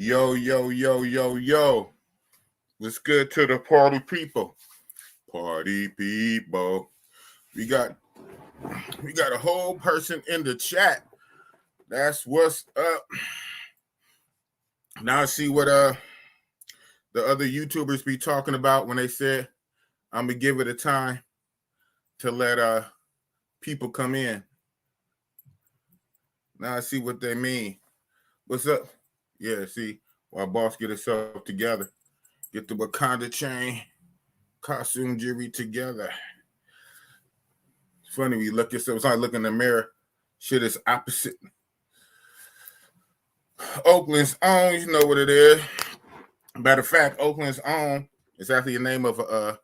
Yo, yo, yo, yo, yo. What's good to the party people? Party people. We got a whole person in the chat. That's what's up. Now I see what the other YouTubers be talking about when they said I'm gonna give it a time to let people come in. Now I see what they mean. What's up? Yeah, see, while boss get himself together. Get the Wakanda chain, costume jewelry together. It's funny when you look yourself, it's like looking in the mirror. Shit is opposite. Oakland's own, you know what it is. Matter of fact, Oakland's own is actually the name of a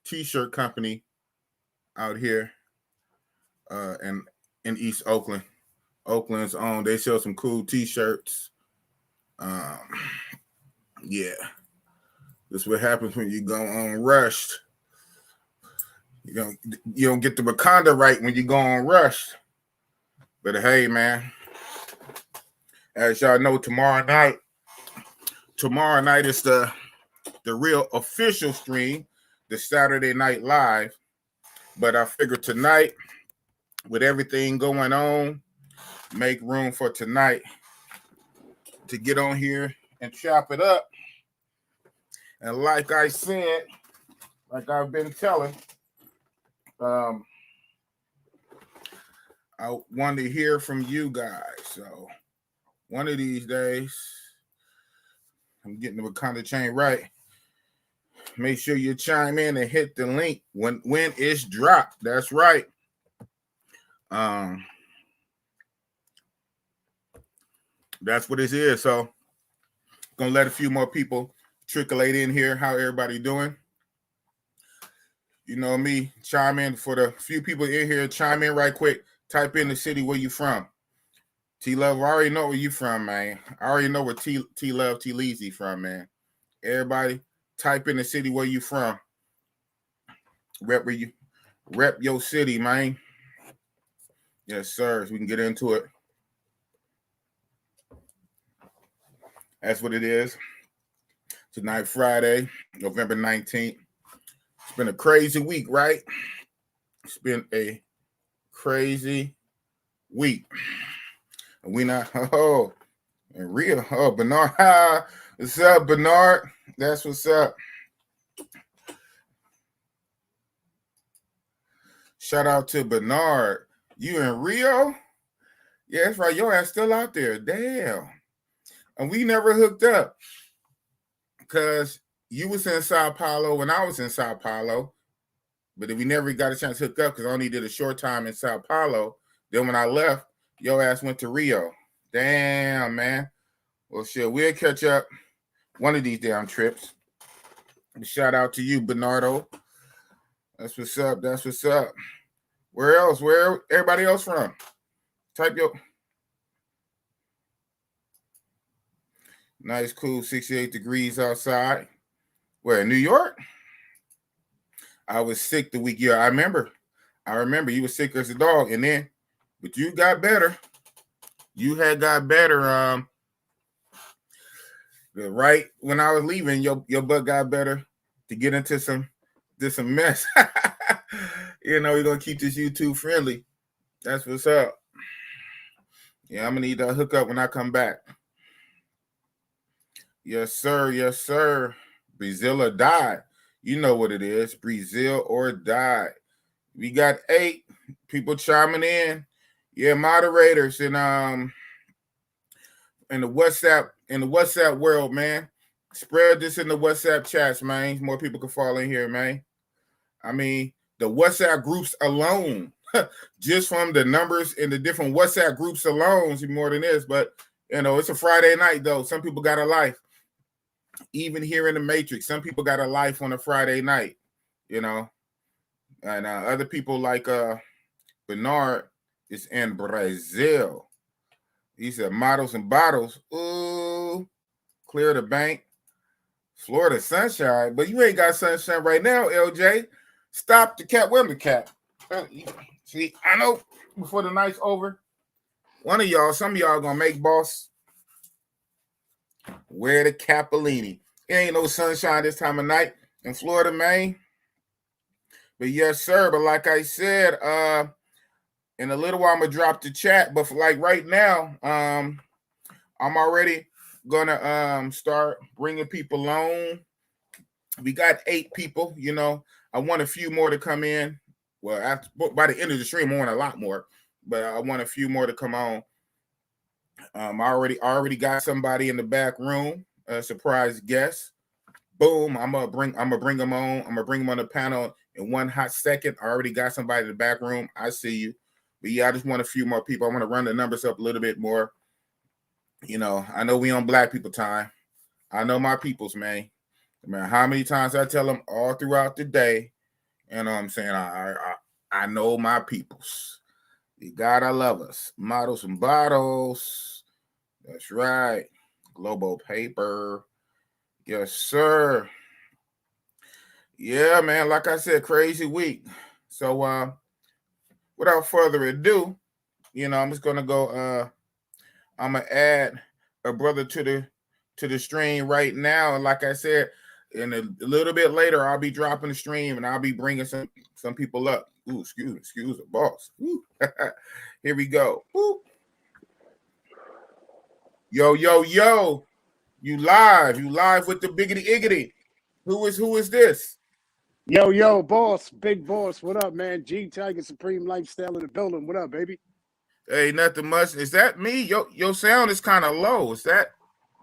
t-shirt company out here in East Oakland. Oakland's own. They sell some cool t-shirts. Yeah. This is what happens when you go on rushed. You don't get the Wakanda right when you go on rushed. But hey, man, as y'all know, tomorrow night is the real official stream, the Saturday Night Live. But I figured tonight, with everything going on, make room for tonight to get on here and chop it up. And like I said, like I've been telling, I want to hear from you guys. So one of these days, I'm getting the Wakanda chain right. Make sure you chime in and hit the link when it's dropped. That's right. That's what it is. So gonna let a few more people trickleate in here. How everybody doing? You know me, chime in for the few people in here. Chime in right quick. Type in the city where you from. T Love, I already know where you from, man. I already know where T Love, T Leezy from, man. Everybody, type in the city where you from. Rep your city, man. Yes, sir. So we can get into it. That's what it is. Tonight, Friday, November 19th. It's been a crazy week, right? It's been a crazy week. And we not, and real. Oh, Bernard. What's up, Bernard? That's what's up. Shout out to Bernard. You in Rio? Yeah, that's right. Your ass still out there. Damn. And we never hooked up because you was in Sao Paulo when I was in Sao Paulo. But we never got a chance to hook up because I only did a short time in Sao Paulo. Then when I left, your ass went to Rio. Damn, man. Well, shit, we'll catch up one of these damn trips. Shout out to you, Bernardo. That's what's up. That's what's up. Where else? Where everybody else from? Type your nice, cool 68 degrees outside. Where, in New York? I was sick the week. Yeah, I remember you were sick as a dog, and then, but you got better. You had got better. Right when I was leaving, your butt got better to get into some mess. You know, we're gonna keep this YouTube friendly. That's what's up. Yeah, I'm gonna need to hook up when I come back. Yes, sir. Yes, sir. Brazil or die. You know what it is. Brazil or die. We got 8 people chiming in. Yeah, moderators and in the WhatsApp world, man. Spread this in the WhatsApp chats, man. More people can fall in here, man. I mean, the WhatsApp groups alone, just from the numbers in the different WhatsApp groups alone, is more than this. But you know, it's a Friday night though. Some people got a life. Even here in the Matrix, some people got a life on a Friday night, you know. And other people like Bernard is in Brazil. He said models and bottles. Ooh, clear the bank. Florida sunshine. But you ain't got sunshine right now, LJ. Stop the cat. Where's the cat? See, I know before the night's over, some of y'all gonna make boss Where the Capellini? It ain't no sunshine this time of night in Florida, man. But yes, sir. But like I said, in a little while I'm gonna drop the chat. But for like right now, I'm already gonna start bringing people on. We got 8 people. You know, I want a few more to come in. Well, after by the end of the stream, I want a lot more, but I want a few more to come on. I already got somebody in the back room, a surprise guest. Boom! I'm gonna bring them on. I'm gonna bring them on the panel in one hot second. I already got somebody in the back room. I see you, but yeah, I just want a few more people. I want to run the numbers up a little bit more. You know, I know we on Black people time. I know my peoples, man. Man, how many times I tell them all throughout the day? You know what I'm saying? I know my peoples. You gotta love us. Models and bottles. That's right. Global paper. Yes, sir. Yeah, man. Like I said, crazy week. So without further ado, you know, I'm just gonna go I'm gonna add a brother to the stream right now. And like I said, in a little bit later, I'll be dropping the stream and I'll be bringing some people up. Ooh, excuse the boss. Here we go. Ooh. Yo, you live with the biggity iggity. Who is this? Yo, boss, big boss. What up, man? G Tiger Supreme Lifestyle in the building. What up, baby? Hey, nothing much. Is that me? Your sound is kind of low. Is that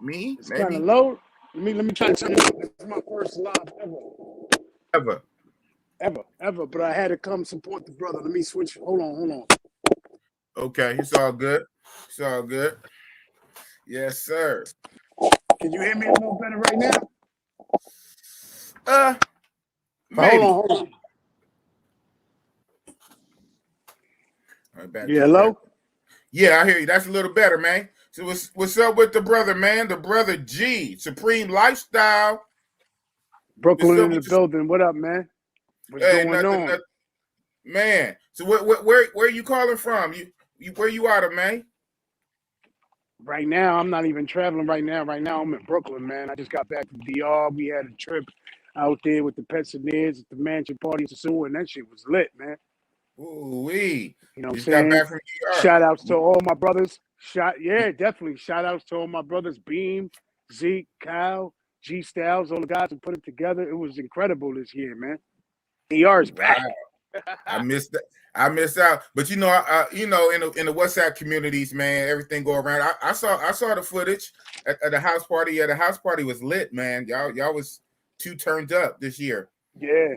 me? It's Maybe kind of low. Let me try to turn it up. This is my first live ever. But I had to come support the brother. Let me switch. Hold on. Okay, it's all good. It's all good. Yes, sir. Can you hear me a little better right now? Maybe. Hold on. All right, back hello? Yeah, I hear you. That's a little better, man. So what's up with the brother, man? The brother G, Supreme Lifestyle. Brooklyn in the building. What up, man? What's going on? Nothing. Man, so where are you calling from? You where you out of, man? Right now, I'm not even traveling right now. Right now, I'm in Brooklyn, man. I just got back from DR. We had a trip out there with the Pensioners at the mansion party in Sewell, and that shit was lit, man. Ooh-wee. You know what I'm saying? Got back from DR. Shout outs to all my brothers. Definitely. Shout outs to all my brothers, Beam, Zeke, Kyle, G Styles, all the guys who put it together. It was incredible this year, man. DR is back. I missed that. I missed out, but you know, in the WhatsApp communities, man, everything go around. I saw the footage at the house party. Yeah, the house party was lit, man. Y'all was too turned up this year. Yeah,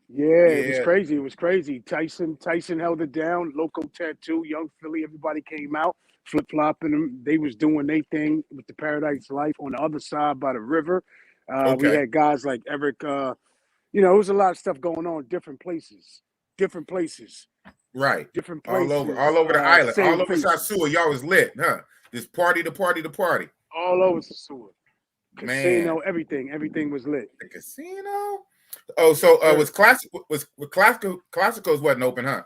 it was crazy. It was crazy. Tyson held it down. Loco Tattoo, Young Philly, everybody came out flip flopping them. They was doing their thing with the Paradise Life on the other side by the river. We had guys like Eric. It was a lot of stuff going on. Different places. Right. Different places. All over the island. All over Sosua. Y'all was lit, huh? This party. All over Sosua. Casino, man. Everything was lit. The casino? Oh, so was Classicals wasn't open, huh?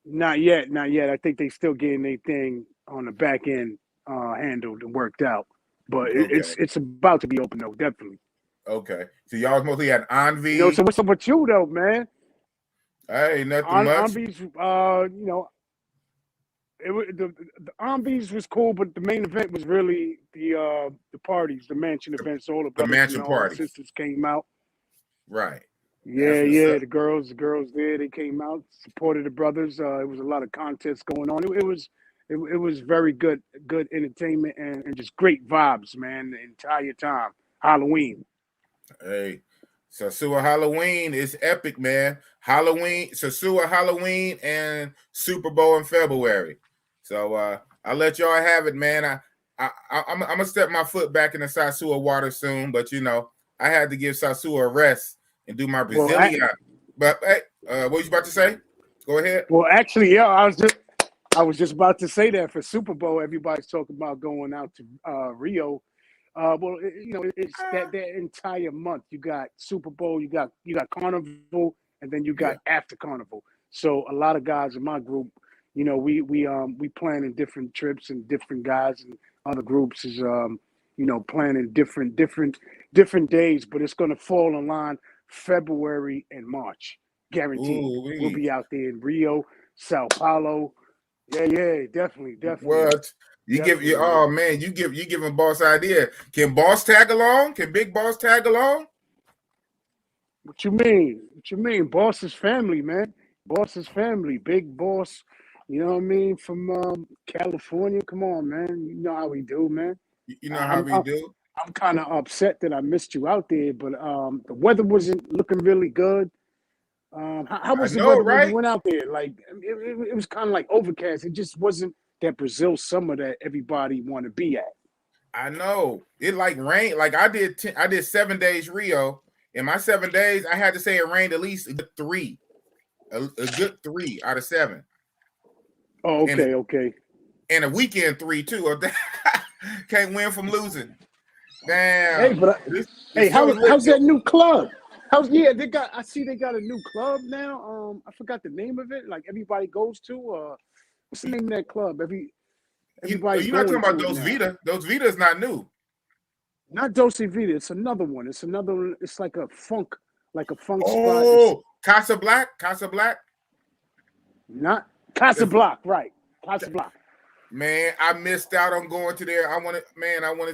Not yet. I think they still getting their thing on the back end handled and worked out. But it's about to be open though, definitely. Okay. So y'all mostly had Envy. So what's up with you though, man? Hey, nothing much. Envy's, the Envy's was cool, but the main event was really the parties, the mansion events. All the brothers, the mansion party sisters came out. Right. Yeah. The girls there, they came out, supported the brothers. It was a lot of contests going on. It was very good entertainment and just great vibes, man. The entire time. Halloween. Hey, Sosua Halloween is epic, man. Sosua Halloween and Super Bowl in February. So I'll let y'all have it, man. I'm gonna step my foot back in the Sosua water soon, but I had to give Sosua a rest and do my Brazilian. But hey, what was you about to say? Go ahead. Well, actually, yeah, I was just about to say that for Super Bowl, everybody's talking about going out to Rio. It's that entire month. You got Super Bowl, you got Carnival, and then you got after Carnival. So a lot of guys in my group, we planning different trips and different guys, and other groups is planning different days, but it's gonna fall in line February and March, guaranteed. We'll Ooh, be out there in Rio, Sao Paulo. Yeah, definitely, what? You give you definitely. oh man, you giving Boss idea. Can Boss tag along? Can Big Boss tag along? What you mean? What you mean? Boss is family, man. Boss is family. Big boss. You know what I mean? From California. Come on, man. You know how we do, man. You know how I'm we I'm, do. I'm kind of upset that I missed you out there, but the weather wasn't looking really good. How I was the know, weather when you right? went out there? Like it was kind of like overcast. It just wasn't that Brazil summer that everybody want to be at. I know. It like rain. Like I did 7 days Rio. In my 7 days, I had to say it rained at least a good three. A good 3 out of 7. Oh, And okay. and a weekend 3 too. Can't win from losing. Hey, Damn. but It hey, sure was lit how's that though. new club? How's they got? I see they got a new club now. I forgot the name of it. Like everybody goes to. What's the name of that club? Everybody's You're not talking going about to it Dos now. Vita. Dos Vita is not new. Not Dolce Vita. It's another one. It's another one. It's like a funk spot. It's Oh, Casa Black. Casa Black. not Casa Block, right? Casa Block. Man, I missed out on going to there. I wanted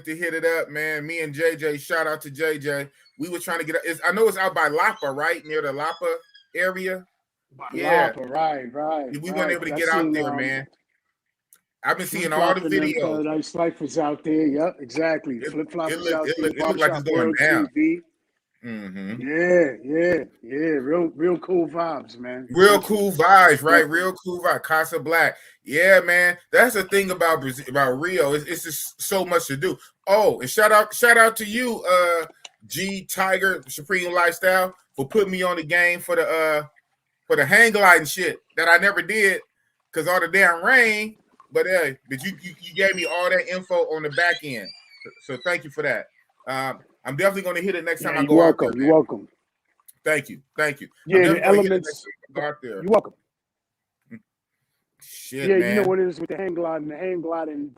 to hit it up, man. Me and JJ, shout out to JJ. We were trying to get I know it's out by Lapa, right? Near the Lapa area. Yeah. Lapa, right. We weren't able to I get out seen there, man. I've been Flip seeing all the Flop and them videos. Paradise Life was out there. Yep, exactly. It, Flip Flop it was looked out it there. looked it looked like it's Barbershop going World down. TV. Mm-hmm. Yeah. Real cool vibes, man. Real cool vibes, right? Real cool vibe. Casa Black. Yeah, man. That's the thing about Brazil, about Rio. It's just so much to do. Oh, and shout out to you, G Tiger Supreme Lifestyle, for putting me on the game for the hang gliding shit that I never did because all the damn rain. But you gave me all that info on the back end. So thank you for that. I'm definitely gonna hit it next time I go out there, man. You're welcome. Thank you. Yeah, I'm the definitely gonna hit it next elements. time I go out there. You're welcome. Shit, Yeah, man. you know what it is with the hang gliding. The hang gliding,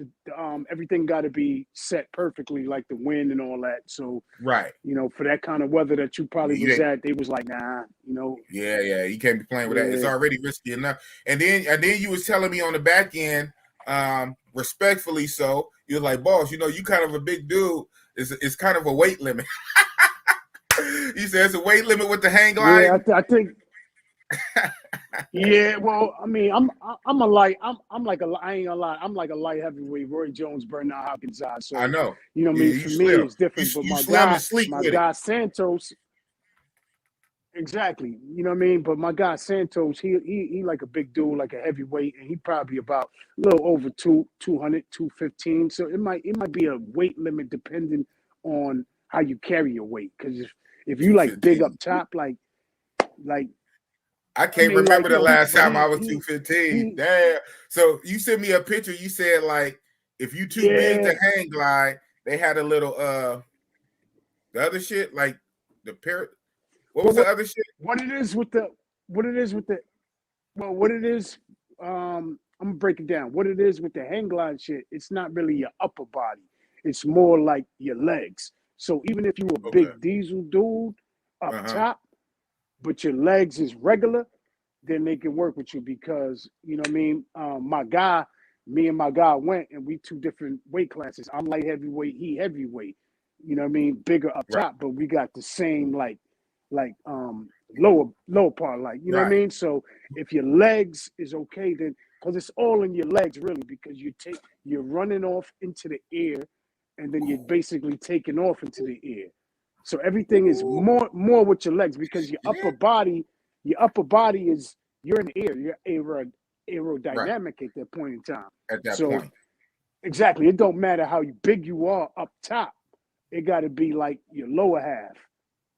everything got to be set perfectly, like the wind and all that. So, right. For that kind of weather that you probably was at, they was like, nah, Yeah, you can't be playing with that. It's already risky enough. And then you was telling me on the back end, respectfully so, you're like, boss, you kind of a big dude. It's kind of a weight limit. You said it's a weight limit with the hang gliding. Yeah, I think. Yeah, well, I mean, I'm a light. I'm like I ain't gonna lie. I'm like a light heavyweight. Roy Jones, Bernard Hopkins. So I know. You know what I mean? For me, slim. it's different. But you slim and sleek my with guy Santos. Exactly. You know what I mean? But my guy Santos, he like a big dude, like a heavyweight, and he probably about a little over 200, 215. So it might be a weight limit depending on how you carry your weight. Because if you like big up top, like I can't remember the last time I was 215. he- Damn. So you sent me a picture. You said like if you too big to hang glide, they had a little the other shit like the parrot. What was the other shit? What it is with the I'm gonna break it down. What it is with the hang glide shit, it's not really your upper body. It's more like your legs. So even if you a big diesel dude up top, but your legs is regular, then they can work with you because you know what I mean. Me and my guy went and we two different weight classes. I'm light heavyweight, he heavyweight. You know what I mean? Bigger up top, but we got the same like lower part, like you know what I mean. So if your legs is okay, then because it's all in your legs really, because you're running off into the air, and then you're basically taking off into the air. So everything is more with your legs because your upper body is you're in the air, you're aerodynamic at that point in time. At that point, exactly, it don't matter how big you are up top. It got to be like your lower half.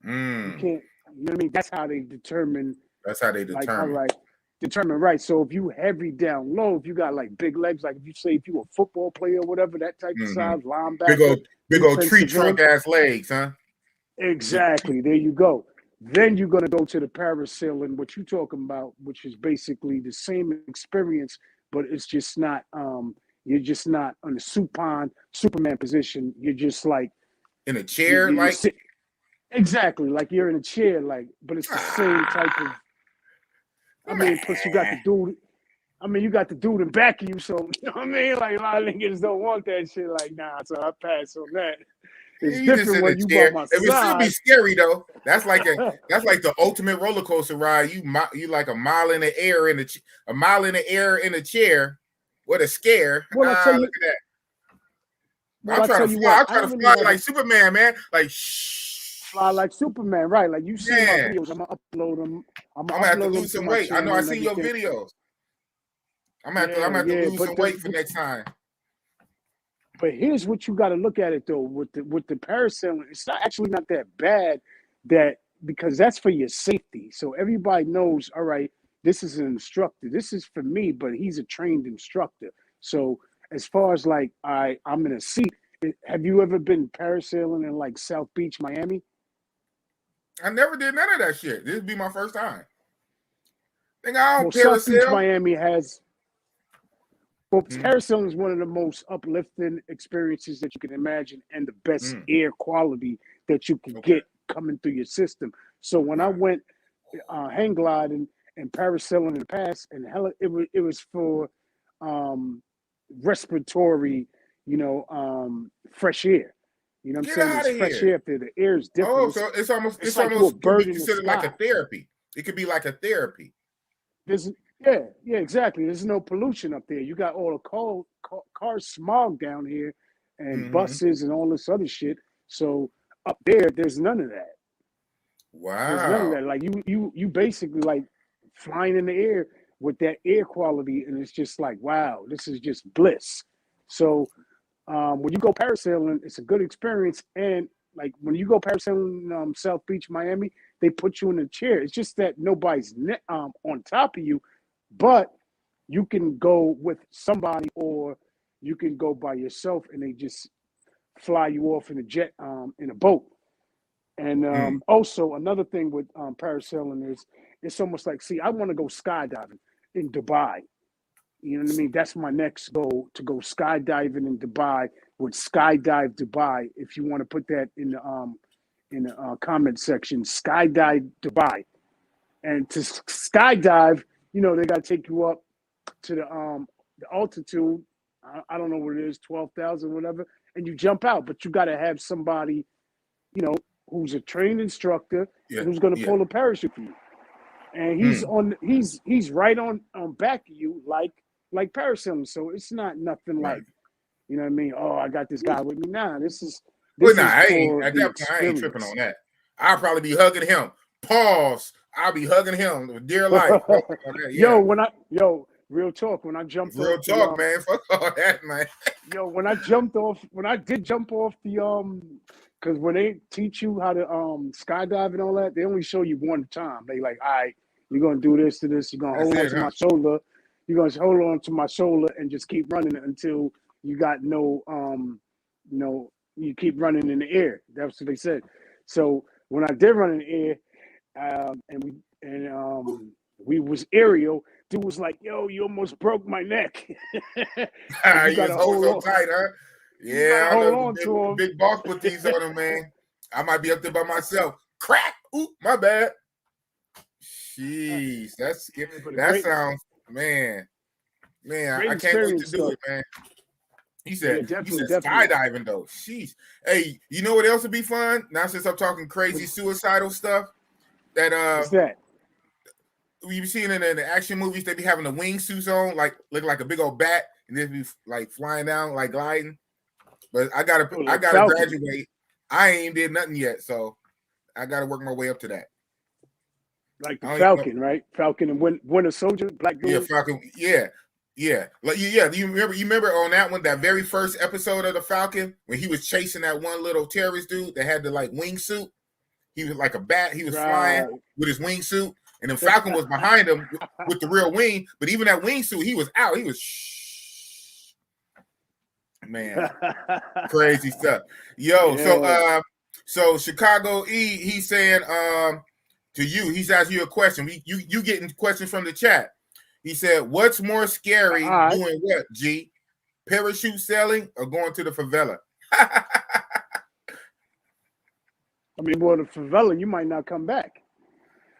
You can't, you know what I mean? That's how they determine. Like, all right, determine right. So if you heavy down low, if you got like big legs, like if you a football player or whatever, that type of size, linebacker, big old tree trunk ass legs, huh? Exactly. There you go. Then you're gonna go to the parasailing, what you talking about, which is basically the same experience, but it's just not You're just not on the Superman position. You're just like in a chair, you like exactly like you're in a chair, like. But it's the same type of. I mean, plus you got the dude. I mean, you got the dude in back of you, so you know what I mean. Like a lot of niggas don't want that shit. Like, nah, so I pass on that. It's you just different in when a you chair. by my It would still be side. scary though. That's like the ultimate roller coaster ride. You like a mile in the air in a chair. What a scare! Well, I tell you, Look at that. well, I I'm tell trying to you fly. what, I'm I trying to really fly haven't like Superman, man. Like shh. fly like Superman, right? Like you see my Man, videos, I'm gonna upload them. I'm I'm gonna gonna have to upload them lose to some my weight. I know channel I and seen your everything. videos. I'm gonna have to lose some weight for next time. But here's what you got to look at it though with the parasailing. It's not actually not that bad, that because that's for your safety. So everybody knows, all right, this is an instructor. This is for me, but he's a trained instructor. So as far as like I'm in a seat. Have you ever been parasailing in like South Beach, Miami? I never did none of that shit. This would be my first time. Think I don't South Beach, parasail. Miami has. Well, parasailing is one of the most uplifting experiences that you can imagine, and the best air quality that you can get coming through your system. So when I went hang gliding and parasailing in the past, and it was for respiratory, fresh air. You know what I'm Get saying? out There's of fresh here. air up there. The air is different. Oh, so it's it's like you're a could be bird in the considered like a sky. therapy. It could be like a therapy. Yeah, exactly. There's no pollution up there. You got all the car smog down here, and buses and all this other shit. So up there's none of that. Wow. There's none of that. Like you basically like flying in the air with that air quality, and it's just like, wow, this is just bliss. So when you go parasailing, it's a good experience. And like when you go parasailing South Beach, Miami, they put you in a chair. It's just that nobody's on top of you, but you can go with somebody or you can go by yourself, and they just fly you off in a jet, in a boat. And also another thing with parasailing is it's almost like, see, I want to go skydiving in Dubai. You know what I mean? That's my next goal, to go skydiving in Dubai with Skydive Dubai. If you want to put that in the comment section, Skydive Dubai. And to skydive, they got to take you up to the altitude. I don't know what it is, 12,000, whatever, and you jump out. But you got to have somebody, who's a trained instructor and who's going to pull a parachute for you. And he's right on back of you like parasailing. So it's not nothing like, you know what I mean? Oh, I got this guy with me. Nah, this is At that point, I ain't tripping on that. I'll probably be hugging him. Pause. I'll be hugging him with dear life. Real talk. When I jumped real off talk, man. Fuck all that, man. When I did jump off the because when they teach you how to skydive and all that, they only show you one time. They like, all right, you're gonna do this to this. You're gonna hold on to my shoulder. You're gonna hold on to my shoulder and just keep running until you got you keep running in the air. That's what they said. So when I did run in the air, and we was aerial, dude was like, yo, you almost broke my neck. You gotta hold so tight, huh? Yeah, I know the big boss put these on him, man. I might be up there by myself. Crack! Ooh, my bad. Jeez, that's scary. That sounds, man. I can't wait to do it, man. He said skydiving though. Jeez. Hey, you know what else would be fun? Now since I'm talking crazy suicidal stuff, what's that? You've seen in the action movies, they be having the wingsuits on, like look like a big old bat, and they be like flying down, like gliding. But I gotta graduate. I ain't did nothing yet, so I gotta work my way up to that. Like the Falcon, right? Falcon and Winter Soldier, Black Widow. Yeah, Falcon. Yeah. Like you remember on that one, that very first episode of the Falcon when he was chasing that one little terrorist dude that had the like wingsuit. He was like a bat. He was flying with his wingsuit, and then Falcon was behind him with the real wing. But even that wingsuit, he was out. He was man, crazy stuff. Yo, yeah. So Chicago E, he's saying to you, he's asking you a question. You getting questions from the chat. He said, "What's more scary doing what, G?" parachute sailing or going to the favela? I mean, well, the favela, you might not come back.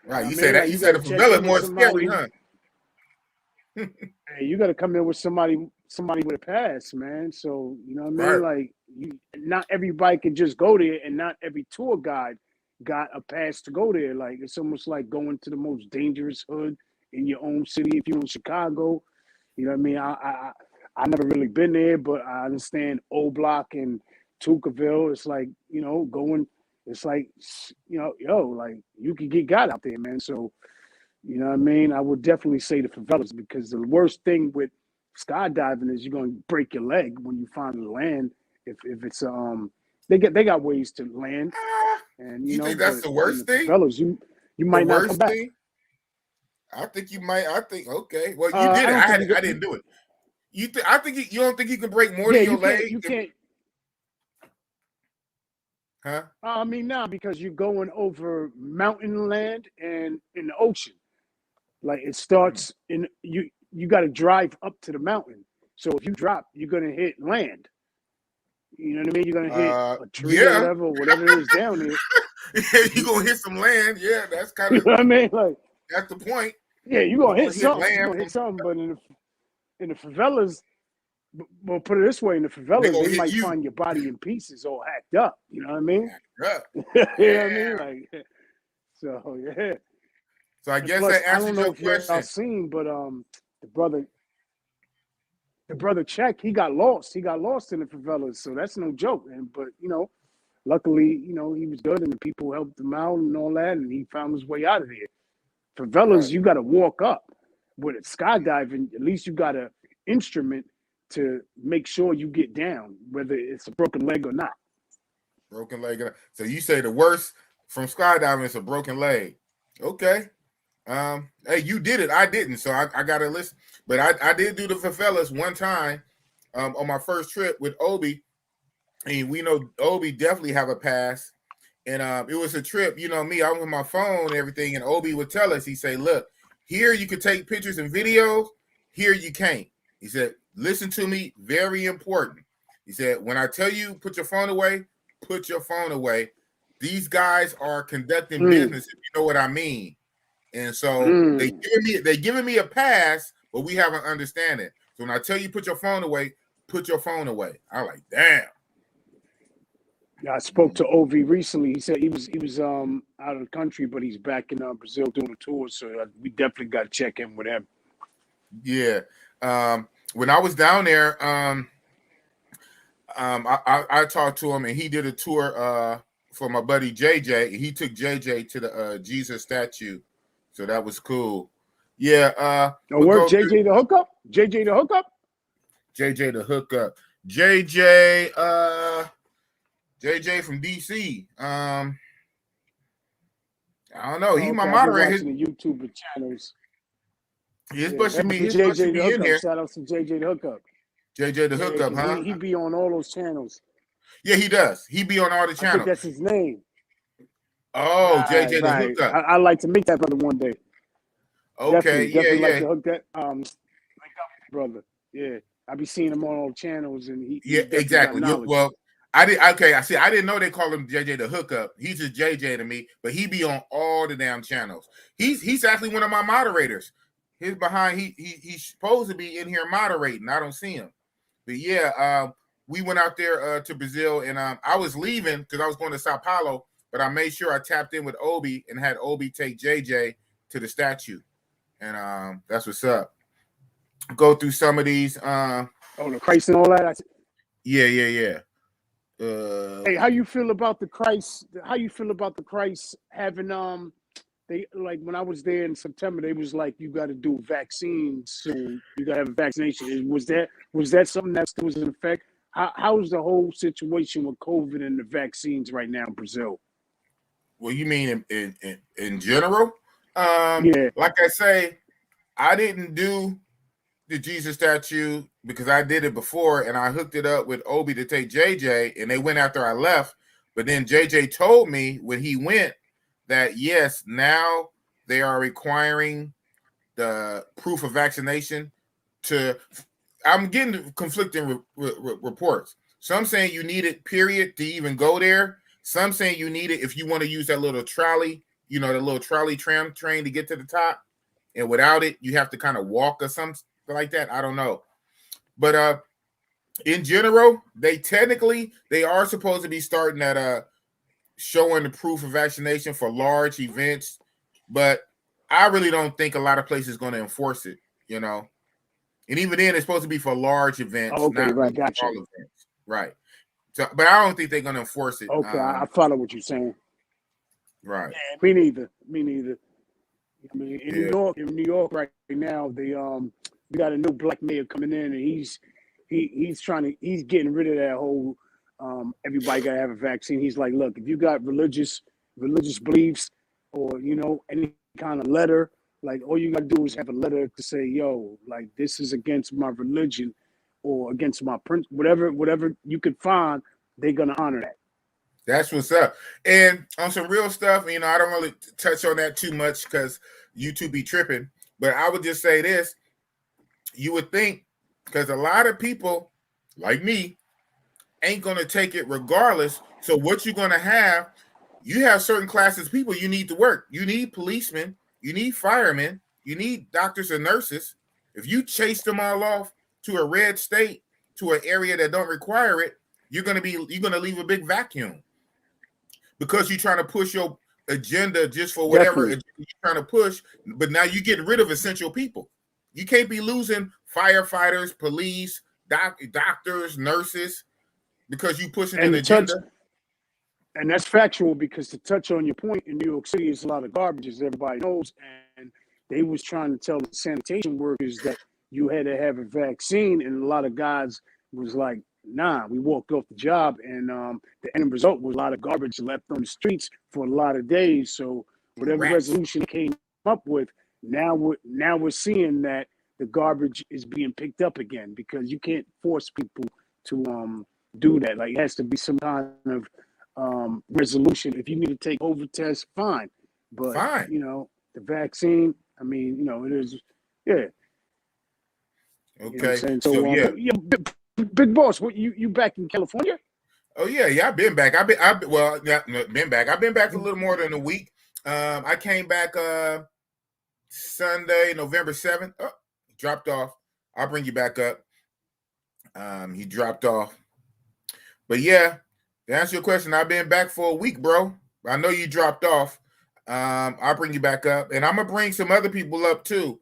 Right, you say that. You said the favela is more scary, huh? Hey, you got to come in with somebody with a pass, man. So you know what I mean. Right. Like, not everybody can just go there, and not every tour guide got a pass to go there. Like, it's almost like going to the most dangerous hood in your own city. If you're in Chicago, you know what I mean. I never really been there, but I understand O Block and Tuckerville. It's like, you know, going. It's like, you know, like you can get got out there, man. So, you know what I mean? I would definitely say the favelas, because the worst thing with skydiving is you're going to break your leg when you finally land. If it's they got ways to land, and you think that's the worst thing? Favelas, you might not come back. Thing? I think you might. I think okay. Well, you did it. I didn't do it. I think you don't think you can break more than your leg? You can't. Huh? I mean, nah, because you're going over mountain land and in the ocean. Like, it starts in you got to drive up to the mountain. So if you drop, you're gonna hit land. You know what I mean? You're gonna hit a tree or whatever it is down there. Yeah, you're gonna hit some land. Yeah, that's kind of. You know what I mean? Like, that's the point. Yeah, you're gonna hit something. You're gonna hit something, but in the favelas. Well, put it this way: in the favelas, they might find your body in pieces, all hacked up. You know what I mean? Yeah. You know what I mean? Like, so yeah. So I guess that answers your question. I've seen, but the brother Check, he got lost. He got lost in the favelas, so that's no joke. But you know, luckily, you know, he was good, and the people helped him out and all that, and he found his way out of there. Favelas, you got to walk up. With it, skydiving, at least you got an instrument to make sure you get down, whether it's a broken leg or not. Broken leg. So you say the worst from skydiving is a broken leg. Okay. Hey, you did it. I didn't. So I got a list. But I did do the favelas one time on my first trip with Obi. And we know Obi definitely have a pass. And it was a trip, you know me, I was with my phone and everything. And Obi would tell us, he say, look, here you can take pictures and videos. Here you can't. He said, listen to me, very important. He said, when I tell you put your phone away, put your phone away. These guys are conducting business, if you know what I mean. And so they giving me a pass, but we have an understanding. So when I tell you put your phone away, put your phone away. I'm like, damn. Yeah, I spoke to OV recently. He said he was out of the country, but he's back in Brazil doing a tour. So we definitely got to check in with him. Yeah. When I was down there, I talked to him, and he did a tour for my buddy JJ. He took JJ to the Jesus statue, so that was cool. Yeah. We're JJ the hookup. JJ the hookup. JJ the hookup. JJ from DC. I don't know. He my moderator. The YouTube channels. He's supposed to be in here. Shout out to JJ the hookup. JJ the hookup, huh? He be on all those channels. Yeah, he does. He be on all the channels. I think that's his name. Oh, JJ the hookup. I'd like to meet that brother one day. Okay, definitely like to hook that link up, brother. Yeah, I be seeing him on all channels, and he exactly. Well, I didn't know they call him JJ the hookup. He's just JJ to me, but he be on all the damn channels. He's actually one of my moderators. He's behind. He's supposed to be in here moderating. I don't see him, but yeah, we went out there to Brazil, and I was leaving because I was going to Sao Paulo, but I made sure I tapped in with Obi and had Obi take JJ to the statue, and that's what's up. Go through some of these. The Christ and all that. Yeah. Hey, how you feel about the Christ? How you feel about the Christ having They like when I was there in September, they was like, you got to do vaccines soon. You got to have a vaccination. Was that something that still was in effect? How's the whole situation with COVID and the vaccines right now in Brazil? Well, you mean in general? Yeah. Like I say, I didn't do the Jesus statue because I did it before, and I hooked it up with Obi to take JJ, and they went after I left. But then JJ told me when he went that yes, now they are requiring the proof of vaccination to. I'm getting conflicting reports. Some saying you need it, period, to even go there. Some saying you need it if you want to use that little trolley, the little trolley train to get to the top. And without it, you have to kind of walk or something like that. I don't know. But in general, they are supposed to be starting at showing the proof of vaccination for large events. But I really don't think a lot of places going to enforce it, And even then, it's supposed to be for large events, Okay, not right, gotcha. small events. Right. So, but I don't think they're going to enforce it. Okay, I follow what you're saying. Right. Yeah, me neither. I mean, in New York right now, we got a new black mayor coming in, and he's getting rid of that whole everybody got to have a vaccine. He's like, look, if you got religious beliefs or any kind of letter, like all you got to do is have a letter to say, yo, like this is against my religion or against my whatever you can find, they're gonna honor that. That's what's up. And on some real stuff, I don't really touch on that too much because YouTube be tripping. But I would just say this. You would think, because a lot of people like me ain't going to take it regardless. So what you're going to have, you have certain classes of people you need to work. You need policemen. You need firemen. You need doctors and nurses. If you chase them all off to a red state, to an area that don't require it, you're going to leave a big vacuum. Because you're trying to push your agenda just for whatever agenda you're trying to push, but now you get rid of essential people. You can't be losing firefighters, police, doctors, nurses, because you pushing an agenda. And that's factual, because to touch on your point, in New York City, it's a lot of garbage, as everybody knows, and they was trying to tell the sanitation workers that you had to have a vaccine, and a lot of guys was like, nah, we walked off the job, and the end result was a lot of garbage left on the streets for a lot of days. So whatever resolution came up with, now we're seeing that the garbage is being picked up again, because you can't force people to do that. Like, it has to be some kind of resolution. If you need to take COVID tests, fine. But the vaccine, I mean, it is, yeah. Okay. So yeah. Big boss, what you back in California? Oh yeah, I've been back. I've been back. I've been back for a little more than a week. I came back Sunday, November 7th. Oh, he dropped off. I'll bring you back up. He dropped off. But yeah, to answer your question, I've been back for a week, bro. I know you dropped off. I'll bring you back up, and I'm gonna bring some other people up too.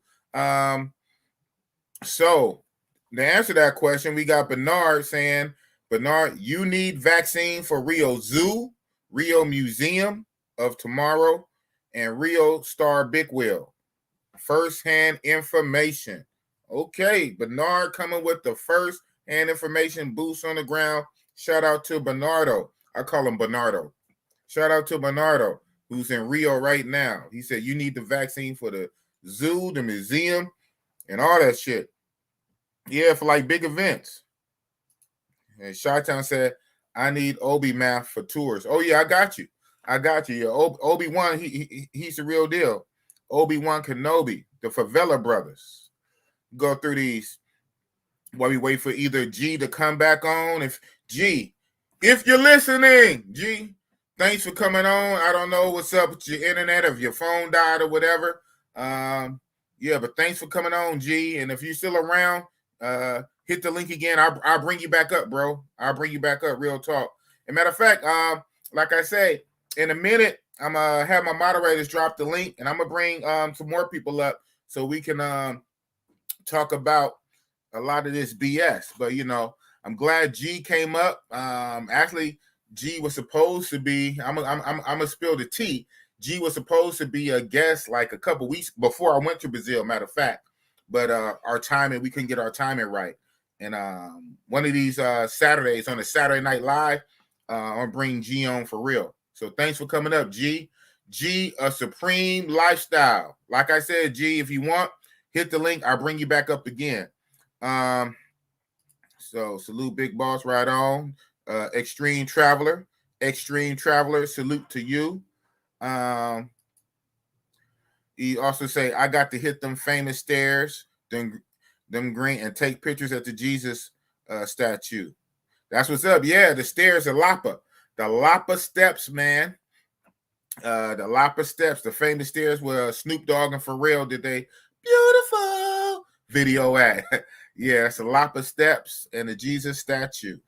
So to answer that question, we got Bernard saying, Bernard, you need vaccine for Rio Zoo, Rio Museum of Tomorrow, and Rio Star Big Wheel. First-hand information. Okay, Bernard coming with the first-hand information, boots on the ground. Shout out to Bernardo. I call him Bernardo. Shout out to Bernardo, who's in Rio right now. He said you need the vaccine for the zoo, the museum, and all that shit. Yeah, for like big events. And Chi-Town said, I need Obi math for tours. Oh, yeah, I got you. Yeah, Obi-Wan, he's the real deal. Obi-Wan Kenobi, the Favela brothers. Go through these while we wait for either G to come back on. If you're listening, G, thanks for coming on. I don't know what's up with your internet, if your phone died or whatever. Yeah, but thanks for coming on, G. And if you're still around, hit the link again. I'll bring you back up, bro. I'll bring you back up, real talk. As a matter of fact, like I say, in a minute, I'm going to have my moderators drop the link, and I'm going to bring some more people up so we can talk about a lot of this BS. But, I'm glad G came up. Actually, G was supposed to be, I'm going to spill the tea. G was supposed to be a guest like a couple weeks before I went to Brazil, matter of fact. But our timing, we couldn't get our timing right. And one of these Saturdays on a Saturday Night Live, I'm bringing G on for real. So thanks for coming up, G. G, a supreme lifestyle. Like I said, G, if you want, hit the link. I'll bring you back up again. So salute Big Boss right on. Extreme Traveler, salute to you. He also say, I got to hit them famous stairs, them them green, and take pictures at the Jesus statue. That's what's up. Yeah, the stairs of Lapa. The Lapa steps, man. The Lapa steps, the famous stairs where Snoop Dogg and Pharrell did they beautiful video at. Yeah, it's the Lapa steps and the Jesus statue.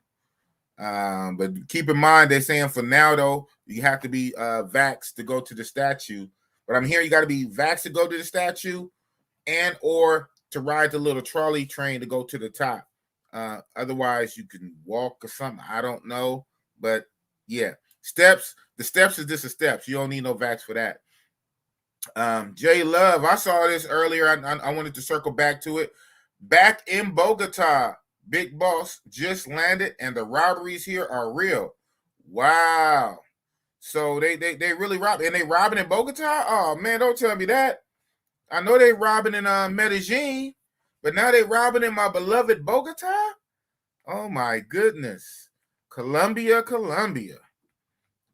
But keep in mind, they're saying for now, though, you have to be vaxxed to go to the statue. But I'm hearing you got to be vaxxed to go to the statue and or to ride the little trolley train to go to the top. Otherwise, you can walk or something. I don't know. But, yeah. Steps. The steps is just a steps. You don't need no vax for that. J Love, I saw this earlier. I wanted to circle back to it. Back in Bogota, Big Boss just landed, and the robberies here are real. Wow. So they really rob, and they robbing in Bogota? Oh man, don't tell me that. I know they robbing in Medellin, but now they robbing in my beloved Bogota? Oh my goodness. Colombia.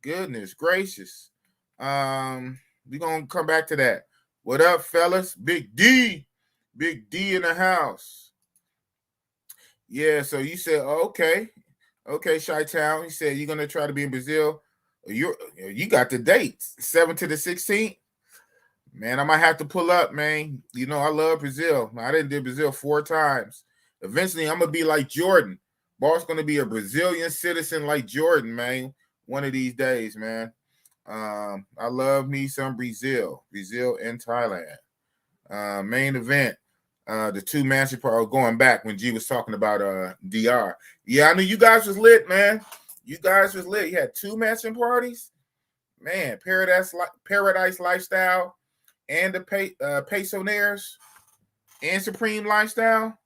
Goodness gracious. We're gonna come back to that. What up, fellas? Big D in the house. Yeah, so you said, okay, Chi-Town. He said you're gonna try to be in Brazil. You got the dates, 7th to the 16th. Man, I might have to pull up, man. You know, I love Brazil. I didn't do Brazil 4 times. Eventually, I'm gonna be like Jordan. Boss gonna be a Brazilian citizen like Jordan, man. One of these days, man. I love me some Brazil and Thailand. Main event, the 2 mansion party going back when G was talking about DR. Yeah, I knew you guys was lit, man. You guys was lit. You had 2 mansion parties, man. Paradise Lifestyle and the Pesonaires and Supreme Lifestyle.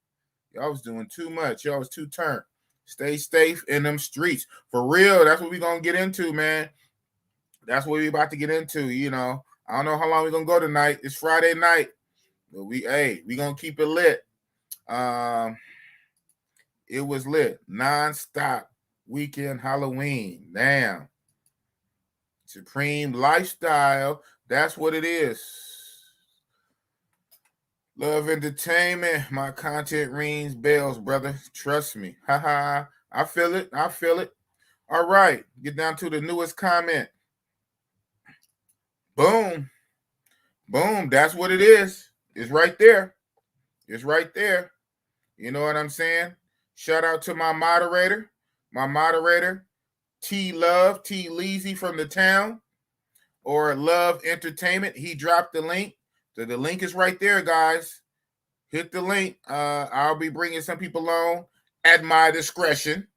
Y'all was doing too much. Y'all was too turned. Stay safe in them streets. For real, that's what we're going to get into, man. That's what we're about to get into, you know. I don't know how long we're going to go tonight. It's Friday night. But we going to keep it lit. It was lit. Non-stop weekend Halloween. Damn. Supreme Lifestyle. That's what it is. Love Entertainment. My content rings bells, brother. Trust me. Haha. I feel it. All right. Get down to the newest comment. Boom. That's what it is. It's right there. You know what I'm saying? Shout out to my moderator, T Leezy from the town, or Love Entertainment. He dropped the link. So the link is right there, guys. Hit the link. I'll be bringing some people on at my discretion.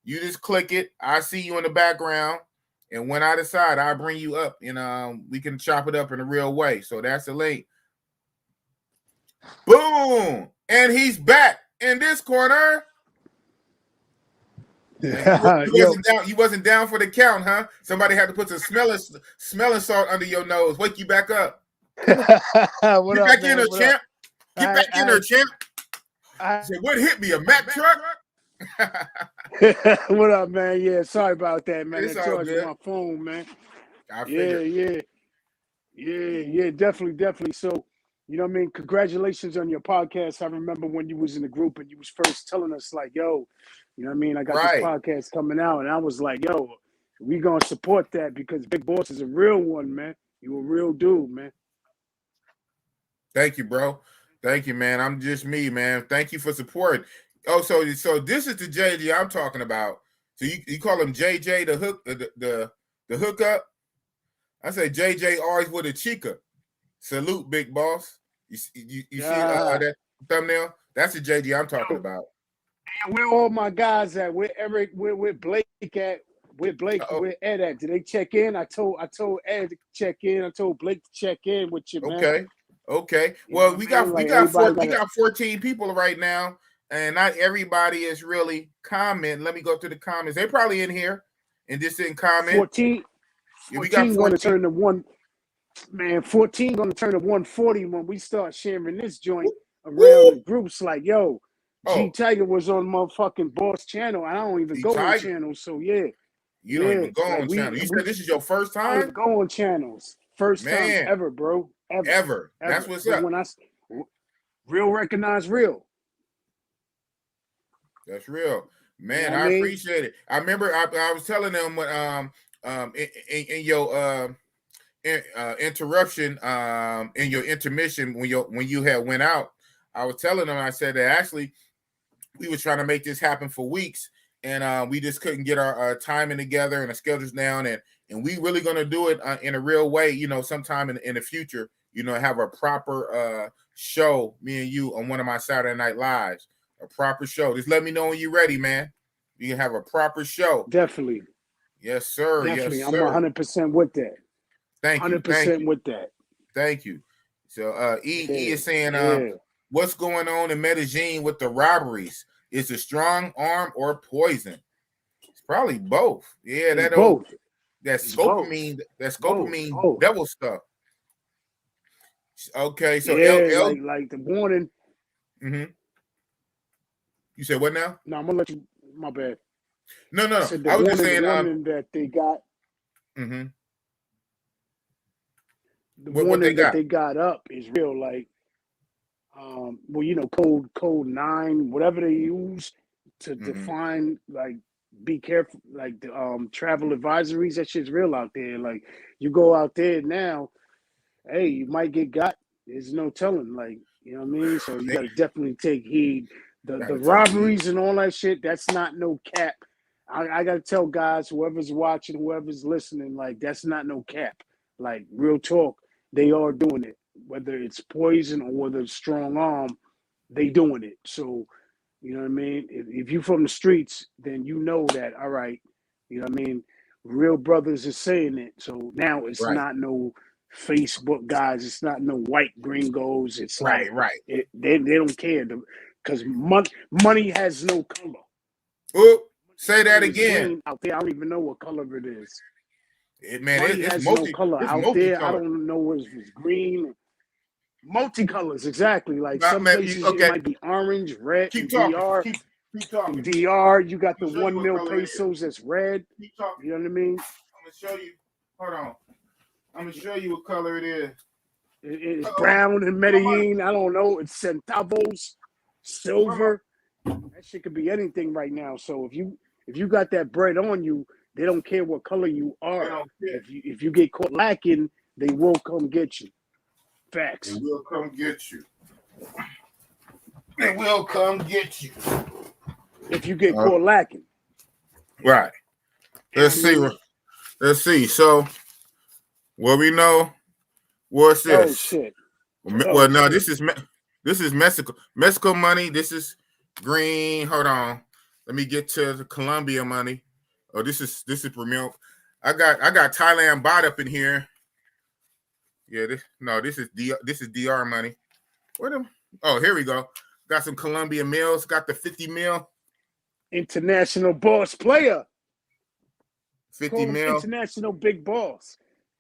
You just click it. I see you in the background. And when I decide, I'll bring you up. And we can chop it up in a real way. So that's the link. Boom. And he's back in this corner. You wasn't down for the count, huh? Somebody had to put some smelling salt under your nose. Wake you back up. Get back in there, champ. Get back in there, champ. Said, what hit me? A Mack truck? What up, man? Yeah, sorry about that, man. It's I charged my phone, man. Yeah, definitely. So, you know what I mean? Congratulations on your podcast. I remember when you was in the group and you was first telling us, like, yo, you know what I mean? I got this podcast coming out. And I was like, yo, we going to support that because Big Boss is a real one, man. You a real dude, man. Thank you, bro. Thank you, man. I'm just me, man. Thank you for support. Oh, so this is the JJ I'm talking about. So you call him JJ the hookup? I say JJ always with a chica. Salute, Big Boss. You see that thumbnail? That's the JJ I'm talking about. And where all my guys at? Where Eric? Where Blake at? Where Ed at? Did they check in? I told Ed to check in. I told Blake to check in with you, man. Okay. Well, we got 14 people right now, and not everybody is really commenting. Let me go through the comments. They probably in here and just didn't comment. 14 going to turn to 1. Man, 14 going to turn to 140 when we start sharing this joint around the groups. Like, yo, G Tiger was on motherfucking Boss channel. I don't even go on channels, so yeah. You don't even go on channels. You said this is your first time? I don't go on channels. First time ever, bro. Ever. That's what's up. When real recognize real. That's real, You know man. what I I mean? appreciate it. I remember I was telling them when in your interruption in your intermission when you had went out, I was telling them, I said that actually we were trying to make this happen for weeks, and we just couldn't get our timing together and our schedules down, and we really going to do it in a real way, sometime in the future, have a proper show, me and you, on one of my Saturday Night Lives, a proper show. Just let me know when you're ready, man. You can have a proper show. Definitely. Yes, sir. Definitely. Yes, I'm sir. 100% with that. Thank you. 100% with that. Thank you. So E is saying, yeah. What's going on in Medellin with the robberies? Is it strong arm or poison? It's probably both. Yeah, it's both. That scopamine both. devil stuff. Okay, so yeah, like the warning. Mm-hmm. You said what now? No, I'm gonna let you. My bad. No. I was just saying warning that they got. Mm-hmm. The warning that they got up is real. Like, code 9, whatever they use to define, like, be careful, like the travel advisories. That shit's real out there. Like, you go out there now, hey, you might get got. There's no telling. Like, you know what I mean? So you gotta definitely take heed. The robberies and all that shit, that's not no cap. I gotta tell guys, whoever's watching, whoever's listening, like, that's not no cap. Like, real talk, they are doing it. Whether it's poison or whether it's strong arm, they doing it. So, you know what I mean? If you from the streets, then you know that, all right, you know what I mean? Real brothers is saying it. So now it's not no Facebook guys. It's not no white gringos. It's right. They don't care because money has no color. Oh, say that again. Out there, I don't even know what color it is. Money has no color out there. I don't know if it's green. Multicolors, exactly. Like some places it might be orange, red. Keep talking. DR, keep talking. DR, you got the 1 mil pesos that's red. Keep talking. You know what I mean? I'm gonna show you. Hold on. I'm gonna show you what color it is. It's brown in Medellin. I don't know. It's centavos, silver. That shit could be anything right now. So if you got that bread on you, they don't care what color you are. If you get caught lacking, they will come get you. Facts. They will come get you. They will come get you. If you get caught lacking. Right. Let's see. So, what we know, what's this? Oh shit. Well, no, this is Mexico money. This is green. Hold on. Let me get to the Colombia money. Oh, this is Premier. I got Thailand baht up in here. Yeah, this is DR money. Oh, here we go. Got some Colombia mills. Got the 50 mil. International boss player. 50 mil. International big boss.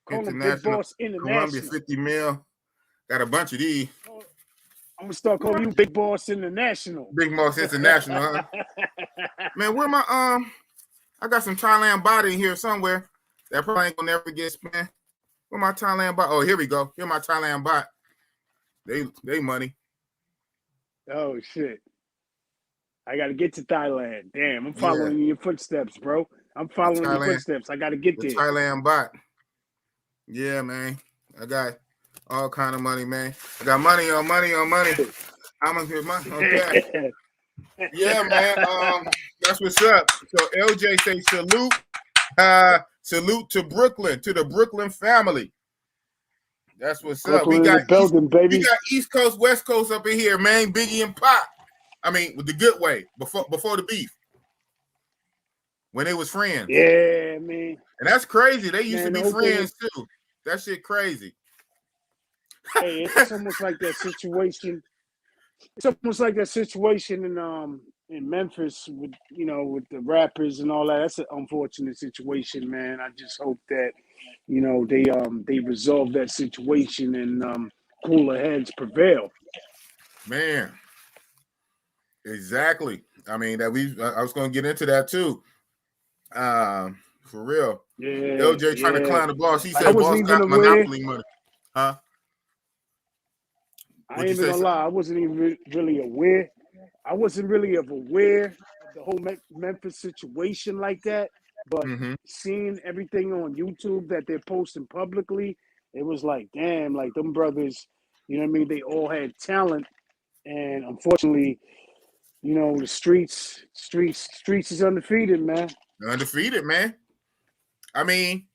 Call him big boss international. Colombia 50 mil. Got a bunch of these. I'm gonna start calling you big boss international. Big boss international, huh? Man, where my I got some Thailand baht in here somewhere. That probably ain't gonna never get spent. Where my Thailand baht? Oh, here we go. Here my Thailand baht. They money. Oh shit. I gotta get to Thailand. Damn, I'm following your footsteps, bro. I'm following your footsteps. I gotta get there. Thailand baht. Yeah, man. I got all kind of money, man. I got money on money. How much is money? Okay. Yeah, man. That's what's up. So LJ say salute. Salute to Brooklyn, to the Brooklyn family. That's what's Brooklyn up. We got building, baby. We got East Coast, West Coast up in here, man. Biggie and Pop. I mean, with the good way, before the beef. When they was friends. Yeah, man. And that's crazy. They used to be friends too. That shit crazy. Hey, it's almost like that situation. It's almost like that situation in Memphis with the rappers and all that. That's an unfortunate situation, man. I just hope that they resolve that situation and cooler heads prevail. Man, exactly. I mean I was gonna get into that too. For real. Yeah. LJ trying to climb the boss. He said boss got monopoly money. Huh? I ain't even gonna lie, I wasn't even really aware. I wasn't really aware the whole Memphis situation like that. But seeing everything on YouTube that they're posting publicly, it was like, damn, like them brothers, you know what I mean? They all had talent, and unfortunately, you know, the streets is undefeated, man. Undefeated, man. I mean,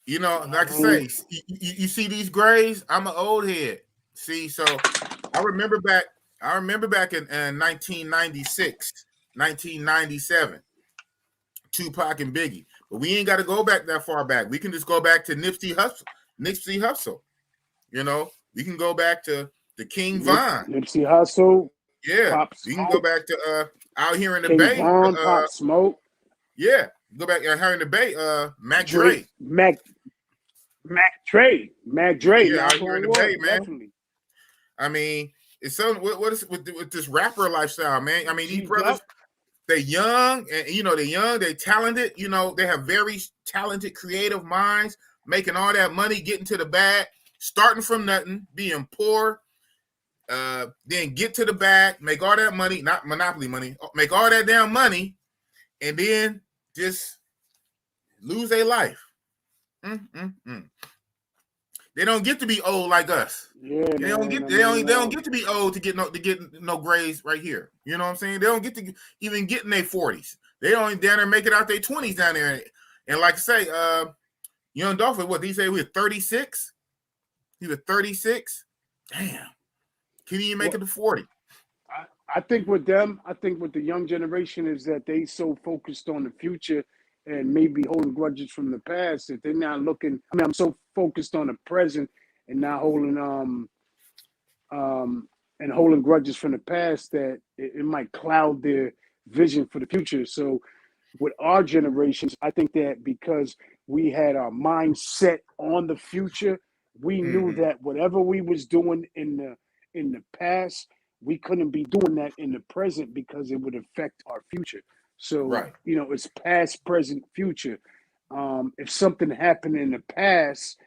you know, like I say, you see these graves. I'm an old head. See, so I remember back in 1996, 1997, Tupac and Biggie. But we ain't got to go back that far back. We can just go back to Nipsey Hussle. You know, we can go back to the King Von. Nipsey Hussle. Yeah, Pop we can go back to Out Here in the King Bay. Von, Pop Smoke. Yeah, go back out here in the Bay. Mac Dre. Mac Dre. Yeah, Out Here in the Bay, man. Definitely. I mean, it's so what is with this rapper lifestyle, man? I mean, these brothers, they're young, and you know, they're talented. You know, they have very talented, creative minds, making all that money, getting to the bag, starting from nothing, being poor. Then get to the bag, make all that money, not monopoly money, make all that damn money, and then just lose their life. They don't get to be old like us. Yeah, they don't get to be old to get no grades right here. You know what I'm saying? They don't get to even get in their 40s. They don't down there make it out their 20s down there. And like I say, Young Dolphin, what did he say? We were 36. He was 36. Damn. Can he even make it to 40? I think with them, with the young generation is that they so focused on the future and maybe holding grudges from the past that they're not looking. I mean, I'm so focused on the present and not holding holding grudges from the past that it might cloud their vision for the future. So with our generations, I think that because we had our mind set on the future, we knew that whatever we was doing in the past, we couldn't be doing that in the present because it would affect our future. So, you know, it's past, present, future. If something happened in the past,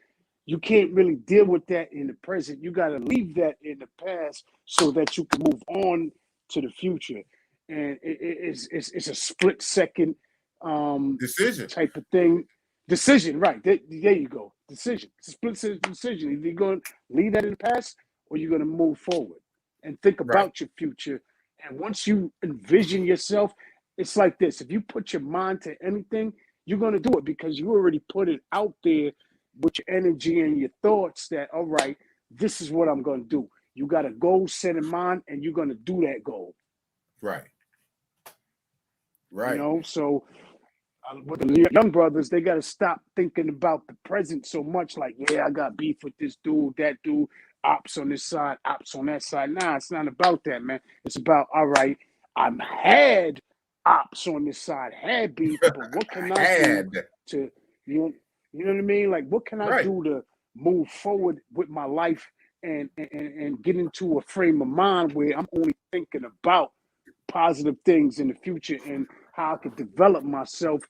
you can't really deal with that in the present. You got to leave that in the past so that you can move on to the future. And it's a split second decision type of thing. Decision, right. There you go. Decision. It's a split second decision. Either you're going to leave that in the past or you're going to move forward and think about your future. And once you envision yourself, it's like this. If you put your mind to anything, you're going to do it because you already put it out there with your energy and your thoughts that, all right, this is what I'm going to do. You got a goal set in mind and you're going to do that goal. Right. You know, so with the young brothers, they got to stop thinking about the present so much like, yeah, I got beef with this dude, that dude, ops on this side, ops on that side. Nah, it's not about that, man. It's about, all right, I'm had ops on this side, had beef, but what can I do to, you know what I mean? Like, what can I do to move forward with my life and get into a frame of mind where I'm only thinking about positive things in the future and how I could develop myself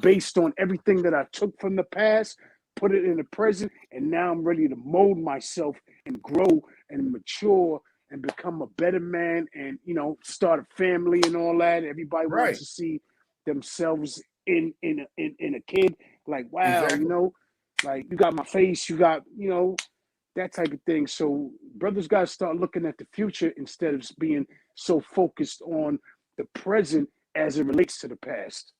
based on everything that I took from the past, put it in the present, and now I'm ready to mold myself and grow and mature and become a better man and, you know, start a family and all that. Everybody wants to see themselves in a kid. Like, wow, you know, like you got my face, you got, you know, that type of thing. So brothers got to start looking at the future instead of being so focused on the present as it relates to the past.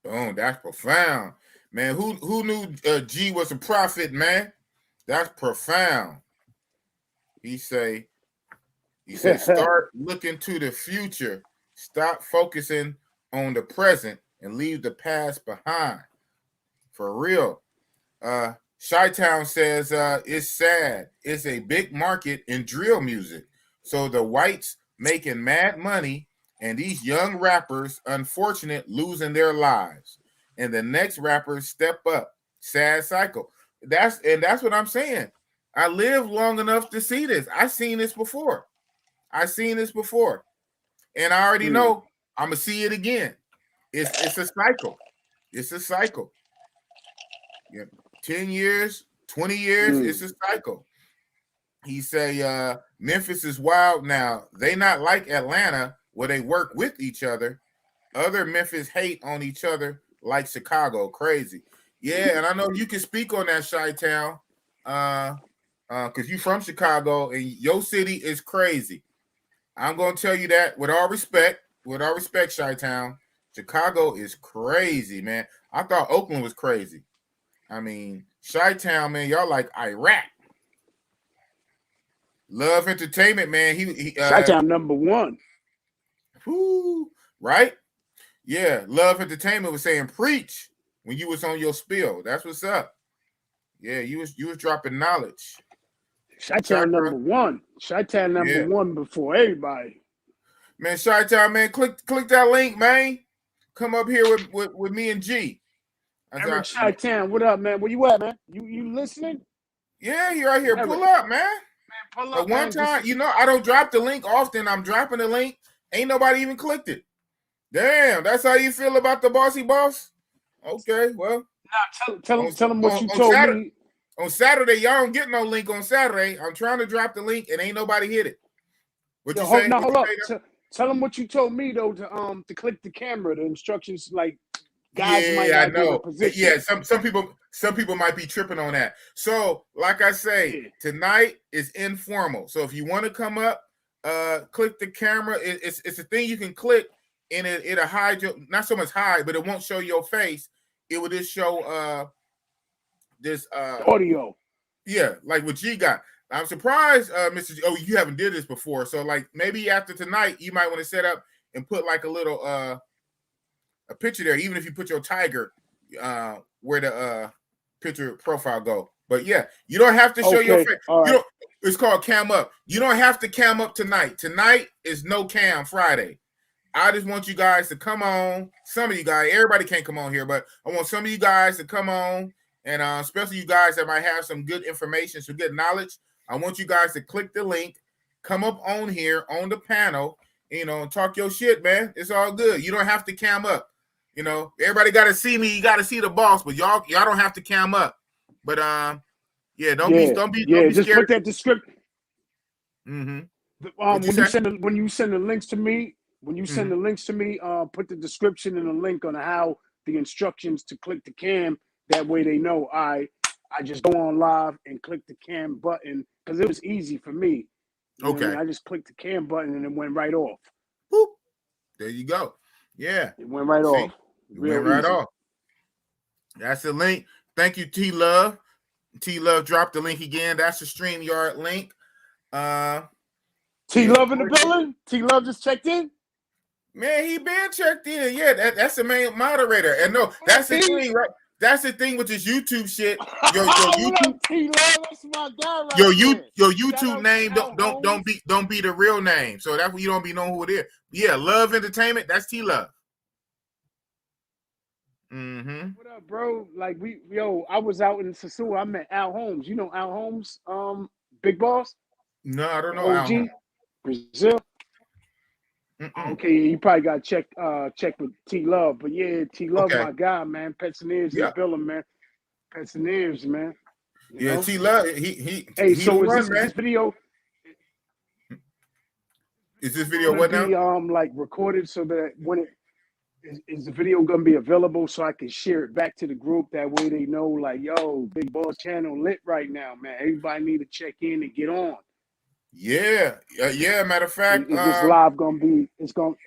Oh, that's profound, man. Who knew G was a prophet, man? That's profound. He said, start looking to the future. Stop focusing on the present and leave the past behind. For real. Chi-Town says it's sad. It's a big market in drill music. So the whites making mad money and these young rappers, unfortunate, losing their lives. And the next rappers step up. Sad cycle. That's what I'm saying. I lived long enough to see this. I've seen this before. And I already know I'm going to see it again. It's a cycle. It's a cycle. Yeah. 10 years, 20 years, it's a cycle. He say Memphis is wild now. They not like Atlanta where they work with each other. Other Memphis hate on each other like Chicago. Crazy. Yeah, and I know you can speak on that, Chi-Town, because you from Chicago and your city is crazy. I'm gonna tell you that with all respect, Chi-Town, Chicago is crazy, man. I thought Oakland was crazy. I mean, Chi-Town, man, y'all like Iraq. Love Entertainment, man. He Chi-Town #1. Whoo, right? Yeah, Love Entertainment was saying preach when you was on your spill. That's what's up. Yeah, you was dropping knowledge. Chi-Town #1. Chi-Town #1 before everybody. Man, Chi-Town, man, click that link, man. Come up here with me and G. Eric Chi-Town, what up, man? Where you at, man? You listening? Yeah, you right here. Eric. Pull up, man. Pull up. But one time, you know, I don't drop the link often. I'm dropping the link. Ain't nobody even clicked it. Damn, that's how you feel about the Bossy Boss? Okay, well. Nah, tell them what you told me. On Saturday, y'all don't get no link on Saturday. I'm trying to drop the link and ain't nobody hit it. What you say? No, hold up. Tell them what you told me though to click the camera. The instructions, like guys might not be in a position. Yeah, some people might be tripping on that. So, like I say, tonight is informal. So if you want to come up, click the camera. It's a thing you can click and it'll hide your, not so much hide, but it won't show your face. It will just show this audio. Yeah, like what G got. I'm surprised, Mr. G, you haven't did this before. So like maybe after tonight, you might want to set up and put like a little a picture there, even if you put your tiger where the picture profile go. But yeah, you don't have to show your face. Right. It's called cam up. You don't have to cam up tonight. Tonight is no cam Friday. I just want you guys to come on. Some of you guys, everybody can't come on here, but I want some of you guys to come on, and especially you guys that might have some good information, some good knowledge. I want you guys to click the link, come up on here on the panel, you know, and talk your shit, man. It's all good. You don't have to cam up. You know, everybody got to see me. You got to see the boss, but y'all don't have to cam up. But don't be just scared. put that description. Mm-hmm. When you send the links to me, put the description and the link on how the instructions to click the cam. That way they know I just go on live and click the cam button because it was easy for me. Okay. I just clicked the cam button and it went right off. Boop. There you go. Yeah. It went right off. It went right off. That's the link. Thank you, T Love. T Love dropped the link again. That's the StreamYard link. T Love in the building. T Love just checked in. Man, he been checked in. Yeah, that's the main moderator. And no, that's the thing, right? That's the thing with this YouTube shit. Your YouTube, T-Love, that's my guy right your YouTube name don't be the real name. So that's what you don't be knowing who it is. Yeah, Love Entertainment. That's T Love. Mm-hmm. What up, bro? Like I was out in Sasua. I met Al Holmes. You know Al Holmes, Big Boss. No, I don't know. OG, Al Brazil. Okay, you probably got to check with T Love, but yeah, T Love, my guy, man. Pets and Ears, he's building, man. Pets and Ears, man. You know? T Love, he. Hey, so is this video? Is this video what now? Like recorded so that when it is the video gonna be available so I can share it back to the group. That way they know, like, yo, Big Boss channel lit right now, man. Everybody need to check in and get on. Yeah. Matter of fact, is this live gonna be?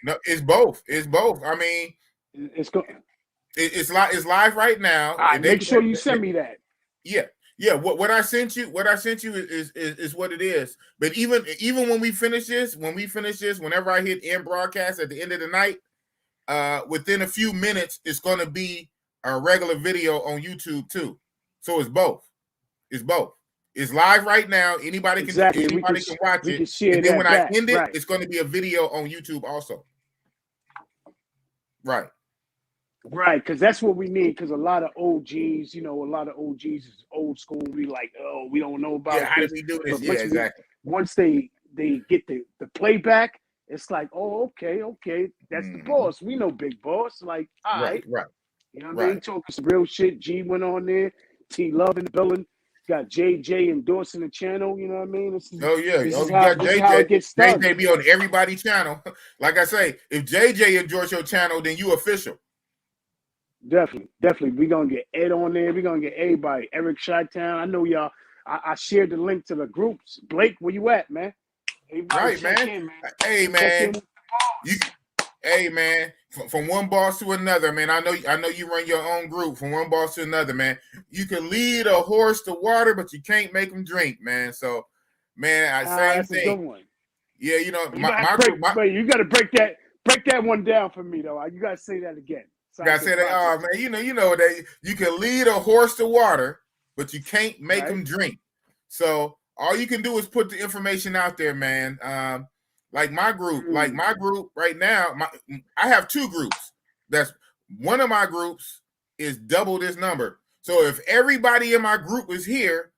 No, it's both. It's both. I mean, it's live right now. Make sure you send me that. Yeah. What I sent you is what it is. But even when we finish this, whenever I hit end broadcast at the end of the night, within a few minutes, it's gonna be a regular video on YouTube too. So it's both. It's live right now. Anybody can watch it. And then when I end it, it's going to be a video on YouTube also. Right. Right, because that's what we need. Because a lot of OGs, is old school. We like, oh, we don't know about how do we do this? Yeah, exactly. Once they get the playback, it's like, oh, okay, that's the boss. We know Big Boss. Like, all right. Right. You know what I mean? Talking some real shit. G went on there. T Love in the building. got JJ endorsing the channel. You know what I mean? This is you how, got this is how it JJ. gets started. JJ be on everybody's channel. Like I say, if JJ enjoys your channel, then you official. Definitely. We're gonna get Ed on there. We're gonna get everybody. Eric Chi-Town. I know y'all. I shared the link to the groups. Blake, where you at, man? Everybody Right, man. in, man. Hey, man. Hey, man. From one boss to another, man. I know you run your own group. From one boss to another, man. You can lead a horse to water, but you can't make him drink, man. So, man, same thing. A good one. Yeah, you know, you got to break that one down for me, though. You got to say that again. So I said, oh man, you know that you can lead a horse to water, but you can't make him drink. So all you can do is put the information out there, man. Like my group right now, I have 2 groups. That's one of my groups is double this number. So if everybody in my group is here,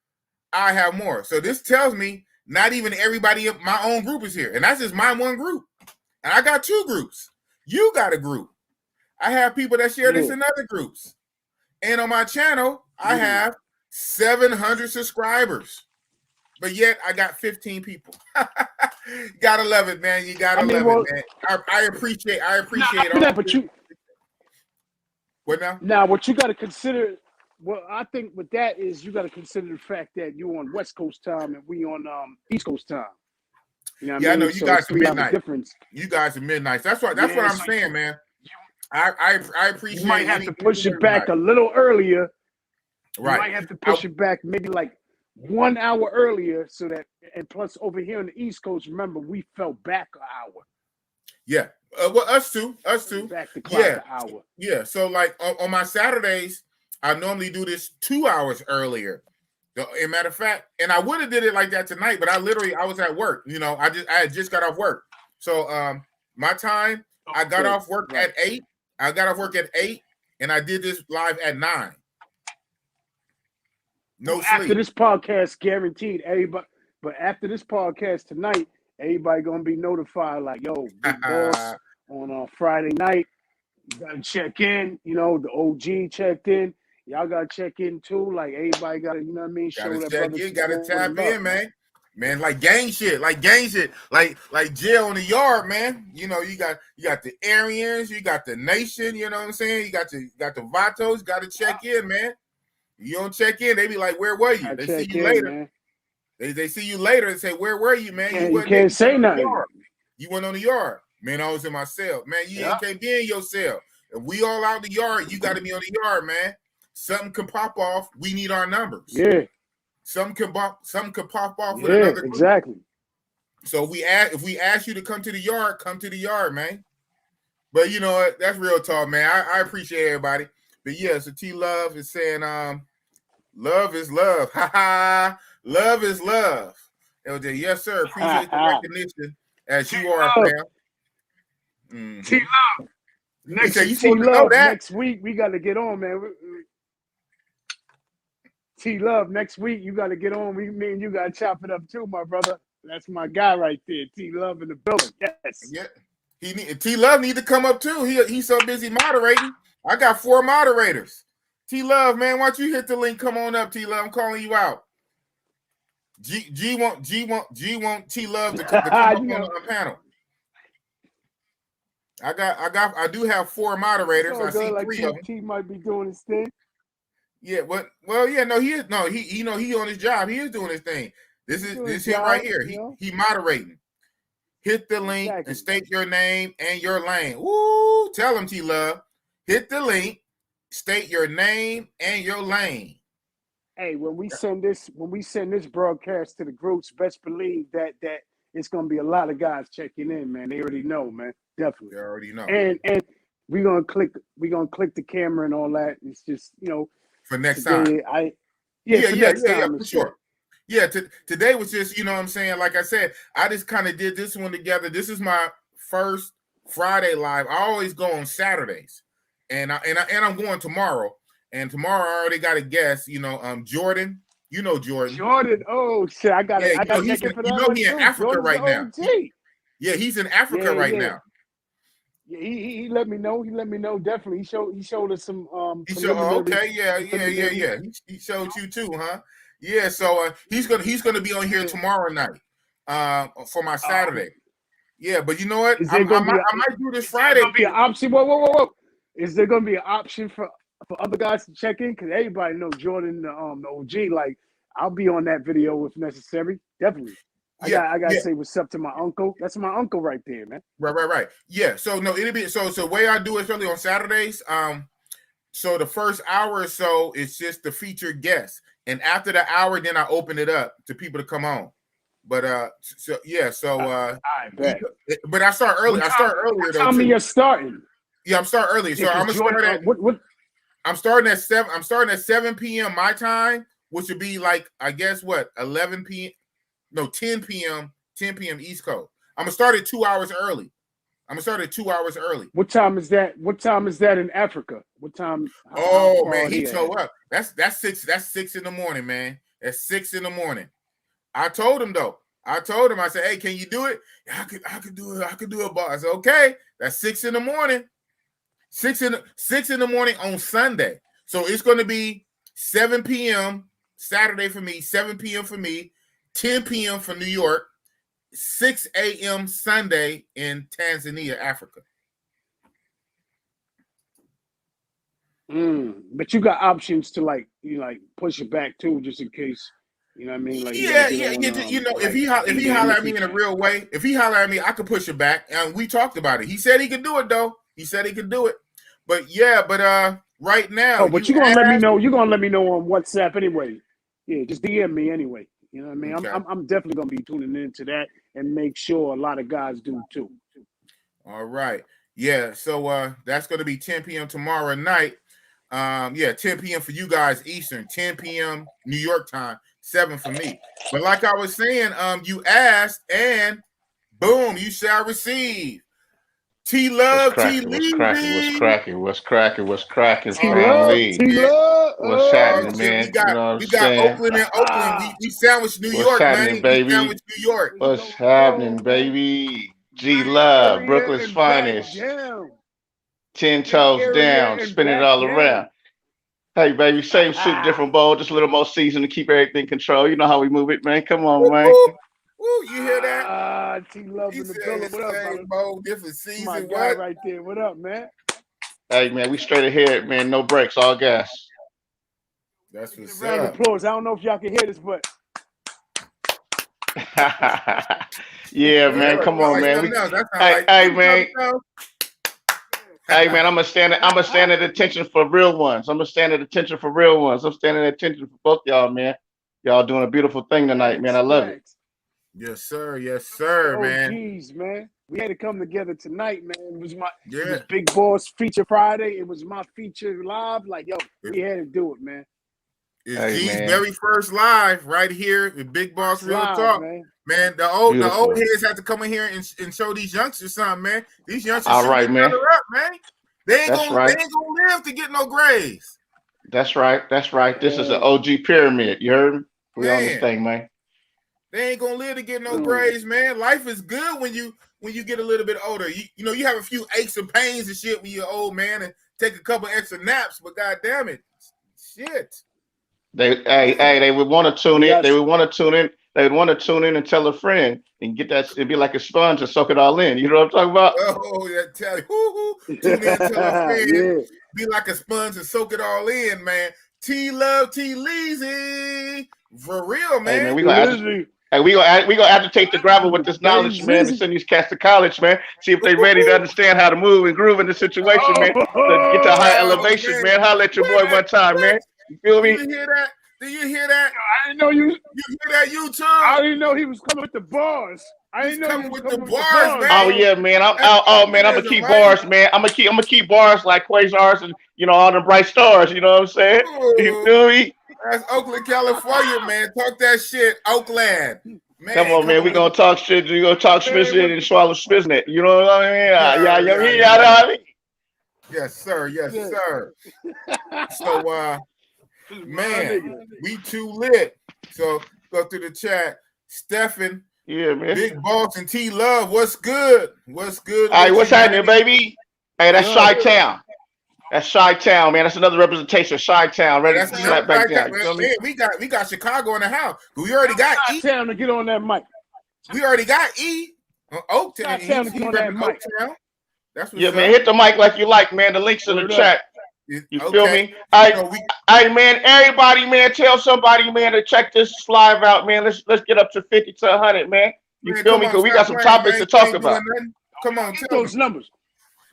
I have more. So this tells me not even everybody in my own group is here, and that's just my one group. And I got 2 groups. You got a group. I have people that share this in other groups. And on my channel, I have 700 subscribers. But yet I got 15 people. Gotta love it, man. You gotta love it, man. I appreciate all but you what now? Now what you gotta consider, well, I think with that is you gotta consider the fact that you on West Coast time and we on East Coast time. You know what I mean? I know you guys are midnight. Difference. You guys are midnight. That's what I'm saying, man. I appreciate. You might have to push it back a little earlier. Right. You might have to push it back maybe like 1 hour earlier, so that, and plus over here on the East Coast, remember we fell back an hour. Yeah. Well, us too. Back the clock an hour. Yeah. So like on my Saturdays, I normally do this 2 hours earlier. As a matter of fact, and I would have did it like that tonight, but I was at work. You know, I had just got off work. So my time, I got off work at 8. I got off work at 8, and I did this live at 9. No sleep. After this podcast, guaranteed everybody. But after this podcast tonight, everybody gonna be notified. Like, yo, Big Boss on Friday night. You gotta check in. You know, the OG checked in. Y'all gotta check in too. Like everybody gotta, you know what I mean? Show that brother. You gotta tap in, man. Man, like gang shit, like jail in the yard, man. You know, you got the Aryans, you got the Nation. You know what I'm saying? You got the Vatos. Got to check in, man. You don't check in, they be like, "Where were you?" They see you later. They see you later and say, "Where were you, man?" You can't say nothing. You went on the yard, man. I was in my cell, man. You can't be in your cell. If we all out the yard, you got to be on the yard, man. Something could pop off. We need our numbers. Yeah. Something could pop off with another group. Exactly. So if we ask you to come to the yard, come to the yard, man. But you know what? That's real talk, man. I appreciate everybody. But yeah, so T Love is saying, love is love. Ha ha. Love is love. LJ, yes, sir. Appreciate the recognition as you are, fam. Mm-hmm. T Love. Next week we got to get on, man. T Love, next week you got to get on. Me and you got to chop it up too, my brother. That's my guy right there. T Love in the building. Yes. Yeah. T Love need to come up too. He's so busy moderating. I got 4 moderators. T Love, man, why don't you hit the link? Come on up, T Love. I'm calling you out. G want T Love to come up on the panel. I do have 4 moderators. I see 3 of them. T might be doing his thing. Yeah, he on his job. He is doing his thing. This is him right here. He moderating. Hit the link and state your name and your lane. Woo! Tell him, T Love. Hit the link, state your name and your lane. Hey, when we send this broadcast to the groups, best believe that it's gonna be a lot of guys checking in, man. They already know, man. Definitely. They already know. And we're gonna click the camera and all that. It's just, you know, for next time. For sure. Yeah, today was just, you know what I'm saying? Like I said, I just kind of did this one together. This is my first Friday live. I always go on Saturdays. And I'm going tomorrow. And tomorrow I already got a guest, you know, Jordan. You know Jordan. Oh shit, I got to check it for that. You know he's in Africa right now. Yeah, he's in Africa right now. Yeah, he let me know. He let me know. Definitely, he showed us some. He showed. Okay, yeah. He showed you too, huh? Yeah, so he's gonna be on here tomorrow night, for my Saturday. Yeah, but you know what? I might do this Friday. Is there gonna be an option? Whoa! Is there gonna be an option for other guys to check in? Because everybody knows Jordan, the OG. Like, I'll be on that video if necessary. Definitely. I gotta say what's up to my uncle. That's my uncle right there, man. Right. Yeah. So no, it'll be so the way I do it, especially on Saturdays. So the first hour or so is just the featured guests, and after the hour, then I open it up to people to come on. But I bet. But I start early. I start earlier. Tell me you're starting. Yeah, I'm starting early. So I'm gonna start at what? I'm starting at 7. I'm starting at 7 p.m. my time, which would be like, I guess what, 11 p.m. No, 10 p.m. 10 p.m. East Coast. I'm gonna start at 2 hours early. What time is that? What time is that in Africa? What time? Oh man, he tore up. That's 6. That's 6 in the morning, man. That's 6 in the morning. I told him though. I said, hey, can you do it? I could do it. I could do it, boss. I said, okay. That's 6 in the morning. 6 in the morning on Sunday. So it's going to be 7 p.m. Saturday for me, 7 p.m. for me, 10 p.m. for New York, 6 a.m. Sunday in Tanzania, Africa. But you got options to like push it back too, just in case. You know what I mean? Like, if he holler at me in a real way, if he holler at me, I could push it back. And we talked about it. He said he could do it though. But right now. Oh, but you're gonna let me know. You're gonna let me know on WhatsApp anyway. Yeah, just DM me anyway. You know what I mean? Okay. I'm definitely gonna be tuning into that and make sure a lot of guys do too. All right. Yeah. So that's gonna be 10 p.m. tomorrow night. 10 p.m. for you guys Eastern, 10 p.m. New York time, 7 for me. But like I was saying, you asked, and boom, you shall receive. T-Love, What's cracking, family? What's happening, man? We got Oakland and Oakland. We sandwiched New York, man. Baby? We sandwiched New York. What's happening, baby? G-Love, Brooklyn's finest. 10 toes down, spin it all around. Hey, baby, same shit, different bowl, just a little more season to keep everything controlled. You know how we move it, man. Come on, man. Woo, you hear that? T-Love in the building. What up, brother? Bowl, different season. My guy right there. What up, man? Hey, man, we straight ahead, man. No breaks, all gas. That's what's up. Round of applause. I don't know if y'all can hear this, but yeah, man. Come on, man. Hey, man. Hey, man, I'm gonna stand at attention for real ones. I'm standing at attention for both y'all, man. Y'all doing a beautiful thing tonight, man. I love it. Yes, sir, man. Jeez, man. We had to come together tonight, man. It was it was Big Boss feature Friday. It was my feature live. Like, yo, we had to do it, man. It's G's very first live right here with Big Boss Real Talk. Man, the old heads have to come in here and show these youngsters something, man. These youngsters all right, man. Up, man. They ain't gonna live to get no grades. That's right. This is an OG pyramid. You heard me? We on this thing, man. They ain't gonna live to get no grades, man. Life is good when you get a little bit older. You have a few aches and pains and shit when you're old, man, and take a couple extra naps, but god damn it. Shit. They would want to tune in. They would want to tune in. They would want to tune in and tell a friend and get that. It'd be like a sponge and soak it all in. You know what I'm talking about? Oh, yeah, tell you. Tune in and tell a friend. Be like a sponge and soak it all in, man. T-Love, T-Leezy. For real, man. Hey, man, we gonna agitate the gravel with this knowledge, man, and send these cats to college, man. See if they're ready to understand how to move and groove in the situation, man. To get to high elevation, man. Holla at your boy one time, man. You feel me? Do you hear that? I didn't know you. You hear that, YouTube? I didn't know he was coming with the bars. I didn't know he was coming with the bars, man. Oh yeah, man. I'm gonna keep bars, man. I'm gonna keep bars like Quasars and all the bright stars. You know what I'm saying? You feel me? That's Oakland, California, man. Talk that shit, Oakland. Man, come on, man. We gonna talk shit. We gonna talk Smith and swallow Smithnet. You know what I mean? Yeah. Yes, sir. So, man, we too lit. So go through the chat. Stephen, yeah, man. Big Boss and T-Love. What's good? All right, what's happening, baby? Hey, that's Chi-Town. That's Chi-Town, man. That's another representation of Chi-Town, ready to slap back down. Man, we got Chicago in the house. We already got Chi-Town to get on that mic. We already got Oaktown. Chi-Town to get on that mic. That's man. Hit the mic like you like, man. The link's in the chat. You feel me? Hey, man. Everybody, man. Tell somebody, man, to check this live out, man. Let's get up to 50 to 100, man. You feel me? Because we got some topics to talk about. Come on, tell those numbers,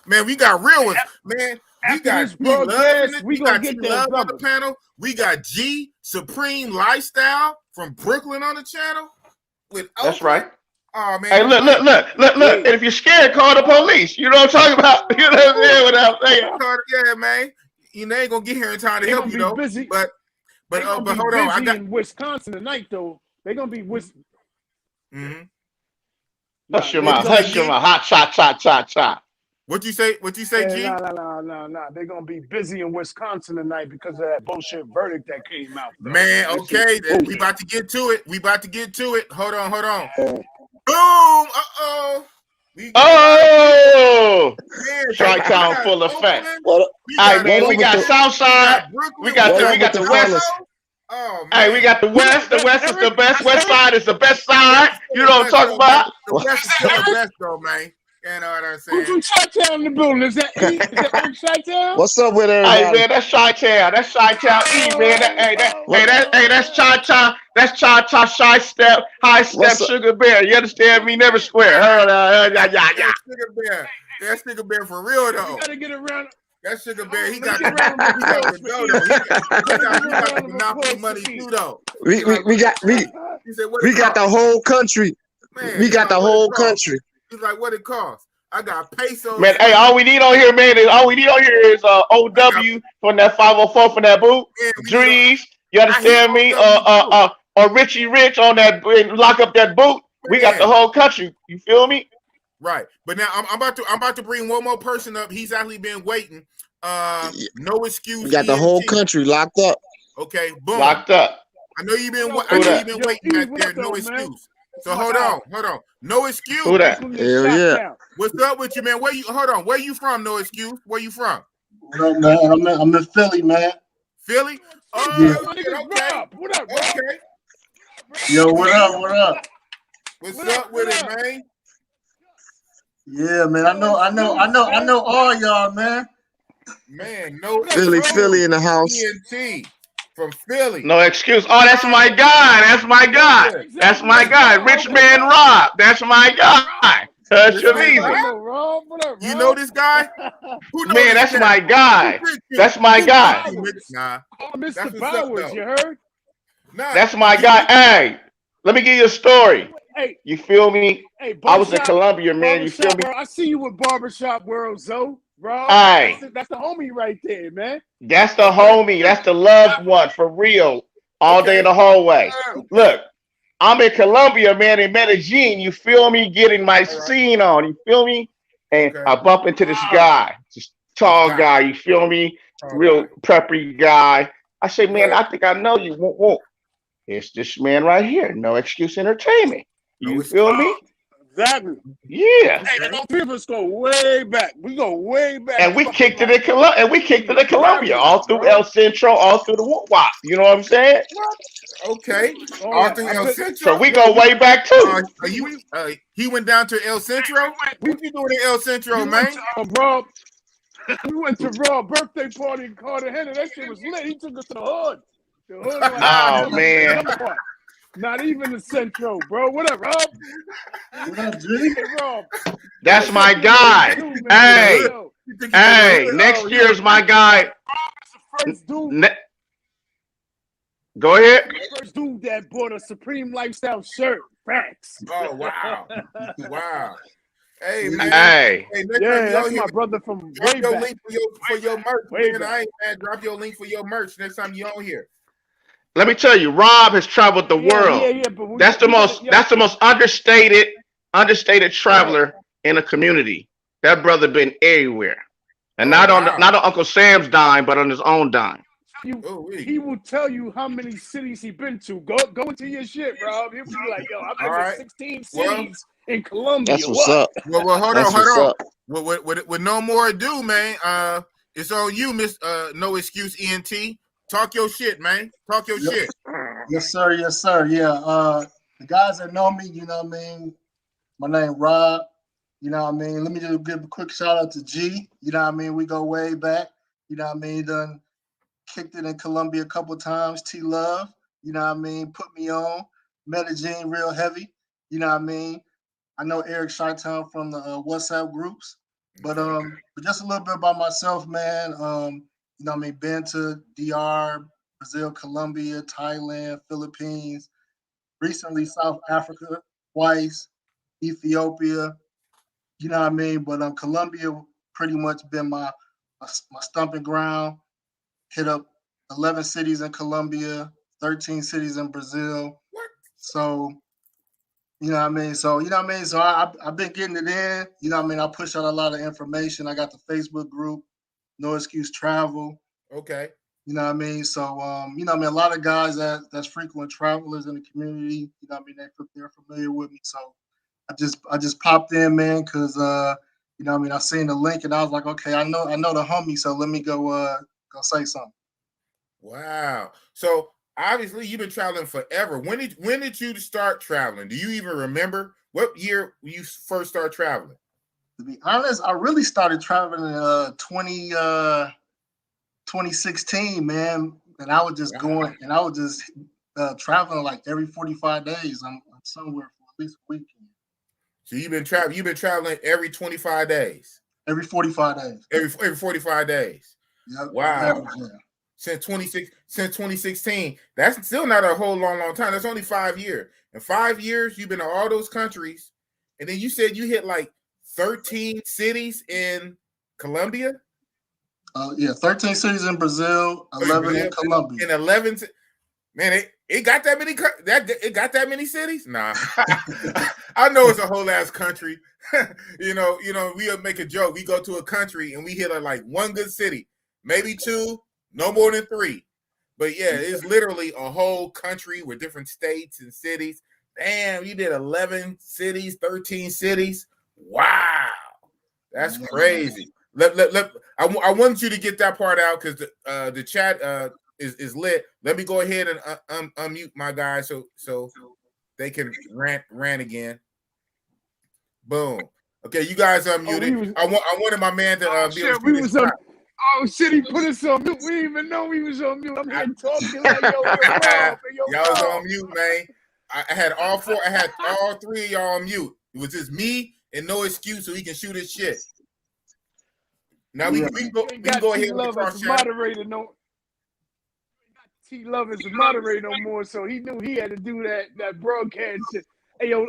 man. We got real ones, man. We got Love on the panel. We got G Supreme Lifestyle from Brooklyn on the channel. That's right. Oh man! Hey, look! And if you're scared, call the police. You know what I'm talking about? You know what I'm saying? Yeah, man. You ain't gonna get here in time to help you though. Busy. But hold on. I got in Wisconsin tonight though. They're gonna be Hush your mouth. Hot cha. What you say, G? No. They're gonna be busy in Wisconsin tonight because of that bullshit verdict that came out. Though. Man, okay, we about to get to it. Hold on. Boom! Chi-Town full effect. All right, man. We got Southside. We got the West. Oh, man. Hey, we got the West. The West is the best. West side is the best side. You know what I'm talking about? The West is still the best, though, man. You know what I'm saying? Who's from Chi-Town in the building? Is that Chi-Town? What's up with everybody? Hey, man, that's Chi-Town. That's Chi-Town E, man. That's Cha-Cha. That's Cha-Cha, Shy Step, High Step, Sugar Bear. You understand me? Never square. Sugar Bear. That's Sugar Bear for real, though. You gotta get around. That Sugar Bear, he got the monopoly money too, though. We got the whole country. Man, we got the whole country. He's like, what it costs? I got pesos. Man, hey, all we need on here is OW from that 504 from that boot. Drees, you understand me? Or Richie Rich on that, lock up that boot. We got the whole country. You feel me? Right, but now I'm about to bring one more person up. He's actually been waiting. No excuse. We got the whole country locked up. Okay, boom. Locked up. I know you've been waiting back there. No excuse. So hold on. No excuse. Who that? Hell yeah. What's up with you, man? Where you from? No excuse. Where you from? What up, man? I'm in Philly, man. Philly? Oh, yeah. Okay. What up, bro? Okay. Yo, what up? What's up with it, man? Yeah, man. I know all y'all, man. Man, no Philly in the house. TNT from Philly. No excuse. Oh, that's my guy. That's my guy. Rich Man Rob. That's my guy. You know this guy? Man, that's my guy. That's my guy. Nah. Mr. Bowers, you heard? Nah, that's my guy. Hey, let me give you a story. Hey, you feel me? Hey, I was in Columbia, man. You feel me? Bro, I see you with Barbershop World, Zoe. Bro, hey, that's the homie right there, man. That's the homie. That's the loved one for real. All day in the hallway. Look, I'm in Columbia, man, in Medellin. You feel me? Getting my scene on. You feel me? And I bump into this guy, this tall guy. You feel me? Real preppy guy. I say, man, I think I know you. Whoa. It's this man right here. No Excuse Entertainment. You feel me? Exactly. Yeah. Hey, all three of us go way back. We go way back. And we kicked it in Columbia. All through El Centro, all through the Wop. You know what I'm saying? Okay. All through El Centro. So we go way back too. He went down to El Centro. What you doing in El Centro, man? We went to Rob birthday party in Cartagena. That shit was lit. He took us to the hood. Oh man. Not even the Centro, bro. What up, Rob? What up, G? Hey, Rob. That's my guy. Hey, next year's my guy. First dude. Go ahead. First dude that bought a Supreme Lifestyle shirt. Facts. Oh wow. Wow. Hey man. Hey. Yeah, that's my brother from drop way your back. link for your merch. Man, I ain't mad. Drop your link for your merch next time you on here. Let me tell you, Rob has traveled the world. But that's the most understated traveler in a community. That brother been everywhere, and not on Uncle Sam's dime, but on his own dime. He will tell you how many cities he been to. Go into your shit, Rob. He'll be like, "Yo, I've been to 16 cities in Colombia." That's what's up. Well, hold on. With no more ado, man. It's on you, Miss No Excuse ENT. Talk your shit, man. Talk your shit. Yes, sir. Yes, sir. Yeah. The guys that know me, you know what I mean? My name Rob. You know what I mean? Let me just give a quick shout out to G. You know what I mean? We go way back. You know what I mean? Done kicked it in Columbia a couple times. T Love. You know what I mean? Put me on. Medellin real heavy. You know what I mean? I know Eric Chi-Town from the WhatsApp groups. But just a little bit about myself, man. You know what I mean? Been to DR, Brazil, Colombia, Thailand, Philippines, recently South Africa, twice, Ethiopia, you know what I mean? But Colombia pretty much been my stomping ground. Hit up 11 cities in Colombia, 13 cities in Brazil. What? So, you know what I mean? So, you know what I mean? So I've been getting it in. You know what I mean? I push out a lot of information. I got the Facebook group, No Excuse Travel. Okay. You know what I mean? So, you know what I mean? A lot of guys that's frequent travelers in the community, you know what I mean? They're familiar with me. So I just popped in, man, because, you know what I mean? I seen the link and I was like, okay, I know the homie. So let me go say something. Wow. So obviously you've been traveling forever. When did you start traveling? Do you even remember what year you first started traveling? To be honest, I really started traveling in 2016, man. And I was just going and I was just traveling like every 45 days. I'm somewhere for at least a weekend. So you've been traveling every 25 days. Every 45 days. Every 45 days. Yep. Wow. Yeah. Since 2016. That's still not a whole long time. That's only 5 years. In 5 years, you've been to all those countries. And then you said you hit like 13 cities in Colombia? Yeah, 13 cities in Brazil, 11 in Colombia. And 11 man, it got that many it got that many cities? Nah. I know it's a whole ass country. you know, we'll make a joke. We go to a country and we hit like one good city, maybe two, no more than three. But yeah, it's literally a whole country with different states and cities. Damn, you did 11 cities, 13 cities. Wow. That's crazy. I want you to get that part out because the chat is lit. Let me go ahead and unmute my guys so they can rant again. Boom. Okay, you guys unmuted. I wanted my man to be able to shit, oh shit, he put us on mute. We didn't even know he was on mute. I'm here talking like yo, y'all was on mute, man. I had all four. I had all three of y'all on mute. It was just me and No Excuse, so he can shoot his shit. Now we can go ahead with the cross chat. Moderator, no. T Love is a moderator no more, so he knew he had to do that broadcast shit. Hey yo,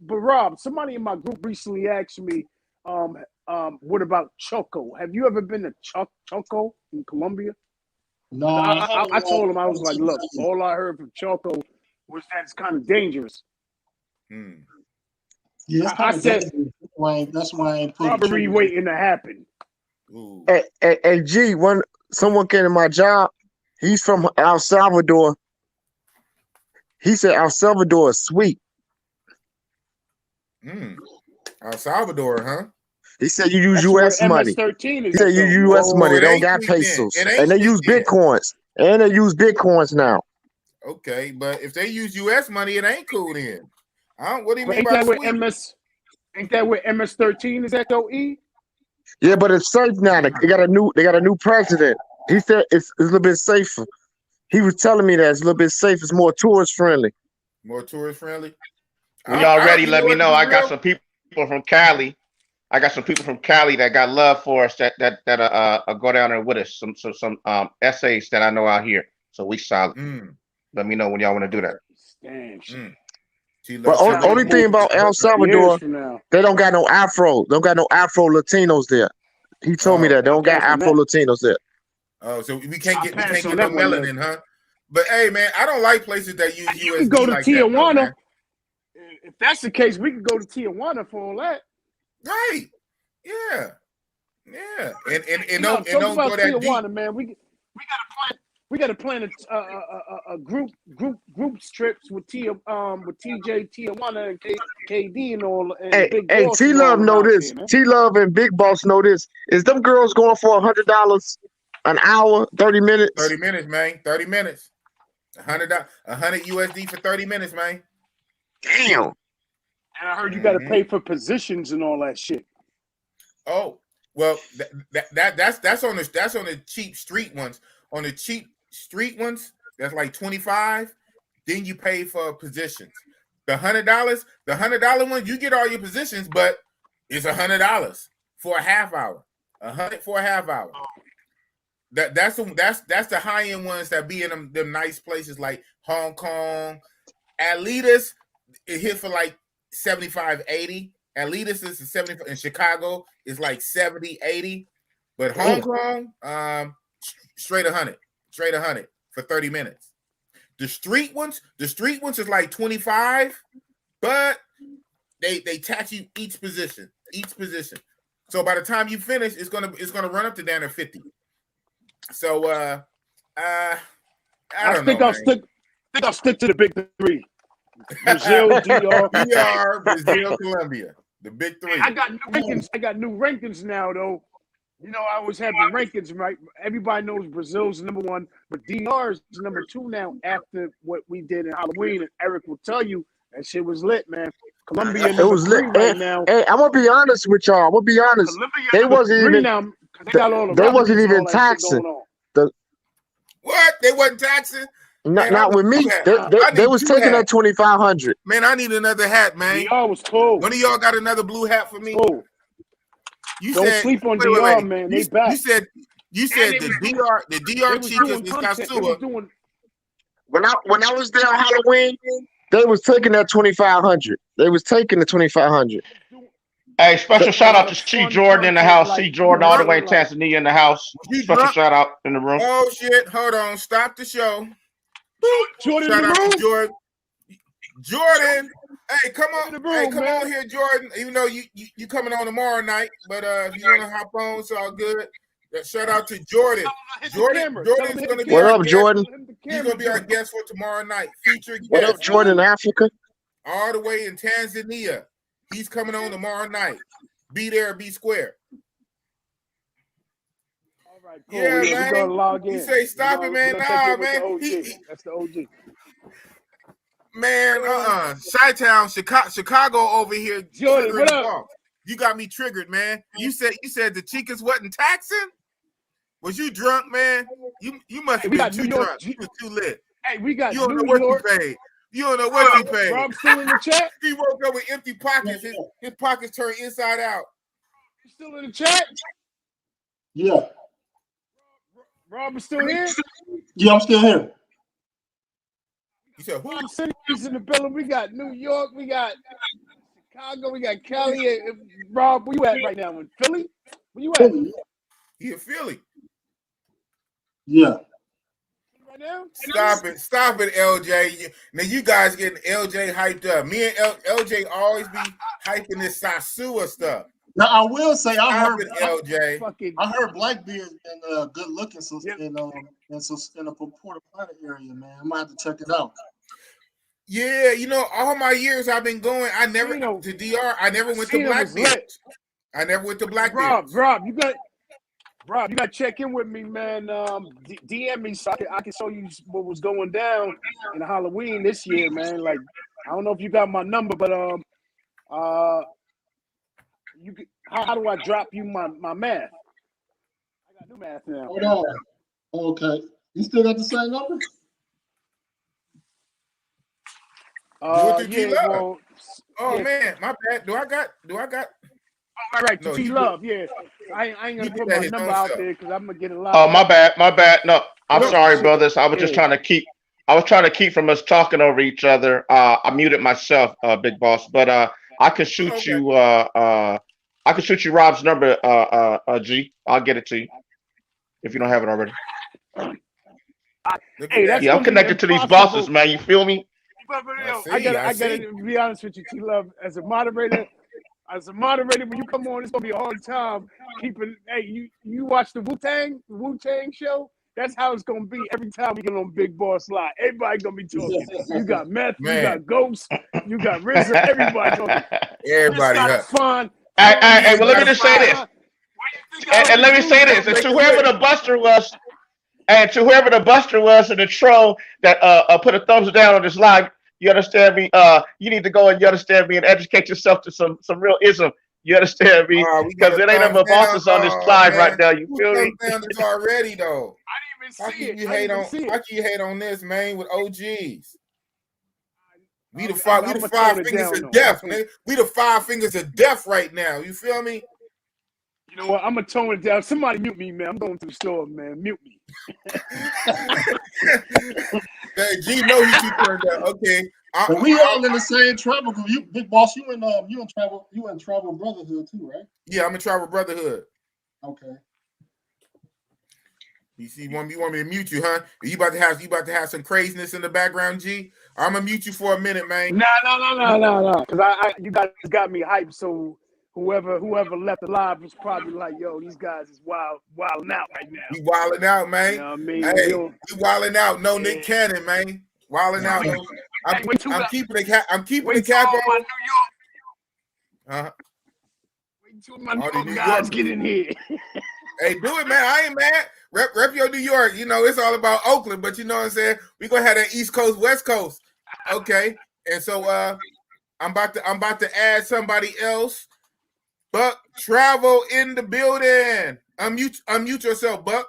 but Rob, somebody in my group recently asked me, what about Choco? Have you ever been to Choco in Colombia? No, I told him, I was like, look, all I heard from Choco was that it's kind of dangerous. Yeah, I said that's why I ain't put robbery waiting to happen. Hey, G, someone came to my job. He's from El Salvador. He said El Salvador is sweet. El Salvador, huh? He said you use U.S. money. MS-13 he said you use U.S. money. They don't got pesos. And they use Bitcoins. And they use Bitcoins now. Okay, but if they use U.S. money, it ain't cool then. What do you mean by that? Ain't that where MS-13 is at though, E? Yeah, but it's safe now. They got a new president. He said it's a little bit safer. He was telling me that it's a little bit safer. It's more tourist friendly. More tourist friendly. When y'all ready, let me know. I got some people from Cali. I got some people from Cali that got love for us that go down there with us. Some essays that I know out here. So we solid. Let me know when y'all want to do that. But only thing about El Salvador, they don't got no Afro. Don't got no Afro Latinos there. He told me that they don't got Afro Latinos there. Oh, so we can't get no melanin, huh? But hey, man, I don't like places that use USD. You can go to Tijuana. If that's the case, we could go to Tijuana for all that. Right? Yeah. And don't go that Tijuana, deep. man. We got a plan. We got to plan a group trips with TJ, Tijuana, and KD and all. And Hey, T Love know this. T Love and Big Boss know this. Is them girls going for $100 an hour, 30 minutes? 30 minutes, man. 30 minutes. $100 USD for 30 minutes, man. Damn. And I heard you got to pay for positions and all that shit. Oh, well, that's on the cheap street ones. On the cheap street ones, that's like 25. Then you pay for positions. The $100 one, you get all your positions, but it's $100 for a half hour. $100 for a half hour. That's the high end ones that be in them nice places like Hong Kong. Alitas, it hit for like 75, 80. Alitas is 70 in Chicago is like 70, 80. But Hong Kong, straight 100 for 30 minutes. The street ones is like 25, but they tax you each position. So by the time you finish, it's gonna run up to down to 50. So I think I'll stick to the big three. Brazil, DR, Brazil, Colombia. The big three. I got new rankings now, though. You know, I always have the rankings, right? Everybody knows Brazil's number one, but DR is number 2 now after what we did in Halloween. And Eric will tell you that shit was lit, man. Colombia it was lit right now. Hey, I'm gonna be honest with y'all. They wasn't even. They wasn't even taxing. What? They wasn't taxing? Not with me. They was taking that 2,500. Man, I need another hat, man. DR was cool. One of y'all got another blue hat for me? Cool. Don't sleep on DR, man. They back. You said the DR Chicas is Kasua. When I was there on Halloween, they was taking that 2,500. They was taking the 2,500. Hey, special shout out to C Jordan in the house. C Jordan all the way in Tanzania in the house. Special shout out in the room. Oh shit! Hold on. Stop the show. Jordan shout in the out room. to Jordan. Hey, come on. Come on here, Jordan. Even though you coming on tomorrow night, but if you want to hop on, it's all good. Shout out to Jordan. Jordan's going to be what up, Jordan? He's going to be our guest for tomorrow night. Featured what up, Jordan, Africa? All the way in Tanzania. He's coming on tomorrow night. Be there, be square. All right, cool. Yeah, man. Man. Gonna log in. You say stop it, man. Nah, man. That's the OG. Man, Chi-Town, Chicago over here. Jordan, what up? You got me triggered, man. You said the Chicas wasn't taxing? Was you drunk, man? You must have been too drunk. You was too lit. Hey, we got you don't New know what York. you paid. You don't know what you paid. Rob still in the chat? He woke up with empty pockets. His pockets turned inside out. You still in the chat? Yeah. Rob is still here? Yeah, I'm still here. You said who? Rob City's in the building. We got New York. We got Chicago. We got Cali. Rob, where you at right now? In Philly? Where you at? He in Philly. Yeah. Right now? Stop it, LJ. Now you guys getting LJ hyped up. Me and LJ always be hyping this Sasua stuff. Now I will say I heard LJ. I heard Blackbeard's been good looking in the Port Planet area, man. I might have to check it out. Yeah, you know, all my years I've been going. I never to DR. I never went to Blackbeard. I never went to Blackbeard. Rob, you got to check in with me, man. DM me so I can show you what was going down in Halloween this year, man. Like, I don't know if you got my number, but how do I drop you my math? I got new math now. Hold on. Okay, you still got the same number? Man, my bad. Do I got? All right, no, T-Love, yeah. I ain't gonna put my number out there because I'm gonna get a lot. Oh, my bad. No, I'm sorry, brothers. I was just trying to keep. I was trying to keep from us talking over each other. I muted myself, Big Boss, but I can shoot you. I can shoot you Rob's number, G. I'll get it to you if you don't have it already. I'm connected to these bosses, man. You feel me? I gotta be honest with you, T-Love. As a moderator, when you come on, it's gonna be a hard time keeping. Hey, you watch the Wu-Tang show? That's how it's gonna be every time we get on Big Boss Live. Everybody gonna be talking. You got Meth, you got Ghost, you got RZA, everybody talking. Everybody. Fun. Hey, well, let me just say this. And let me say this. And to whoever the buster was, and to whoever the buster was and the troll that put a thumbs down on this live, you understand me? You need to go and you understand me and educate yourself to some real ism. You understand me? Because it ain't no bosses on this live right now. You feel me? Down this already though. I didn't even see it. How can you hate on this, man? With OGs, we the five fingers of death, man. We the 5 fingers of death right now. You feel me? You know what? I'm gonna tone it down. Somebody mute me, man. I'm going to the store, man. Mute me. Hey, G know he keep turned down. Okay. But we all in the same trouble. You, Big Boss, you in Tribal Brotherhood too, right? Yeah, I'm in Tribal Brotherhood. Okay. You see, you want me to mute you, huh? You about to have some craziness in the background, G? I'm gonna mute you for a minute, man. No. Because you guys got me hyped. So whoever left alive was probably like, yo, these guys is wilding out right now. We wilding out, man. You know what I mean? Hey, we wilding out. No Nick Cannon, man. Wilding out. I'm keeping the cap on. New York. Wait till my New York guys get in here. Hey, do it, man. I ain't mad. Rep your New York. You know, it's all about Oakland, but you know what I'm saying? We're gonna have that East Coast, West Coast. Okay. And so I'm about to add somebody else. Buck Travel in the building. Unmute yourself, Buck.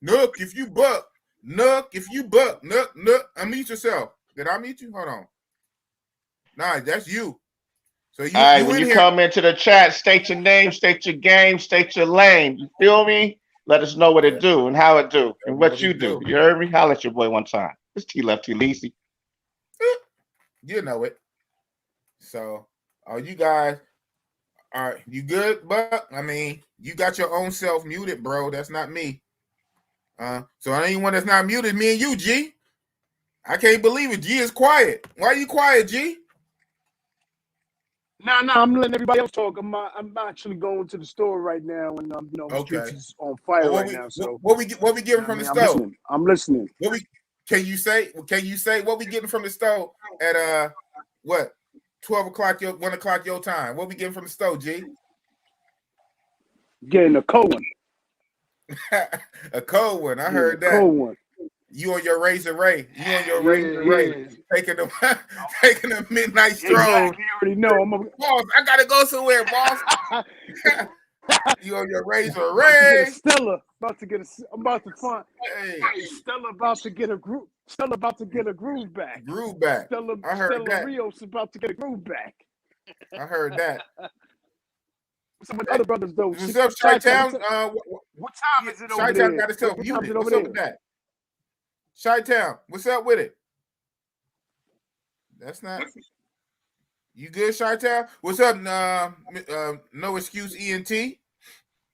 Nook, if you buck. Nook, unmute yourself. Did I mute you? Hold on. Nah, that's you. So all right, when you come into the chat, state your name, state your game, state your lane. You feel me? Let us know what it do and how it do and what you do. You heard me? Holla at your boy one time. It's T Left T Leasy. You know it. So, you guys, all right, you good, Buck? I mean, you got your own self muted, bro. That's not me. So anyone that's not muted, me and you, G. I can't believe it. G is quiet. Why are you quiet, G? No, I'm letting everybody else talk. I'm actually going to the store right now, and the streets is on fire now. So what we getting from the stove? I'm listening. Can you say what we getting from the stove at what 12 o'clock 1 o'clock your time? What we getting from the stove, G? Getting a cold one. A cold one. I heard that. Cold one. You on your Razor Ray. Taking the midnight stroll. Exactly. You already know. Boss, I gotta go somewhere, boss. You on your Razor Ray. Stella about to get I'm about to find. Hey. Stella about to get a groove. Stella about to get a groove back. Stella that. Rios about to get a groove back. I heard that. Some of the other brothers though. What's up, Chi-Town? What time is it over there? Chi-Town got itself muted. What's up with that? Chi-Town, what's up with it? That's not you good, Chi-Town? What's up, no excuse ENT?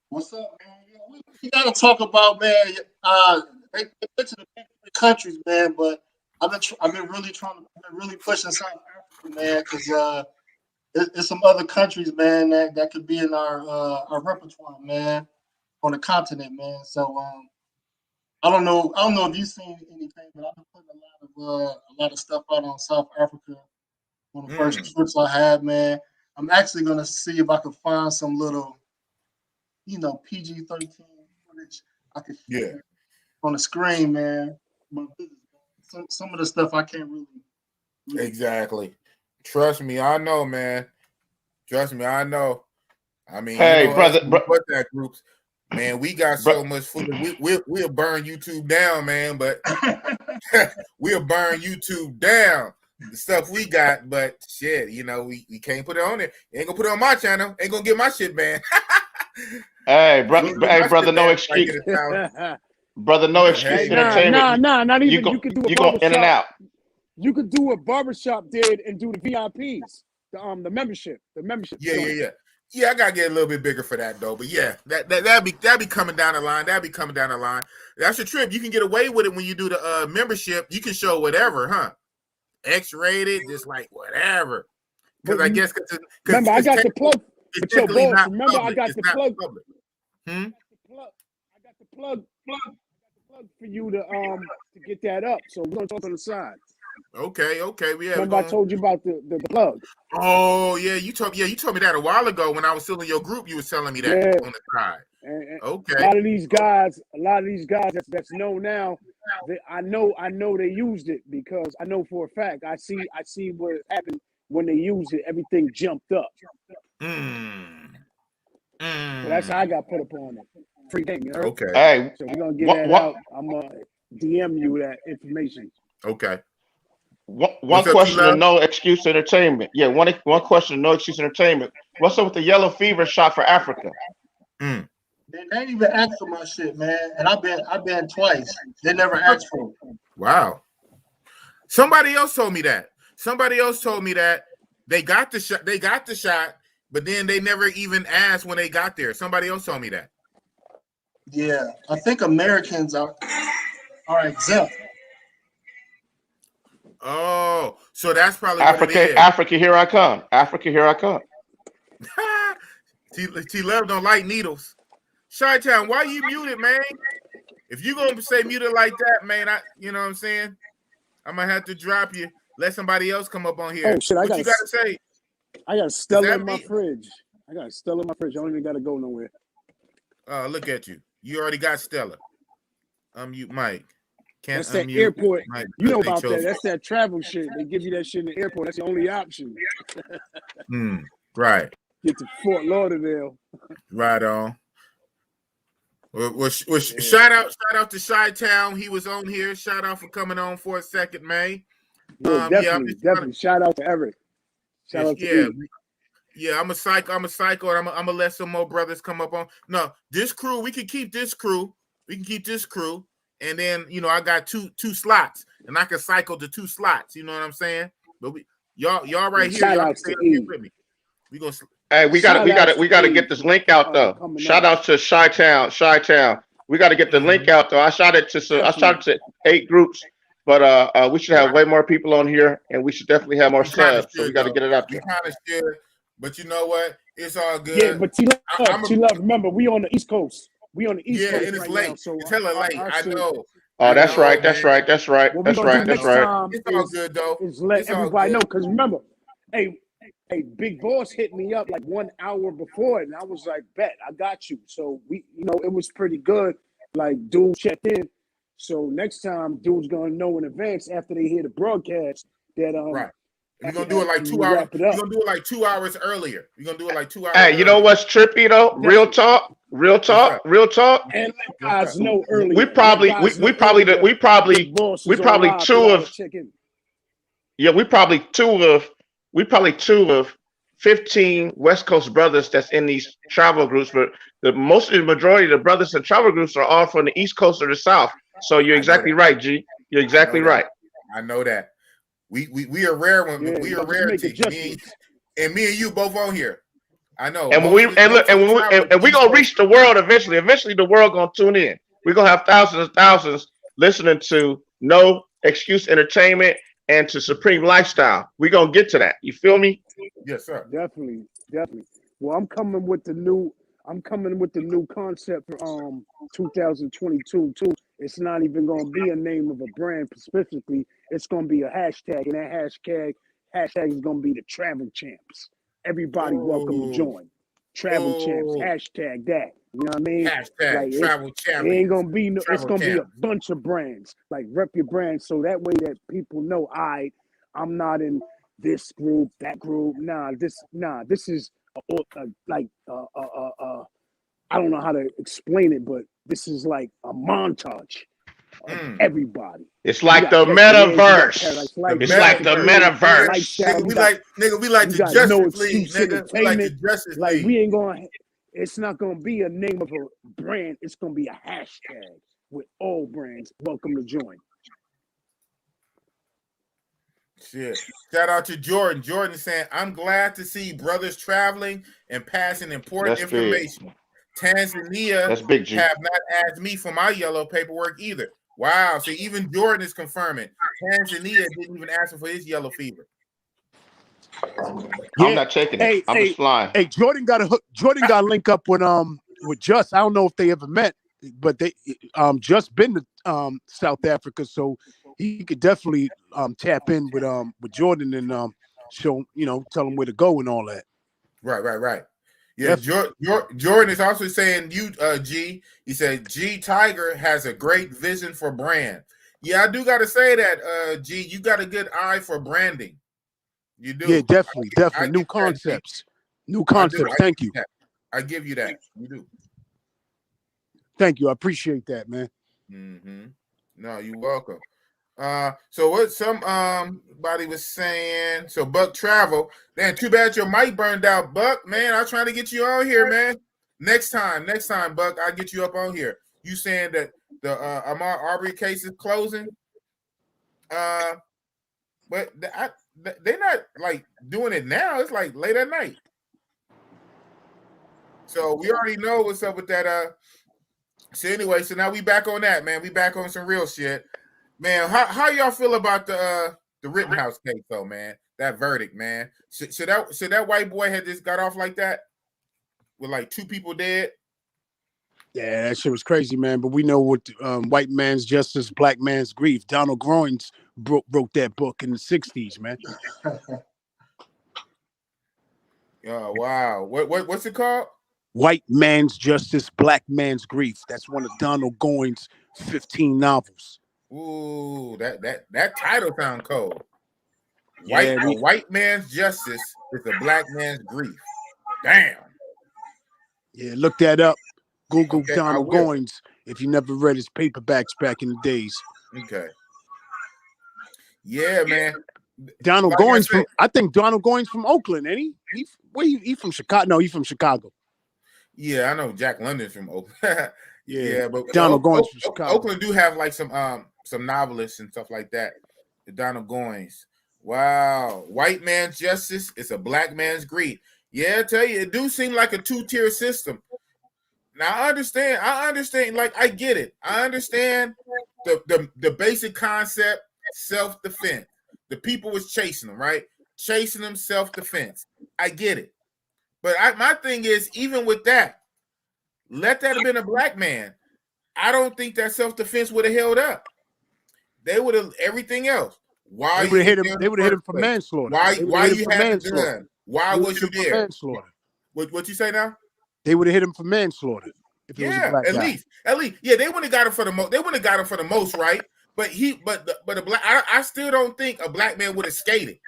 What's up, man? We gotta talk about, man. They went to the big countries, man, but I've been really pushing South Africa, man, because there's some other countries, man, that could be in our repertoire, man, on the continent, man. So I don't know if you've seen anything, but I've been putting a lot of stuff out on South Africa on the first trips I had, man. I'm actually gonna see if I can find some little, PG-13 footage I could share on the screen, man. But some of the stuff I can't really. Exactly. Trust me, I know, man. Trust me, I know. I mean, hey, brother, that groups. Man, we got so much footage. We'll burn YouTube down, man, but we'll burn YouTube down. The stuff we got, but shit, we can't put it on there. Ain't gonna put it on my channel. Ain't gonna get my shit banned. Hey, brother, no excuse. Brother, no excuse. Entertainment. Nah, not even. You could do a barbershop. In and out. You could do what Barbershop did and do the VIPs, the membership. Yeah, I gotta get a little bit bigger for that though. But yeah, that'd be coming down the line. That's a trip. You can get away with it when you do the membership. You can show whatever, huh? X-rated, just like whatever. Because I guess remember I got the plug. But yo, boss, remember I got the plug. Hmm? I got the plug for you to get that up. So we're gonna talk on the side. Okay. Remember I told you about the plug. Oh yeah, you told me that a while ago when I was still in your group. You was telling me that on the side. And Okay. A lot of these guys that's known now, I know they used it because I know for a fact I see what happened when they used it. Everything jumped up. So that's how I got put up on it. Free game, you heard? Okay. Hey, so we're gonna get that out. I'm gonna DM you that information. Okay. One question of No Excuse Entertainment. Yeah, one question of No Excuse Entertainment. What's up with the yellow fever shot for Africa? They ain't even asked for my shit, man. And I've been twice. They never asked for it. Wow. Somebody else told me that. They got the shot, but then they never even asked when they got there. Somebody else told me that. Yeah, I think Americans are exempt. Oh, so that's probably Africa. What it is. Africa, here I come. Africa, here I come. T-Love don't like needles. Chi-Town, why you muted, man? If you gonna say muted like that, man, you know what I'm saying? I'm gonna have to drop you. Let somebody else come up on here. Oh shit! What you gotta say? I got a Stella in my fridge. I don't even gotta go nowhere. Oh, look at you. You already got Stella. Unmute Mike. Can't That's that unmute airport. Mike. You know about that. That's that travel shit. They give you that shit in the airport. That's the only option. Right. Get to Fort Lauderdale. Right on. Well, shout out to Chi-Town. He was on here. Shout out for coming on for a second, man. Yeah, definitely. Shout out to Eric. Shout out to E. Yeah, I'm a psycho. And I'm gonna let some more brothers come up on. No, this crew, we can keep this crew. And then I got two slots, and I can cycle to 2 slots. You know what I'm saying? But y'all right here. Shout out to E. With me. Hey, we got to get this link out though. Shout out to Chi-Town. We got to get the link out though. I shot it to 8 groups, but we should have way more people on here, and we should definitely have more subs. So we got to get it out there. We kind of should, but you know what? It's all good. Yeah, but T-Love, remember we on the East Coast. We on the East Coast. Yeah, and it's right late. Now, so it's hella late. I know. Oh, that's right. That's right. What that's right. It's all good though. Is let everybody know, because remember, hey, Big Boss hit me up like 1 hour before, and I was like, bet, I got you. So we, it was pretty good. Like, dude checked in. So next time, dude's gonna know in advance after they hear the broadcast that right. You're gonna do it like 2 hours. You're gonna do it like 2 hours earlier. You're gonna do it like 2 hours. Hey, you know what's trippy though? Real talk. And let guys know earlier. We probably two of 15 West Coast brothers that's in these travel groups, but the majority of the brothers in travel groups are all from the East Coast or the South. So you're exactly right, G. You're exactly right. I know that. We are rare when we are rarity. Me and you both on here. I know. And we're gonna reach the world eventually. Eventually the world gonna tune in. We're gonna have thousands and thousands listening to No Excuse Entertainment and to Supreme Lifestyle. We're gonna get to that. You feel me? Yes, sir. Definitely. Well, I'm coming with the new concept for 2022 too. It's not even gonna be a name of a brand specifically. It's gonna be a hashtag, and that hashtag is gonna be the Travel Champs. Everybody welcome to join. Travel Champs, hashtag that. You know what I mean? Hashtag Travel Champs. It ain't gonna be it's gonna be a bunch of brands. Like, rep your brand so that way that people know I'm not in this group, that group. This is I don't know how to explain it, but this is like a montage of everybody. It's like the metaverse. It's like the metaverse. We like the Justice League, nigga. We like the Justice League. Like, we ain't going. It's not gonna be a name of a brand. It's gonna be a hashtag with all brands. Welcome to join. Shit. Shout out to Jordan. Jordan saying, I'm glad to see brothers traveling and passing important information. Big. Tanzania have not asked me for my yellow paperwork either. Wow. See, even Jordan is confirming. Tanzania didn't even ask him for his yellow fever. I'm not checking it. I'm just flying. Hey, Jordan got a link up with Just. I don't know if they ever met, but they just been to South Africa, so he could definitely tap in with Jordan and show, tell him where to go and all that. Right. Yeah, Jordan is also saying G. He said G Tiger has a great vision for brand. Yeah, I do got to say that, G. You got a good eye for branding. You do. Yeah, definitely. New concepts. Thank you. I give you that. You do. Thank you. I appreciate that, man. Mm-hmm. No, you're welcome. So what somebody was saying, so Buck Travel, man, too bad your mic burned out, Buck, man. I was trying to get you on here, man. Next time, Buck, I'll get you up on here. You saying that the Ahmaud Arbery case is closing? But they're not like doing it now. It's like late at night. So we already know what's up with that. So anyway, so now we back on that, man. We back on some real shit. Man, how y'all feel about the Rittenhouse case, though, man? That verdict, man. Should that white boy had just got off like that with like 2 people dead? Yeah, that shit was crazy, man. But we know what white man's justice, black man's grief. Donald Groins wrote that book in the 60s, man. Oh wow! What's it called? White Man's Justice, Black Man's Grief. That's one of Donald Goines' 15 novels. Ooh, that title sound cold. White man's justice is a black man's grief. Damn. Yeah, look that up. Google Donald Goines if you never read his paperbacks back in the days. Okay. Yeah, man. Donald Goines I think Donald Goines from Oakland, ain't he? He from Chicago? No, he's from Chicago. Yeah, I know Jack London's from Oakland. yeah, but Donald Goines from Chicago. Oakland do have like some novelists and stuff like that. The Donald Goines. Wow. White man's justice is a black man's grief. Yeah, I tell you, it do seem like a 2-tier system. Now I understand, like I get it. I understand the basic concept, self-defense. The people was chasing them, right? Chasing them, self-defense. I get it. But my thing is, even with that, let that have been a black man. I don't think that self-defense would have held up. They would have everything else. Why they would have hit him? They would have hit him for manslaughter. Why you had the gun? Why was you there? Manslaughter. What you say now? They would have hit him for manslaughter. If it was a black at guy. least. Yeah, they wouldn't have got him for the most. They wouldn't have got him for the most, right? But a black. I still don't think a black man would have skated.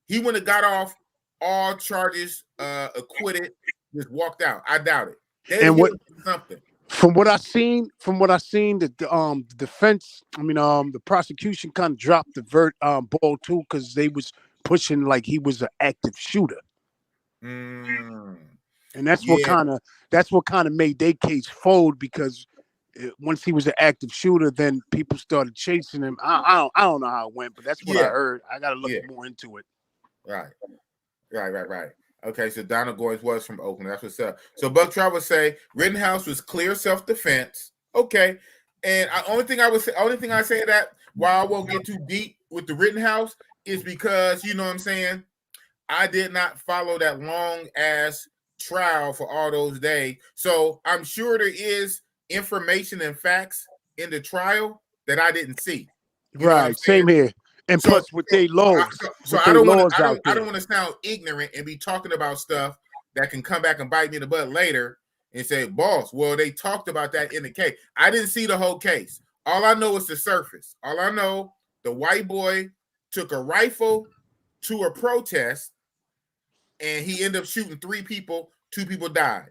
He wouldn't have got off all charges, acquitted, just walked out. I doubt it. And what something. From what I seen, the defense, the prosecution kind of dropped the ball too because they was pushing like he was an active shooter, and that's what kind of made their case fold because once he was an active shooter, then people started chasing him. I don't know how it went, but that's what I heard. I got to look more into it. Right. Okay, so Donald Goines was from Oakland. That's what's up. So Buck Travel say Rittenhouse was clear self-defense. Okay, and only thing I say that while I won't get too deep with the Rittenhouse is because you know what I'm saying. I did not follow that long ass trial for all those days, so I'm sure there is information and facts in the trial that I didn't see. Right, same here. And so, plus with their laws. So I don't want to sound ignorant and be talking about stuff that can come back and bite me in the butt later and say, boss, well, they talked about that in the case. I didn't see the whole case. All I know is the surface. All I know, the white boy took a rifle to a protest and he ended up shooting 3 people. 2 people died.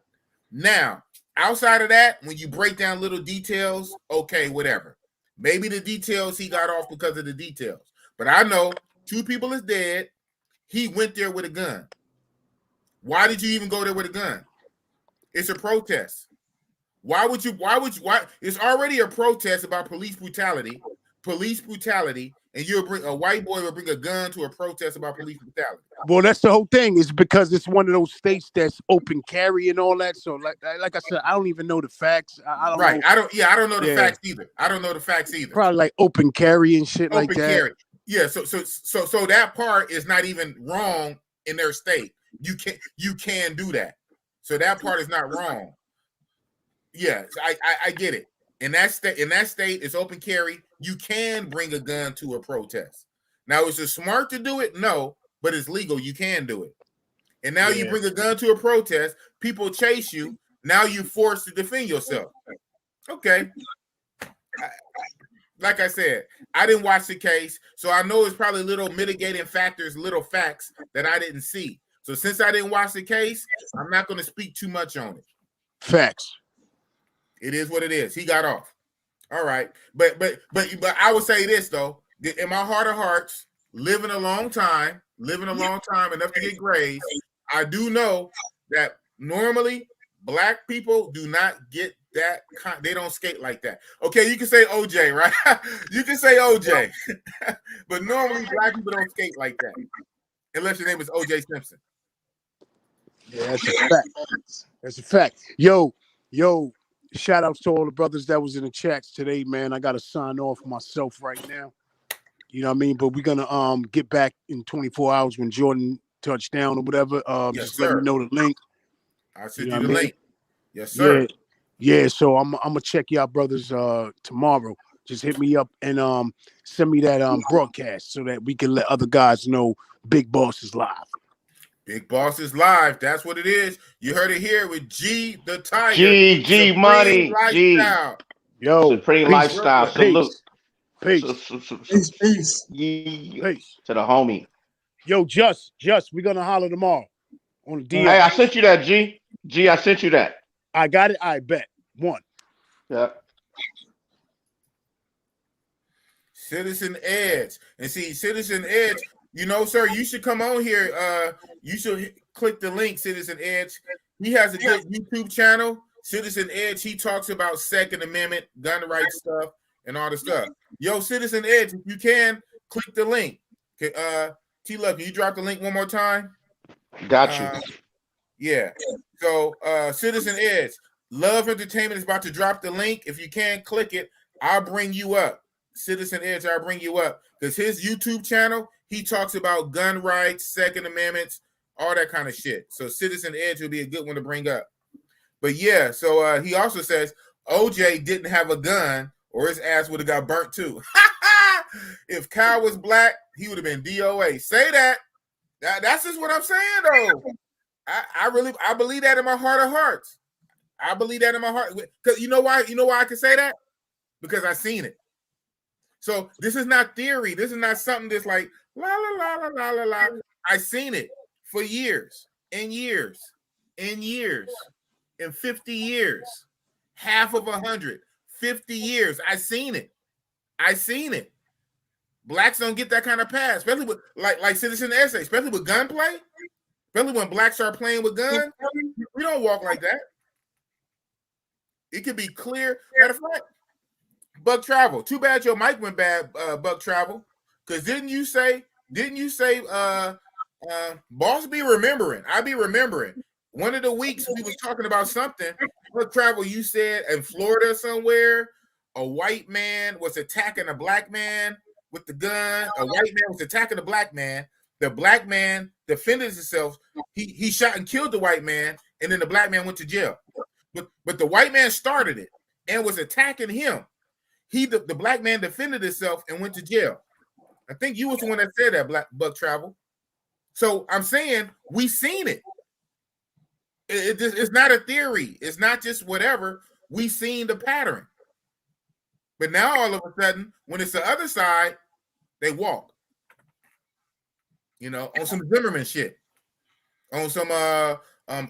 Now, outside of that, when you break down little details, okay, whatever. Maybe the details he got off because of the details. But I know 2 people is dead. He went there with a gun. Why did you even go there with a gun? It's a protest. Why? It's already a protest about police brutality, and you'll bring a white boy will bring a gun to a protest about police brutality. Well, that's the whole thing. Is because it's one of those states that's open carry and all that. So, like I said, I don't even know the facts. I don't know. I don't know the facts either. I don't know the facts either. Probably like open carry and shit like that. Carry. Yeah. So that part is not even wrong in their state. You can do that. So that part is not wrong. Yeah, I get it. In that state, it's open carry. You can bring a gun to a protest. Now, is it smart to do it? No, but it's legal. You can do it. And now you bring a gun to a protest. People chase you. Now you're forced to defend yourself. Okay. Like I said, I didn't watch the case, so I know it's probably little mitigating factors, little facts that I didn't see. So since I didn't watch the case, I'm not going to speak too much on it. Facts. It is what it is. He got off. All right. But I would say this, though. In my heart of hearts, living a long time enough to get grades, I do know that normally black people do not get that. They don't skate like that. Okay, you can say OJ, right? You can say OJ. But normally black people don't skate like that. Unless your name is OJ Simpson. Yeah, that's a fact. That's a fact. Yo, shout outs to all the brothers that was in the chats today, man. I gotta sign off myself right now. You know what I mean? But we're gonna get back in 24 hours when Jordan touched down or whatever. Just let me know the link. I'll send you the link. Yes, sir. Yeah, so I'm gonna check y'all brothers tomorrow. Just hit me up and send me that broadcast so that we can let other guys know Big Boss is live. Big Boss is live. That's what it is. You heard it here with G the Tiger. G Money. G. Yo, Supreme Lifestyle. Salute. Peace. Peace. Peace. To the homie. Yo, Just, we're gonna holler tomorrow on the DM. Hey, I sent you that, G. G, I sent you that. I got it. I bet. One. Yeah. Citizen Edge. And see, Citizen Edge, you know, sir, you should come on here. You should click the link, Citizen Edge. He has a good YouTube channel, Citizen Edge. He talks about Second Amendment, gun rights stuff, and all the stuff. Yo, Citizen Edge, if you can, click the link. T-Love, can you drop the link one more time? Got you. Yeah. So, Citizen Edge, Love Entertainment is about to drop the link. If you can, click it. I'll bring you up. Citizen Edge, I'll bring you up. Because his YouTube channel, he talks about gun rights, Second Amendments, all that kind of shit. So Citizen Edge will be a good one to bring up. But yeah, so he also says OJ didn't have a gun or his ass would have got burnt too. If Kyle was black, he would have been DOA. Say that. That's just what I'm saying, though. I believe that in my heart of hearts. I believe that in my heart. Because you know why? You know why I can say that? Because I seen it. So this is not theory. This is not something that's like la la la la la la la. I seen it for years and years and years and 50 years, half of 100, 50 years. I seen it. I seen it. Blacks don't get that kind of pass, especially with like Citizen Essay, especially with gunplay. Especially when blacks start playing with guns, we don't walk like that. It could be clear. Matter of fact, Buck Travel. Too bad your mic went bad, Buck Travel. Because didn't you say, boss be remembering? I be remembering. One of the weeks we was talking about something. Buck Travel, you said in Florida somewhere, a white man was attacking a black man with the gun. A white man was attacking a black man. The black man defended himself. He shot and killed the white man, and then the black man went to jail. But the white man started it and was attacking him. The black man defended himself and went to jail. I think you was the one that said that, Buck Travel. So I'm saying we seen it. It's not a theory. It's not just whatever. We seen the pattern. But now all of a sudden, when it's the other side, they walk. You know, on some Zimmerman shit, on some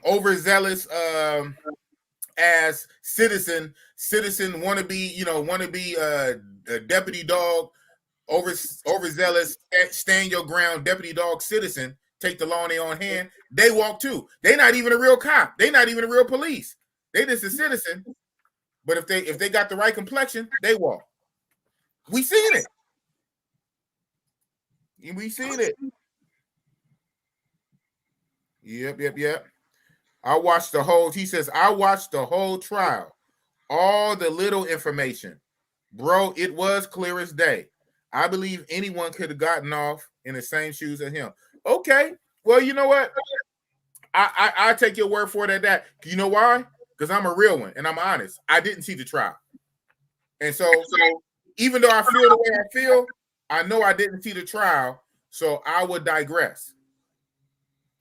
overzealous as citizen wanna be a deputy dog, overzealous, stand your ground deputy dog citizen, take the law in their own hand. They walk too. They're not even a real cop. They're not even a real police. They just a citizen. But if they got the right complexion, they walk. We seen it. We seen it. Yep. I watched the whole, he says, I watched the whole trial. All the little information. Bro, it was clear as day. I believe anyone could have gotten off in the same shoes as him. Okay. Well, you know what? I take your word for it at that. You know why? Because I'm a real one and I'm honest. I didn't see the trial. And so even though I feel the way I feel, I know I didn't see the trial, so I would digress.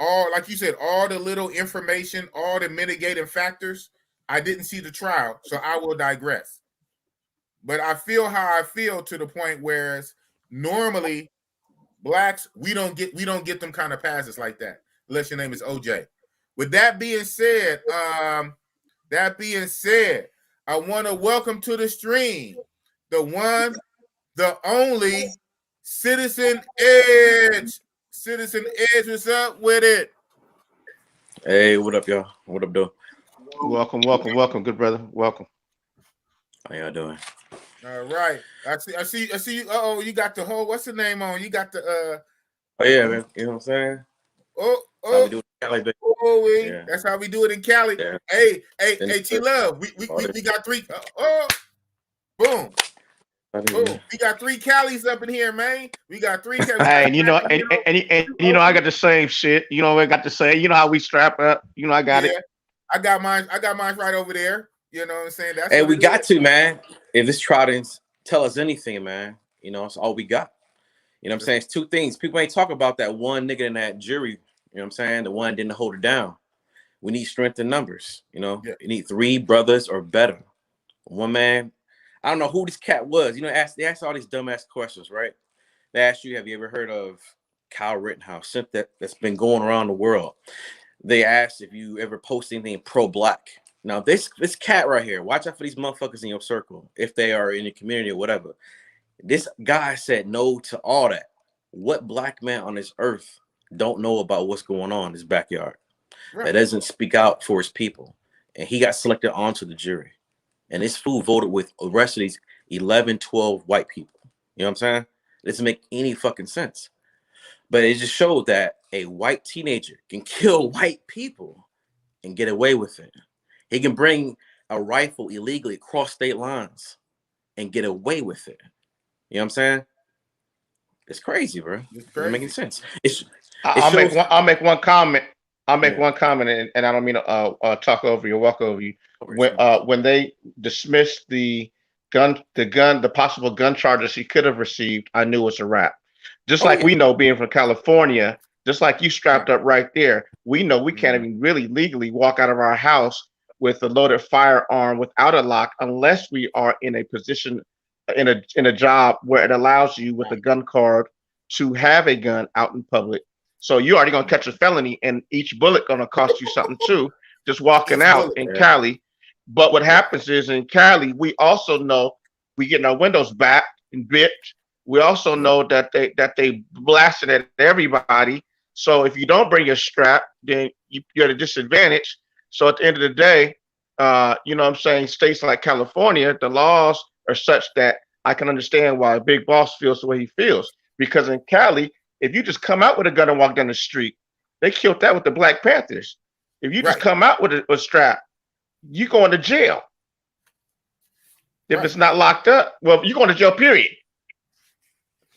All, like you said, all the little information, all the mitigating factors, I didn't see the trial, so I will digress. But I feel how I feel to the point whereas normally blacks, we don't get them kind of passes like that, unless your name is OJ. With that being said, I want to welcome to the stream the one, the only Citizen Edge. Citizen Edge, what's up with it? Hey, what up, y'all? What up, though? Welcome, good brother. Welcome. How y'all doing? All right. I see you. Uh-oh, you got the whole, what's the name on? You got the Oh yeah, man. You know what I'm saying? How we do it like that. Yeah. That's how we do it in Cali. Yeah. Hey, T Love. We got three. Boom. Boom. We got 3 Calis up in here, man. We got 3 Calis. Hey, and you know, I got the same shit. You know, I got the same. You know how we strap up. You know, I got it. I got mine right over there. You know what I'm saying? That's hey, we got to, man. If this trial didn't tell us anything, man, you know, it's all we got. You know what I'm saying? It's 2 things. People ain't talk about that one nigga in that jury. You know what I'm saying? The one didn't hold it down. We need strength in numbers. You know, You need 3 brothers or better. One man. I don't know who this cat was. You know, they asked all these dumbass questions, right? They asked you, have you ever heard of Kyle Rittenhouse? That's been going around the world. They asked if you ever post anything pro-black. Now, this cat right here, watch out for these motherfuckers in your circle, if they are in your community or whatever. This guy said no to all that. What black man on this earth don't know about what's going on in his backyard? Right. That doesn't speak out for his people. And he got selected onto the jury. And this fool voted with the rest of these 11, 12 white people. You know what I'm saying? It doesn't make any fucking sense. But it just showed that a white teenager can kill white people and get away with it. He can bring a rifle illegally across state lines and get away with it. You know what I'm saying? It's crazy, bro. It's doesn't make any sense. I'll make one comment. One comment, and I don't mean to talk over you, walk over you. When they dismissed the possible gun charges he could have received, I knew it was a wrap. Just we know, being from California, just like you strapped up right there, we know we can't even really legally walk out of our house with a loaded firearm without a lock unless we are in a position in a job where it allows you with a gun card to have a gun out in public. So you're already gonna catch a felony, and each bullet gonna cost you something too. Just walking out in Cali. But what happens is in Cali, we also know we getting our windows back and bit. We also know that they blasted at everybody. So if you don't bring your strap, then you're at a disadvantage. So at the end of the day, you know what I'm saying, states like California, the laws are such that I can understand why Big Boss feels the way he feels. Because in Cali, if you just come out with a gun and walk down the street, they killed that with the Black Panthers. If you just come out with a strap, you going to jail. If it's not locked up, well, you're going to jail, period.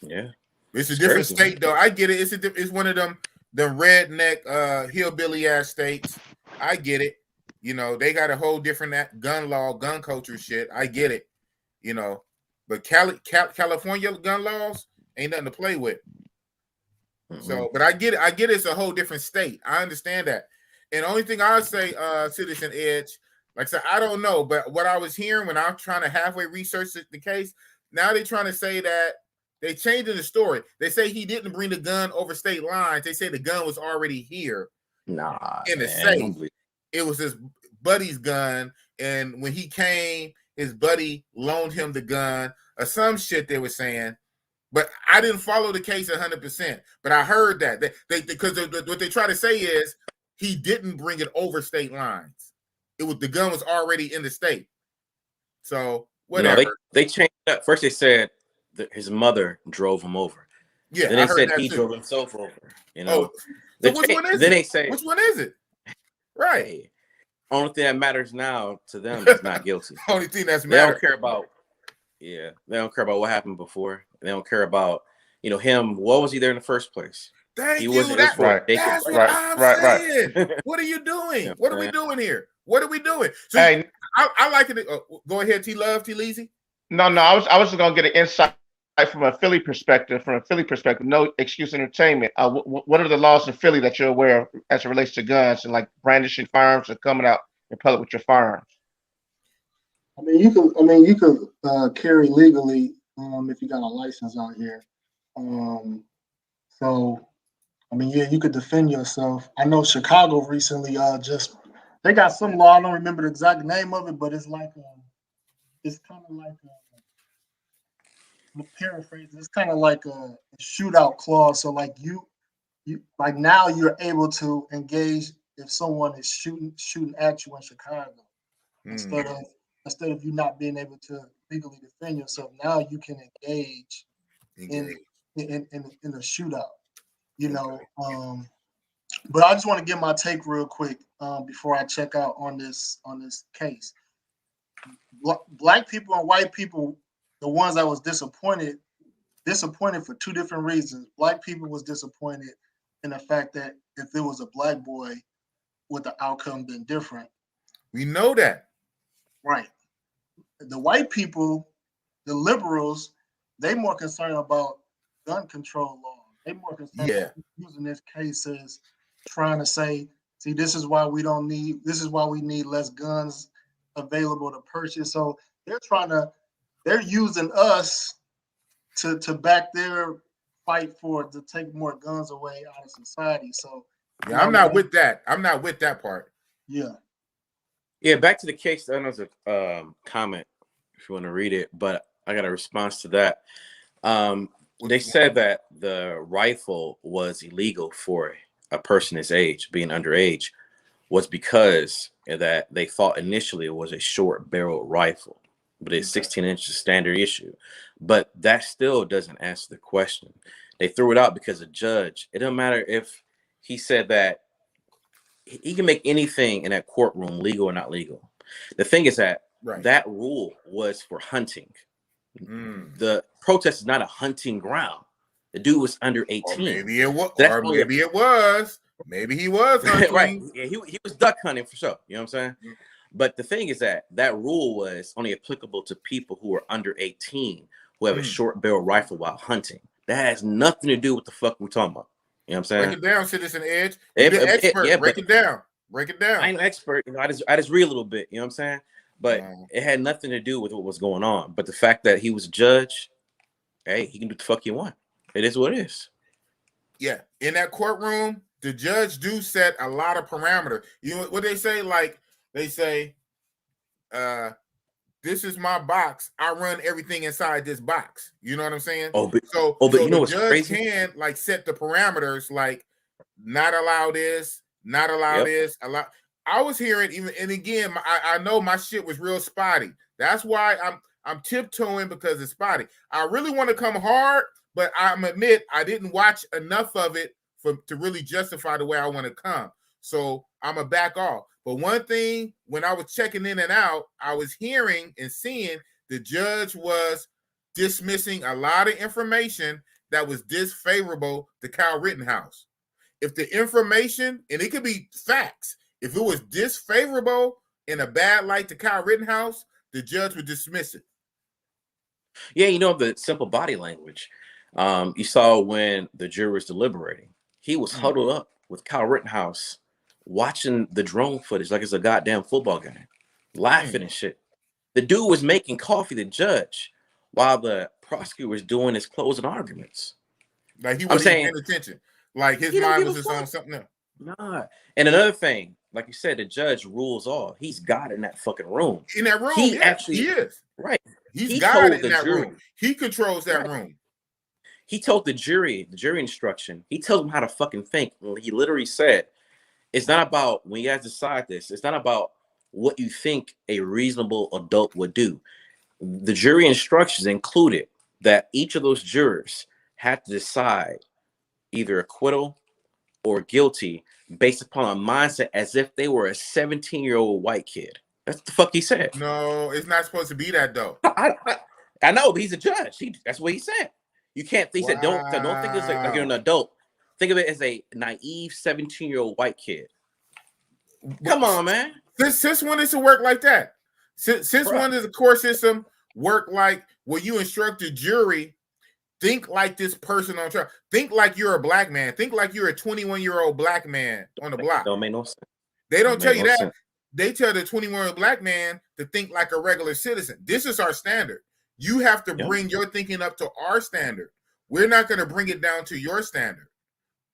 Yeah. It's a different state, though. I get it. It's one of them redneck, hillbilly ass states. I get it. You know, they got a whole different gun law, gun culture shit. I get it. You know, but California gun laws ain't nothing to play with. So, but I get it. I get it's a whole different state. I understand that. And the only thing I would say, Citizen Edge, like I said, I don't know, but what I was hearing when I'm trying to halfway research the case, now they're trying to say that they changed the story. They say he didn't bring the gun over state lines. They say the gun was already here. In the safe. It was his buddy's gun, and when he came, his buddy loaned him the gun or some shit they were saying. But I didn't follow the case 100%. But I heard that because what they try to say is he didn't bring it over state lines. The gun was already in the state. So whatever. No, they changed that. First they said that his mother drove him over. Yeah. Then they said he drove himself over. You know. So which one is it? Then they say which one is it? Right. Hey, only thing that matters now to them is not guilty. Only thing that's they don't care about. Yeah, they don't care about what happened before. They don't care about, you know, him. What was he there in the first place? Thank you. That's what I'm saying. What are you doing? What are we doing here? What are we doing? So I like it. Go ahead, T Love, T Leezy. No, no, I was just gonna get an insight from a Philly perspective. From a Philly perspective, no excuse entertainment. What are the laws in Philly that you're aware of as it relates to guns and like brandishing firearms or coming out in public with your firearms? You could carry legally if you got a license out here. So yeah, you could defend yourself. I know Chicago recently they got some law. I don't remember the exact name of it, but it's like it's kind of like I'm paraphrasing. It's kind of like a shootout clause. So like you like now you're able to engage if someone is shooting at you in Chicago instead of you not being able to legally defend yourself. Now you can engage. in a shootout, you know. But I just want to give my take real quick before I check out on this case. Black people and white people, the ones that was disappointed for two different reasons. Black people was disappointed in the fact that if it was a black boy, would the outcome been different? We know that. Right. The white people, the liberals, they more concerned about gun control law. They more concerned about using this case as trying to say, see, this is why we need less guns available to purchase. So they're using us to back their fight to take more guns away out of society. So yeah, I'm not with that. I'm not with that part. Yeah. Yeah, back to the case. I know there's a comment if you want to read it, but I got a response to that. They said that the rifle was illegal for a person his age, being underage, was because that they thought initially it was a short barrel rifle, but it's 16 inches standard issue. But that still doesn't answer the question. They threw it out because a judge, it doesn't matter if he said that he can make anything in that courtroom legal or not legal. The thing is that that rule was for hunting. The protest is not a hunting ground. The dude was under 18. Or maybe it was. Maybe he was hunting. Right. Yeah, he was duck hunting for sure. You know what I'm saying? But the thing is that rule was only applicable to people who are under 18 who have a short barrel rifle while hunting. That has nothing to do with the fuck we're talking about. You know what I'm saying? Break it down, Citizen Edge. You're the expert. Break it down. Break it down. I ain't an expert. You know, I just read a little bit. You know what I'm saying? But it had nothing to do with what was going on. But the fact that he was a judge, hey, he can do what the fuck he want. It is what it is. Yeah. In that courtroom, the judge do set a lot of parameters. You know what they say? Like, they say, this is my box. I run everything inside this box. You know what I'm saying? But you know what's crazy? Can like set the parameters, like not allow this, not allow this, allow. I was hearing even, and again, I know my shit was real spotty. That's why I'm tiptoeing, because it's spotty. I really want to come hard, but I'm admit I didn't watch enough of it to really justify the way I want to come. So I'm a back off. But one thing, when I was checking in and out, I was hearing and seeing the judge was dismissing a lot of information that was disfavorable to Kyle Rittenhouse. If the information, and it could be facts, if it was disfavorable in a bad light to Kyle Rittenhouse, the judge would dismiss it. Yeah, you know, the simple body language. You saw when the jury was deliberating, he was huddled up with Kyle Rittenhouse, watching the drone footage like it's a goddamn football game, laughing and shit. The dude was making coffee, the judge, while the prosecutor was doing his closing arguments. Like he wasn't paying attention. Like his mind was just on something else. Nah. And another thing, like you said, the judge rules all. He's God in that fucking room. In that room, he is. Right. He's God in that room. He controls that room. He told the jury instruction. He told them how to fucking think. He literally said, it's not about, when you guys decide this, it's not about what you think a reasonable adult would do. The jury instructions included that each of those jurors had to decide either acquittal or guilty based upon a mindset as if they were a 17-year-old white kid. That's what the fuck he said. No, it's not supposed to be that though. I know, but he's a judge. That's what he said. You can't think that. Don't think it's like you're an adult. Think of it as a naive 17-year-old white kid. Come on, man. Since when does it work like that? Since when does the court system work like where you instruct the jury, think like this person on trial. Think like you're a black man. Think like you're a 21-year-old black man on the block. Don't make no sense. They don't tell you that. They tell the 21-year-old black man to think like a regular citizen. This is our standard. You have to bring your thinking up to our standard. We're not going to bring it down to your standard.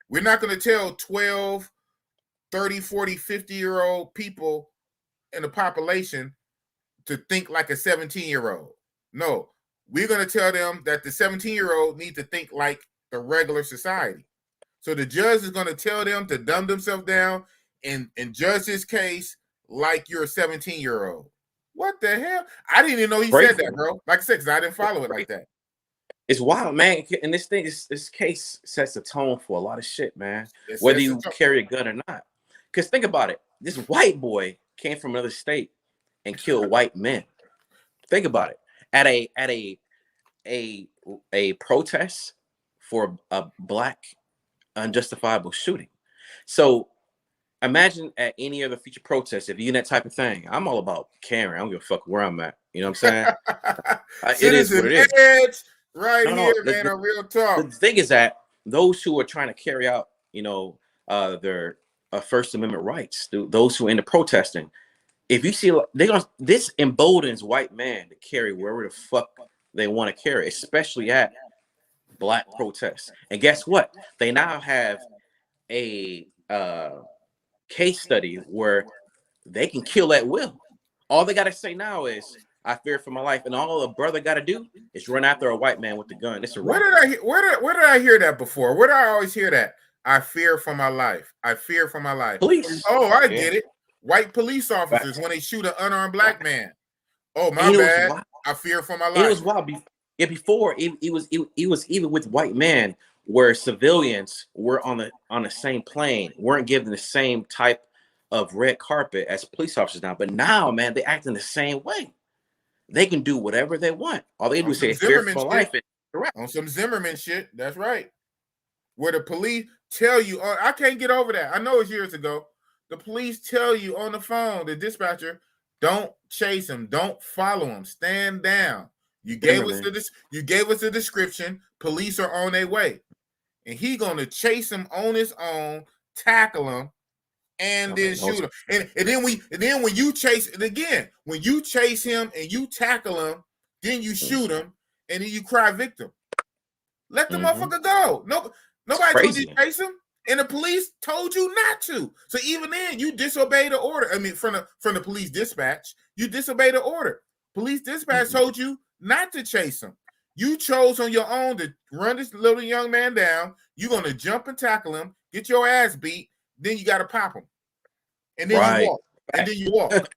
We're not going to tell 12, 30, 40, 50-year-old people in the population to think like a 17-year-old. No, we're going to tell them that the 17-year-old need to think like the regular society. So the judge is going to tell them to dumb themselves down and judge this case like you're a 17-year-old. What the hell? I didn't even know he said that, bro. Like I said, because I didn't follow it like that. It's wild, man. And this case sets the tone for a lot of shit, man. Whether you carry a gun or not. Because think about it. This white boy came from another state and killed white men. Think about it. At a protest for a black unjustifiable shooting. So imagine at any other future protest, if you're in that type of thing, I'm all about caring. I don't give a fuck where I'm at. You know what I'm saying? It is what it is. Right here, man, a real talk. The thing is that those who are trying to carry out, their First Amendment rights, those who are into protesting, if you see, this emboldens white man to carry wherever the fuck they want to carry, especially at black protests. And guess what? They now have a case study where they can kill at will. All they got to say now is, I fear for my life, and all a brother got to do is run after a white man with the gun. It's a where did I hear that before? Where did I always hear that? I fear for my life. I fear for my life. Police. Oh, I get it. White police officers when they shoot an unarmed black man. Oh, my bad. I fear for my life. It was wild. Before it was even with white men where civilians were on the same plane, weren't given the same type of red carpet as police officers now. But now, man, they act in the same way. They can do whatever they want. All they do is say fear for life. On some Zimmerman shit. That's right. Where the police tell you, I can't get over that. I know it's years ago. The police tell you on the phone, the dispatcher, don't chase him, don't follow him, stand down. You gave us the description. Police are on their way, and he gonna chase him on his own, tackle him, and then shoot him. And then when you chase it again, when you chase him and you tackle him, then you shoot him, and then you cry victim. Let the motherfucker go. Nobody told you to chase him, and the police told you not to. So even then, you disobey the order. I mean, from the police dispatch, you disobey the order. Police dispatch told you not to chase him. You chose on your own to run this little young man down. You're gonna jump and tackle him, get your ass beat, then you gotta pop him. And then you walk. And then you walk.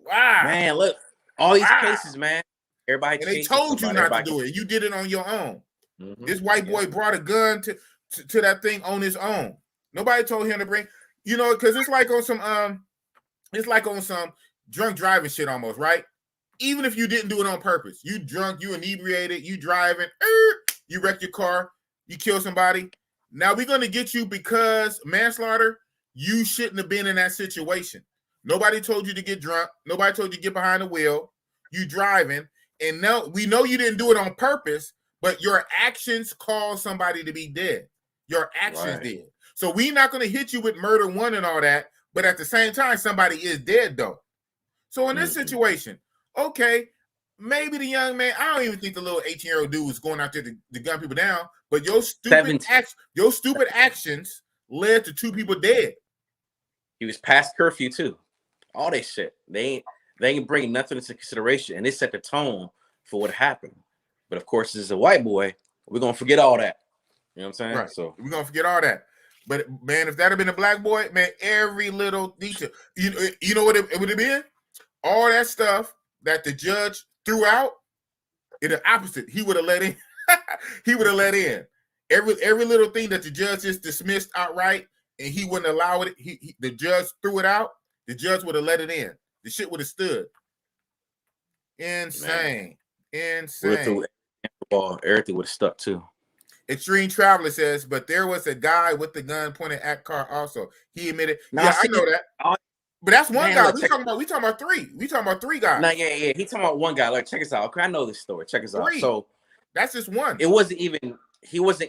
Wow. Man, look, all these cases, man. Everybody. And they told you not to do it. You did it on your own. This white boy brought a gun to that thing on his own. Nobody told him to bring, because it's like on some drunk driving shit almost, right? Even if you didn't do it on purpose, you drunk, you inebriated, you driving, you wreck your car, you kill somebody. Now we're gonna get you because manslaughter. You shouldn't have been in that situation. Nobody told you to get drunk. Nobody told you to get behind the wheel. You driving, and now we know you didn't do it on purpose, but your actions caused somebody to be dead. Your actions did. So we're not going to hit you with murder one and all that, but at the same time, somebody is dead though. So in this situation, okay, maybe the young man, I don't even think the little 18-year-old dude was going out there to gun people down, but your stupid actions led to 2 people dead. He was past curfew too. All that shit. They ain't bringing nothing into consideration, and it set the tone for what happened. But of course, as a white boy, we're gonna forget all that. You know what I'm saying? Right. So we're gonna forget all that. But man, if that had been a black boy, man, every little detail, you know what it would have been? All that stuff that the judge threw out, in the opposite, he would have let in. He would have let in every little thing that the judge just dismissed outright, and he wouldn't allow it. The judge threw it out. The judge would have let it in. The shit would have stood. Insane. Insane. Everything would have stuck too. Extreme Traveler says, but there was a guy with the gun pointed at car also. He admitted, I know that. But that's one guy. We talking about three. We talking about three guys. Nah, yeah. He talking about one guy. Like, check us out. Okay, I know this story. Check us out. So that's just one. He wasn't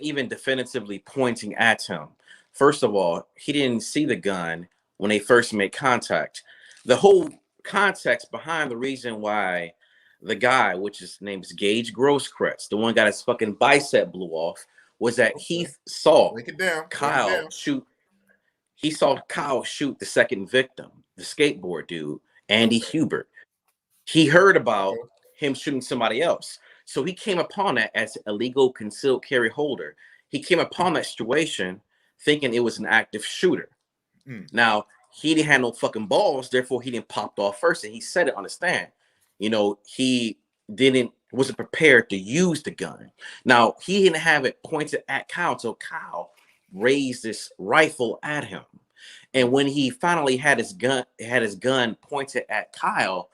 even definitively pointing at him. First of all, he didn't see the gun when they first made contact. The whole context behind the reason why the guy, which his name is Gage Grosskreutz, the one got his fucking bicep blew off, was that he saw Kyle shoot. He saw Kyle shoot the second victim, the skateboard dude, Andy Hubert. He heard about him shooting somebody else. So he came upon that as an illegal concealed carry holder. He came upon that situation thinking it was an active shooter. Now, he didn't have no fucking balls, therefore he didn't pop off first. And he said it on the stand. You know, he wasn't prepared to use the gun. Now, he didn't have it pointed at Kyle, so Kyle raised this rifle at him. And when he finally had his gun pointed at Kyle,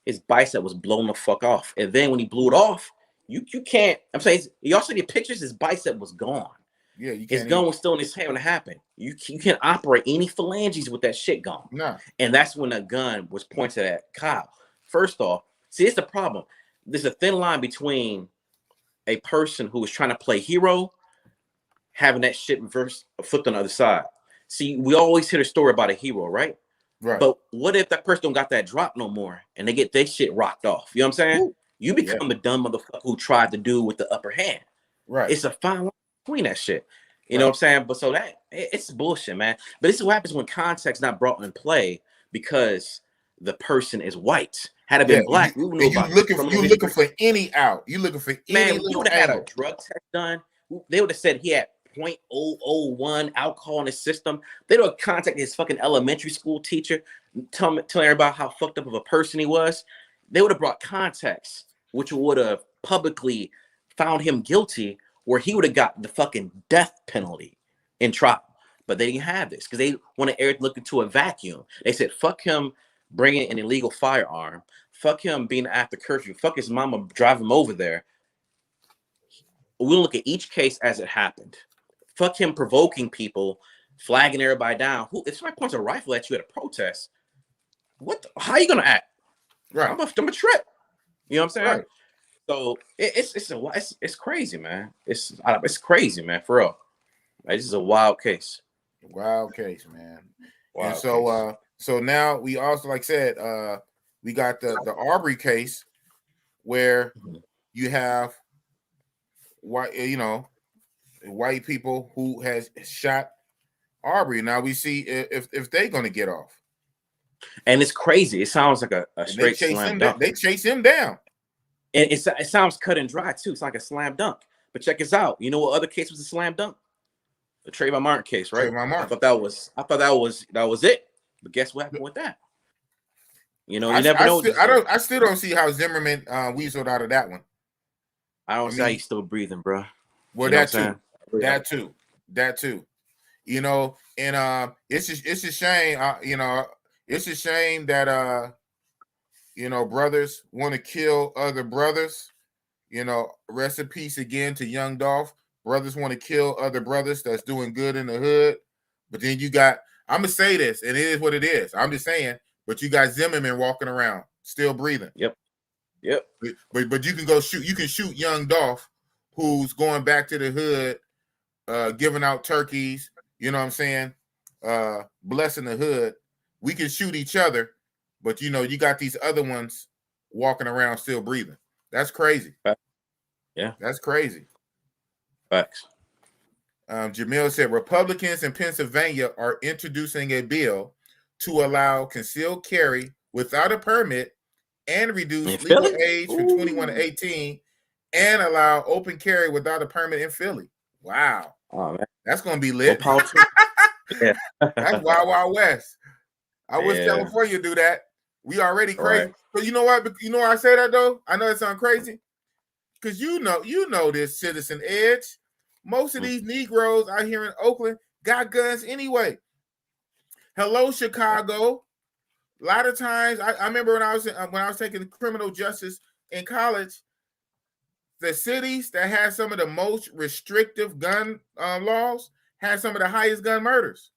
his bicep was blown the fuck off. And then when he blew it off, you can't. I'm saying, y'all see the pictures. His bicep was gone. Yeah, you can't. His gun was still in his hand when it happened. You can't operate any phalanges with that shit gone. No. And that's when the gun was pointed at Kyle. First off, see, it's the problem. There's a thin line between a person who is trying to play hero, having that shit flipped on the other side. See, we always hear the story about a hero, right? Right. But what if that person don't got that drop no more and they get their shit rocked off? You know what I'm saying? Ooh. You become the dumb motherfucker who tried to do with the upper hand. Right. It's a fine line between that shit. You know what I'm saying? But so it's bullshit, man. But this is what happens when context not brought in play because the person is white. Had it been black, we would know about it. You looking for any out. You looking for any you would have had a drug test done. They would have said he had 0.001 alcohol in his system. They would have contacted his fucking elementary school teacher, telling everybody how fucked up of a person he was. They would have brought context, which would have publicly found him guilty, where he would have got the fucking death penalty in trial. But they didn't have this because they wanted Eric to look into a vacuum. They said, fuck him bringing an illegal firearm. Fuck him being after curfew. Fuck his mama drive him over there. We'll look at each case as it happened. Fuck him provoking people, flagging everybody down. If somebody points a rifle at you at a protest, how are you going to act? Right. I'm a trip. You know what I'm saying? Right. So it's crazy, man. It's crazy, man, for real. Like, this is a wild case. Wild case, man. Wild and so case. So now we also, like I said, we got the Arbery case where you have white people who has shot Arbery. Now we see if they're gonna get off. And it's crazy. It sounds like a straight slam dunk. They chase him down. And it sounds cut and dry too. It's like a slam dunk. But check this out. You know what other case was a slam dunk? The Trayvon Martin case, right? Trayvon Martin. I thought that was it. But guess what happened with that? You know, you never know. I still don't see how Zimmerman weaseled out of that one. I don't see how he's still breathing, bro. Well, that too. You know, and it's a shame. It's a shame that brothers want to kill other brothers. You know, rest in peace again to Young Dolph. Brothers want to kill other brothers that's doing good in the hood. But then you got, I'm going to say this, and it is what it is. I'm just saying, but you got Zimmerman walking around, still breathing. Yep. But you can go shoot. You can shoot Young Dolph, who's going back to the hood, giving out turkeys. You know what I'm saying? Blessing the hood. We can shoot each other, but you got these other ones walking around still breathing. That's crazy. Yeah. That's crazy. Facts. Jamil said Republicans in Pennsylvania are introducing a bill to allow concealed carry without a permit and reduce legal age from 21 to 18 and allow open carry without a permit in Philly. Wow. Oh, man. That's going to be lit. Yeah. That's Wild Wild West. I wish California do that. We already crazy. Right. But you know what? You know why I say that, though? I know it sounds crazy. Because you know this, Citizen Edge. Most of these Negroes out here in Oakland got guns anyway. Hello, Chicago. A lot of times, I remember when I was taking criminal justice in college, the cities that had some of the most restrictive gun laws had some of the highest gun murders.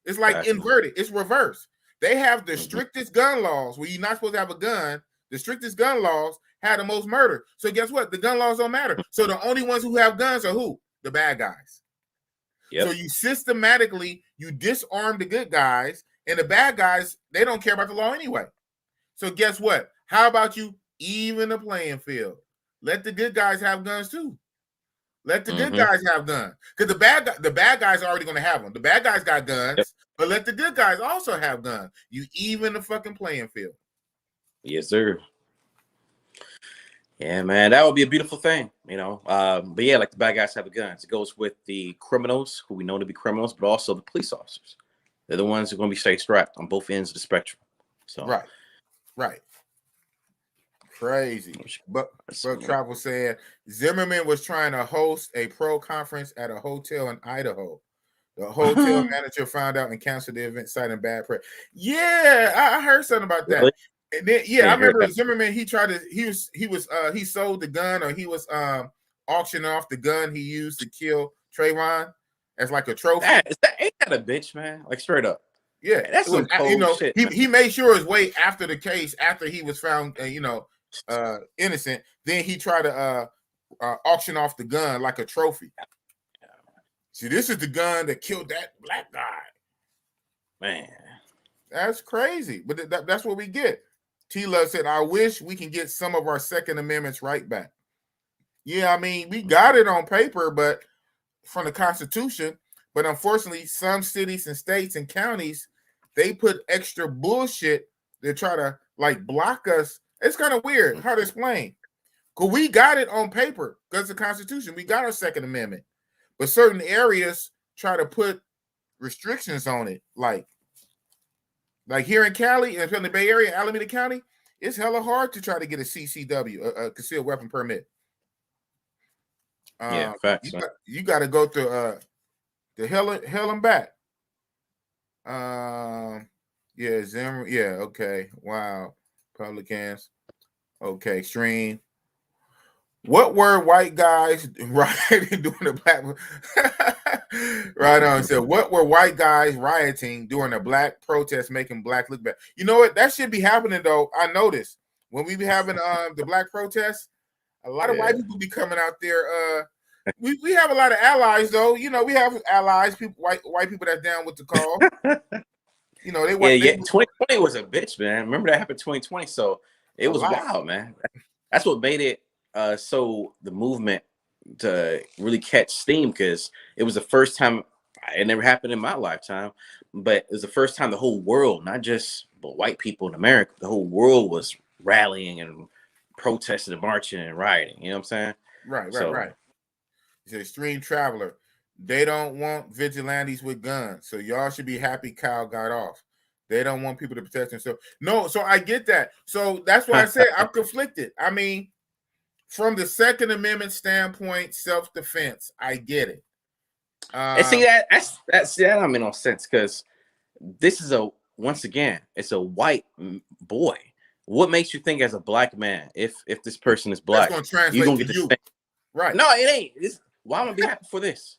It's like inverted. It's reverse. They have the strictest gun laws where you're not supposed to have a gun. The strictest gun laws had the most murder. So guess what? The gun laws don't matter. So the only ones who have guns are who? The bad guys. Yep. So you systematically, you disarm the good guys, and the bad guys, they don't care about the law anyway. So guess what? How about you even the playing field? Let the good guys have guns too. Let the good guys have guns. Because the bad guys are already going to have them. The bad guys got guns, but let the good guys also have guns. You even the fucking playing field. Yes, sir. Yeah, man, that would be a beautiful thing, you know. But yeah, like the bad guys have the guns. It goes with the criminals who we know to be criminals, but also the police officers. They're the ones who are going to be stay strapped on both ends of the spectrum. So right. Crazy. But Travel said Zimmerman was trying to host a pro conference at a hotel in Idaho. The hotel manager found out and canceled the event, citing bad press. Yeah, I heard something about that. Really? And then, I remember Zimmerman. He sold the gun, or he was auctioning off the gun he used to kill Trayvon as like a trophy. Ain't that a bitch, man? Like straight up. Yeah, that's some cold shit. He made sure his way after the case, after he was found, innocent. Then he tried to auction off the gun like a trophy. See, this is the gun that killed that black guy. Man, that's crazy. But that's what we get. T-Love said, I wish we can get some of our Second Amendments right back. Yeah, I mean, we got it on paper, but from the Constitution. But unfortunately, some cities and states and counties, they put extra bullshit to try to like block us. It's kind of weird how to explain. Because we got it on paper because of the Constitution. We got our Second Amendment. But certain areas try to put restrictions on it. Like here in Cali, in the Bay Area, Alameda County, it's hella hard to try to get a CCW, a concealed weapon permit. Yeah, facts. You got to go through the hell and back. Yeah, Zimmer. Yeah, okay. Wow. Republicans. Okay, extreme. What were white guys rioting during the black? Right on. So, what were white guys rioting during a black protest, making black look bad? You know what? That should be happening though. I noticed when we be having the black protests, a lot of white people be coming out there. We have a lot of allies though. You know, we have allies, people, white people that's down with the call. You know, they 2020 was a bitch, man. Remember that happened 2020, so it was wild, man. That's what made it so the movement to really catch steam, because it was the first time. It never happened in my lifetime, but it was the first time the whole world, not just white people in America, the whole world was rallying and protesting and marching and rioting. You know what I'm saying? Right. It's an extreme traveler. They don't want vigilantes with guns, so y'all should be happy Kyle got off. They don't want people to protect themselves. No, so I get that. So that's why I said I'm conflicted. I mean, from the Second Amendment standpoint, self-defense, I get it. And see, that don't make no sense, because this is once again, it's a white boy. What makes you think as a black man, if this person is black, you're gonna get the same? Right? No, it ain't. Why am I be happy for this?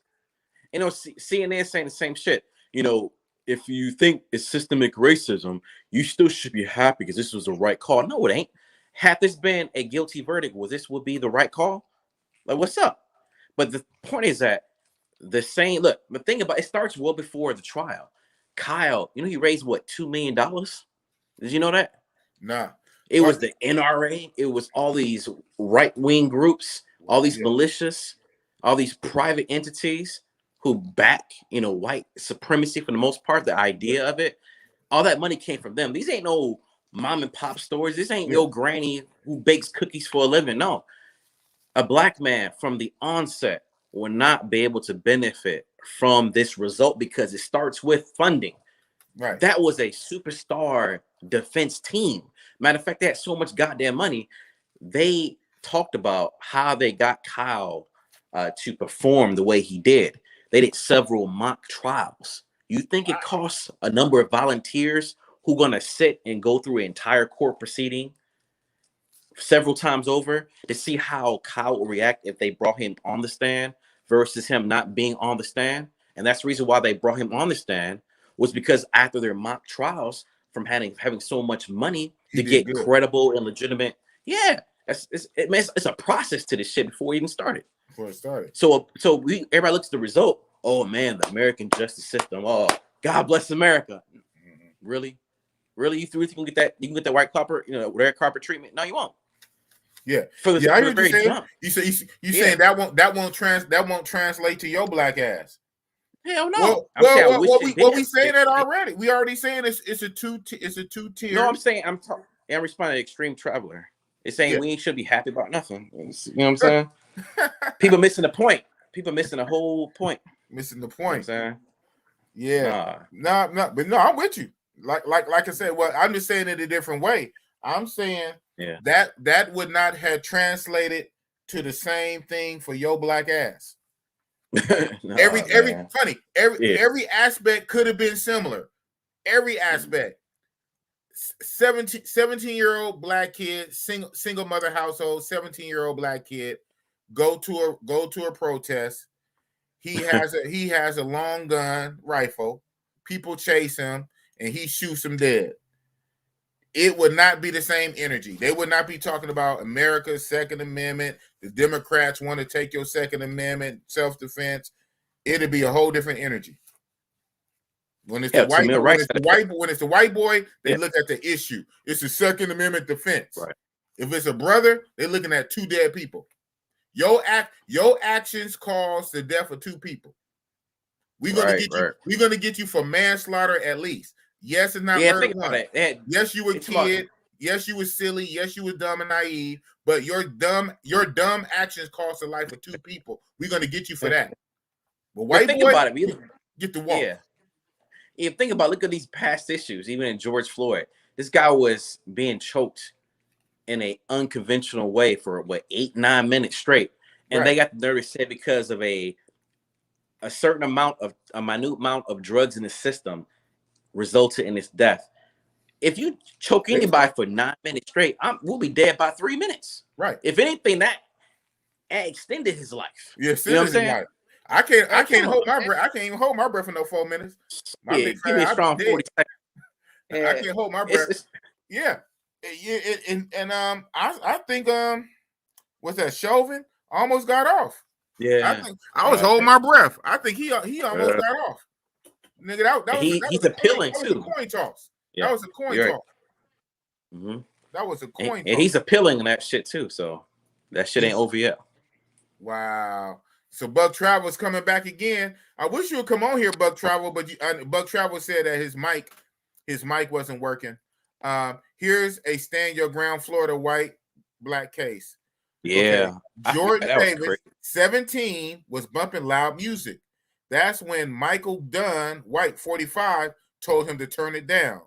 You know, CNN saying the same shit. You know, if you think it's systemic racism, you still should be happy because this was the right call. No, it ain't. Had this been a guilty verdict, would be the right call? Like, what's up? But the point is that the thing about it starts well before the trial. Kyle, you know, he raised what, $2 million? Did you know that? Nah. It was the NRA. It was all these right-wing groups, all these militias, all these private entities who back, you know, white supremacy for the most part, the idea of it. All that money came from them. These ain't no mom and pop stores. This ain't no granny who bakes cookies for a living. No. A black man from the onset will not be able to benefit from this result because it starts with funding. Right. That was a superstar defense team. Matter of fact, they had so much goddamn money. They talked about how they got Kyle to perform the way he did. They did several mock trials. You think it costs a number of volunteers who are going to sit and go through an entire court proceeding several times over to see how Kyle will react if they brought him on the stand versus him not being on the stand? And that's the reason why they brought him on the stand, was because after their mock trials, from having so much money to get credible and legitimate. Yeah, it's a process to this shit before it even started. Before it started. So everybody looks at the result. Oh man, the American justice system. Oh, God bless America. Really? You can get that? You can get that white carpet, red carpet treatment? No, you won't. Yeah. For the very jump. You saying that won't translate to your black ass? Hell no. We saying that already. We already saying it's a two tier. No, I'm saying I'm responding to Extreme Traveler. It's saying we should be happy about nothing. You know what I'm saying? People missing the point. People missing the whole point. Missing the point. You know what I'm saying? Yeah. But I'm with you. Like I said, well, I'm just saying it a different way. I'm saying that would not have translated to the same thing for your black ass. Every aspect could have been similar. Every aspect. 17-year-old black kid, single mother household, 17-year-old black kid, go to a protest. He has a long gun rifle. People chase him and he shoots them dead. It would not be the same energy. They would not be talking about America's Second Amendment. The Democrats want to take your Second Amendment, self-defense. It'd be a whole different energy. When it's the white boy, they look at the issue. It's the Second Amendment defense. Right. If it's a brother, they're looking at 2 dead people. Your actions cause the death of 2 people. We're gonna get you for manslaughter at least. Yes, it's not murder one. Yes, you were a kid. Yes, you were silly. Yes, you were dumb and naive. But your dumb actions cost the life of 2 people. We're gonna get you for that. But white boy, about it, get the walk. Yeah. If think about, look at these past issues. Even in George Floyd, this guy was being choked in an unconventional way for 8-9 minutes straight, and they got the nerve to say because of a minute amount of drugs in the system resulted in his death. If you choke anybody for 9 minutes straight, we'll be dead by 3 minutes. Right. If anything, that extended his life. Yes, you know what I'm saying? I can't hold my breath. I can't even hold my breath for no 4 minutes. Give me a strong 40 seconds. I can't hold my breath. I think what's that? Chauvin almost got off. Yeah, I was holding my breath. I think he almost got off. Nigga, he's appealing too. That was a coin toss. Yeah. That was a coin toss. Mm-hmm. That was a coin toss. And he's appealing in that shit too. So that shit ain't over yet. Wow. So Buck Travel's coming back again. I wish you would come on here, Buck Travel, but Buck Travel said that his mic wasn't working. Here's a stand your ground Florida white black case. Yeah. Okay. Jordan Davis, 17, was bumping loud music. That's when Michael Dunn, white 45, told him to turn it down.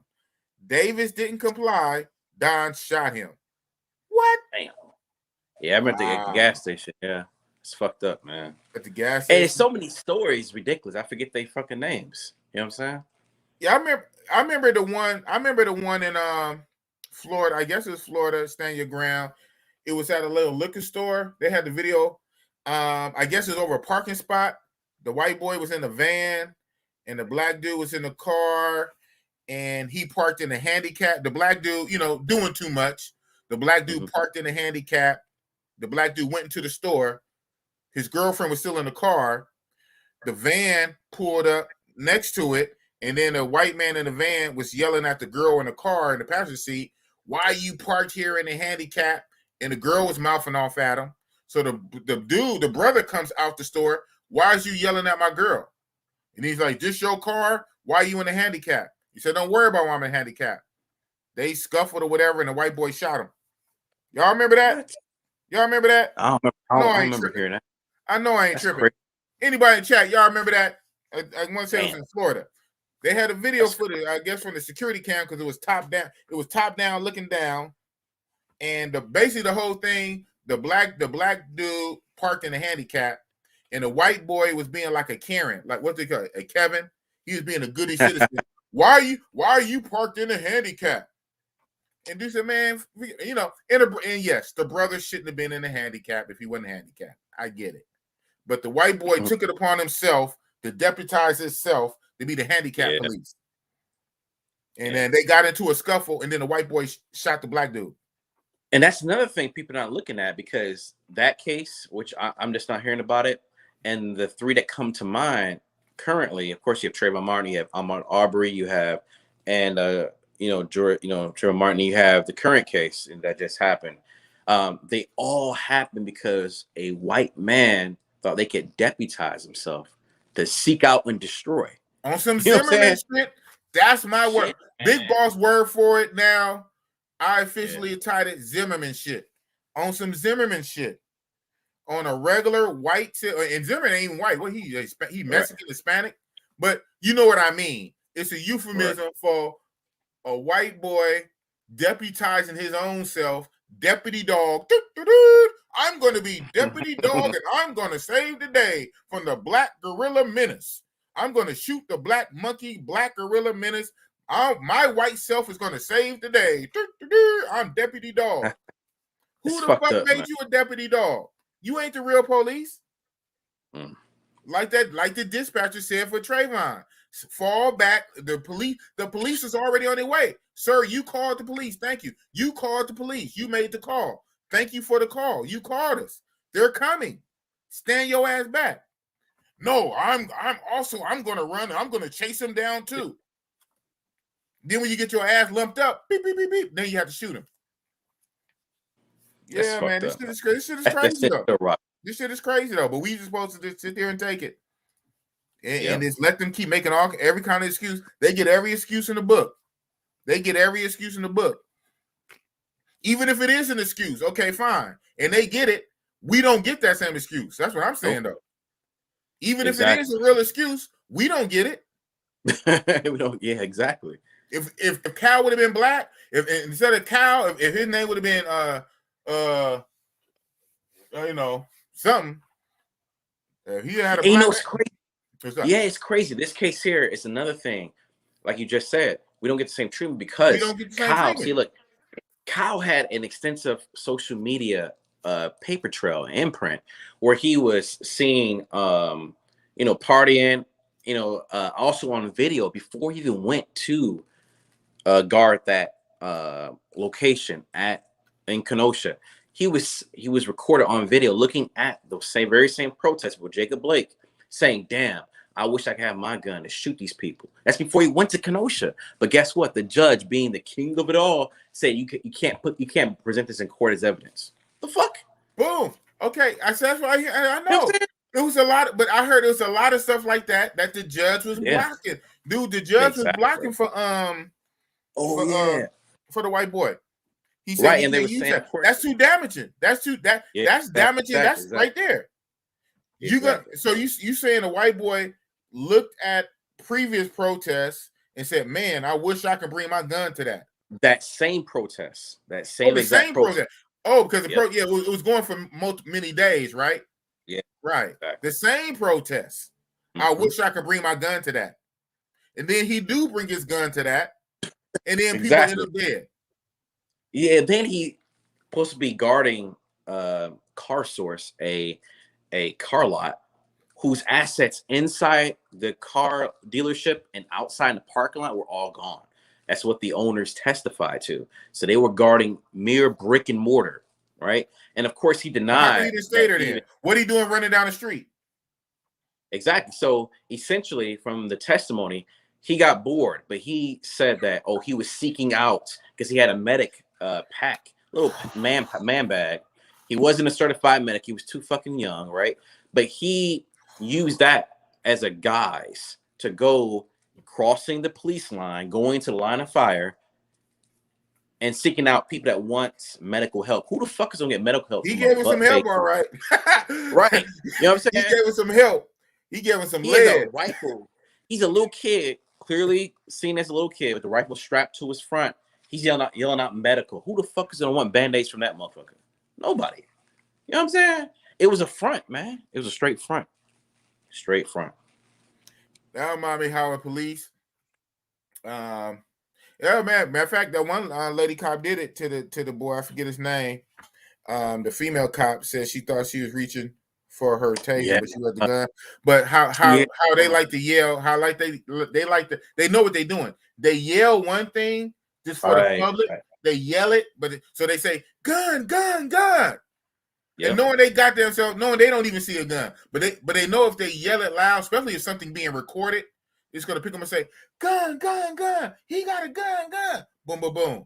Davis didn't comply. Don shot him. What? Damn. Yeah, I remember at the gas station. Yeah. It's fucked up, man. At the gas station. And there's so many stories ridiculous. I forget they fucking names. You know what I'm saying? Yeah, I remember the one in Florida. I guess it was Florida, stand your ground. It was at a little liquor store. They had the video. I guess it was over a parking spot. The white boy was in the van and the black dude was in the car, and he parked in the handicap. The black dude, doing too much. The black dude parked in the handicap. The black dude went into the store. His girlfriend was still in the car. The van pulled up next to it, and then a white man in the van was yelling at the girl in the car in the passenger seat, "Why you parked here in the handicap?" And the girl was mouthing off at him. So the brother comes out the store. "Why is you yelling at my girl?" And he's like, "This your car? Why are you in the handicap?" He said, "Don't worry about why I'm in the handicap." They scuffled or whatever, and the white boy shot him. Y'all remember that? Y'all remember that? I don't remember hearing that. I know I ain't tripping. Crazy. Anybody in chat, y'all remember that? I want to say it was in Florida. They had a video footage, I guess, from the security cam because it was top down. It was top down, looking down, and basically the whole thing. The black dude parked in a handicap, and the white boy was being like a Karen, like what they call it, a Kevin. He was being a goody citizen. Why are you parked in a handicap? And dude said, "Man, and yes, the brother shouldn't have been in a handicap if he wasn't handicapped. I get it, but the white boy took it upon himself to deputize himself to be the handicap police." And then they got into a scuffle, and then the white boy shot the black dude. And that's another thing people are not looking at, because that case, which I'm just not hearing about it, and the three that come to mind currently, of course, you have Trayvon Martin, you have Ahmaud Arbery, you have, and Trayvon Martin, you have the current case that just happened. They all happened because a white man thought they could deputize himself to seek out and destroy. On some Zimmerman shit, that's my word. Big Boss word for it now. I officially tied it Zimmerman shit. On some Zimmerman shit. On a regular white, and Zimmerman ain't even white. Well, he Mexican, Hispanic, but you know what I mean. It's a euphemism for a white boy deputizing his own self, deputy dog. I'm going to be deputy dog, and I'm going to save the day from the black gorilla menace. I'm going to shoot the black monkey, black gorilla menace. My white self is going to save the day. I'm deputy dog. Who the fuck made you a deputy dog? You ain't the real police. Like the dispatcher said for Trayvon. Fall back. The police is already on their way. Sir, you called the police. Thank you. You called the police. You made the call. Thank you for the call. You called us. They're coming. Stand your ass back. No, I'm gonna run. I'm gonna chase him down too. Then when you get your ass lumped up, beep, beep, beep, beep, then you have to shoot him. Yeah, man, this shit is crazy though. This shit is crazy though. But we just supposed to just sit there and take it, and just let them keep making every kind of excuse. They get every excuse in the book. Even if it is an excuse, okay, fine, and they get it. We don't get that same excuse. That's what I'm saying though. Even if it is a real excuse, we don't get it. We don't. Yeah, exactly. If Cal would have been black, if instead of Cal, if his name would have been something. He had a. It's crazy. Yeah, it's crazy. This case here is another thing. Like you just said, we don't get the same treatment because Kyle. See, look, Kyle had an extensive social media paper trail imprint where he was seen, partying, also on video before he even went to guard that location in Kenosha. He was recorded on video looking at the very same protest with Jacob Blake, saying, "Damn, I wish I could have my gun to shoot these people." That's before he went to Kenosha. But guess what? The judge, being the king of it all, said you can't present this in court as evidence. The fuck? Boom. Okay, I said that's why I know. It was a lot, but I heard it was a lot of stuff like that the judge was blocking. Dude, the judge was blocking for the white boy. He said, and they were saying that's too damaging. That's damaging. That's right there. So you saying a white boy looked at previous protests and said, "Man, I wish I could bring my gun to that." That same protest. That same exact protest. Oh, because it was going for many days, right? Yeah, right. Exactly. The same protest. Mm-hmm. I wish I could bring my gun to that, and then he do bring his gun to that, and then people end up dead. Yeah, then he supposed to be guarding Car Source, a car lot, whose assets inside the car dealership and outside the parking lot were all gone. That's what the owners testified to. So they were guarding mere brick and mortar, right? And of course, he denied. How he didn't stay there then? What he doing running down the street? Exactly. So essentially, from the testimony, he got bored, but he said that he was seeking out because he had a medic pack, little man bag. He wasn't a certified medic. He was too fucking young, right? But he used that as a guise to go crossing the police line, going to the line of fire, and seeking out people that want medical help. Who the fuck is gonna get medical help? He gave him some help, all right. Right. You know what I'm saying? He gave him some help. He gave him some lead. A rifle. He's a little kid, clearly seen as a little kid with the rifle strapped to his front. He's yelling out medical. Who the fuck is gonna want band-aids from that motherfucker? Nobody. You know what I'm saying? It was a front, man. It was a straight front. Straight front. That reminded me how the police. Yeah, man. Matter of fact, that one lady cop did it to the boy. I forget his name. The female cop said she thought she was reaching for her taser, Yeah. but she had the gun. But how they like to yell, how like they like to, they know what they're doing. They yell one thing just for the public. Right. They yell it, but so they say gun, gun, gun. Yep. And knowing they got themselves, knowing they don't even see a gun, but they know if they yell it loud, especially if something being recorded, it's gonna pick them and say gun, gun, gun. He got a gun, gun. Boom, boom, boom.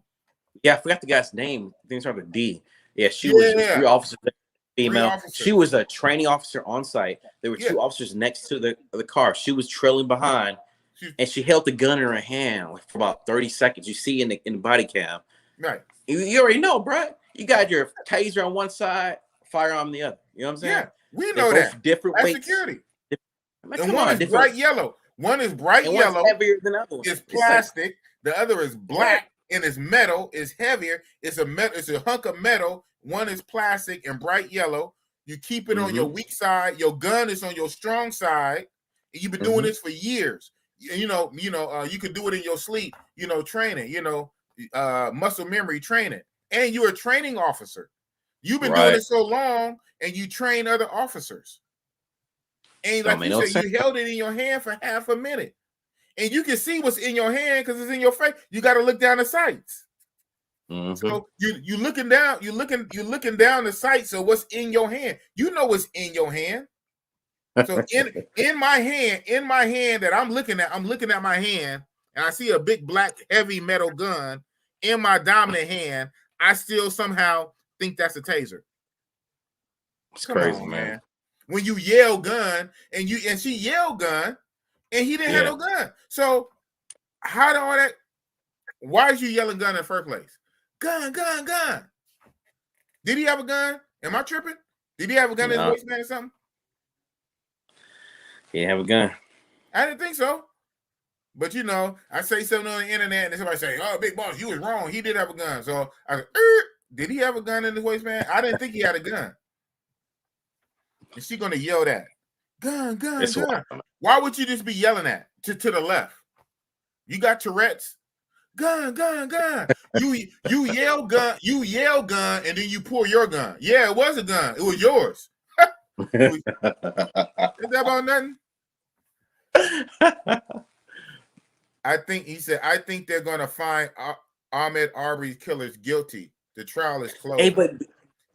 Yeah, I forgot the guy's name. Things start with D. Yeah, she was 3 officers. Female. She was a training officer on site. There were 2 officers next to the car. She was trailing behind, and she held the gun in her hand for about 30 seconds. You see in the body cam. Right. You already know, bro. You got your taser on one side, firearm on the other. You know what I'm saying? Yeah, we know that. Different weights. Security. And one is bright yellow. One is bright yellow. Heavier than the other one. It's plastic. The other is black and it's metal. It's heavier. It's a hunk of metal. One is plastic and bright yellow. You keep it on your weak side. Your gun is on your strong side. And you've been doing this for years. You can do it in your sleep. Training. Muscle memory training. And you're a training officer. You've been doing it so long, and you train other officers. And like you said, you held it in your hand for half a minute, and you can see what's in your hand because it's in your face. You got to look down the sights. So you looking down, you looking down the sight. So what's in your hand? You know what's in your hand. So in my hand that I'm looking at my hand, and I see a big black heavy metal gun in my dominant hand. I still somehow think that's a taser. It's crazy, man. When you yell gun and she yelled gun and he didn't have no gun. So how did all that? Why is you yelling gun in the first place? Gun, gun, gun. Did he have a gun? Am I tripping? Did he have a gun in his waistband or something? He didn't have a gun. I didn't think so. But I say something on the internet and somebody say, "Oh, Big Boss, you was wrong. He did have a gun." So I said, did he have a gun in his waistband? I didn't think he had a gun. Is she gonna yell that? Gun, gun, gun. Why would you just be yelling that to the left? You got Tourette's? Gun, gun, gun. You yell gun, and then you pull your gun. Yeah, it was a gun. It was yours. Is that about nothing? I think they're gonna find Ahmaud Arbery's killers guilty. The trial is closed. Hey, but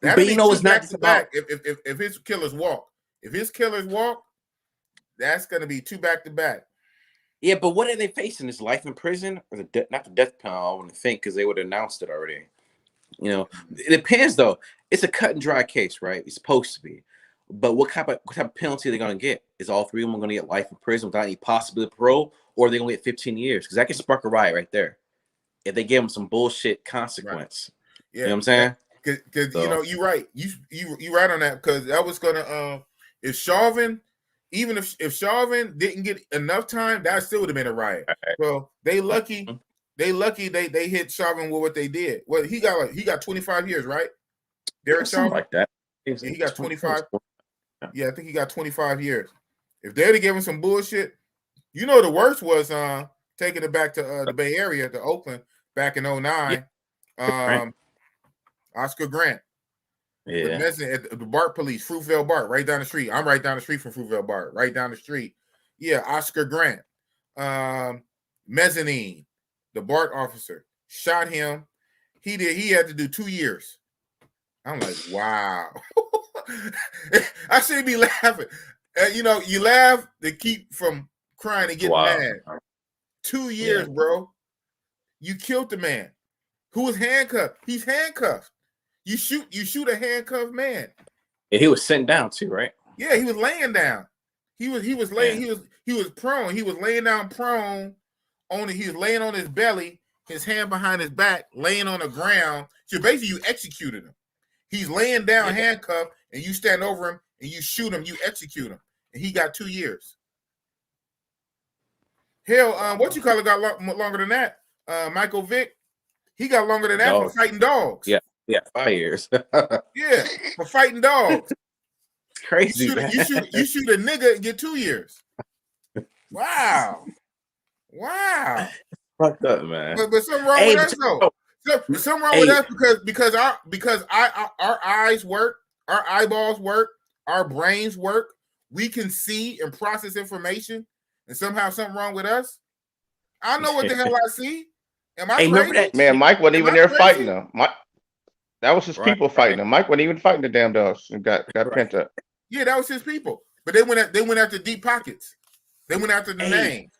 it's not just about if his killers walk. If his killers walk, that's gonna be 2 back to back. Yeah, but what are they facing? Is life in prison or not the death penalty? I want to think because they would have announced it already. It depends though. It's a cut and dry case, right? It's supposed to be. But what type of penalty are they going to get? Is all 3 of them going to get life in prison without any possibility of parole, or are they going to get 15 years? Because that can spark a riot right there if they give them some bullshit consequence. Right. Yeah, you know what I'm saying? Because you're right. You right on that because that was gonna if Chauvin. Even if Chauvin didn't get enough time, that still would have been a riot. Right. So they lucky they hit Chauvin with what they did. Well, he got 25 years, right? Derek Chauvin like that. Yeah, he got 25. Yeah, I think he got 25 years. If they'd have given some bullshit, the worst was taking it back to the Bay Area, to Oakland, back in 2009. Yeah. Oscar Grant. Yeah. At the BART police, Fruitvale BART, right down the street. I'm right down the street from Fruitvale BART, right down the street. Yeah, Oscar Grant. Mezzanine, the BART officer, shot him. He had to do 2 years. I'm like, wow. I shouldn't be laughing. You laugh to keep from crying and getting mad. 2 years, bro. You killed the man who was handcuffed. He's handcuffed. You shoot a handcuffed man. Yeah, he was sitting down too, right? Yeah, he was laying down. He was laying. He was prone. He was laying down prone. He was laying on his belly, his hand behind his back, laying on the ground. So basically, you executed him. He's laying down handcuffed, and you stand over him and you shoot him. You execute him, and he got 2 years. Hell, what you call it got longer than that? Michael Vick, he got longer than that for fighting dogs. Yeah, 5 years. Yeah, for fighting dogs. It's crazy. You shoot a nigga and get 2 years. Wow. Fucked up, man. But something wrong with us though. Something wrong with us because our eyes work, our eyeballs work, our brains work, we can see and process information, and somehow something wrong with us. I know what the hell I see. Am I crazy? Remember that man? Mike wasn't even there fighting them. Mike, that was his people fighting them. Mike wasn't even fighting the damn dogs and got pent up. Yeah, that was his people. But they went after deep pockets. They went after the name.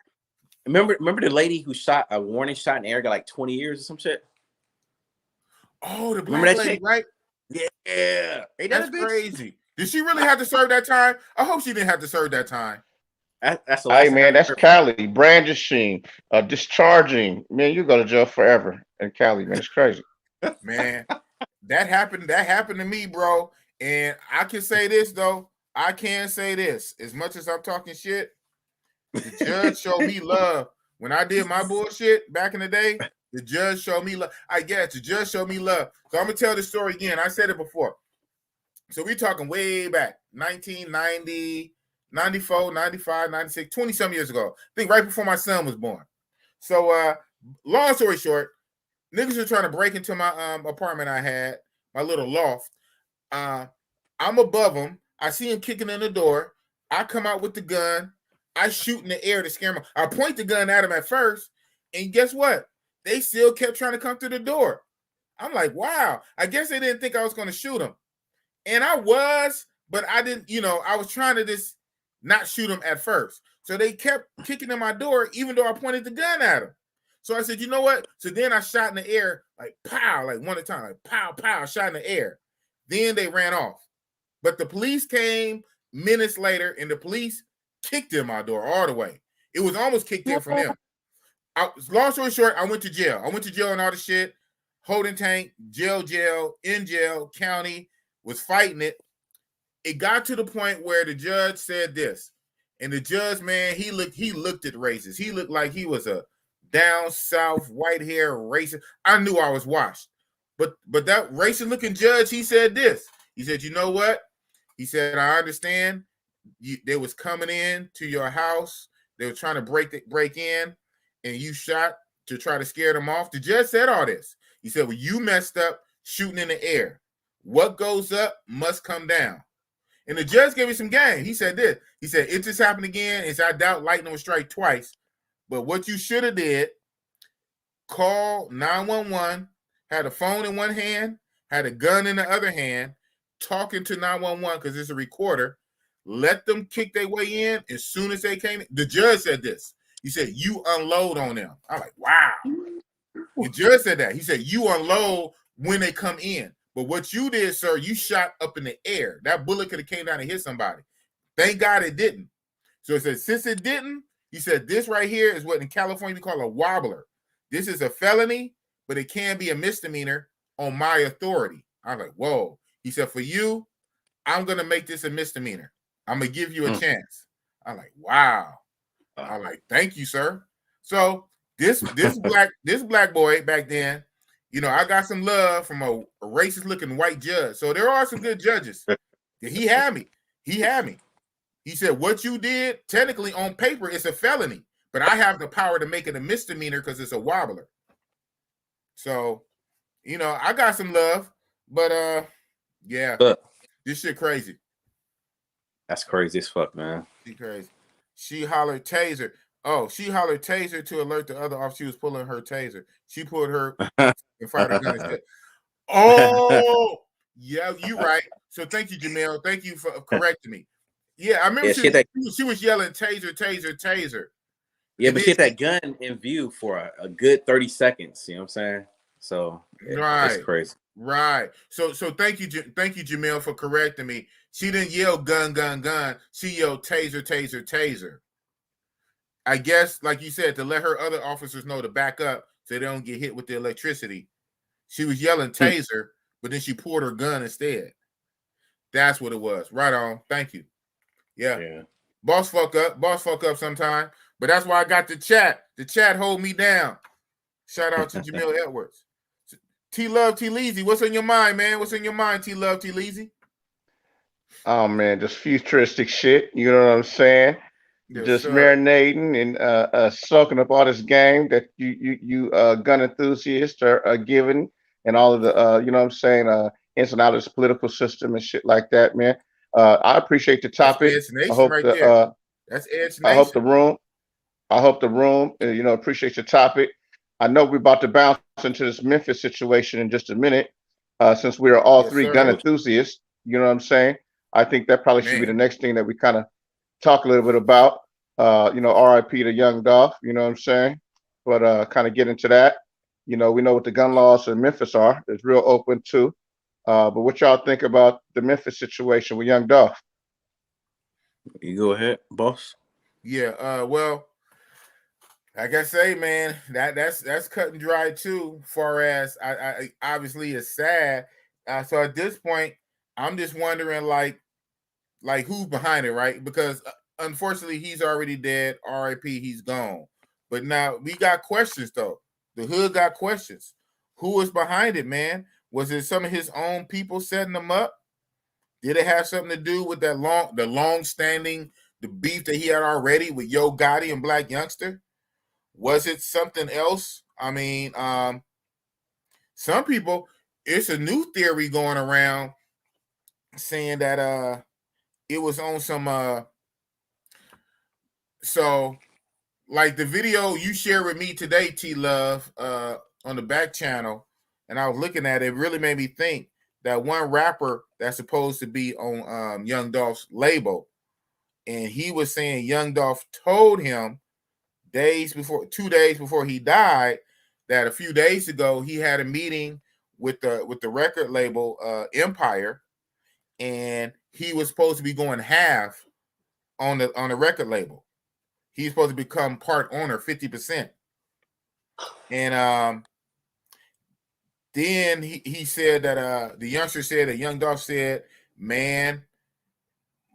Remember the lady who shot a warning shot in the air, got like 20 years or some shit? Oh, the black lady, right? Yeah. That's crazy. Did she really have to serve that time? I hope she didn't have to serve that time. That's hey, man, that's Cali. Brandishing, discharging. Man, you go to jail forever in Cali, man. It's crazy. Man, that happened to me, bro. And I can say this, though. I can say this. As much as I'm talking shit, the judge showed me love. When I did my bullshit back in the day, the judge showed me love. I guess the judge showed me love. So I'm going to tell the story again. I said it before. So we're talking way back, 1990, 94, 95, 96, 20-some years ago. I think right before my son was born. So long story short, niggas were trying to break into my apartment I had, my little loft. I'm above them. I see him kicking in the door. I come out with the gun. I shoot in the air to scare him. I point the gun at him at first, and guess what? They still kept trying to come through the door. I'm like, wow. I guess they didn't think I was going to shoot him. And I was, but I didn't, I was trying to just not shoot him at first. So they kept kicking in my door, even though I pointed the gun at him. So I said, you know what? So then I shot in the air, like pow, like one at a time, like pow, pow, shot in the air. Then they ran off. But the police came minutes later, and the police kicked in my door all the way. It was almost kicked in from them. Long story short, I went to jail. I went to jail and all the shit. Holding tank, jail, in jail, county, was fighting it. It got to the point where the judge said this. And the judge, man, he looked at racist. He looked like he was a down south, white hair racist. I knew I was washed. But that racist looking judge, he said this. He said, you know what? He said, I understand. They was coming in to your house. They were trying to break in, and you shot to try to scare them off. The judge said all this. He said, well, you messed up shooting in the air. What goes up must come down. And the judge gave me some game. He said this. He said, it just happened again. It's I doubt lightning will strike twice. But what you should have did, call 911, had a phone in one hand, had a gun in the other hand, talking to 911 because it's a recorder. Let them kick their way in. As soon as they came in, the judge said this. He said, you unload on them. I'm like, wow. The judge said that. He said, you unload when they come in. But what you did, sir, you shot up in the air. That bullet could have came down and hit somebody. Thank God it didn't. So he said, since it didn't, he said, this right here is what in California we call a wobbler. This is a felony, but it can be a misdemeanor on my authority. I'm like, whoa. He said, for you, I'm going to make this a misdemeanor. I'm going to give you a chance. I'm like, wow. I'm like, thank you, sir. So this black boy back then, I got some love from a racist looking white judge. So there are some good judges. He had me. He said, what you did, technically on paper, it's a felony, but I have the power to make it a misdemeanor because it's a wobbler. So, I got some love, but yeah, this shit crazy. That's crazy as fuck, man. She crazy. She hollered taser. Oh, she hollered taser to alert the other officer she was pulling her taser. She pulled her and fired her gun instead. Oh, yeah, you right. So thank you, Jamel. Thank you for correcting me. Yeah, I remember she was yelling taser, taser, taser. Yeah, but she had that gun in view for a good 30 seconds. You know what I'm saying? So right, it's crazy. Right. So thank you, Jamel, for correcting me. She didn't yell gun, gun, gun. She yelled taser, taser, taser. I guess, like you said, to let her other officers know to back up so they don't get hit with the electricity. She was yelling taser, but then she pulled her gun instead. That's what it was. Right on. Thank you. Yeah. Boss fuck up sometime. But that's why I got the chat. The chat hold me down. Shout out to Jamil Edwards. T-Love, T-Leezy, what's in your mind, man? What's in your mind, T-Love, T-Leezy? Oh, man, just futuristic shit. You know what I'm saying? Yes, just sir. Marinating and soaking up all this game that you gun enthusiasts are giving and all of the, you know what I'm saying, ins and outs of the political system and shit like that, man. I appreciate the topic. That's Edge Nation I hope right the there. That's Edge Nation. I hope the room, appreciate your topic. I know we're about to bounce into this Memphis situation in just a minute, since we are all three gun enthusiasts. You know what I'm saying? I think that probably should be the next thing that we kind of talk a little bit about. RIP to Young Dolph, you know what I'm saying? But kind of get into that. We know what the gun laws in Memphis are. It's real open too. But what y'all think about the Memphis situation with Young Dolph? You go ahead, boss. Yeah, well, like I say, man, that's cut and dry too. Far as I obviously it's sad. So at this point, I'm just wondering, like who's behind it, right? Because unfortunately, he's already dead. R.I.P. He's gone. But now we got questions though. The hood got questions. Who is behind it, man? Was it some of his own people setting them up? Did it have something to do with the long-standing beef that he had already with Yo Gotti and Black Youngster? Was it something else? I mean, some people, it's a new theory going around saying that it was on some so like the video you shared with me today, T Love, on the back channel, and I was looking at it, it really made me think that one rapper that's supposed to be on Young Dolph's label, and he was saying Young Dolph told him 2 days before he died, that a few days ago he had a meeting with the record label Empire, and he was supposed to be going half on the record label. He's supposed to become part owner, 50%. And then he said that the youngster said that Young Dolph said, man,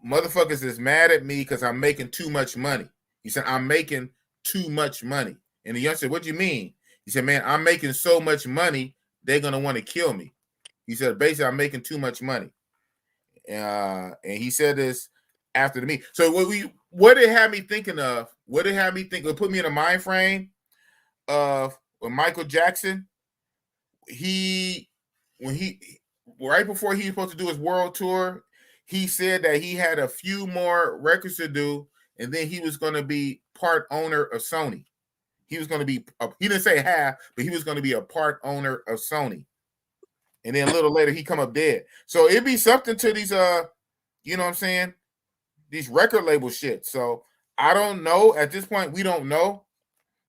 motherfuckers is mad at me because I'm making too much money. He said, I'm making too much money. And the youngster said, what do you mean? He said, man, I'm making so much money, they're going to want to kill me. He said, basically, I'm making too much money. And he said this after the meeting. So what it had me thinking of, it put me in a mind frame of when Michael Jackson, right before he was supposed to do his world tour, he said that he had a few more records to do, and then he was going to be part owner of Sony. He was going to be, he didn't say half, but he was going to be a part owner of Sony. And then a little later, he come up dead. So it'd be something to these, you know what I'm saying? These record label shit. So I don't know. At this point, we don't know.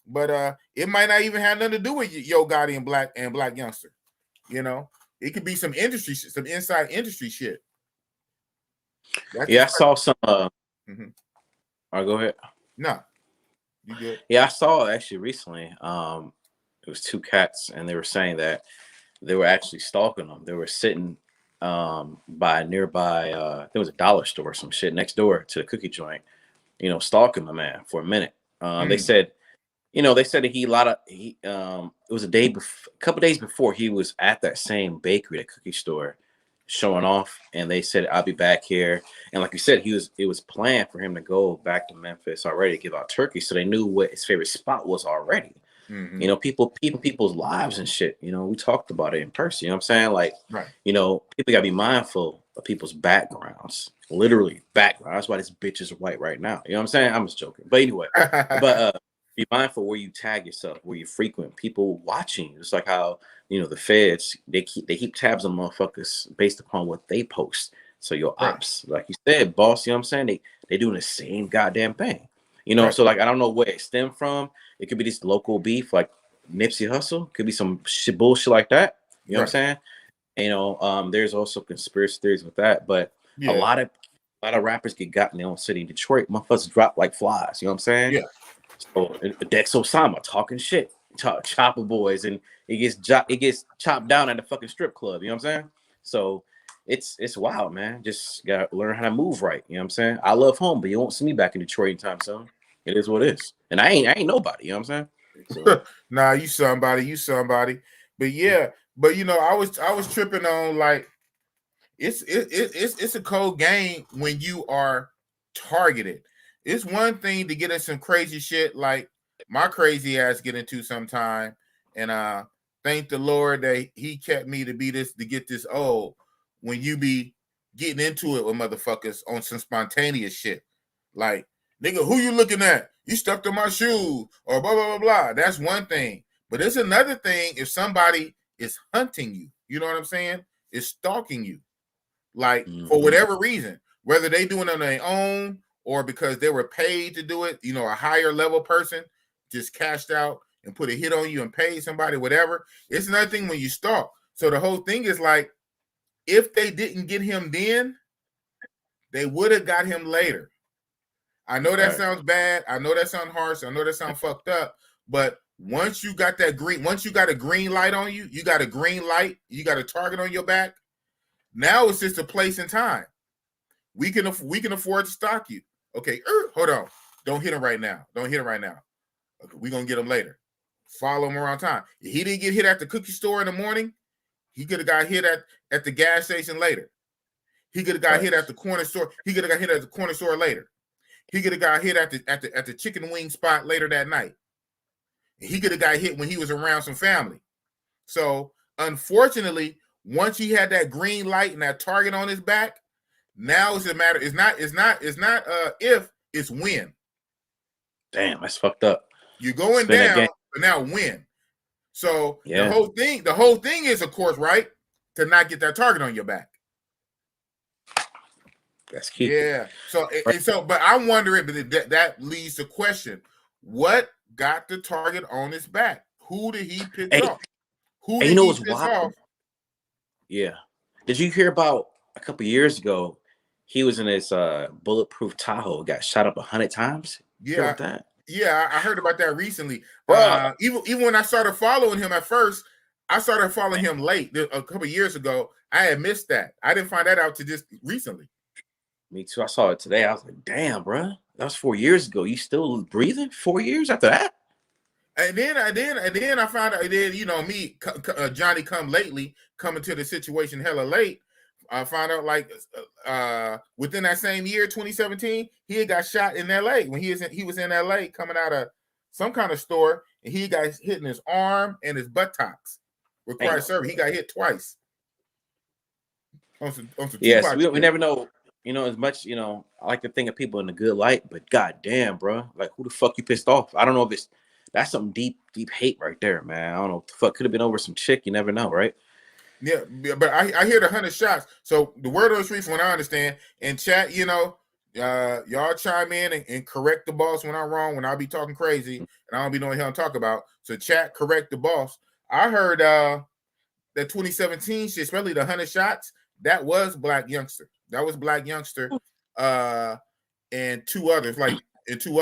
But it might not even have nothing to do with Yo Gotti and Black Youngster. It could be some industry shit, some inside industry shit. I saw some. All right, go ahead. No, you good? Yeah, I saw actually recently. It was two cats, and they were saying that they were actually stalking them. They were sitting by a nearby. There was a dollar store or some shit next door to the cookie joint. Stalking the man for a minute. They said. They said that it was a couple days before he was at that same bakery, that cookie store, showing off, and they said, I'll be back here. And like you said, it was planned for him to go back to Memphis already to give out turkey, so they knew what his favorite spot was already. People peeping people's lives and shit. We talked about it in person. You know what I'm saying? Like, right. People gotta be mindful of people's backgrounds, literally background. That's why this bitch is white right now. You know what I'm saying? I'm just joking. But anyway, be mindful where you tag yourself, where you frequent, people watching. It's like how the feds they keep tabs on motherfuckers based upon what they post. So your ops, like you said, boss, you know what I'm saying? They doing the same goddamn thing. So like I don't know where it stemmed from. It could be this local beef, like Nipsey Hussle. Could be some shit bullshit like that. You know what I'm saying? There's also conspiracy theories with that, but a lot of rappers get got in their own city. In Detroit, motherfuckers drop like flies. You know what I'm saying? Yeah. So Dex Osama talking shit, Chopper Boys, and it gets chopped down at the fucking strip club. You know what I'm saying? So it's wild, man. Just gotta learn how to move right. You know what I'm saying? I love home, but you won't see me back in Detroit anytime soon. It is what it is, and I ain't nobody. You know what I'm saying? So. Nah, you somebody. But yeah, I was tripping on, like, it's a cold game when you are targeted. It's one thing to get in some crazy shit like my crazy ass get into sometime, and thank the Lord that He kept me to get this old. When you be getting into it with motherfuckers on some spontaneous shit. Like, nigga, who you looking at? You stuck to my shoe or blah, blah, blah, blah. That's one thing. But it's another thing if somebody is hunting you. You know what I'm saying? Is stalking you. Like, for whatever reason, whether they doing it on their own or because they were paid to do it, you know, a higher level person just cashed out and put a hit on you and paid somebody, whatever. It's another thing when you stalk. So the whole thing is like, if they didn't get him then, they would have got him later. I know that sounds bad. I know that sounds harsh. I know that sounds fucked up. But once you got a green light on you, you got a green light, you got a target on your back. Now it's just a place and time. We can afford to stalk you. Okay, hold on. Don't hit him right now. Okay, we're gonna get him later. Follow him around time. If he didn't get hit at the cookie store in the morning, he could have got hit at the gas station later. He could have got hit at the corner store. He could have got hit at the corner store later. He could have got hit at the chicken wing spot later that night. He could have got hit when he was around some family. So unfortunately, once he had that green light and that target on his back, now it's a matter. It's not if, it's when. Damn, that's fucked up. You're going down, but now when. So the whole thing is, of course, right, to not get that target on your back. That's key. Yeah. So but I'm wondering, but that leads to question: what got the target on his back? Who did he piss off? Who did he piss off? Yeah. Did you hear about a couple years ago? He was in his bulletproof Tahoe, got shot up 100 times. Yeah. That? Yeah, I heard about that recently. Even when I started following him at first, I started following him late. A couple years ago, I had missed that. I didn't find that out to just recently. Me too. I saw it today. I was like, damn, bro. That was 4 years ago. You still breathing 4 years after that? And then I found out. Then me, Johnny come lately, coming to the situation hella late. I found out like within that same year, 2017, he had got shot in LA when he was in LA coming out of some kind of store, and he got hit in his arm and his buttocks. Required service. He got hit twice. Yes, we never know. As much, I like to think of people in a good light, but goddamn, bro, like who the fuck you pissed off? I don't know if that's some deep hate right there, man. I don't know what the fuck could have been over some chick. You never know, right? Yeah, but I hear the 100 shots. So the word on the street, from what I understand, in chat, y'all chime in and correct the boss when I'm wrong, when I'll be talking crazy and I don't be knowing how to talk about. So chat, correct the boss. I heard that 2017 shit, especially the 100 shots, that was Black Youngster. That was Black Youngster and two others. And two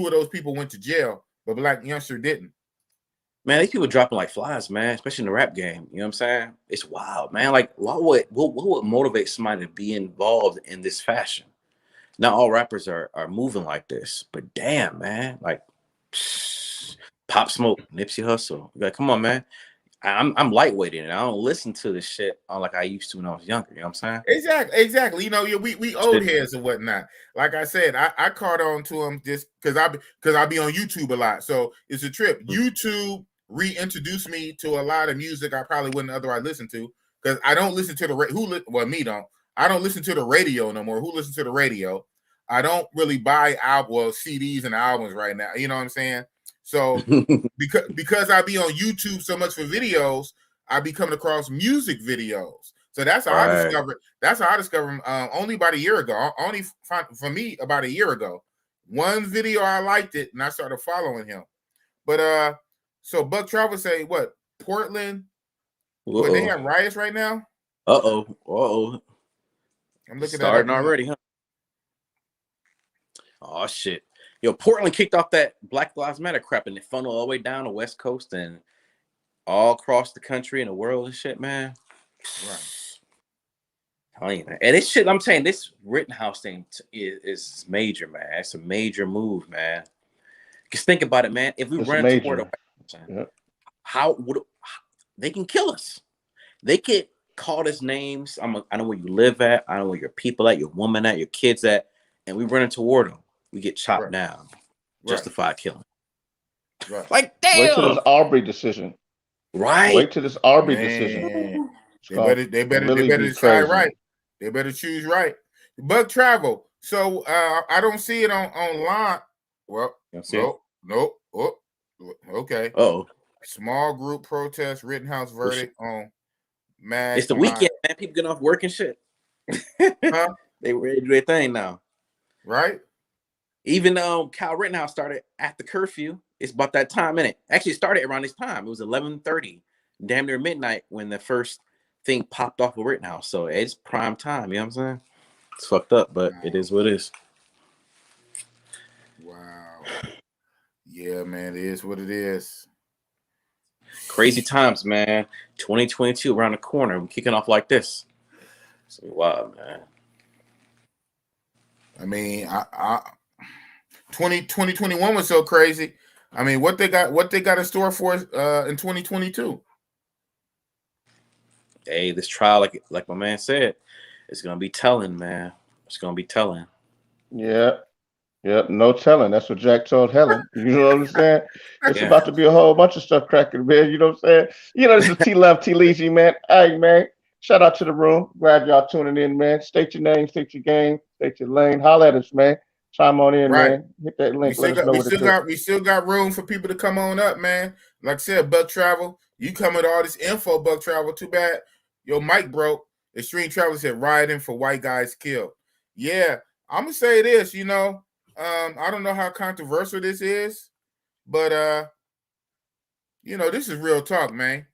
of those people went to jail, but Black Youngster didn't. Man, these people dropping like flies, man, especially in the rap game. You know what I'm saying? It's wild, man. Like, what would motivate somebody to be involved in this fashion? Not all rappers are moving like this, but damn, man. Like, Pop Smoke, Nipsey Hussle. Like, come on, man. I'm lightweight in it. I don't listen to this shit like I used to when I was younger. You know what I'm saying? Exactly. We old heads and whatnot. Like I said, I caught on to him just because I be on YouTube a lot. So it's a trip. YouTube reintroduced me to a lot of music I probably wouldn't otherwise listen to, because I don't listen to I don't listen to the radio no more. Who listens to the radio? I don't really buy CDs and albums right now. You know what I'm saying? So because I be on YouTube so much for videos, I be coming across music videos. So that's how I discovered. That's how I discovered him. Only about a year ago. Only for me about a year ago. One video I liked it, and I started following him. But so Buck Travel say what? Portland? What, they have riots right now? Uh-oh. I'm looking starting already, huh? Oh shit. Yo, Portland kicked off that Black Lives Matter crap, and it funneled all the way down the West Coast and all across the country and the world and shit, man. Right. And this shit, I'm saying, this Rittenhouse thing is major, man. It's a major move, man. Just think about it, man. If we run toward how would they can kill us? They could call us names. I know where you live at. I know where your people at, your woman at, your kids at, and we run toward them. We get chopped down. Justified killing. Right. Like, damn. Wait till this Arbery decision. Right. Wait till this Arbery decision. They better decide right. They better choose right. Buck Travel. So I don't see it online. Well, nope. Oh, okay. Oh, small group protest, Rittenhouse verdict on mass. It's the weekend, man. People getting off work and shit. Huh? They ready to do their thing now. Right? Even though Kyle Rittenhouse started at the curfew, it's about that time, innit? Actually, it started around this time. It was 11:30, damn near midnight, when the first thing popped off of Rittenhouse. So it's prime time. You know what I'm saying? It's fucked up, but it is what it is. Wow. Yeah, man, it is what it is. Crazy times, man. 2022 around the corner. We're kicking off like this. It's wild, man. I mean, 2021 was so crazy. I mean, what they got in store for us in 2022? Hey, this trial, like my man said, it's gonna be telling, man. It's gonna be telling. Yeah. Yep, no telling. That's what Jack told Helen. You know what I'm saying? It's about to be a whole bunch of stuff cracking, man. You know what I'm saying? You know, this is T-Love, T-Leasy, man. Hey, man, shout out to the room. Glad y'all tuning in, man. State your name, state your game, state your lane. Holla at us, man. Chime on in, man. Hit that link. We still got room for people to come on up, man. Like I said, Buck Travel, you come with all this info, Buck Travel. Too bad your mic broke. Extreme Travel said rioting for white guys killed. Yeah, I'm gonna say this, you know. I don't know how controversial this is, but you know, this is real talk, man.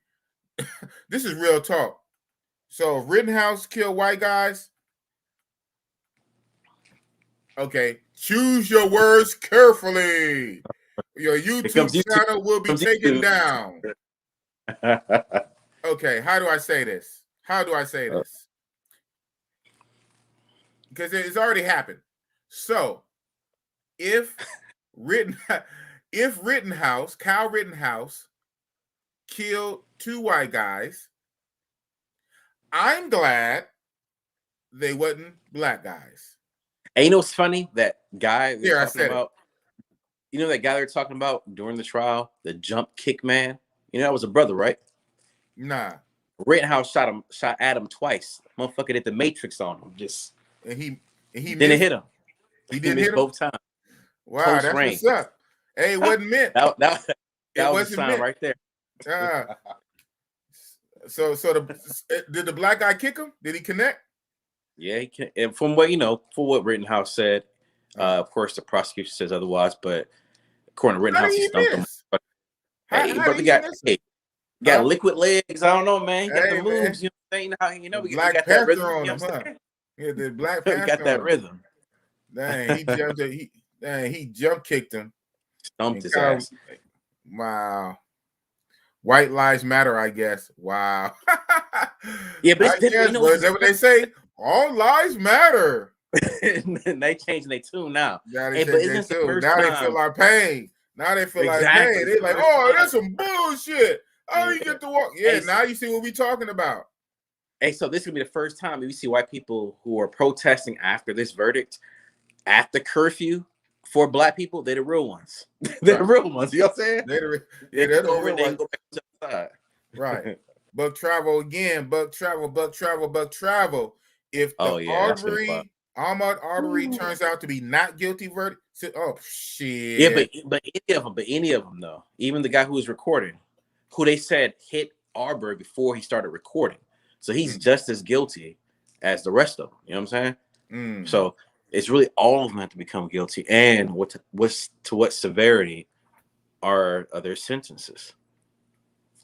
This is real talk. So Rittenhouse killed white guys. Okay, choose your words carefully. Your YouTube channel will be taken down. Okay, how do I say this? Because it's already happened. So if Kyle Rittenhouse killed two white guys, I'm glad they wasn't black guys. And you know what's funny? That guy I said about, you know, that guy they're talking about during the trial, the jump kick man. You know, that was a brother, right? Nah. Rittenhouse shot at him twice. Motherfucker did the Matrix on him. And he didn't hit him. He didn't hit him both times. Wow, that's what's up. Hey, it wasn't meant. that was a sign right there. So did the black guy kick him? Did he connect? Yeah, he can. And from what for what Rittenhouse said, of course the prosecution says otherwise, but according to Rittenhouse, he stumped him. Got liquid legs. I don't know, man. He got the moves. Man. You know what I'm saying? You know, we Black got Panther that rhythm on him, huh? Yeah, the Black Panther. We got that rhythm. Dang, he jump kicked him. Stumped his ass. Wow. White lives matter, I guess. Wow. Yeah, but it's different. Is that what they say? All lives matter. They changing their tune now. Now they feel our pain. Now they feel like pain. They're like, oh, that's some bullshit. Oh, you get to walk. Yeah, now you see what we talking about. Hey, so this is gonna be the first time we see white people who are protesting after this verdict, at the curfew for black people. They're the real ones. They're the real ones. You know what I'm saying? They're the real ones. Go back to the side. Right. Buck Travel again. Buck Travel. If the Ahmaud Arbery turns out to be not guilty verdict, oh shit. Yeah, but any of them though, even the guy who was recording, who they said hit Arbery before he started recording, so he's just as guilty as the rest of them. You know what I'm saying? So it's really all of them have to become guilty, and what severity are their sentences?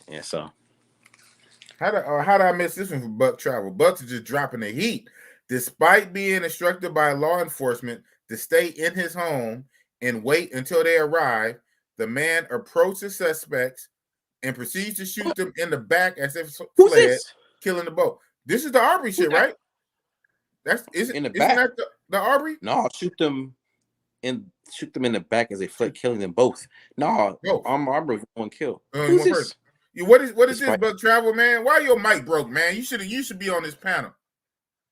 Yeah, so. How did I miss this one from Buck Travel? Buck's just dropping the heat. Despite being instructed by law enforcement to stay in his home and wait until they arrive, the man approaches suspects and proceeds to shoot them in the back as if fled, killing the both. This is the Arbery shit, right? Isn't that the Arbery? No, shoot them in the back as they fled, killing them both. No, Arbery one kill. Who's this? What is this, Buck Travel, man? Why your mic broke, man? You should be on this panel.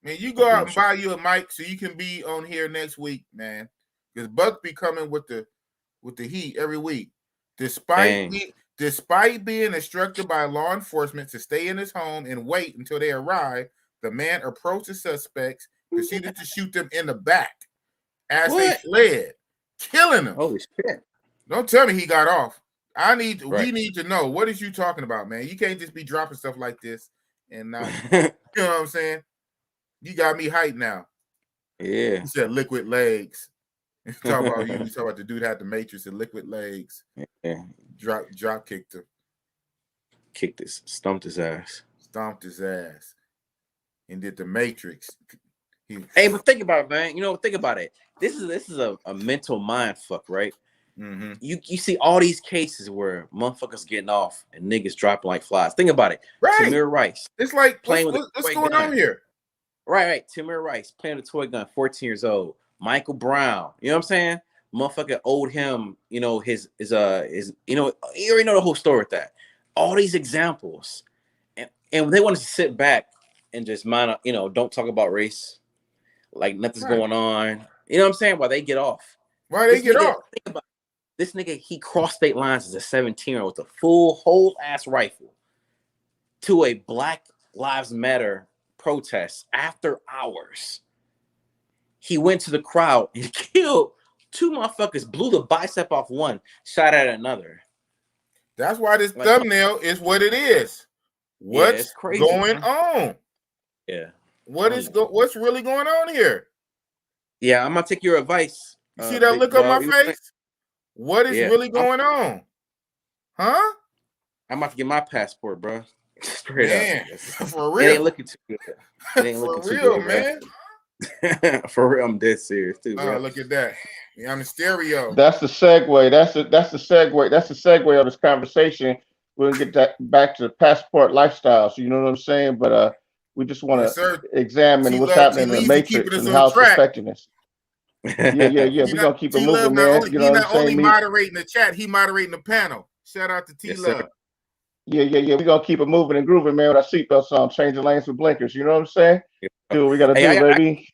Man, you go out and buy you a mic so you can be on here next week, man. Because Buck be coming with the heat every week. Despite being instructed by law enforcement to stay in his home and wait until they arrive, The man approached the suspects, proceeded to shoot them in the back as What? they fled, killing them. Holy shit! Don't tell me he got off. Right. We need to know, what is you talking about, man? You can't just be dropping stuff like this and not, you know what I'm saying? You got me hyped now. Yeah. You said liquid legs. Talk about you. You talk about the dude had the Matrix and liquid legs. Yeah. Drop kicked him. Kicked this, stumped his ass. Stomped his ass. And did the Matrix. Hey, but think about it, man. You know, think about it. This is a mental mind fuck, right? Mm-hmm. You see all these cases where motherfuckers getting off and niggas dropping like flies. Think about it. Right. Tamir Rice. It's like, Playing what's with a toy going gun. on here? Right. Tamir Rice playing a toy gun, 14 years old. Michael Brown. You know what I'm saying? Motherfucker owed him, you know, his you know, you already know the whole story with that. All these examples. And they want us to sit back and just mind, you know, don't talk about race. Like nothing's going on. You know what I'm saying? While they get off. Why they get off? Think about it. This nigga, he crossed state lines as a 17-year-old with a full whole ass rifle to a Black Lives Matter protest after hours. He went to the crowd and killed two motherfuckers, blew the bicep off one, shot at another. That's why this thumbnail is what it is. What's crazy, going man. on? Yeah. What's really going on here? Yeah, I'm gonna take your advice. You see that look on my face? What is really going on? Huh? I'm about to get my passport, bro. Straight up. For real. It ain't looking too good. It ain't looking too good, man. For real, I'm dead serious too. Oh, look at that. Yeah, I'm in stereo. That's the segue. That's the segue. That's the segue of this conversation. We'll get that back to the passport lifestyle. So you know what I'm saying? But we just want to examine what's happening in the Matrix and how it's affecting us. Yeah. We're gonna keep it moving, man. You know what I'm saying? Not only moderating the chat, he moderating the panel. Shout out to T-Love. Yeah. We're gonna keep it moving and grooving, man, with our seatbelts on, changing lanes with blinkers. You know what I'm saying? Do what we gotta do, baby.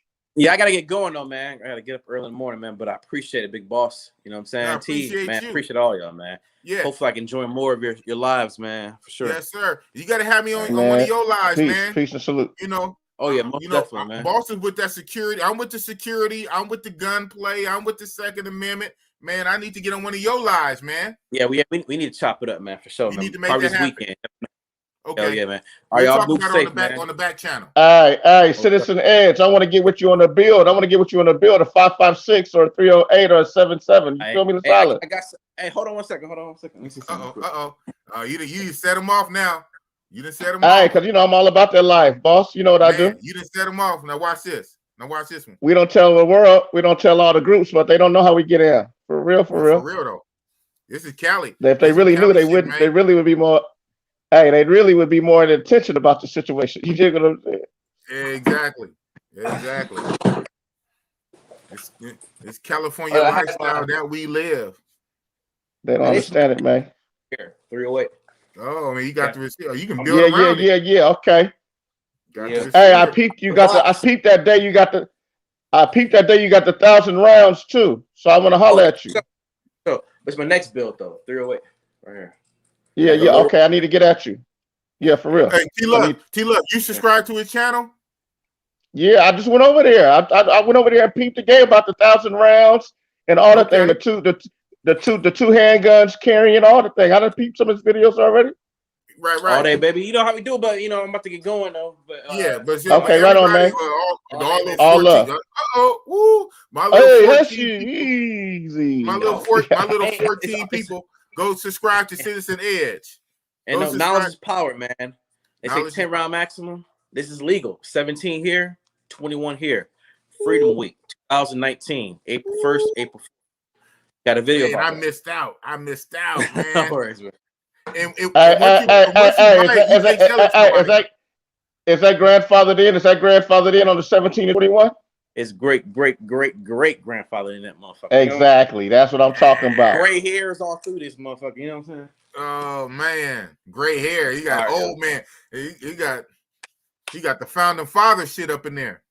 I gotta get going though, man. I gotta get up early in the morning, man. But I appreciate it, big boss. You know what I'm saying? Appreciate all y'all, man. Yeah. Hopefully I can join more of your lives, man. For sure. Yes, sir. You gotta have me on one of your lives, man. Peace and salute. You know. Oh yeah, most definitely, man. Boss is with that security. I'm with the security. I'm with the gunplay. I'm with the Second Amendment. Man, I need to get on one of your lives, man. Yeah, we need to chop it up, man, for sure. You need to make that happen. Weekend. Okay. Hell yeah, man. All right, y'all move safe, man. On the back channel. All right, Citizen Edge. I want to get with you on the build. I want to get with you on the build, a 556 or a 308 or a 77. You feel me? The solid. Hey, hold on one second. Let me see something. You set them off now. You done set them off. All right, because you know I'm all about that life, boss. You know what I do. You done set them off. Now watch this. Watch this one. We don't tell the world. We don't tell all the groups, but they don't know how we get in. For real. For real though. This is Cali. If they really knew, they wouldn't. They really would be more. Hey, they really would be more in attention about the situation. You dig what I'm saying? Exactly. It's California lifestyle that we live. They don't understand it, man. Here, 308. Oh, I mean, you got the receipt. You can build around it. Yeah. Okay. Hey, I peeped. I peeped that day. You got the 1,000 rounds too. So I want to holler at you. So it's my next build though. 308 right here. Yeah. Okay, I need to get at you. Yeah, for real. Hey, T-Love, you subscribe to his channel? Yeah, I just went over there. I went over there and peeped the game about the 1,000 rounds and all the thing. The two handguns carrying all the thing. I done peeped some of his videos already. Right. All day, baby. You know how we do, but I'm about to get going though. But okay, right on, man. All up. My little 14 easy. My little 14 people. Go subscribe to Citizen Edge. And knowledge is power, man. They say 10 round maximum. This is legal. 17 here, 21 here. Freedom Week 2019, April 1st, April 4th. Got a video about I missed out, man. No worries, man. Is that grandfathered in? Is that grandfathered in on the 17 and 21? It's great grandfather in that motherfucker. Exactly. That's what I'm talking about. Gray hairs all through this motherfucker. You know what I'm saying? Oh man, gray hair. You got old man. He got the founding father shit up in there.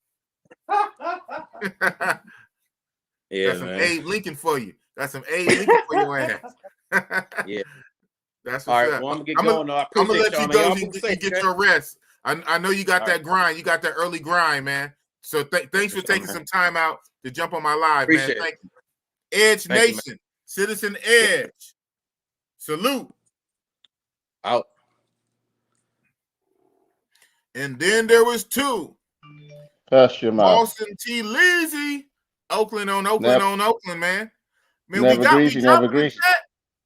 Yeah, got some man. Abe Lincoln for you. Got some Abe Lincoln for your ass. Yeah. That's what's all right. up. Well, I'm gonna get going. I'm gonna let you go. You get your rest. I know you got that grind. You got that early grind, man. So thanks for taking some time out to jump on my live, man. Thank you. Edge Nation, Citizen Edge. Salute. Out. And then there was two. Hush your mouth. Austin T. Leasy. Oakland on Oakland, man. Man, never greasy, never greasy.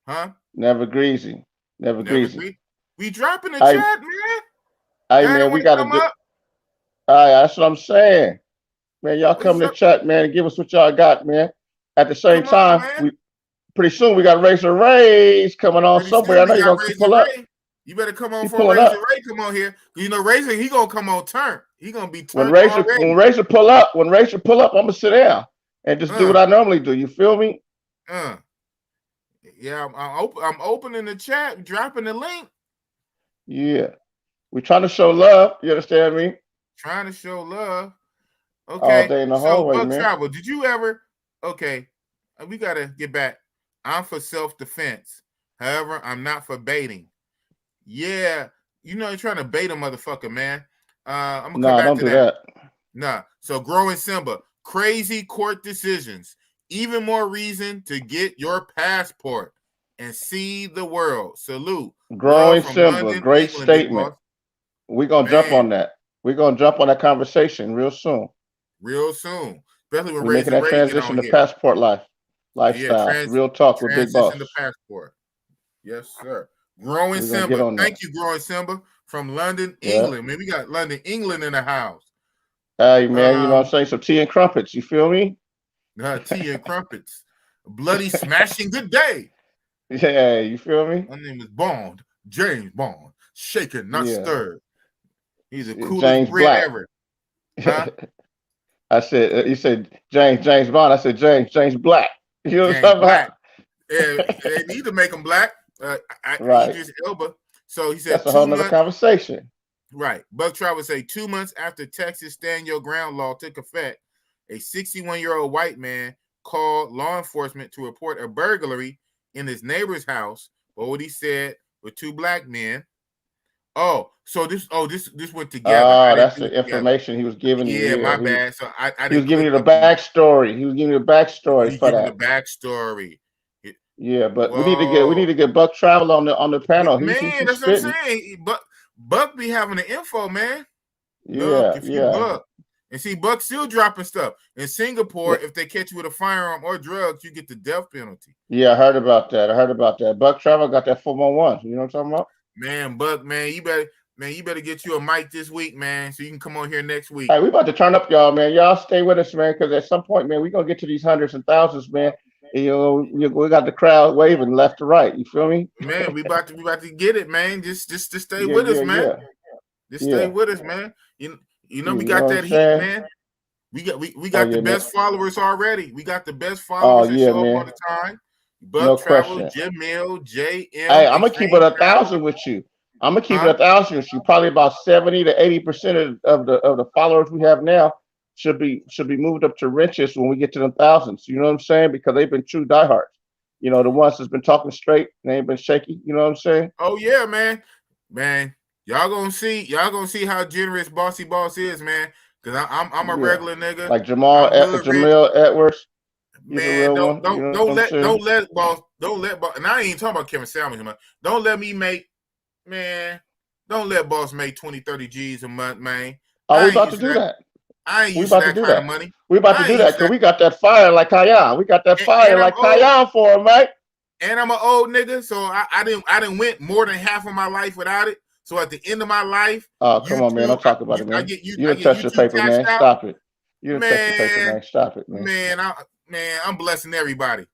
Huh? Never greasy. Never greasy. We dropping the chat, man. Hey, man, we got to do. All right, that's what I'm saying. Man, y'all come to the chat, man, and give us what y'all got, man. At the same time, pretty soon we got Razor Ray's coming on somewhere. I know you're going to pull up. You better come on for Razor Ray. Come on here. You know, Razor, he going to come on turn. He going to be turned. When Razor pull up, I'm going to sit down and just do what I normally do. You feel me? Yeah, I'm opening the chat, dropping the link. Yeah. We're trying to show love. You understand me? Trying to show love. Okay. All day in the hallway, Buck man. Travel, did you ever? Okay, we got to get back. I'm for self-defense. However, I'm not for baiting. Yeah, you know you're trying to bait a motherfucker, man. I'm gonna come back to that. Nah. So Growing Simba, crazy court decisions. Even more reason to get your passport and see the world. Salute. Growing Simba, great statement. We're gonna jump on that. We're gonna jump on that conversation real soon. Real soon. Especially when we're making that transition to passport lifestyle. Real talk with Big Boss. Transition to passport. Yes, sir. Growing Simba. Thank you, Growing Simba from London, England. Man, we got London, England in the house. Hey, man, you know what I'm saying? Some tea and crumpets. You feel me? Tea and crumpets. Bloody smashing good day. Yeah, you feel me? My name is Bond. James Bond. Shaken, not stirred. He's the coolest James bread Black. ever. Huh? I said, you said James Bond. I said James Black. You know what I'm talking about? Yeah, they need to make him black. Right. Idris Elba. So he said that's a whole nother conversation. Right. Buck Travel say 2 months after Texas Stand Your Ground law took effect, a 61-year-old white man called law enforcement to report a burglary in his neighbor's house. But what he said were two black men. Oh, so this went together. Oh, that's the information he was giving you. Yeah, my bad. So I he was giving you the backstory. He was giving you the backstory for that. The backstory. Yeah, but we need to get Buck Travel on the panel. Man, that's what I'm saying. Buck be having the info, man. Yeah. Buck. And see, Buck still dropping stuff. In Singapore, if they catch you with a firearm or drugs, you get the death penalty. Yeah, I heard about that. Buck Travel got that 411. You know what I'm talking about? Man, Buck, man, you better get you a mic this week, man, so you can come on here next week. All right, we about to turn up, y'all, man. Y'all stay with us, man, because at some point, man, we're gonna get to these hundreds and thousands, man. You know, we got the crowd waving left to right. You feel me? Man, we about to get it, man. Just stay with us, man. Yeah. Just stay with us, man. You know we got that heat, man. We got the best followers already. We got the best followers that show up all the time. Buck Travel, Jim Mill, JM. Hey, I'm gonna keep it 1,000 with you. I'm gonna keep it 1,000 with you. Probably about 70 to 80% of the followers we have now should be moved up to riches when we get to the thousands. You know what I'm saying? Because they've been true diehards. You know, the ones that's been talking straight and they ain't been shaky. You know what I'm saying? Oh yeah, man. Y'all gonna see how generous Bossy Boss is, man. Because I'm a regular nigga. Like Jamil Edwards. Man, don't let boss, and I ain't talking about Kevin Samuels, man. Don't let boss make 20, 30 G's a month, man. Oh, we about to do that. I ain't used to that kind of money. We about to do that because we got that fire like Khayyam. We got that fire like Khayyam for him, right? And I'm an old nigga, so I didn't went more than half of my life without it. So at the end of my life, oh come on, man, don't talk about it, man. You didn't touch the paper, man. Stop it. You didn't touch the paper, man. Stop it, man. Man, I'm blessing everybody.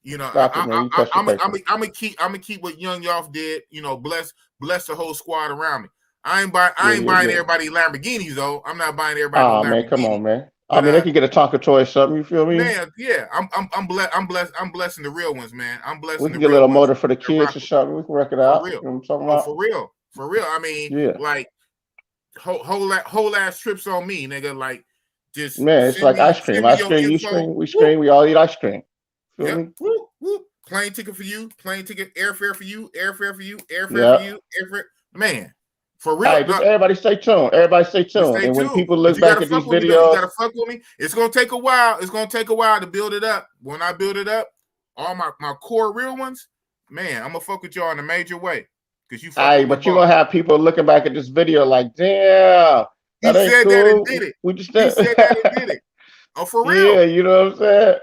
You know, I'm gonna keep what Young Yoff did. You know, bless the whole squad around me. I ain't buying everybody Lamborghinis though. I'm not buying everybody. Oh man, come on, man. I mean, they can get a Tonka toy or something. You feel me? Man, yeah. I'm blessing the real ones, man. I'm blessing. We can get a little motor for the kids or something. We can work it out. For real. You know what I'm talking about? For real. I mean, like whole ass trips on me, nigga. Like. Just man, it's like ice cream. I scream, you scream, we scream, we all eat ice cream. Feel me? Whoop, whoop. Plane ticket for you, plane ticket, airfare for you, airfare for you, airfare for you, airfare. Man, For real. All right, just everybody stay tuned. Everybody stay tuned. And when people look back at these videos, you gotta fuck with me. It's gonna take a while. It's gonna take a while to build it up. When I build it up, all my core real ones, man, I'm gonna fuck with y'all in a major way. Cause you fuck with but you're gonna have people looking back at this video like, damn. He said that and did it. We just he said that and did it. Oh, for real. Yeah, you know what I'm saying?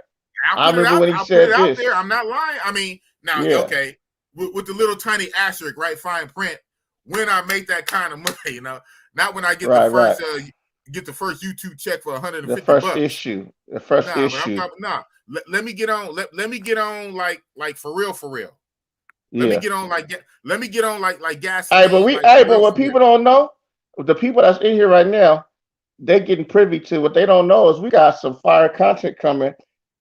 I remember when he said this. There. I'm not lying. I mean, now, okay, with the little tiny asterisk, right? Fine print. When I make that kind of money, you know, not when I get the first YouTube check for $150. The first issue. Let me get on. Let me get on like for real. Let me get on like gas. But what people don't know, the people that's in here right now, they're getting privy to what they don't know is we got some fire content coming,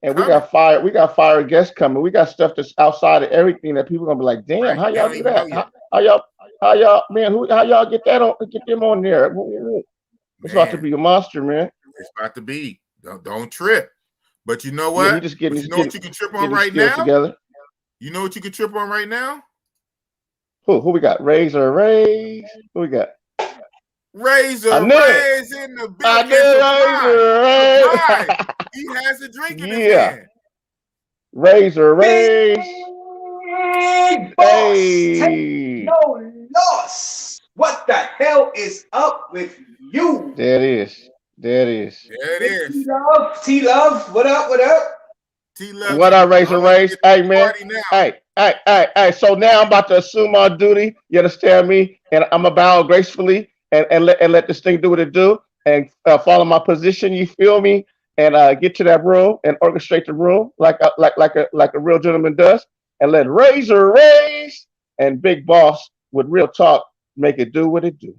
and we got fire guests coming. We got stuff that's outside of everything that people gonna be like, damn, how y'all do that? How y'all, man? How y'all get that on? Get them on there? It's about to be a monster, man. It's about to be. Don't trip. But you know what? You know what you can trip on right now? Together. You know what you can trip on right now? Who we got? Razor Rays. Who we got? Razor Rays in the building. He has a drink in his hand. Razor Rays. Hey. No loss. What the hell is up with you? There it is. T-Love. What up? T-Love. What up, Razor Rays? Hey, man. Hey. So now I'm about to assume my duty. You understand me? And I'm going to bow gracefully and let this thing do what it do and follow my position. You feel me? And get to that room and orchestrate the room like a real gentleman does. And let Razor Rays and Big Boss with real talk make it do what it do.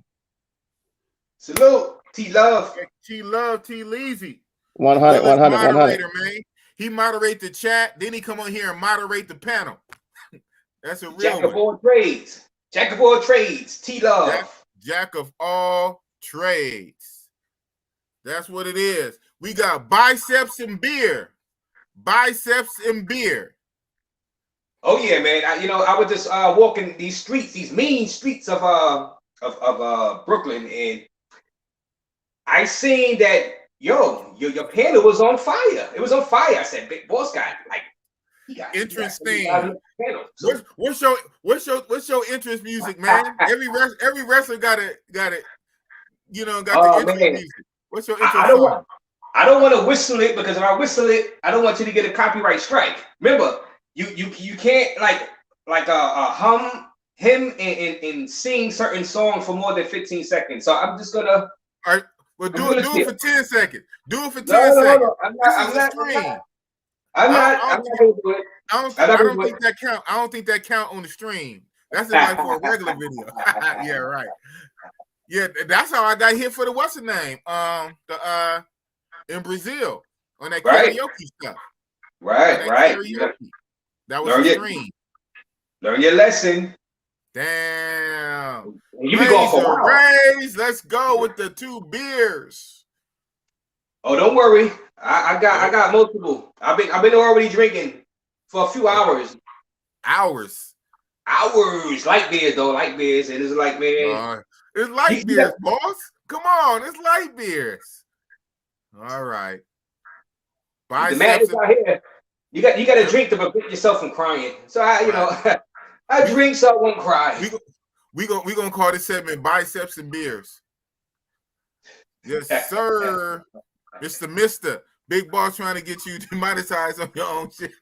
Salute, T-Love. T-Love, T-Leezy. 100. Man. He moderate the chat, then he come on here and moderate the panel. That's a real Jack of all trades. T-Love. Jack of all trades. That's what it is. We got biceps and beer. Oh yeah, man. I was just walking these streets, these mean streets of Brooklyn, and I seen that your panel was on fire. It was on fire. I said, Big Boss got interesting. What's your interest music, man? Every wrestler got it. You know, got the interest music. What's your interest song? I don't want to whistle it because if I whistle it, I don't want you to get a copyright strike. Remember, you can't hum him and sing certain songs for more than 15 seconds. So I'm just gonna. All right. Well, do it for 10 seconds. Do it for 10 seconds. No, I'm not gonna do it. I don't think that count. I don't think that count on the stream. That's like for a regular video. Yeah, right. Yeah, that's how I got hit for the what's the name? In Brazil on that karaoke stuff. Right. That was the stream. Learn your lesson. Damn. You be going for a while. Let's go with the 2 beers. Oh, don't worry. I got multiple. I've been already drinking for a few hours. Hours. Light beers though. And it's like, man. It's light beers, boss. Come on, it's light beers. All right. The madness out here. You got to drink to prevent yourself from crying. So I drink so I won't cry. We gonna call this segment Biceps and Beers. Yes, sir. It's the Mr. Big Boss trying to get you demonetized on your own shit.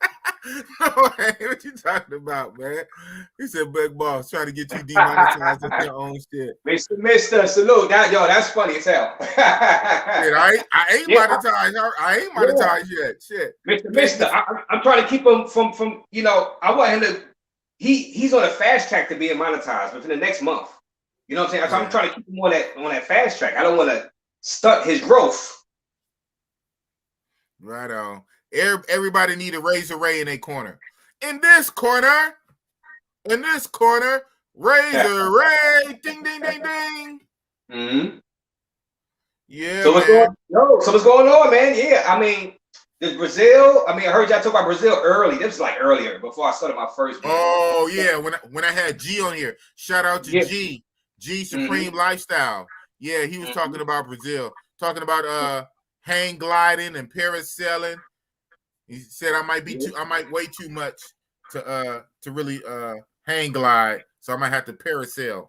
No, hey, what you talking about, man? He said Big Boss trying to get you demonetized on your own shit. Mr. Salute. That's funny as hell. Shit, I ain't monetized. I ain't monetized yet. Shit. Mr. I'm trying to keep him from I want him to he's on a fast track to being monetized within the next month. You know what I'm saying? So I'm trying to keep him on that fast track. I don't want to stunt his growth. Right on. Everybody need a Razor Ray in their corner. In this corner, Razor Ray, ding, ding, ding, ding. Mm-hmm. Yeah. So what's going on, man? Yeah, I mean, Brazil. I heard y'all talk about Brazil early. This was like earlier before I started my first game. Oh yeah, when I had G on here. Shout out to G. G Supreme Lifestyle. Yeah, he was talking about Brazil, talking about hang gliding and parasailing. He said I might weigh too much to really hang glide, so I might have to parasail.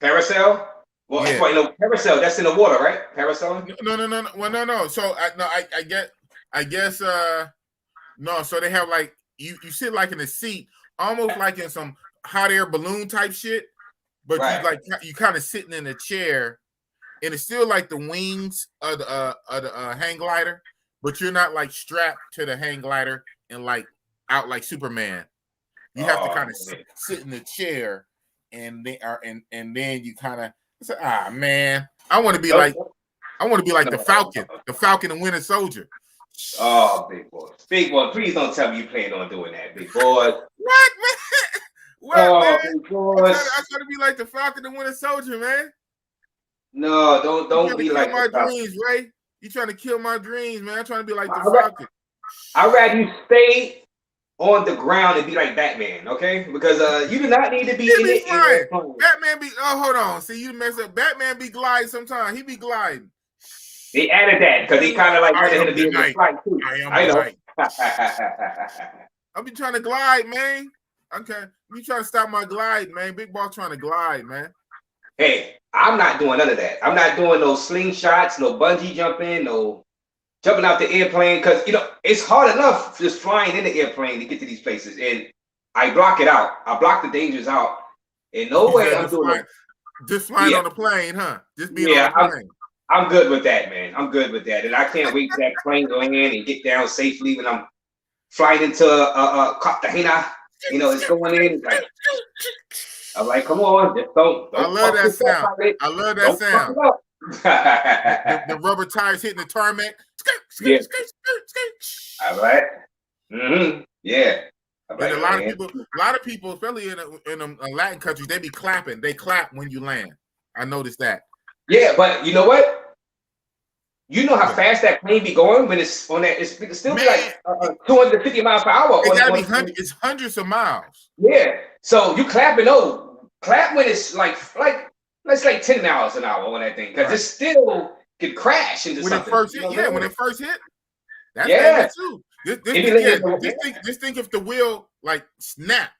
Parasail? Well, Yeah. Parasail, that's in the water, right? Parasailing? No. Well, no. So I guess no. So they have like you sit like in a seat, almost like in some hot air balloon type shit, but you kind of sitting in a chair, and it's still like the wings of the hang glider, but you're not like strapped to the hang glider and like out like Superman. You have to kind of sit in the chair, and then you kind of say, man, I want to be like the Falcon and Winter Soldier. Oh, big boy, please don't tell me you plan on doing that, big boy. What, man? What, man? Big boy. I try to be like the Falcon and Winter Soldier, man. No, don't be like my dreams, Ray. You trying to kill my dreams, man. I'm trying to be like the Falcon. I'd rather you stay on the ground and be like Batman, okay? Because you do not need to be in it. Batman be hold on. See, you messed up. Batman be gliding sometimes. He be gliding. They added that because they kind of like wanted him to be in the flight too. I know. I be trying to glide, man. Okay. You trying to stop my glide, man. Big Boss trying to glide, man. Hey, I'm not doing none of that. I'm not doing no slingshots, no bungee jumping, no jumping out the airplane, because it's hard enough just flying in the airplane to get to these places, and I block it out. I block the dangers out. In no way I'm doing it. Just flying on the plane, huh? Just being on the plane. I'm good with that, man. I'm good with that, and I can't wait for that plane to land and get down safely when I'm flying into Cartagena. It's going in. It's like, I'm like, come on, just don't. I love that sound. I love that sound. the rubber tires hitting the tarmac. All right. Yeah. And a lot of people, especially in Latin countries, they be clapping. They clap when you land. I noticed that. Yeah, but you know what? You know how fast that plane be going when it's on that. It's still be like 250 miles per hour. It gotta be it's hundreds of miles. Yeah. So you clapping? Clap when it's like let's like 10 miles an hour on that thing, because it still could crash into when something. It first hit, when it first hit. That's dangerous too. Just think if the wheel like snap,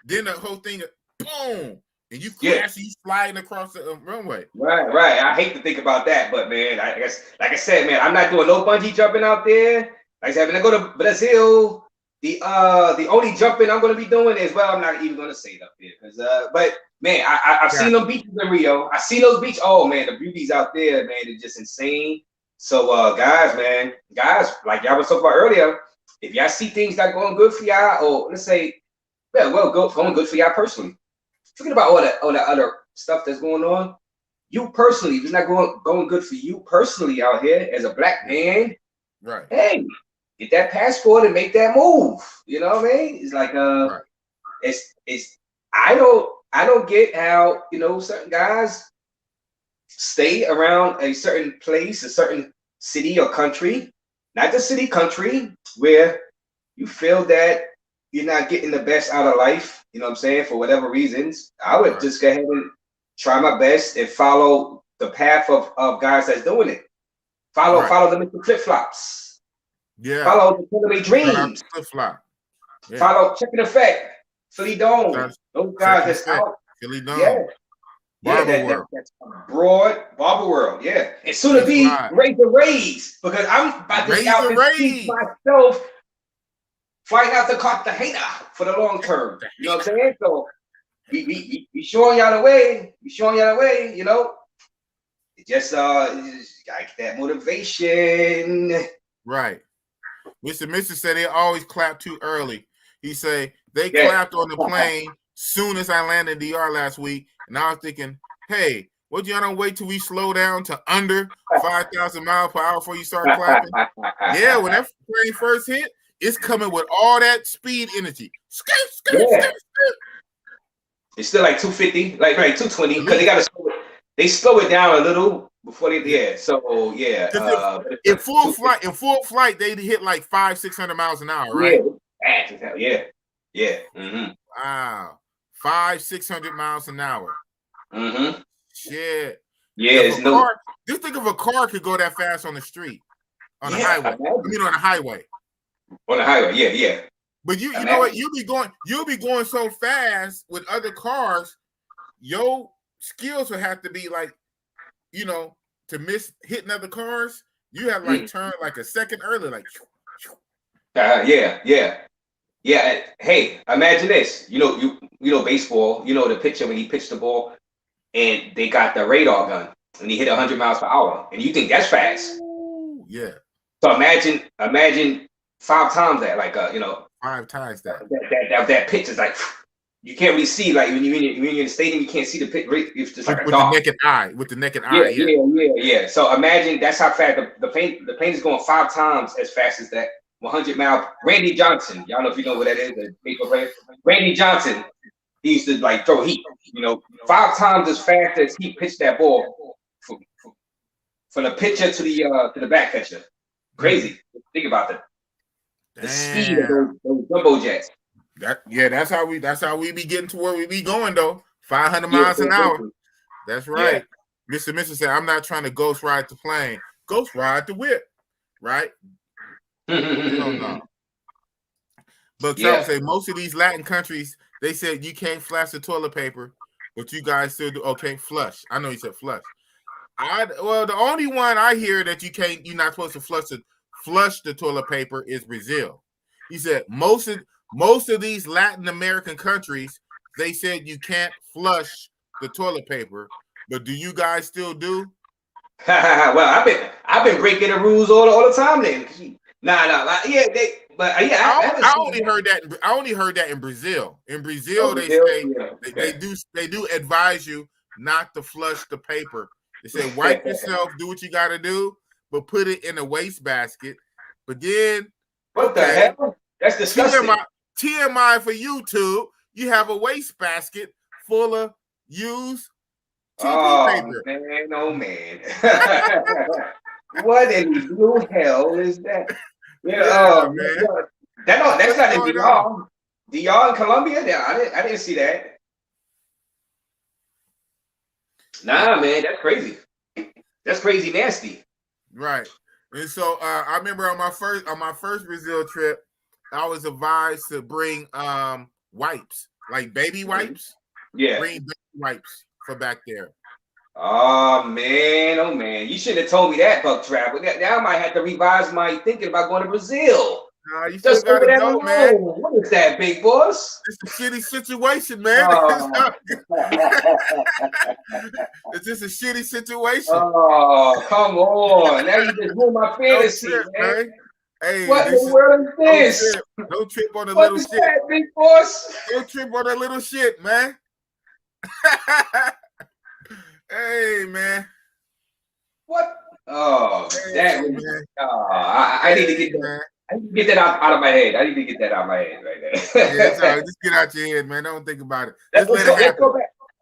then the whole thing boom, and you crash, and you sliding across the runway. Right. I hate to think about that, but man, I guess, like I said, man, I'm not doing no bungee jumping out there. Like I said, when I go to Brazil, the only jumping I'm going to be doing is, well, I'm not even going to say it up there, because but man, I've seen them beaches in Rio. I see those beaches. Oh man, the beauties out there, man, they're just insane. So guys, like y'all was talking about earlier, if y'all see things that going good for y'all, or let's say, going good for y'all personally, forget about all the other stuff that's going on. You personally, if it's not going good for you personally out here as a black man, right? Hey, get that passport and make that move. You know what I mean? It's like it's I don't get how certain guys stay around a certain place, a certain city or country, not the city, country, where you feel that you're not getting the best out of life, you know what I'm saying, for whatever reasons. I would just go ahead and try my best and follow the path of guys that's doing it. Follow the Mr. Flip Flops. Yeah. Follow the Killer Dreams. Flip Flop. Yeah. Follow Check It Effect. Philly Dome. Those guys that's out. Philly Dome. Yeah. Barber World. That's broad Barber World, yeah. And soon to be Razor Rays, because I'm about to out and teach myself flying out to Cartagena for the long term. You know what I'm saying? So we showing y'all the way. We showing y'all the way, It just gotta get that motivation. Right. Mr. said they always clap too early. He say they clapped on the plane soon as I landed in DR last week. And I was thinking, hey, what y'all don't wait till we slow down to under 5,000 miles per hour before you start clapping? Yeah, when that plane first hit, it's coming with all that speed energy. Skirt. It's still like 250, like 220, because they slow it down a little before they So in full flight, they hit like 500-600 miles an hour, right? Yeah. Mm-hmm. Wow. 500-600 miles an hour. Mm-hmm. Shit. Yeah, if a car, just think if a car could go that fast on the street, on the highway. I mean, on the highway. On the highway, yeah. But you know what? You'll be going so fast with other cars. Your skills would have to be like, you know, to miss hitting other cars. You have like turn like a second early, like. Yeah. Hey, imagine this. You know baseball. You know the pitcher when he pitched the ball, and they got the radar gun, and he hit 100 miles per hour, and you think that's fast? Yeah. So imagine 5 times that, like 5 times that. That pitch is like you can't really see. Like when you're in the stadium, you can't see the pitch. It's just like with the naked eye. With the naked eye. Yeah. So imagine that's how fast the plane is going 5 times as fast as that 100-mile. Randy Johnson, y'all know if you know what that is, the baseball player. Randy Johnson, he used to like throw heat. 5 times as fast as he pitched that ball from the pitcher to the back catcher. Crazy. Think about that. The speed of those jumbo jets. That's how we be getting to where we be going though. 500 miles an hour. That's right. Yeah. Mr. said, I'm not trying to ghost ride the plane. Ghost ride the whip. Right? No. But Trevor say most of these Latin countries, they said you can't flush the toilet paper, but you guys still do. Okay, flush. I know you said flush. The only one I hear that you're not supposed to flush the toilet paper is Brazil. He said most of these Latin American countries, they said you can't flush the toilet paper, but do you guys still do? Well, I've been breaking the rules all the time then. I only heard that in Brazil. In Brazil, they do advise you not to flush the paper. They say wipe yourself, do what you got to do, but put it in a wastebasket. But then, what the hell? That's disgusting. TMI for YouTube. You have a wastebasket full of used TV paper. Man. What in the blue hell is that? Man. That's not in DR. DR in Colombia? I didn't see that. Nah, man, that's crazy. That's crazy nasty. Right. And so I remember on my first Brazil trip, I was advised to bring wipes, like baby wipes. Yeah. Bring baby wipes for back there. Oh man. You should have told me that, Buck Travel. Now I might have to revise my thinking about going to Brazil. Nah, you still gotta go, man. What is that, big boss? It's a shitty situation, man. It's just a shitty situation. Oh, come on. Now you just ruined my fantasy, man. Hey, what in the world is this? Don't trip on the little shit. That, big boss? Don't trip on that little shit, man. Hey, man. What? Oh, that was. I need to get that. I need to get that out of my head. I need to get that out of my head right there. Yeah, it's all right. Just get out your head, man. Don't think about it. Let's go back.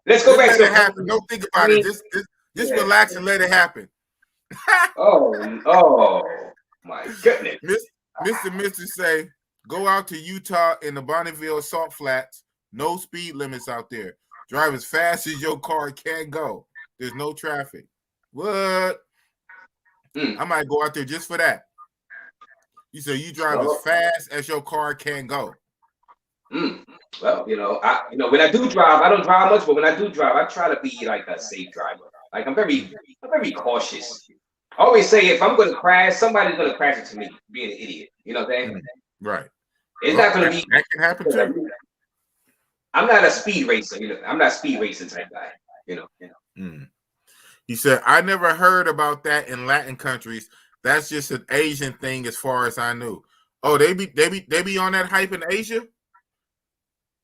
Let's go back. Let it happen. Don't think about it. Just relax and let it happen. Oh, my goodness. Mr. say, go out to Utah in the Bonneville Salt Flats. No speed limits out there. Drive as fast as your car can go. There's no traffic. What? I might go out there just for that. You say you drive as fast as your car can go. Well, when I do drive, I don't drive much, but when I do drive, I try to be like a safe driver. Like I'm very cautious. I always say if I'm going to crash, somebody's going to crash into me, being an idiot. You know what I'm saying? Right. It's not going to be. That can happen too. I'm not a speed racer. I'm not a speed racing type guy. He said, I never heard about that in Latin countries. That's just an Asian thing as far as I knew. Oh, they be on that hype in Asia?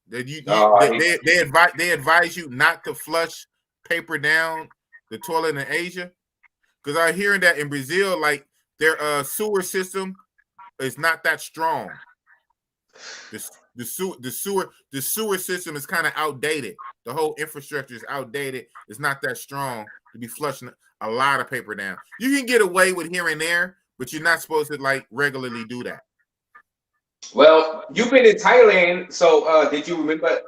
That they advise you not to flush paper down the toilet in Asia? Because I'm hearing that in Brazil, like their sewer system is not that strong. The sewer system is kind of outdated. The whole infrastructure is outdated. It's not that strong to be flushing a lot of paper down. You can get away with here and there, but you're not supposed to like regularly do that. Well, you've been in Thailand, so did you remember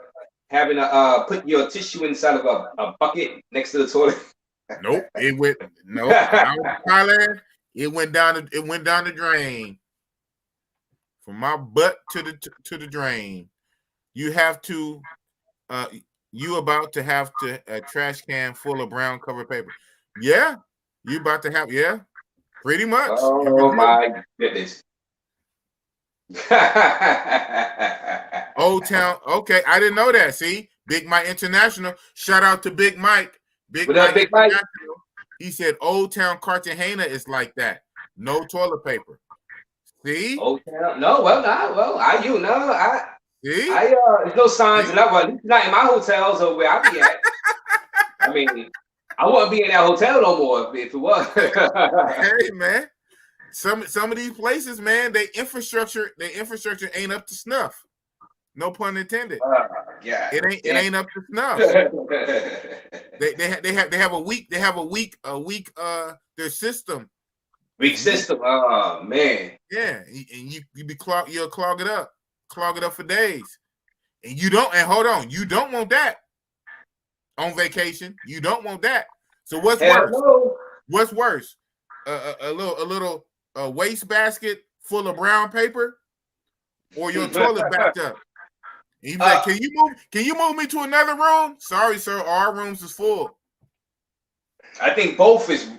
having a put your tissue inside of a bucket next to the toilet? Nope. It went no. I was in Thailand. It went down the drain. From my butt to the drain. You have to you about to have to a trash can full of brown covered paper. Yeah. You about to have pretty much. Oh my goodness. Old Town. Okay, I didn't know that. See, Big Mike International. Shout out to Big Mike. Big Mike. He said Old Town Cartagena is like that. No toilet paper. See? Old Town. No, See? There's no signs, not in my hotels or where I be at. I mean, I wouldn't be in that hotel no more if it was. Hey man, some of these places, man, their infrastructure ain't up to snuff. No pun intended. Yeah, it ain't up to snuff. they have a weak their system. Weak system. Oh man. Yeah, and you'll clog it up for days, and you don't. And hold on, you don't want that on vacation. You don't want that. So what's worse? What's worse? A little waste basket full of brown paper, or your toilet backed up. And he's like, can you move me to another room? Sorry, sir, our rooms is full. I think both is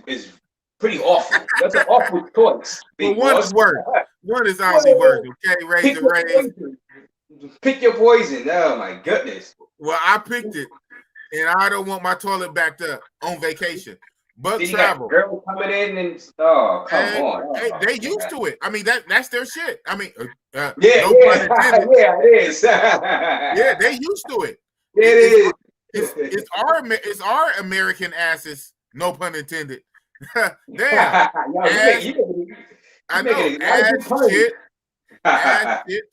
pretty awful. That's an awful choice. But one is worse. One is obviously worse. Okay, raise. Pick your poison. Oh my goodness. Well, I picked it, and I don't want my toilet backed up on vacation. But travel. Girls coming in and come on. Hey, they used to it. I mean, that's their shit. I mean, yeah, it is. Yeah, they used to it. It is. It's our American asses. No pun intended. Damn. I know. Ass shit.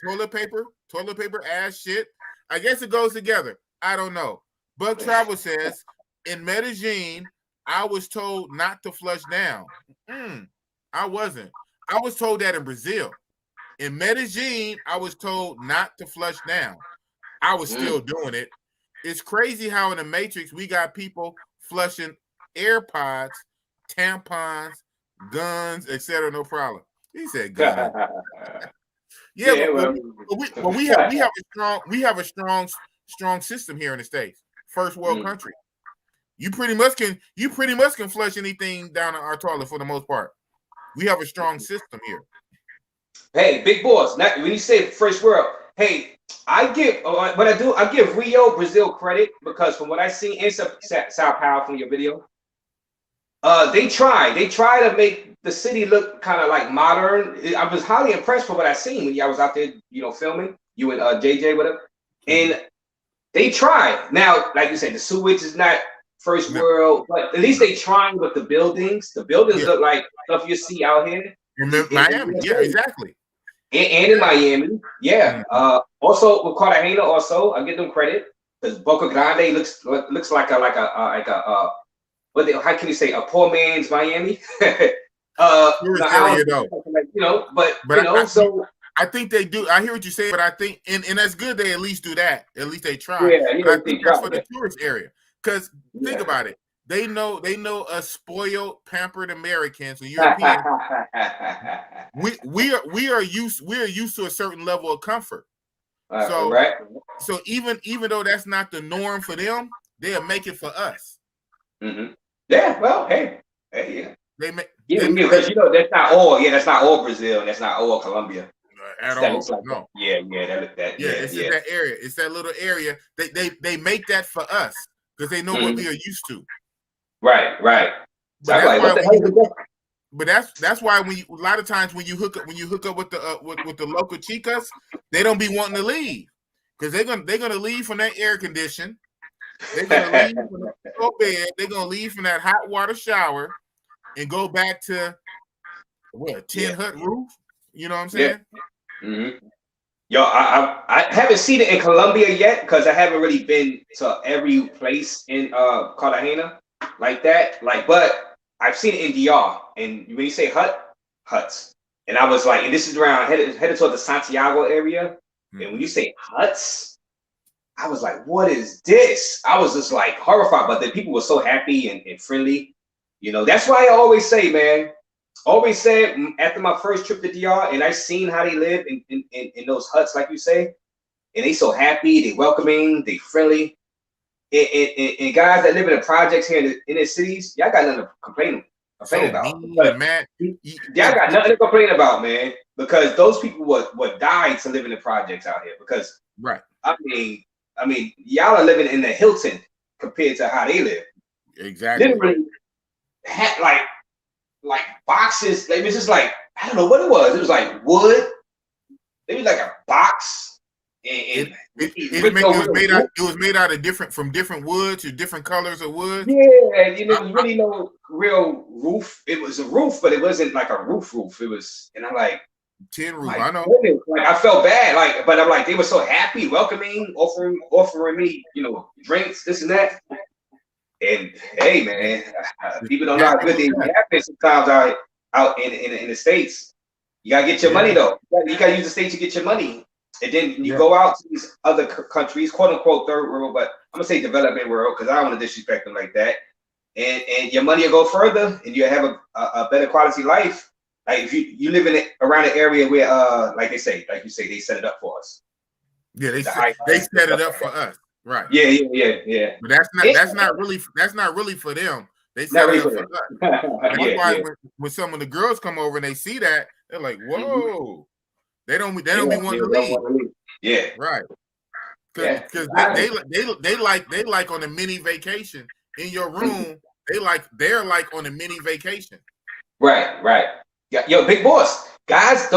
Toilet paper. Ass shit. I guess it goes together. I don't know. But Travel says in Medellin, I was told not to flush down. I wasn't. I was told that in Brazil. In Medellin, I was told not to flush down. I was still doing it. It's crazy how in the Matrix we got people flushing AirPods, tampons, guns, etc. No problem. He said guns. But we have a strong system here in the States. First world country. You pretty much can flush anything down our toilet for the most part. We have a strong system here. Hey, big boss. When you say first world, hey, I give Rio, Brazil credit because from what I see in Sao Paulo from your video, they try to make the city look kind of like modern. I was highly impressed with what I seen when I was out there, filming you and JJ, whatever, and they try. Now, like you said, the sewage is not first world, but at least they trying with the buildings. The buildings look like stuff you see out here. In Miami, exactly. And in Miami, also with Cartagena, also I give them credit because Boca Grande looks like a how can you say a poor man's Miami? I think they do. I hear what you say, but I think and that's good. They at least do that. At least they try. Yeah, I think that's for the tourist area. Because think about it, they know us spoiled, pampered Americans and Europeans. we are used to a certain level of comfort. So even though that's not the norm for them, they'll make it for us. Mm-hmm. Yeah. Well, hey, yeah. They make because that's not all. Yeah, that's not all Brazil. And that's not all Colombia. At all. No. It's in that area. It's that little area. They make that for us. Because they know what we are used to. Right. But that's why when a lot of times when you hook up with the local chicas, they don't be wanting to leave. Because they're gonna leave from that air condition. They're gonna leave from the bed, they're gonna leave from that hot water shower and go back to tin hut roof. You know what I'm saying? Yeah. Mm-hmm. Yo, I haven't seen it in Colombia yet because I haven't really been to every place in Cartagena like that. But I've seen it in DR. And when you say huts. And I was like, and this is around headed toward the Santiago area. And when you say huts, I was like, what is this? I was just like horrified, but the people were so happy and friendly. You know, that's why I always say, man, always said after my first trip to DR, and I seen how they live in those huts, like you say, and they so happy, they welcoming, they friendly. And guys that live in the projects here in the cities, y'all got nothing to complain about. Man. Y'all got nothing to complain about, man, because those people would die to live in the projects out here. Because right, I mean, y'all are living in the Hilton compared to how they live. Exactly. Literally, had like boxes. Like, it was just like, I don't know what it was. It was like wood. It was like a box. And it was made out of different woods or different colors of wood. Yeah, you know, there was really no real roof. It was a roof, but it wasn't like a roof. It was, and I'm like, tin roof. I know. Goodness, like I felt bad, like, but I'm like, they were so happy, welcoming, offering me, you know, drinks, this and that. And hey, man, people don't know how good they happen sometimes out in the States. You gotta get your money though. You gotta use the States to get your money. And then you go out to these other countries, quote unquote third world, but I'm gonna say developing world because I don't want to disrespect them like that. And your money will go further, and you have a better quality life. Like if you live in around an area where, like you say, they set it up for us. Yeah, they set it up for us, right? Yeah. But that's not really for them. They set it up for us. That's why when some of the girls come over and they see that, they're like, whoa. They don't be wanting to leave. Yeah, right. Because they like on a mini vacation in your room. They're like on a mini vacation. Right. Yo, big boss. Black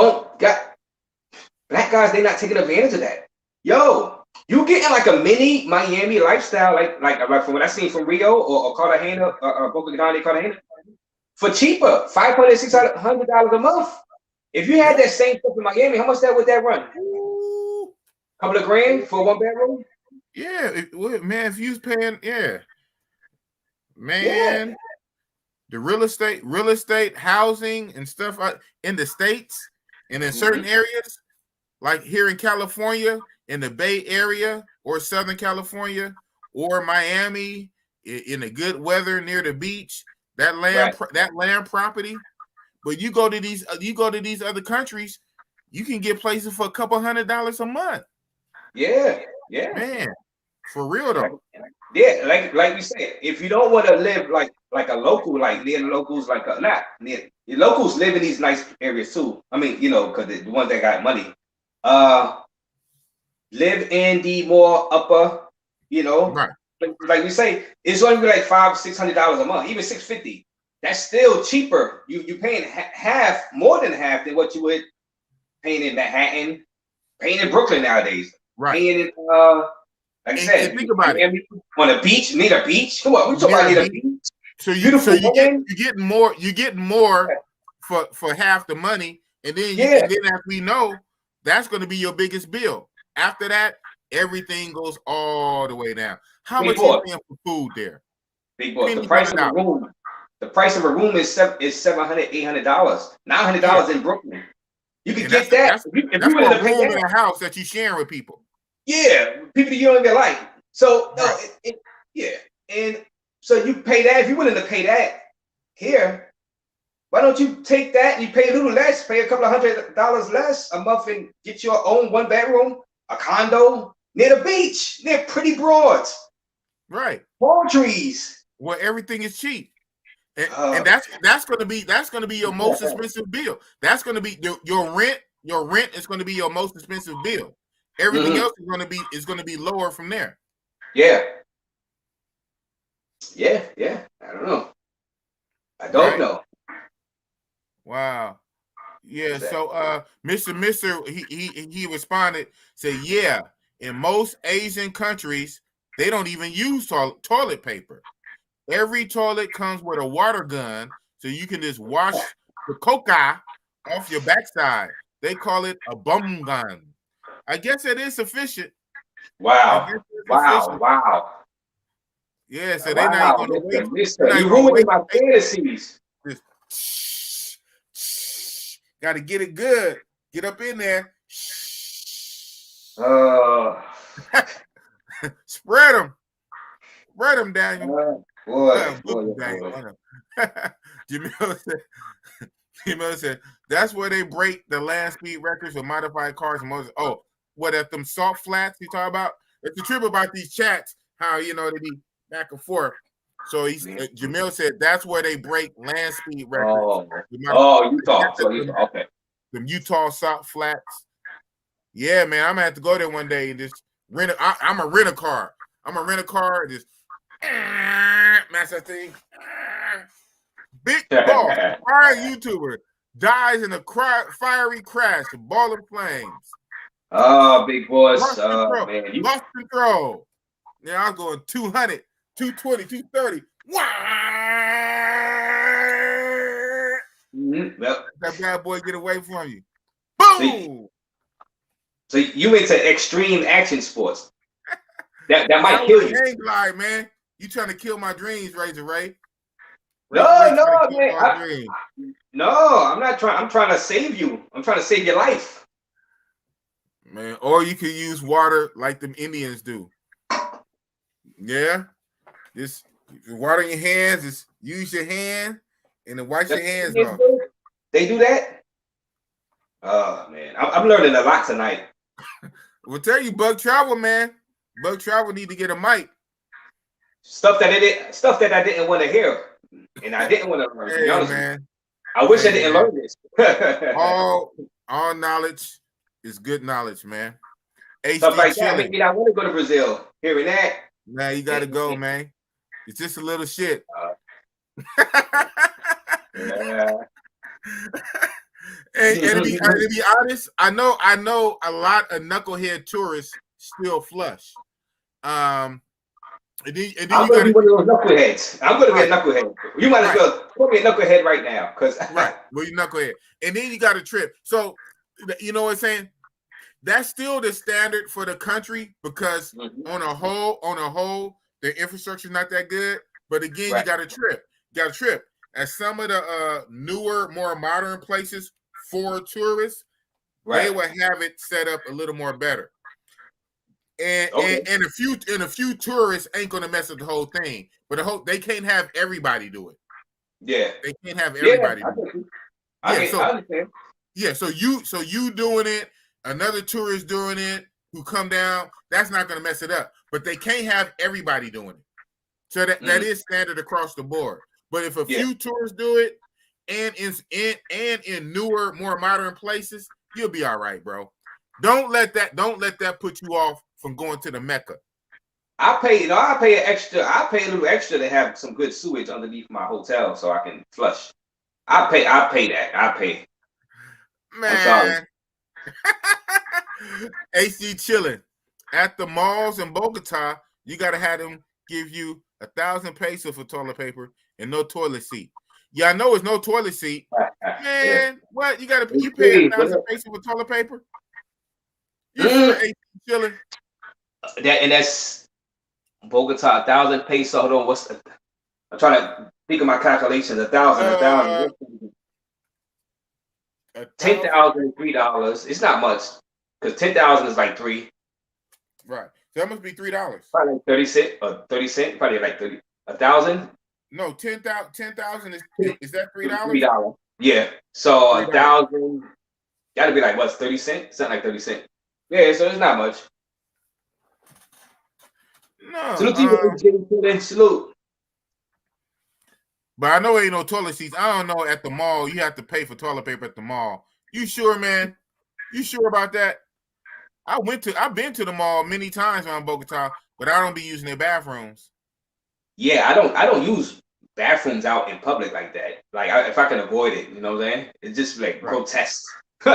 guys. They not taking advantage of that. Yo, you getting like a mini Miami lifestyle, like from what I seen from Rio or Cartagena or Boca Grande, Cartagena, for cheaper, $500-$600 a month. If you had that same stuff in Miami, how much would that run? Couple of grand for one bedroom? Yeah, man. If you was paying, man, the real estate, housing, and stuff in the States and in certain areas, like here in California, in the Bay Area or Southern California or Miami, in the good weather near the beach, that land property. But you go to these other countries, you can get places for a couple $100 a month. Yeah, man, for real though. Yeah, like you said, if you don't want to live like a local, like near the locals, not near the locals live in these nice areas too. I mean, you know, because the ones that got money, live in the more upper, you know, right. Like we say, it's only like $500-$600 a month, even $650. That's still cheaper. You paying more than half than what you would paying in Manhattan, paying in Brooklyn nowadays. Right. Paying in like I said, think about it. On a beach, need a beach. Come on, we talking about need a beach. So you get more for half the money, and then as we know, that's going to be your biggest bill. After that, everything goes all the way down. How much are you paying for food there? Big boy, the price of a room. The price of a room is $700, $800, $900 in Brooklyn. You can get that. That's for a room in a house that you sharing with people. Yeah, people that you don't even like. So and so you pay that. If you're willing to pay that here, why don't you take that and you pay a little less, pay a couple of $100 less a month and get your own 1-bedroom, a condo near the beach, near pretty broads, right? Palm trees, where everything is cheap. And that's going to be your most expensive bill. That's going to be your rent. Your rent is going to be your most expensive bill. Everything else is going to be lower from there. Yeah. I don't know. Wow. Yeah. So Mr. he responded, said, yeah, in most Asian countries they don't even use toilet paper. Every toilet comes with a water gun, so you can just wash the coca off your backside. They call it a bum gun. I guess it is sufficient. Wow. Yeah, so they're not going to wait. You're ruining my fantasies. Got to get it good. Get up in there. Spread them. Spread them, Daniel. Boy. Jamil said, that's where they break the land speed records with modified cars and motors. Oh, what at them salt flats you talk about? It's the trip about these chats, how, they be back and forth. So Jamil said that's where they break land speed records. Utah. Okay. Them Utah salt flats. Yeah, man, I'm gonna have to go there one day and just rent I'm gonna rent a car. I'm gonna rent a car and just match that thing. Big Boss, fire YouTuber, dies in a fiery crash, a ball of flames. Oh, Big Boss. Man. Lost control. Yeah, I'm going 200, 220, 230. Yep. That bad boy get away from you. Boom! So you into extreme action sports. That might kill you. Hang glide, man. You trying to kill my dreams, Razor Ray. No, man. No, I'm not trying. I'm trying to save you. I'm trying to save your life. Man, or you could use water like them Indians do. Yeah. Just water in your hands, just use your hand and then wash your hands off. They do that? Oh man. I'm learning a lot tonight. We'll tell you, Bug Travel, man. Bug Travel need to get a mic. Stuff that I didn't want to hear. And I didn't want to learn. Hey, man. I wish I didn't learn this. all knowledge is good knowledge, man. Stuff like that. Maybe I want to go to Brazil. Hearing that. Nah, you gotta go, man. It's just a little shit. Yeah. And to be honest, I know a lot of knucklehead tourists still flush. And then I'm gonna be one of those knuckleheads. I'm gonna be a knucklehead. You might as well put me a knucklehead right now, because right. Well, you knucklehead, and then you got a trip. So you know what I'm saying? That's still the standard for the country, because on a whole, the infrastructure is not that good. But again, you got a trip. At some of the newer, more modern places for tourists, they will have it set up a little more better. And a few tourists ain't gonna mess up the whole thing. But they can't have everybody do it. Yeah, they can't have everybody do it. I understand. Yeah, so you doing it, another tourist doing it who come down, that's not gonna mess it up. But they can't have everybody doing it. So that is standard across the board. But if a few tourists do it, and in newer, more modern places, you'll be all right, bro. Don't let that put you off from going to the Mecca. I pay a little extra to have some good sewage underneath my hotel so I can flush. I pay that. I pay. Man. AC chilling at the malls in Bogota. You gotta have them give you 1,000 pesos for toilet paper and no toilet seat. Yeah, I know it's no toilet seat. Man, what? You pay 1,000 pesos for toilet paper? AC chilling. That's Bogota, 1,000 pesos. Hold on, I'm trying to think of my calculations. 1,000. $10,000, $3. It's not much, because 10,000 is like $3. Right. So that must be $3. Probably like 30 cents. Probably like 1,000. No, 10,000 is that $3? $3. Yeah. So 1,000 gotta be like what's 30 cents? Something like 30 cents. Yeah, so it's not much. No. Salute. But I know ain't no toilet seats. I don't know, at the mall, you have to pay for toilet paper at the mall. You sure, man? You sure about that? I've been to the mall many times around Bogota, but I don't be using their bathrooms. Yeah, I don't use bathrooms out in public like that. Like if I can avoid it, you know what I'm saying? It's just like grotesque. You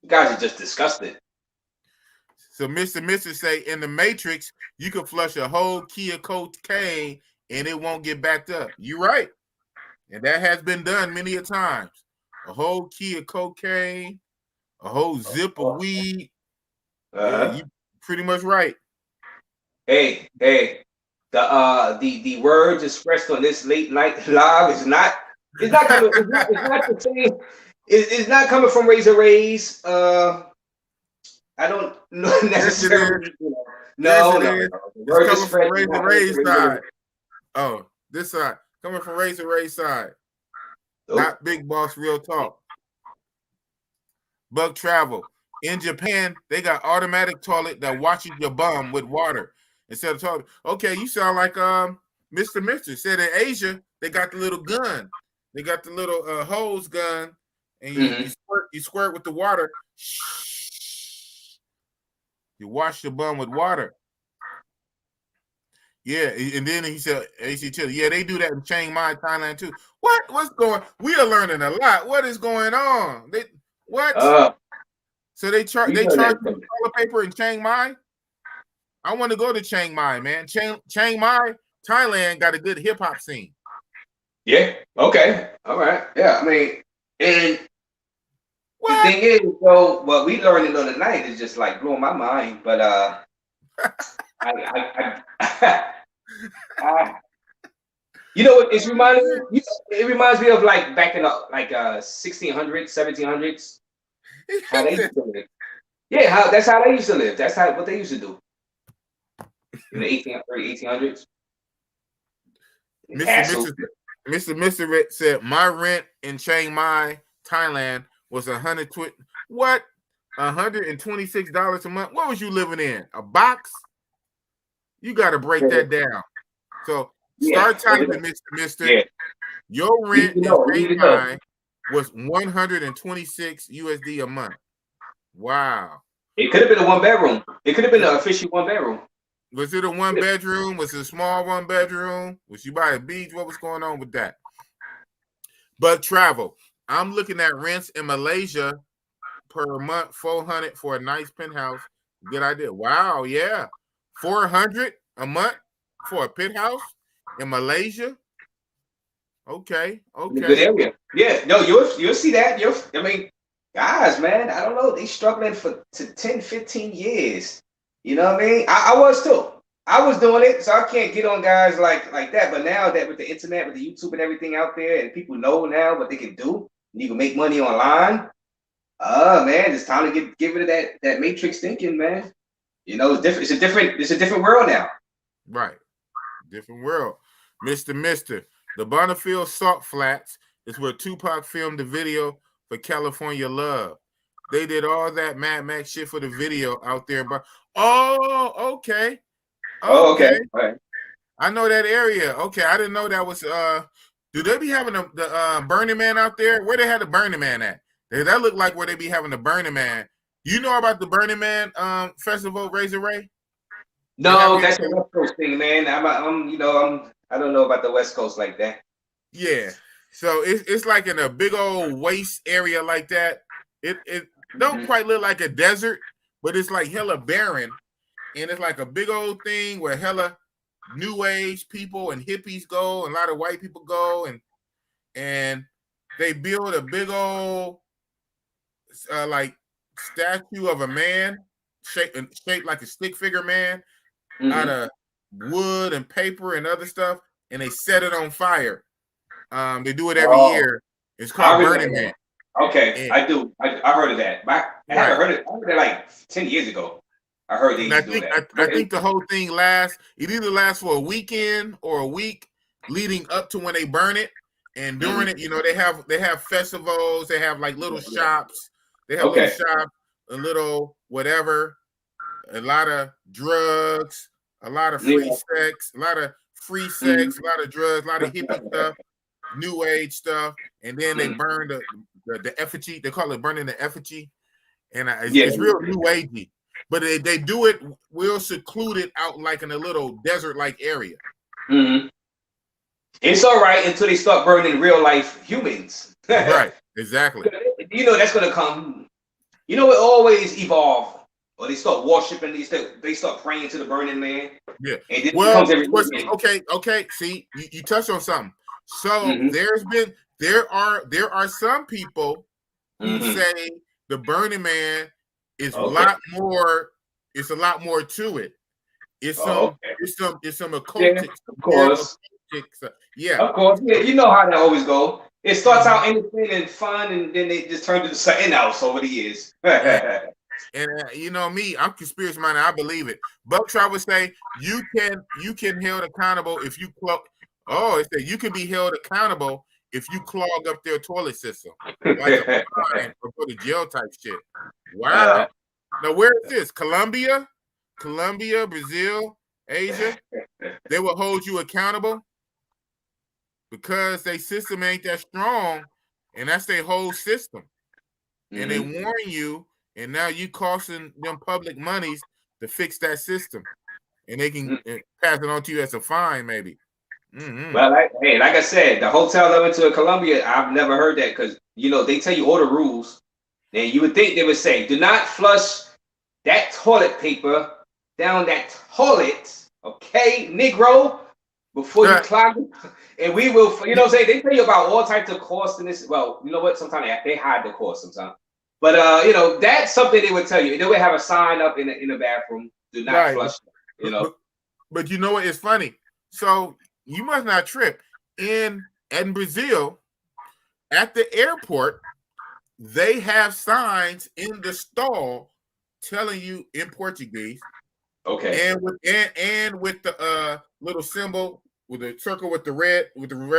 guys are just disgusted. So Mr. say in the Matrix, you can flush a whole key of cocaine and it won't get backed up. You're right. And that has been done many a times. A whole key of cocaine, a whole zip of weed. Yeah, you pretty much right. Hey, the words expressed on this late night live is not coming. It's not the same. It's not coming from Razor Ray's I don't necessarily. No. No. It's coming from Razor Ray's side. Oh, this side. Coming from Razor Ray's side. Not Big Boss Real Talk. Bug Travel. In Japan, they got automatic toilet that washes your bum with water instead of toilet. Okay, you sound like Mr. Mister. Said in Asia, they got the little gun. They got the little hose gun, and you squirt with the water. You wash your bum with water. Yeah, and then he said, AC Chili. Yeah, they do that in Chiang Mai, Thailand too. What's going? We are learning a lot. What is going on? So they charge you toilet paper in Chiang Mai. I want to go to Chiang Mai, man. Chiang Mai, Thailand got a good hip hop scene. Yeah. Okay. All right. Yeah. I mean, and the thing is, so what we learned the other night is just like blowing my mind. But you know what? It reminds me of like back in like 1600s, 1700s. How they used to live. Yeah, that's how they used to live. That's what they used to do in the 1800s. Mr. Mister said my rent in Chiang Mai, Thailand was $126 a month. What was you living in? A box? You got to break that down. So start typing, Mr. Mister. Yeah. Your rent in Chiang Mai was $126 USD a month. Wow. It could have been a one bedroom. It could have been an official one bedroom. Was it a one bedroom? Was it a small one bedroom? Was you by a beach? What was going on with that? But travel. I'm looking at rents in Malaysia per month, $400 for a nice penthouse. Good idea. Wow, yeah. $400 a month for a penthouse in Malaysia. Okay. Good area. Yeah, no, you'll see that. I mean, guys, man, I don't know. They struggling for 10, 15 years. You know what I mean? I was too. I was doing it, so I can't get on guys like that. But now that with the internet, with the YouTube and everything out there, and people know now what they can do, and you can make money online. Man, it's time to get rid of that matrix thinking, man. You know, it's different. It's a different world now. Right, different world. Mister, the Bonneville Salt Flats is where Tupac filmed the video for California Love. They did all that Mad Max shit for the video out there. But okay. Okay. All right. I know that area. Okay, I didn't know that was. Do they be having the Burning Man out there? Where they had the Burning Man at? That looked like where they be having the Burning Man. You know about the Burning Man festival, Razor Ray? No, that's a West Coast thing, man. I don't know about the West Coast like that. Yeah, so it's like in a big old waste area like that. It don't quite look like a desert, but it's like hella barren, and it's like a big old thing where hella new age people and hippies go, and a lot of white people go, and they build a big old like statue of a man shaped like a stick figure man out of wood and paper and other stuff, and they set it on fire. They do it every year. It's called Burning Man. Okay, and I do. I heard of that. I heard it like 10 years ago. I heard they do that. I think the whole thing it either lasts for a weekend or a week leading up to when they burn it. And during it, you know, they have festivals, they have like little shops, they have little shops, a little whatever, a lot of drugs, a lot of free sex, a lot of drugs, a lot of hippie stuff, new age stuff, and then they burn the effigy. They call it burning the effigy, and it's real new agey. But they do it real secluded out like in a little desert-like area. Mm-hmm. It's all right until they start burning real life humans. Right, exactly. You know that's gonna come. You know it always evolve. Or they start worshiping they start praying to the Burning Man. Yeah. And okay. See, you touched on something. So there are some people who say the Burning Man is a lot more. It's a lot more to it. It's some occultic. Yeah, of course. Yeah, of course. Yeah, you know how that always go. It starts out innocent and fun, and then they just turn into something else over the years. And you know me, I'm conspiracy minded. I believe it. Buckshot would say you can held accountable if you clog. Oh, it said you can be held accountable if you clog up their toilet system, like a fine or go to jail type shit. Wow. Now where is this? Colombia, Brazil, Asia. They will hold you accountable because their system ain't that strong, and that's their whole system. And they warn you, and now you costing them public monies to fix that system, and they can pass it on to you as a fine, maybe. Well, like I said, the hotel I went to in Colombia, I've never heard that because they tell you all the rules. And you would think they would say, do not flush that toilet paper down that toilet, okay, Negro, before you clog it. And we will, they tell you about all types of costs in this. Well, you know what? Sometimes they hide the cost sometimes. But, that's something they would tell you. They would have a sign up in the bathroom, do not flush, But you know what? It's funny. So you must not trip. In Brazil, at the airport, they have signs in the stall telling you in Portuguese. Okay. And with the little symbol with the circle with the red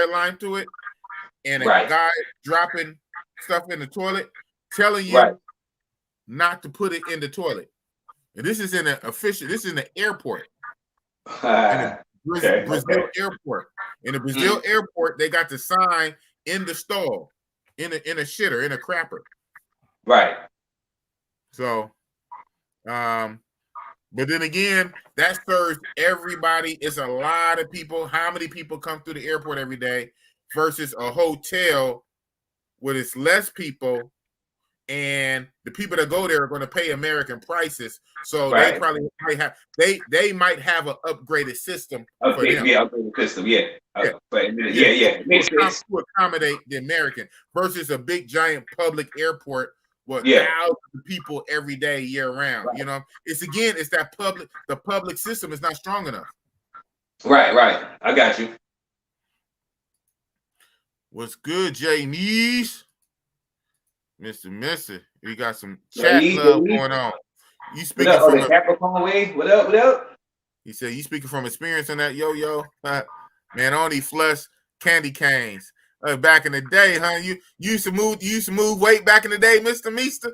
line to it, and a guy dropping stuff in the toilet, telling you not to put it in the toilet. And this is in the airport. Brazil airport. In the Brazil airport, they got the sign in the stall, in a shitter, in a crapper. Right. So, but then again, that serves everybody. It's a lot of people. How many people come through the airport every day versus a hotel where it's less people, and the people that go there are going to pay American prices. So they probably might have an upgraded system for them. Yeah, upgraded system. Makes sense to accommodate the American versus a big giant public airport with thousands of people every day, year round. Right. It's that the public system is not strong enough. Right. I got you. What's good, Jay Nees? Mr. We got some chat love going on. You speaking from Capricorn way? What up? He said you speaking from experience on that yo-yo. Man, only flush candy canes. Back in the day, huh? You used to move weight back in the day, Mr. Meester.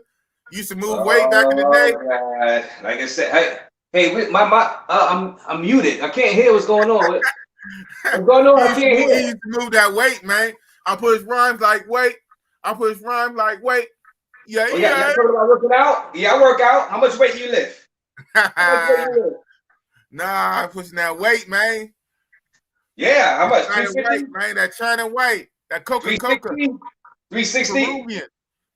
You used to move weight back in the day. God. Like I said, hey, I'm muted. I can't hear what's going on. What's going on? I can't hear. You used to move that weight, man. I push rhymes like weight. Yeah. You talking about working out? Yeah, I work out. How much weight do you lift? Nah, I'm pushing that weight, man. Yeah, how much? China white, man. That China white. That Coca-Cola. 360.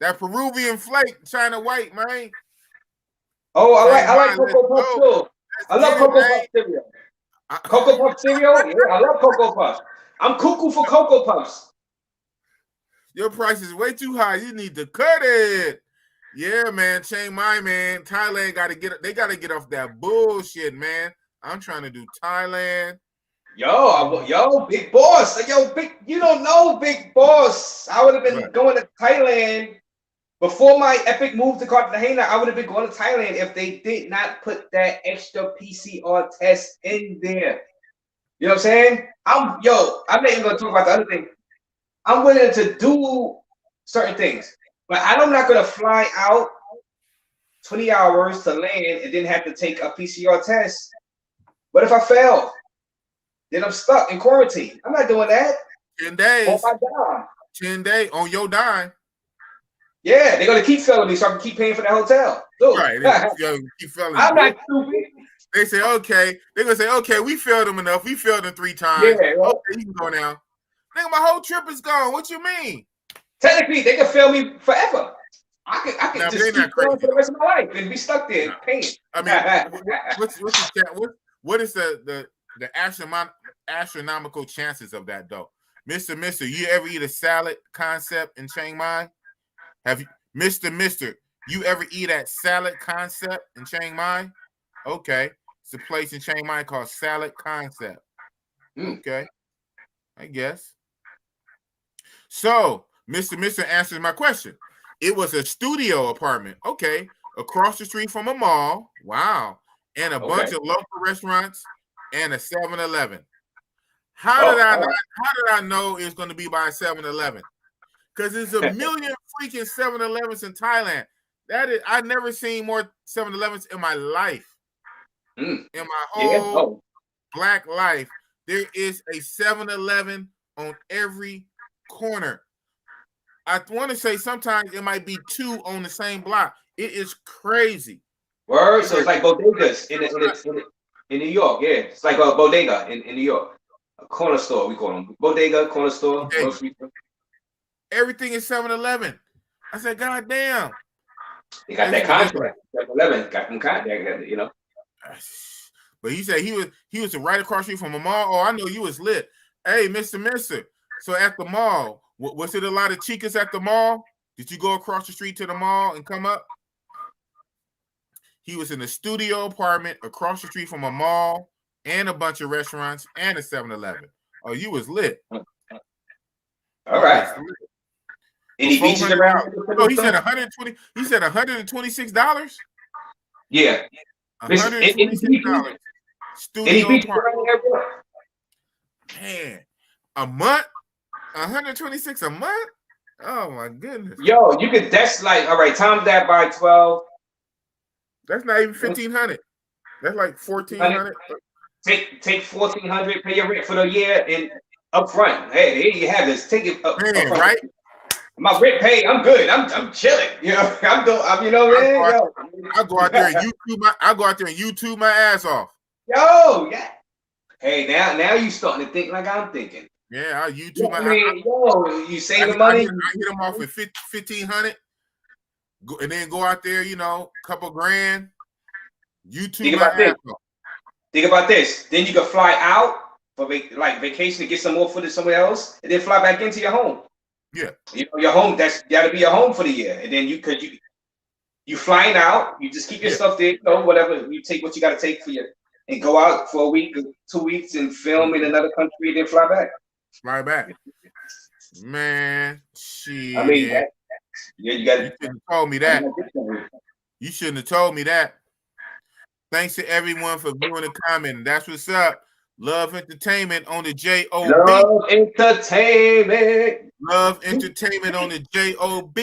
That Peruvian flake, China white, man. Oh, I like Cocoa Puffs too. I love Cocoa Puff cereal. Cocoa Puff cereal? Yeah, I love Cocoa Puffs. I'm cuckoo for Cocoa Puffs. Your price is way too high. You need to cut it. Yeah, man. Chiang Mai, man. Thailand they gotta get off that bullshit, man. I'm trying to do Thailand. Yo, big boss. You don't know, big boss. I would have been going to Thailand before my epic move to Cartagena. I would have been going to Thailand if they did not put that extra PCR test in there. You know what I'm saying? I'm not even gonna talk about the other thing. I'm willing to do certain things, but I'm not gonna fly out 20 hours to land and then have to take a PCR test. What if I fail? Then I'm stuck in quarantine. I'm not doing that. 10 days. Oh my God. 10 days on your dime. Yeah, they're gonna keep failing me so I can keep paying for the hotel. Dude. Right. Keep failing. I'm not stupid. They say, okay. They're gonna say, okay, we failed them enough. We failed them 3 times. Yeah, okay, you can go now. Nigga, my whole trip is gone. What you mean? Technically, they can fail me forever. I can just keep going for the rest of my life and be stuck there paying. I mean, what is the astronomical chances of that though? Mr. You ever eat a salad concept in Chiang Mai? Have you, Mr. You ever eat at Salad Concept in Chiang Mai? Okay. It's a place in Chiang Mai called Salad Concept. Okay. I guess. So, Mr. answers my question. It was a studio apartment. Okay. across the street from a mall. Wow. And a bunch of local restaurants and a 7-Eleven. How did I know it's going to be by a 7-Eleven? Because there's a million freaking 7-Elevens in Thailand. I've never seen more 7-Elevens in my life. In my whole black life, there is a 7-Eleven on every corner. I want to say sometimes it might be 2 on the same block. It is crazy. Word. So it's like bodegas in New York. Yeah, it's like a bodega in New York. A corner store, we call them. Bodega, corner store. Okay. Everything is 7-Eleven. I said, God damn. They got that contract. 7-Eleven got them contract, you know. But he said he was right across the street from a mall. Oh, I know you was lit. Hey, Mr. So at the mall, was it a lot of chicas at the mall? Did you go across the street to the mall and come up? He was in a studio apartment across the street from a mall and a bunch of restaurants and a 7-Eleven. Oh, you was lit. All right. Any beaches around? Oh, he said 120. He said $126. Yeah, $126. Studio apartment. Man, a month? 126 a month? Oh my goodness. Yo, you could. That's like, all right. Times that by 12. That's not even 1,500. That's like 1,400. Take 1,400. Pay your rent for the year and up front. Hey, here you have this. Take it up front. Right? My rent paid. I'm good. I'm chilling. You know, you know what I mean? I go out there and YouTube my ass off. Yo, yeah. Hey, now you starting to think like I'm thinking. Yeah, I YouTube my. You saving money? I hit them off with 1,500, and then go out there, couple grand. YouTube my ass off. Think about this. Then you can fly out for vacation to get some more footage somewhere else, and then fly back into your home. Yeah, your home. That's got to be your home for the year, and then you flying out. You just keep your stuff there. Whatever you take, what you got to take for you, and go out for a week, or 2 weeks, and film in another country, and then fly back. Fly back, man. Shit. I mean, you got. You shouldn't have told me that. You shouldn't have told me that. Thanks to everyone for viewing and commenting. That's what's up. Love Entertainment on the JOB. Love Entertainment. Love Entertainment on the JOB.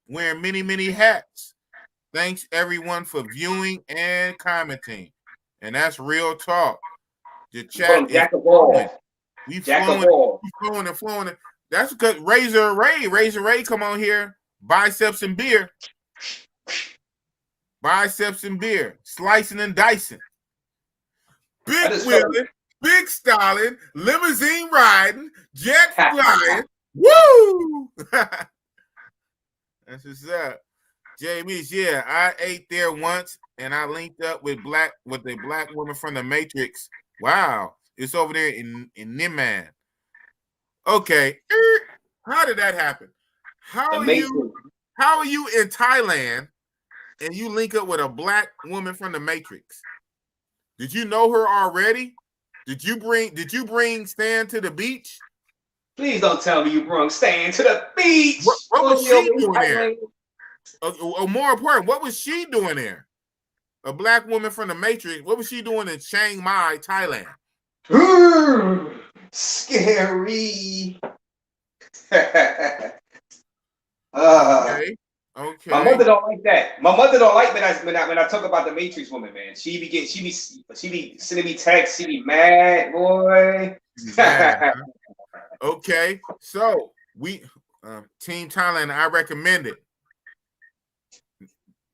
Wearing many, many hats. Thanks everyone for viewing and commenting. And that's real talk. The chat is flowing. We flowing. That's because Razor Ray come on here. Biceps and beer. Slicing and dicing. Big wheeling. Big styling, limousine riding, jet flying. Woo! That's what's up. Jamie's, yeah, I ate there once and I linked up with a black woman from the Matrix. Wow. It's over there in Niman. Okay. How did that happen? How are you in Thailand and you link up with a black woman from the Matrix? Did you know her already? Did you bring Stan to the beach? Please don't tell me you brought Stan to the beach. What was she doing there? More important, what was she doing there? A black woman from the Matrix. What was she doing in Chiang Mai, Thailand? Scary. Okay. My mother don't like that. My mother don't like when I talk about the Matrix woman, man. She be sending me texts. She be mad, boy. Mad, huh? Okay, so we Team Thailand. I recommend it.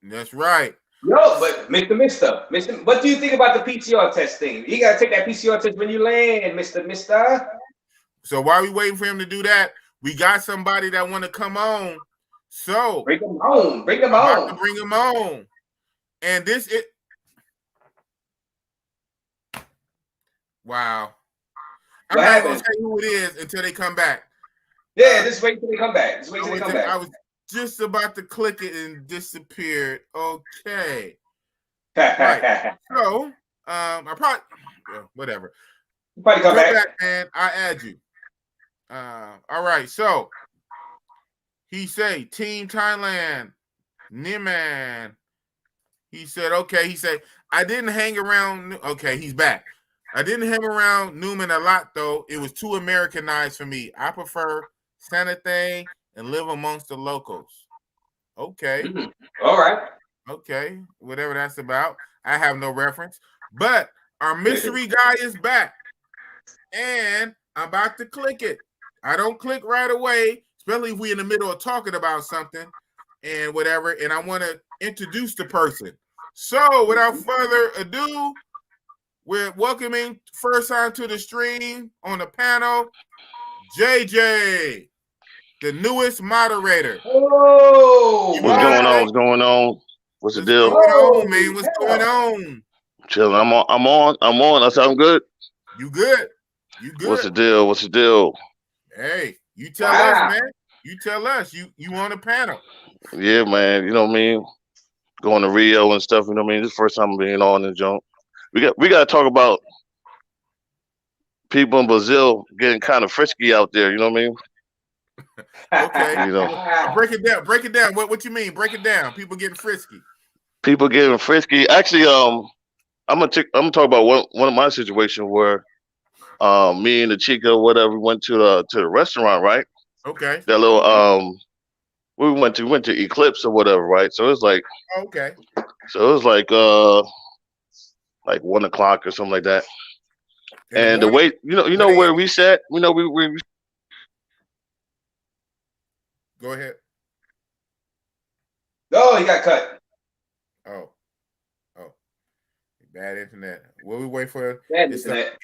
That's right. Yo, but Mister, what do you think about the PCR test thing? You gotta take that PCR test when you land, Mister. So while we waiting for him to do that, we got somebody that want to come on. So bring them on. Bring them on. And this it. Wow. I'm not gonna tell you who it is until they come back. Yeah, just wait until they come back. I was just about to click it and disappeared. Okay. Right. So I probably whatever. You probably come back, man. I add you. All right, so he say Team Thailand, Niman, He said, okay. He said, I didn't hang around. Okay, he's back. I didn't hang around Newman a lot, though. It was too Americanized for me. I prefer Santa Thing and live amongst the locals. Okay. Mm-hmm. All right. Okay. Whatever that's about. I have no reference. But our mystery guy is back. And I'm about to click it. I don't click right away, especially if we're in the middle of talking about something and whatever. And I want to introduce the person. So without further ado, we're welcoming first on to the stream on the panel, JJ, the newest moderator. Oh, what's going on? What's going on? What's the deal? What's going on, man? What's going on? Chilling. I'm on. That sound good. You good? You good? What's the deal? What's the deal? Hey, you tell us, man. You tell us. You on the panel. Yeah, man. You know what I mean? Going to Rio and stuff. You know what I mean? This is the first time being on the jump. We got to talk about people in Brazil getting kind of frisky out there. You know what I mean? Okay. You know, break it down. Break it down. What you mean? Break it down. People getting frisky. People getting frisky. Actually, I'm gonna talk about one of my situations where me and the chica, whatever, went to the restaurant, right? Okay. That little we went to Eclipse or whatever, right? So it's like okay. So it was like 1 o'clock or something like that. And the way you know where we sat, we go ahead. Oh, you got cut. Oh. Bad internet. What we wait for? Bad internet.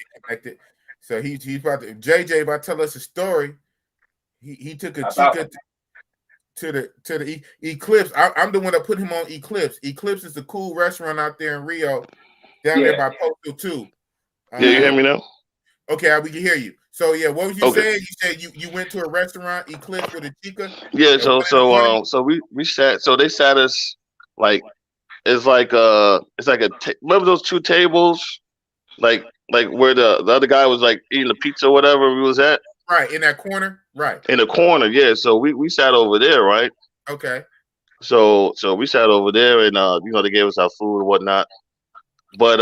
So he's about to JJ about to tell us a story. He took a chica to the Eclipse. I'm the one that put him on Eclipse. Eclipse is a cool restaurant out there in Rio, down there by Postal 2. Yeah, you hear me now? Okay, we can hear you. So yeah, what was you saying? You said you went to a restaurant, Eclipse, with a chica. Yeah, so we sat. So they sat us like it's like remember those two tables, like where the other guy was like eating the pizza or whatever we was at. Right, in that corner. Right. In the corner, yeah. So we sat over there, right? Okay. So we sat over there, and they gave us our food and whatnot. But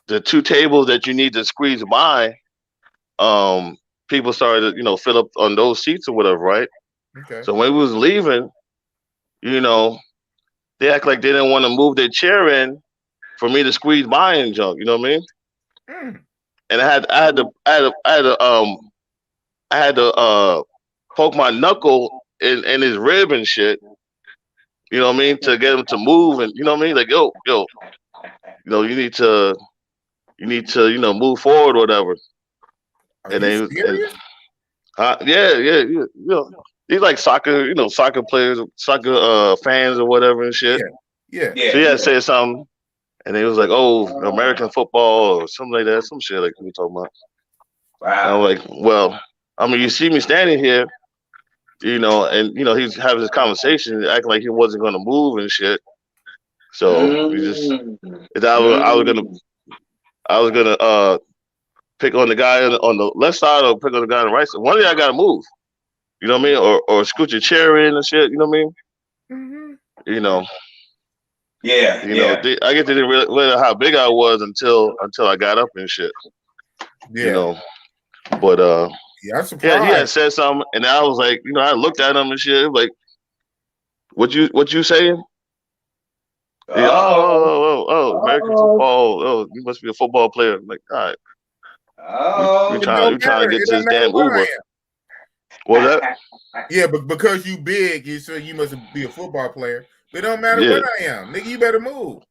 the two tables that you need to squeeze by, people started to fill up on those seats or whatever, right? Okay. So when we was leaving, they act like they didn't want to move their chair in for me to squeeze by and junk. You know what I mean? Mm. And I had to poke my knuckle in his rib and shit. You know what I mean? To get him to move, and you know what I mean? Like, yo, you need to move forward or whatever. Are you serious? Yeah. He's like soccer players, soccer fans or whatever and shit. Yeah. So he had to say something, and he was like, "Oh, American football or something like that, some shit like we talking about." Wow. I'm like, well, I mean, you see me standing here, and he's having this conversation, acting like he wasn't gonna move and shit. So we just, I was gonna pick on the guy on the left side or pick on the guy on the right side. One of y'all gotta move. You know what I mean? Or scoot your chair in and shit. You know what I mean? Mm-hmm. Yeah. I guess they didn't realize how big I was until I got up and shit. Yeah. But I'm surprised. Yeah, he had said something, and I was like, I looked at him and shit, like, what you saying? Yeah, American football. Oh, you must be a football player. I'm like, all right. Oh, you trying to get to this damn Uber. What was that? Yeah, but because you big, you say you must be a football player. It don't matter what I am. Nigga, you better move.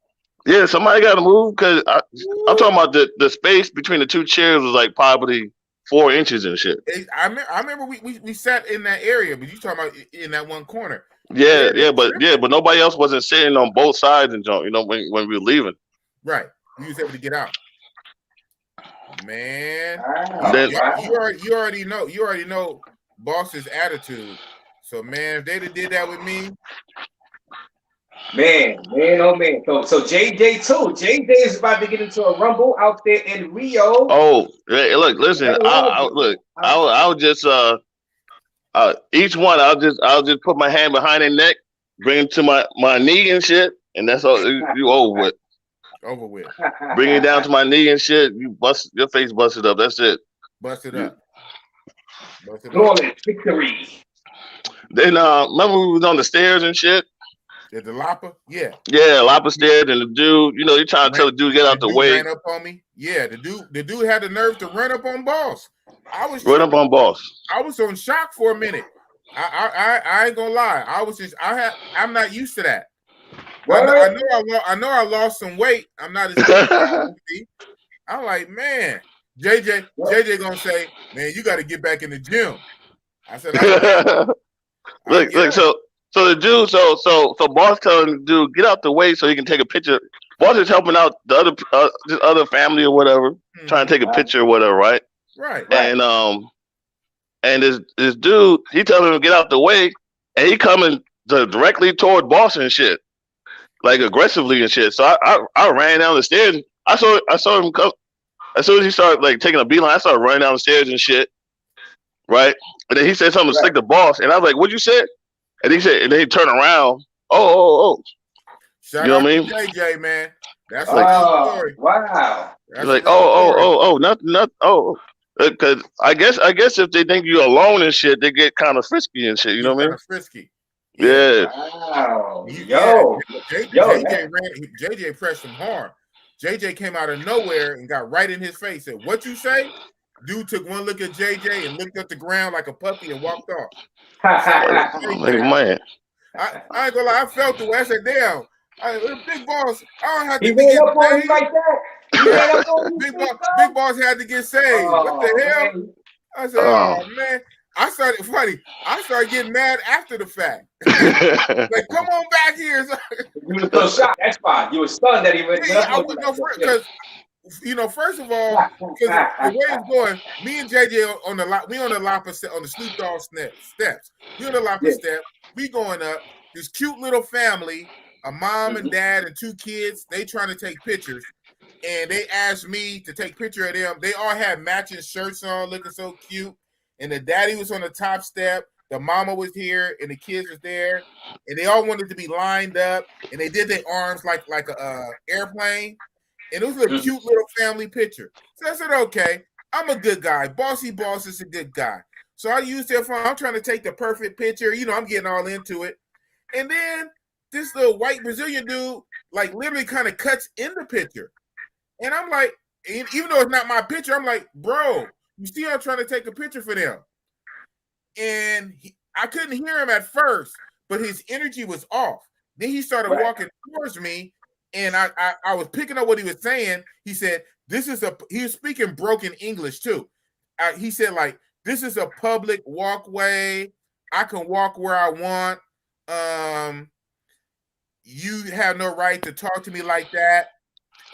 Yeah, somebody got to move, because I'm talking about the space between the two chairs was like probably 4 inches and shit. I remember we sat in that area, but you talking about in that one corner. But nobody else wasn't sitting on both sides and jump. When we were leaving. Right, you was able to get out. Man, you already know boss's attitude. So man, if they'd have did that with me. Man, oh man. So JJ too. JJ is about to get into a rumble out there in Rio. Oh, hey, look, listen. I'll just each one I'll just put my hand behind their neck, bring them to my knee and shit, and that's all you over with. Over with. Bring it down to my knee and shit. Your face busted up. That's it. Bust it up. Flawless victory. Then remember we was on the stairs and shit. At the Lapa? Yeah. Yeah, Lapa stairs, and the dude, you know, he trying to tell the dude to get out the way. Ran up on me. Yeah, the dude had the nerve to run up on Boss. I was run up on Boss. I was on shock for a minute. I ain't gonna lie. I'm not used to that. I know I lost some weight. I'm not as I'm like, man, JJ gonna say, man, you got to get back in the gym. I said, look, so the dude, so Boss telling the dude, get out the way so he can take a picture. Boss is helping out the other family or whatever, trying to take a picture or whatever, right? Right. And this dude, he telling him to get out the way, and he coming directly toward Boss and shit, like aggressively and shit. So I ran down the stairs. I saw him come. As soon as he started like taking a beeline, I started running down the stairs and shit. Right? And then he said something to Slick the Boss, and I was like, "What'd you say?" And he said, and then he turned around. Oh. Shout you know out what I mean? to JJ, man. That's like, a story. Wow. He's like, nothing. Because I guess if they think you're alone and shit, they get kind of frisky and shit. You know what I mean? Frisky. Yeah. Wow. JJ pressed him hard. JJ came out of nowhere and got right in his face. Said, "What you say?" Dude took one look at JJ and looked at the ground like a puppy and walked off. Like, man. I ain't gonna lie, I felt the way. I said, damn, Big Boss, I don't have to be getting saved like that. Big Boss had to get saved. What the hell? Man. I said, oh man. I started getting mad after the fact. Like, come on back here. You were so shocked. That's fine. You were stunned that he went. First of all, because the way it's going, me and JJ on the Lapa on the Snoop Dogg steps. We on the Lapa step. We going up. This cute little family, a mom and dad and 2 kids. They trying to take pictures, and they asked me to take a picture of them. They all had matching shirts on, looking so cute. And the daddy was on the top step. The mama was here, and the kids was there, and they all wanted to be lined up, and they did their arms like a airplane. And it was a cute little family picture. So I said, okay, I'm a good guy. Bossy Boss is a good guy. So I used their phone. I'm trying to take the perfect picture. You know, I'm getting all into it. And then this little white Brazilian dude, like, literally kind of cuts in the picture. And I'm like, even though it's not my picture, I'm like, bro, you see I'm trying to take a picture for them. And I couldn't hear him at first, but his energy was off. Then he started walking towards me. And I was picking up what he was saying. He said, he was speaking broken English too. He said, like, this is a public walkway. I can walk where I want. You have no right to talk to me like that.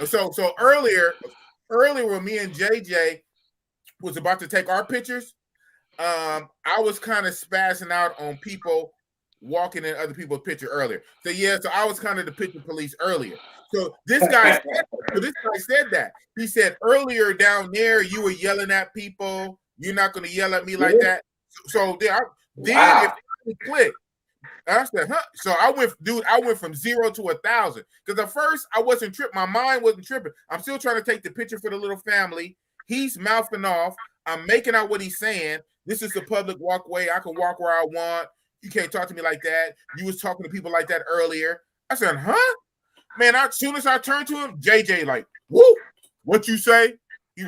So earlier when me and JJ was about to take our pictures, I was kind of spazzing out on people walking in other people's picture earlier. So I was kind of the picture police earlier. So this guy said that. He said earlier down there you were yelling at people. You're not going to yell at me like that. So then it clicked. I said, huh? So I went from 0 to 1,000. Because at first I wasn't tripping. My mind wasn't tripping. I'm still trying to take the picture for the little family. He's mouthing off. I'm making out what he's saying. This is a public walkway. I can walk where I want. You can't talk to me like that. You was talking to people like that earlier. I said, huh? Man, as soon as I turned to him, JJ like, whoo, what you say? He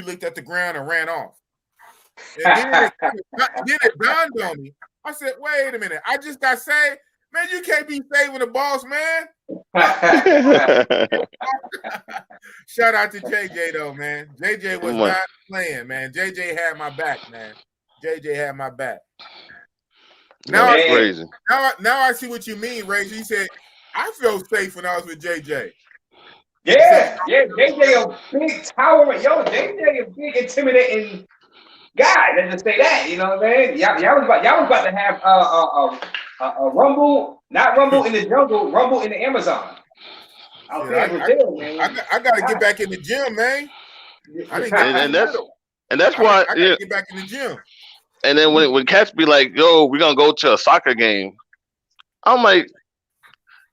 looked at the ground and ran off. And then it dawned on me. I said, wait a minute. I just got saved. Man, you can't be saving the boss, man. Shout out to JJ, though, man. JJ was not playing, man. JJ had my back, man. JJ had my back. Now, crazy. Now I see what you mean, Ray. You said, I felt safe when I was with JJ. Yeah, JJ a big tower. Yo, JJ a big intimidating guy. Let's just say that. You know what I mean? Y'all was about to have a rumble, not rumble in the jungle, rumble in the Amazon. I got to get back in the gym, man. That's why I gotta get back in the gym. And then when cats be like, yo, we're gonna go to a soccer game, I'm like,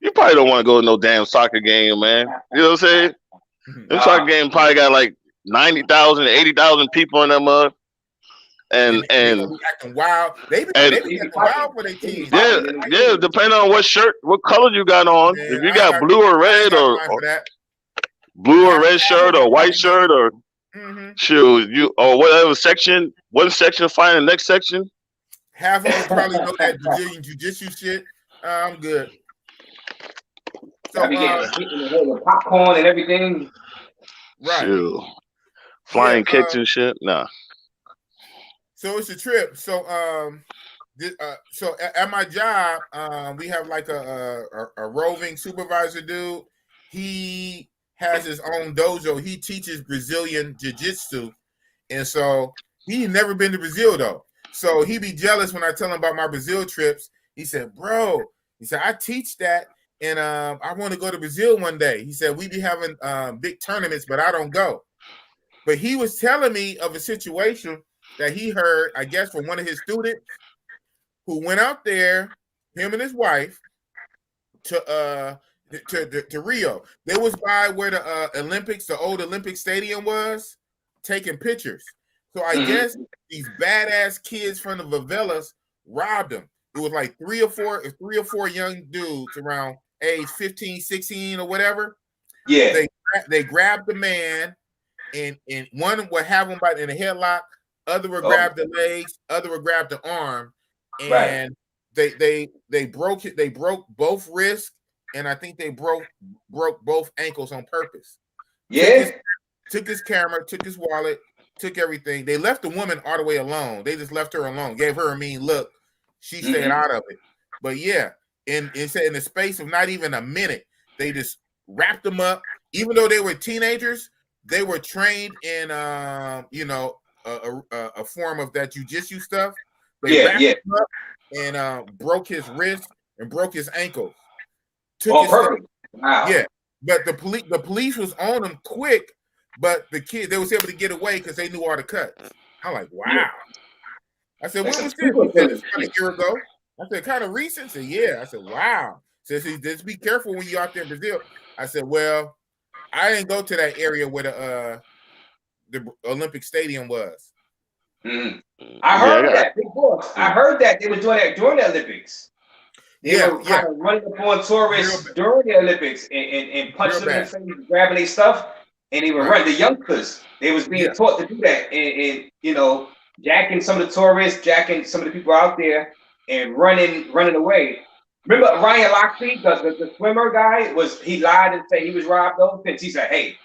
You probably don't want to go to no damn soccer game, man. You know what I'm saying? Them soccer game probably got like 90,000, 80,000 people in that mud. And they be acting wild. They be acting wild for their teams. Yeah, depending on what color you got on. Man, if you got blue or red or blue or red shirt or white shirt or shoot, or whatever section, one section find the next section. Half of them probably know that Brazilian jiu-jitsu shit. I'm good. So getting popcorn and everything. Right. Shoot. Flying kicks and shit. Nah. So it's a trip. So so at my job, we have like a roving supervisor dude. He has his own dojo. He teaches Brazilian jiu-jitsu. And so he's never been to Brazil though. So he be jealous when I tell him about my Brazil trips. He said, bro, I teach that and I want to go to Brazil one day. He said, we be having big tournaments, but I don't go. But he was telling me of a situation that he heard, I guess, from one of his students who went out there, him and his wife, to Rio. They was by where the Olympics, the old Olympic Stadium was, taking pictures. So I guess these badass kids from the favelas robbed them. It was like three or four young dudes around age 15, 16 or whatever. Yeah. They grabbed the man, and one would have him in a headlock, other would grab the legs, other would grab the arm, and they broke it. They broke both wrists, and I think they broke both ankles on purpose. Yeah. Took his camera, took his wallet, took everything. They left the woman all the way alone. They just left her alone, gave her a mean look. She stayed out of it. But yeah, in the space of not even a minute, they just wrapped them up. Even though they were teenagers, they were trained in a form of that jiu-jitsu stuff. They wrapped him up and broke his wrist and broke his ankle. Perfect. Wow. Yeah, but the police was on them quick, but the kid, they was able to get away because they knew all the cuts. I'm like, wow. Yeah. I said, when was this? He said, it's about a year ago. I said, kind of recent? He said, yeah. I said, wow. Says, just be careful when you're out there in Brazil. I said, well, I didn't go to that area where the Olympic Stadium was. I heard that. I heard that they were doing that during the Olympics. They were kind of running upon tourists during the Olympics and punching them in the face, grabbing their stuff, and they were running. The youngsters, they was being taught to do that, and jacking some of the tourists, jacking some of the people out there, and running away. Remember Ryan Lochte, the swimmer guy, he lied and said he was robbed though, since he said, hey,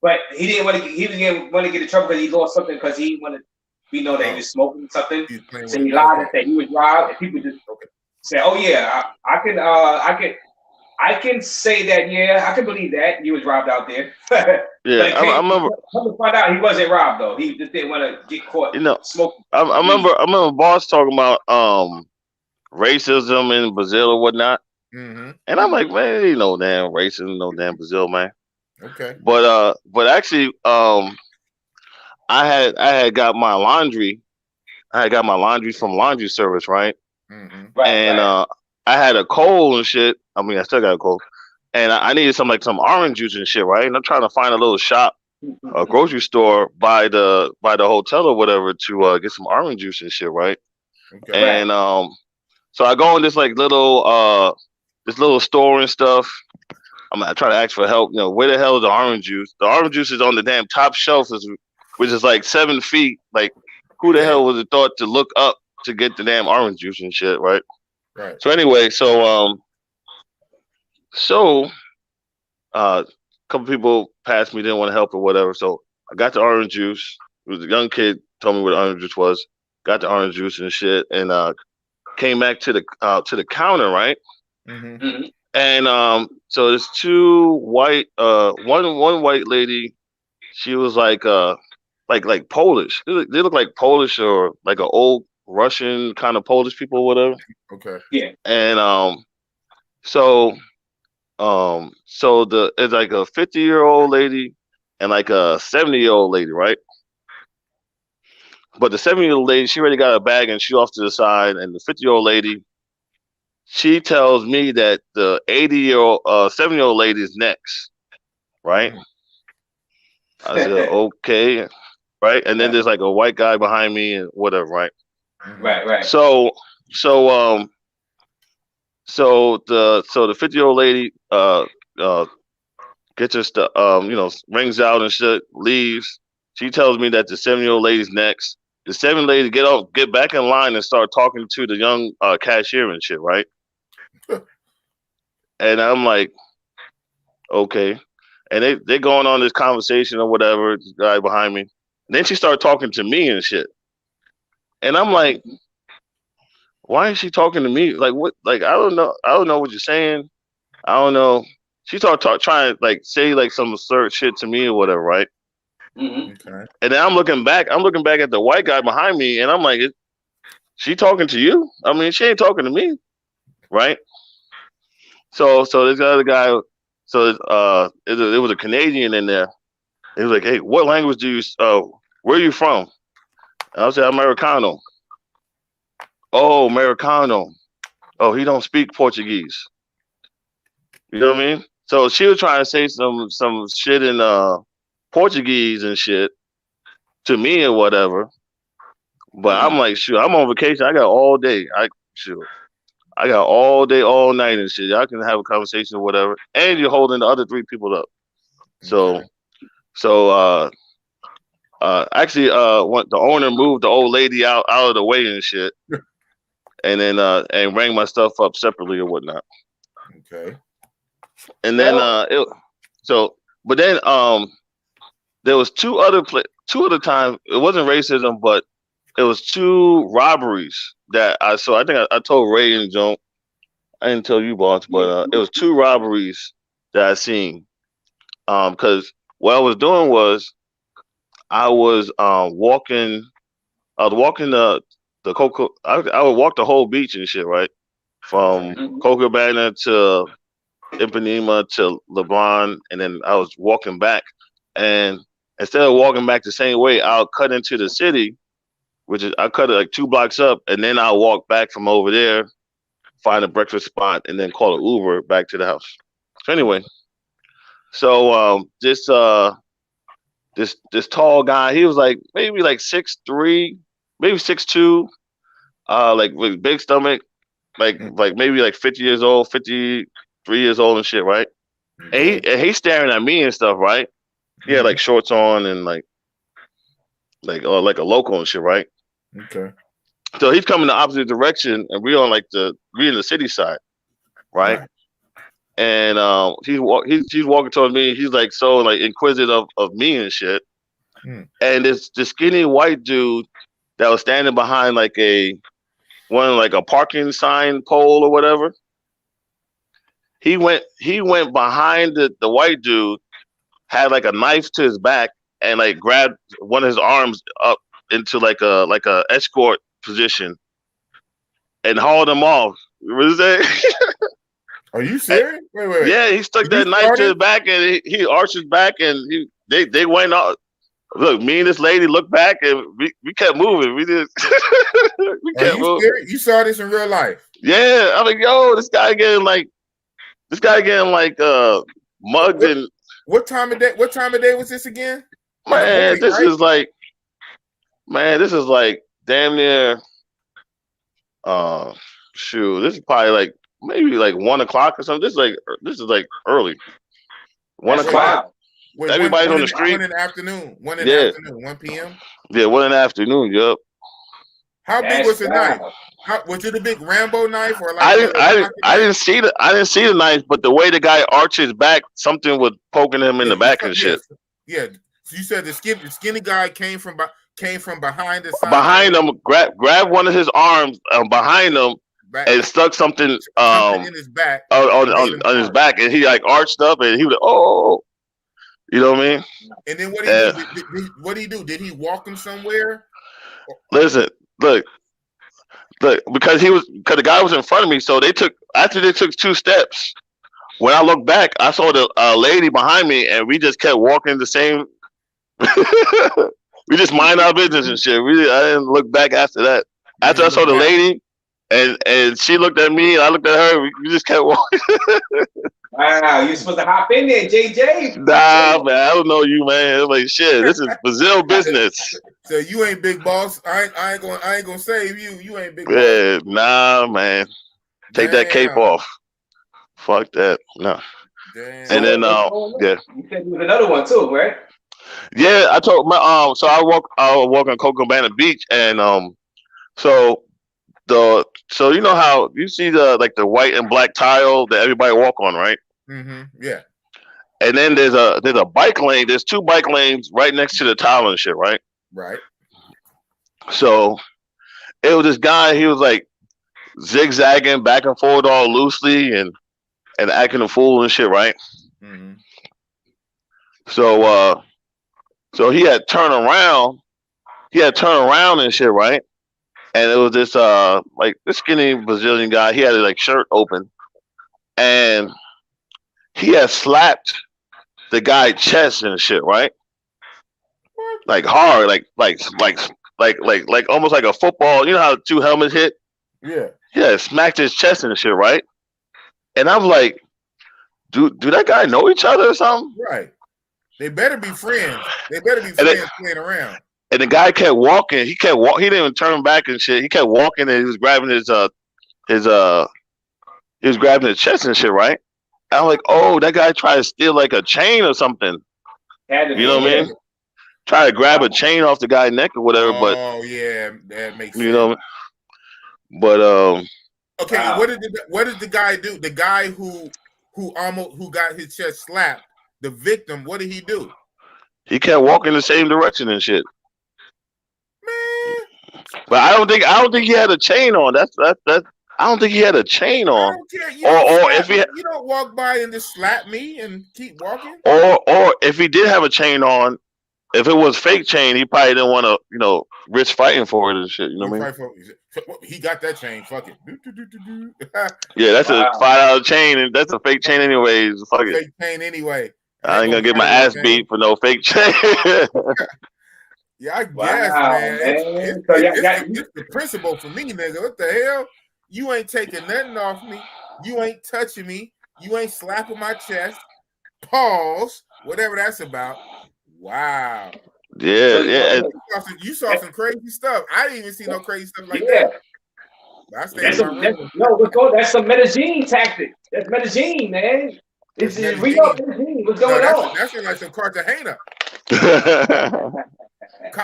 but he didn't want to get in trouble because he lost something because he didn't want to be known that he was smoking something. So he lied and said he was robbed, and people just said, oh yeah, I can say that, yeah, I can believe that he was robbed out there. Yeah, I remember. Come to find out, he wasn't robbed though. He just didn't want to get caught. Smoking. I remember Boss talking about racism in Brazil or whatnot, and I'm like, man, ain't no damn racism, no damn Brazil, man. Okay. But actually, I had got my laundry. I had got my laundry from laundry service, right? And I had a cold and shit. I mean, I still got a cold, and I needed some orange juice and shit, right? And I'm trying to find a little shop, a grocery store by the hotel or whatever to get some orange juice and shit, right? Okay. And so I go in this little store and stuff. I try to ask for help. Where the hell is the orange juice? The orange juice is on the damn top shelf, which is like 7 feet. Like, who the hell would have thought to look up to get the damn orange juice and shit, right? Right. So anyway, a couple people passed me, didn't want to help or whatever. So I got the orange juice. It was a young kid told me where the orange juice was. Got the orange juice and shit, and came back to the counter, right? And so there's two white, one white lady. She was like Polish. They look like Polish or like an old Russian kind of Polish people or whatever. Okay. Yeah. And so it's like a 50-year-old lady and like a 70-year-old lady, right? But the 70-year-old lady, she already got a bag and she off to the side, and the 50-year-old lady, she tells me that the 70-year-old lady is next, right? I said, okay, right? And then there's like a white guy behind me and whatever, right? Right. So the 50-year-old lady gets her stuff, rings out and shit, leaves. She tells me that the 70-year-old lady's next. The 7 lady get back in line and start talking to the young cashier and shit, right? And I'm like, okay. And they're going on this conversation or whatever, this guy behind me. And then she started talking to me and shit. And I'm like, why is she talking to me? Like, what? Like, I don't know what you're saying. I don't know. She started trying to like say like some absurd shit to me or whatever, right? Okay. And then I'm looking back at the white guy behind me, and I'm like, she talking to you? I mean, she ain't talking to me, right? So this other guy, it was a Canadian in there. He was like, hey, what language do you? Where are you from? And I said, Americano. Oh, Americano. Oh, he don't speak Portuguese. You know what I mean? So she was trying to say some shit in Portuguese and shit to me or whatever. But I'm like, shoot, I'm on vacation. I got all day. I got all day, all night and shit. Y'all can have a conversation or whatever. And you're holding the other 3 people up. Actually, the owner moved the old lady out of the way and shit. And then and rang my stuff up separately or whatnot. Okay. And then but then there was two other times. It wasn't racism, but it was 2 robberies that I saw. I think I told Ray and Joan. I didn't tell you, boss, but it was 2 robberies that I seen. Because what I was doing was I was walking the Coco. I would walk the whole beach and shit, right? From Copacabana to Ipanema to LeBron, and then I was walking back. And instead of walking back the same way, I'll cut into the city, which is I cut it like 2 blocks up, and then I'll walk back from over there, find a breakfast spot, and then call an Uber back to the house. So anyway, this tall guy, he was like maybe like 6'3", maybe 6'2", like with big stomach, like maybe like 50 years old, 53 years old and shit, right? And he's staring at me and stuff, right? He had like shorts on and like a local and shit, right? Okay. So he's coming the opposite direction, and we're in the city side, right? And he's walking towards me. He's like so like inquisitive of me and shit. And this skinny white dude that was standing behind like a parking sign pole or whatever. He went behind the white dude, had like a knife to his back, and like grabbed one of his arms up into like a escort position and hauled him off. What is that? Are you serious? Wait. Yeah, he stuck that knife to his back and he arched his back and they went off. Look, me and this lady looked back and we kept moving. We just we kept moving. Serious? You saw this in real life? Yeah, I'm like, yo, this guy getting mugged. And what time of day was this again? Man, this is like damn near this is probably like maybe like 1 o'clock or something. This is like early. 1 o'clock. Wow. Wait, everybody's on the street. 1 in the afternoon. 1 in the afternoon. 1 p.m. Yeah, 1 in the afternoon. Yup. How big was the knife? Was it a big Rambo knife or like? I didn't see the knife, but the way the guy arched his back, something was poking him in the back and shit. Yeah. So you said the skinny guy came from behind the side. Behind him, grabbed one of his arms behind him and stuck something in his back on his back, and he like arched up and he was like, oh. You know what I mean? And then what did he do? Did he walk him somewhere? Listen, look, because the guy was in front of me, so after they took 2 steps. When I looked back, I saw the lady behind me, and we just kept walking the same. We just mind our business and shit. I didn't look back after that. After I saw the lady, and she looked at me, and I looked at her. We just kept walking. Wow, you're supposed to hop in there, JJ. Nah, man, I don't know you, man. I'm like, shit, this is Brazil business. So you ain't big boss. I ain't gonna save you. You ain't big boss. Yeah, nah, man. Take that cape off. Fuck that. No. Damn. And then yeah. You said there was another one too, right? Yeah, I told my so I walk on Copacabana Beach, and so you know how you see the white and black tile that everybody walk on, right? Mm-hmm. Yeah. And then there's a bike lane. There's 2 bike lanes right next to the tile and shit, right? Right. So it was this guy. He was like zigzagging back and forth all loosely and acting a fool and shit, right? Mm-hmm. So he had turned around. He had turned around and shit, right? And it was this like this skinny Brazilian guy. He had his like shirt open, and he had slapped the guy's chest and shit, right? Like hard, like almost like a football. You know how 2 helmets hit? Yeah. Yeah, smacked his chest and shit, right? And I was like, do that guy know each other or something? Right. They better be friends. They better be friends playing around. And the guy kept walking. He kept walking. He didn't even turn back and shit. He kept walking, and he was grabbing his grabbing his chest and shit, right? And I'm like, oh, that guy tried to steal like a chain or something. You know what I mean? Try to grab a chain off the guy's neck or whatever. Oh, but yeah, that makes sense. You know, but okay, wow. What did the guy do? The guy who got his chest slapped, the victim, what did he do? He kept walking the same direction and shit. Man. But I don't think he had a chain on. That's I don't think he had a chain on. Or if you don't walk by and just slap me and keep walking. Or if he did have a chain on, if it was fake chain, he probably didn't want to, risk fighting for it and shit. You know what I mean? He got that chain. Fuck it. Yeah, that's a $5 chain, and that's a fake chain anyways. Fuck it. Fake chain anyway. I ain't gonna get my ass beat for no fake chain. Yeah, I guess, man. It's the principle for me, nigga. What the hell? You ain't taking nothing off me. You ain't touching me. You ain't slapping my chest. Pause. Whatever that's about. Wow. Yeah. You saw some crazy stuff. I didn't even see no crazy stuff like that. That's some Medellin tactic. That's Medellin, man. It's Rio Medellin. What's going on? That's like some Cartagena.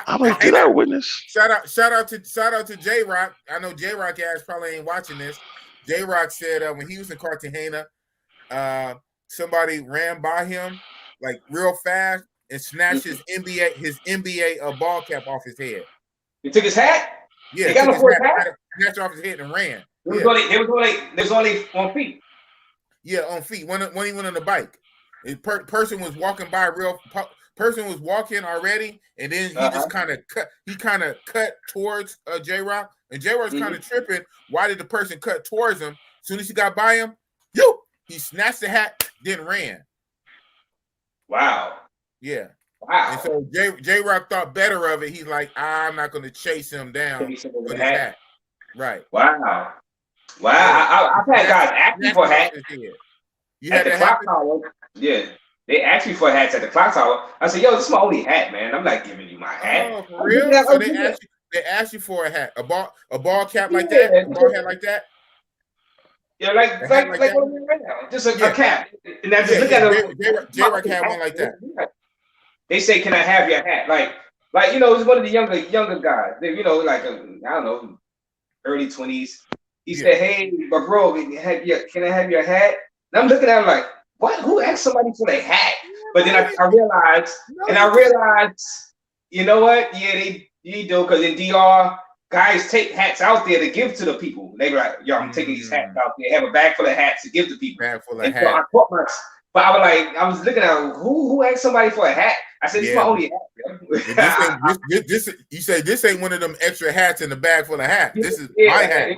I'm like, did I witness? Shout out to J Rock. I know J Rock ass probably ain't watching this. J Rock said when he was in Cartagena, somebody ran by him like real fast and snatched his NBA ball cap off his head. He took his hat? Yeah, he got his hat? Snatched off his head and ran. It was only on feet. Yeah, on feet. When he went on the bike, person was walking by person was walking already, and then he just kind of cut. He kind of cut towards J Rock, and J Rock's kind of tripping. Why did the person cut towards him? As soon as he got by him, he snatched the hat, then ran. Wow. Yeah. Wow. And so J Rock thought better of it. He's like, I'm not going to chase him down with his hat. Right. Wow. I've had guys ask me for hats. You had the clock tower. Yeah. They asked me for hats at the clock tower. I said, this is my only hat, man. I'm not giving you my hat. Oh, for real? So they asked you for a hat. A ball cap like that? A ball hat like that? Yeah, like what I'm wearing right now. Just a cap. And I just look at it. J-Rock had one like that. They say, can I have your hat? Like it's one of the younger guys. They, like I don't know, early 20s. He said, hey, but bro, can I have your hat? And I'm looking at him like, what? Who asked somebody for their hat? But then I realized, you know what? Yeah, they do, because in DR, guys take hats out there to give to the people. They be like, I'm taking these hats out there, have a bag full of hats to give to people. Bag full of hats. So but I was looking at who asked somebody for a hat? I said, this is my only hat. You say this ain't one of them extra hats in the bag full of hats. This is my hat.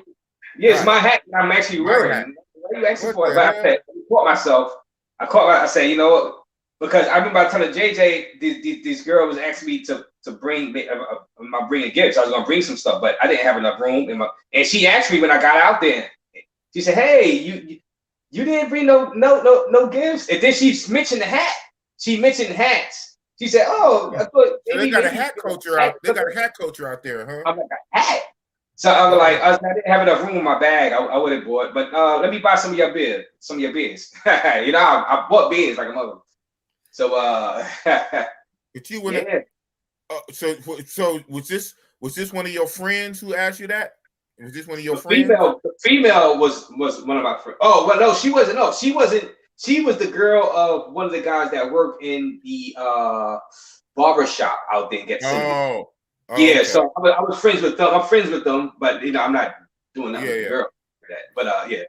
It's my hat that I'm actually wearing. Why are you asking for it? But I caught myself. I said, you know what? because I remember telling JJ this girl was asking me to bring bringing gifts. I was gonna bring some stuff, but I didn't have enough room in my. And she asked me when I got out there. She said, "Hey, you didn't bring no gifts." And then she mentioned the hat. She mentioned hats. She said, "Oh, I thought so they got a hat culture out. They got a hat culture out there, huh?" I'm like, a hat. So I was like, I didn't have enough room in my bag. I would have bought, but let me buy some of your beer, some of your beers. You know, I bought beers like a mother. So but you wouldn't. Yeah. So was this one of your friends who asked you that? Was this one of your friends? The female was one of my friends. Oh well, no, she wasn't. No, she wasn't. She was the girl of one of the guys that worked in the barber shop out there in Gethsemane. Oh, yeah. Okay. So I was friends with them. I'm friends with them, but you know, I'm not doing nothing with the girl for that. But yeah.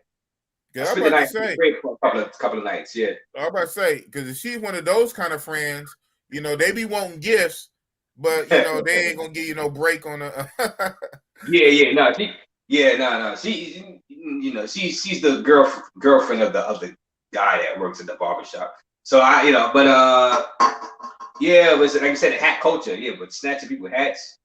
I was about to say for a couple of nights. Yeah. I was about to say, because if she's one of those kind of friends, you know, they be wanting gifts, but you know, they ain't gonna give you no break on the. No. She, you know, she's the girlfriend of the guy that works at the barbershop. So I, you know, but yeah, it was like I said, a hat culture. Yeah, but snatching people hats.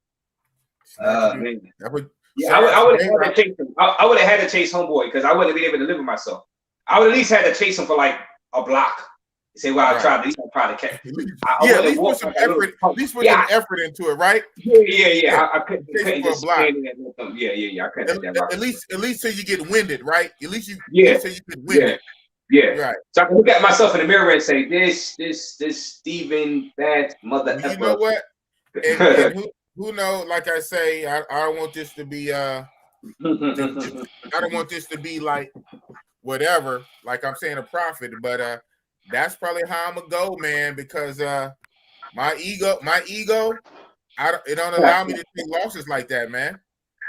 Man. I would have had to chase him. I would have had to chase homeboy because I wouldn't have been able to live with myself. I would at least had to chase him for like a block. Say, well, I tried to catch. At least put some effort. At least put some effort into it, right? Yeah. I couldn't just stand there with them. Yeah. I couldn't. At least till you get winded, right? At least you till you get winded. Yeah. Right. So I can look at myself in the mirror and say, this Stephen, that mother. You know what? And who knows? Like I say, I don't want this to be I don't want this to be like whatever. Like I'm saying, a prophet, but that's probably how I'm gonna go, man. Because my ego, it don't allow me to take losses like that, man.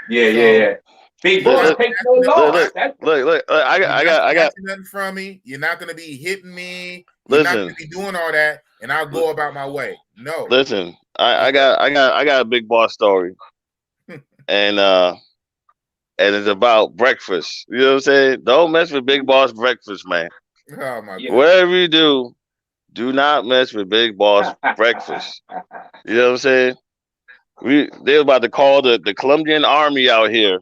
Yeah. Big boy, take no loss. Look, I got nothing from me. You're not gonna be hitting me. You're not gonna be doing all that, and I'll go about my way. No. Listen, I got a big boss story, and it's about breakfast. You know what I'm saying? Don't mess with Big Boss breakfast, man. Oh my God. Whatever you do not mess with Big Boss breakfast. You know what I'm saying? They were about to call the Colombian army out here.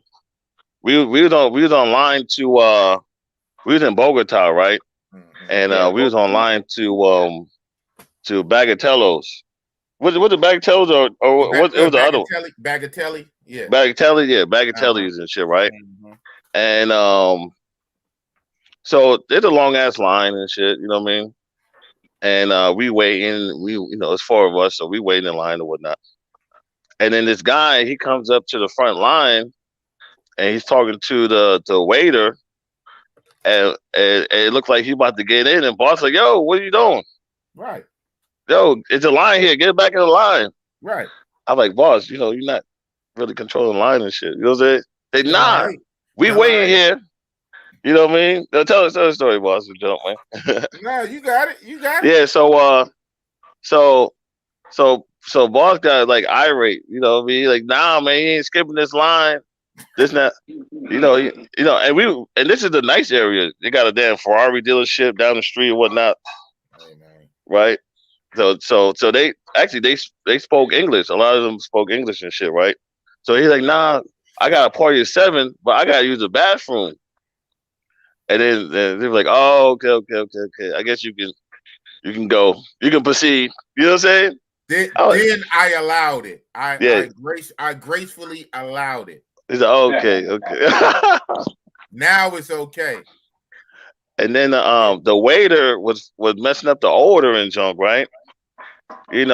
We was online to we was in Bogota, right? And we was online to Bagatellos. Was it Bagatellos or what? It was the other one. Bagatelli, yeah. Bagatellis and shit, right? Mm-hmm. And so it's a long ass line and shit, you know what I mean? And we wait in, it's 4 of us, so we wait in line or whatnot. And then this guy, he comes up to the front line and he's talking to the waiter, and it looked like he about to get in, and boss like, yo, what are you doing? Right. Yo, it's a line here. Get back in the line. Right. I'm like, boss, you're not really controlling the line and shit. You know what I'm saying? They nah, we waiting here. You know what I mean? Tell the story, boss. Jump, man. No, you got it. Yeah. So boss got like irate. You know what I mean? Like, nah, man, he ain't skipping this line. This not. And this is the nice area. They got a damn Ferrari dealership down the street and whatnot. Right. So they spoke English. A lot of them spoke English and shit, right? So he's like, nah, I got a party at 7, but I gotta use the bathroom. And then they were like, oh, okay. I guess you can go. You can proceed. You know what I'm saying? Then I allowed it. I gracefully allowed it. He's like, okay. Now it's okay. And then the waiter was messing up the order and junk, right? And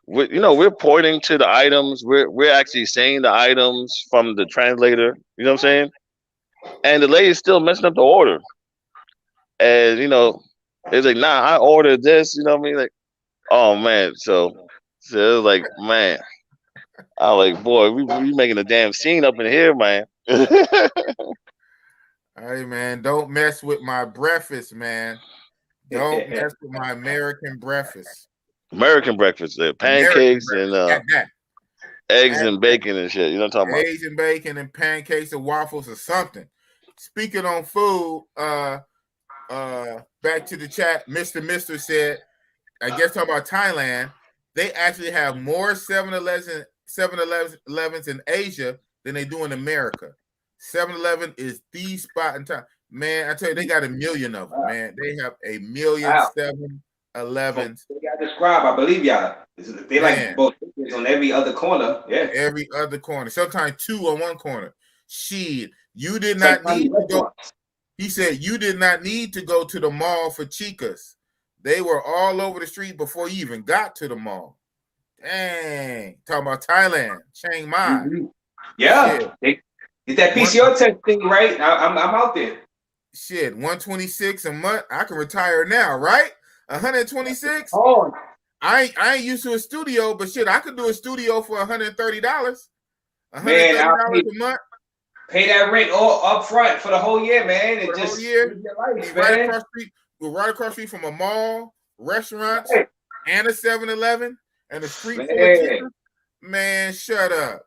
we're pointing to the items. We're actually saying the items from the translator. You know what I'm saying? And the lady's still messing up the order. And it's like, nah, I ordered this. You know what I mean? Like, oh man. So it was like, man. I was like, boy, we making a damn scene up in here, man. Hey man, don't mess with my breakfast, man. Don't mess with my American breakfast. American breakfast, pancakes and eggs and bacon and shit. You know what I'm talking about? Eggs and bacon and pancakes and waffles or something. Speaking on food, back to the chat. Mr. said, I guess talking about Thailand, they actually have more 7-Elevens in Asia than they do in America. 7-Eleven is the spot in time. Man, I tell you, they got a million of them, man. They have a million 7-Elevens. They got described, I believe y'all. They like both on every other corner. Yeah. Every other corner. Sometimes 2 on one corner. Shit, you did not need to go. He said you did not need to go to the mall for chicas. They were all over the street before you even got to the mall. Dang. Talking about Thailand, Chiang Mai. Mm-hmm. Yeah. They did that PCR test thing, right? I'm out there. Shit, 126 a month. I can retire now, right? 126. Oh, I ain't used to a studio, but shit, I could do a studio for $130. $130 a month. Pay that rent all up front for the whole year, man. For the whole year. Right across the street from a mall, restaurants, and a 7-Eleven, and a street full of chicas. Man, shut up.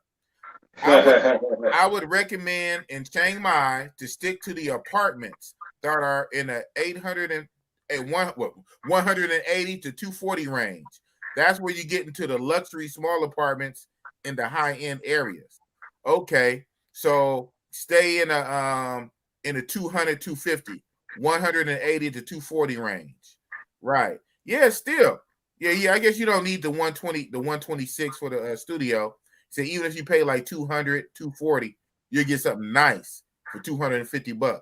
I would recommend in Chiang Mai to stick to the apartments that are in a 180 to 240 range. That's where you get into the luxury small apartments in the high-end areas. Okay, so stay in a 200, 250, 180 to 240 range. Right. Yeah, still. Yeah, I guess you don't need the 120, the 126 for the studio. So even if you pay like 200, 240, you'll get something nice for $250.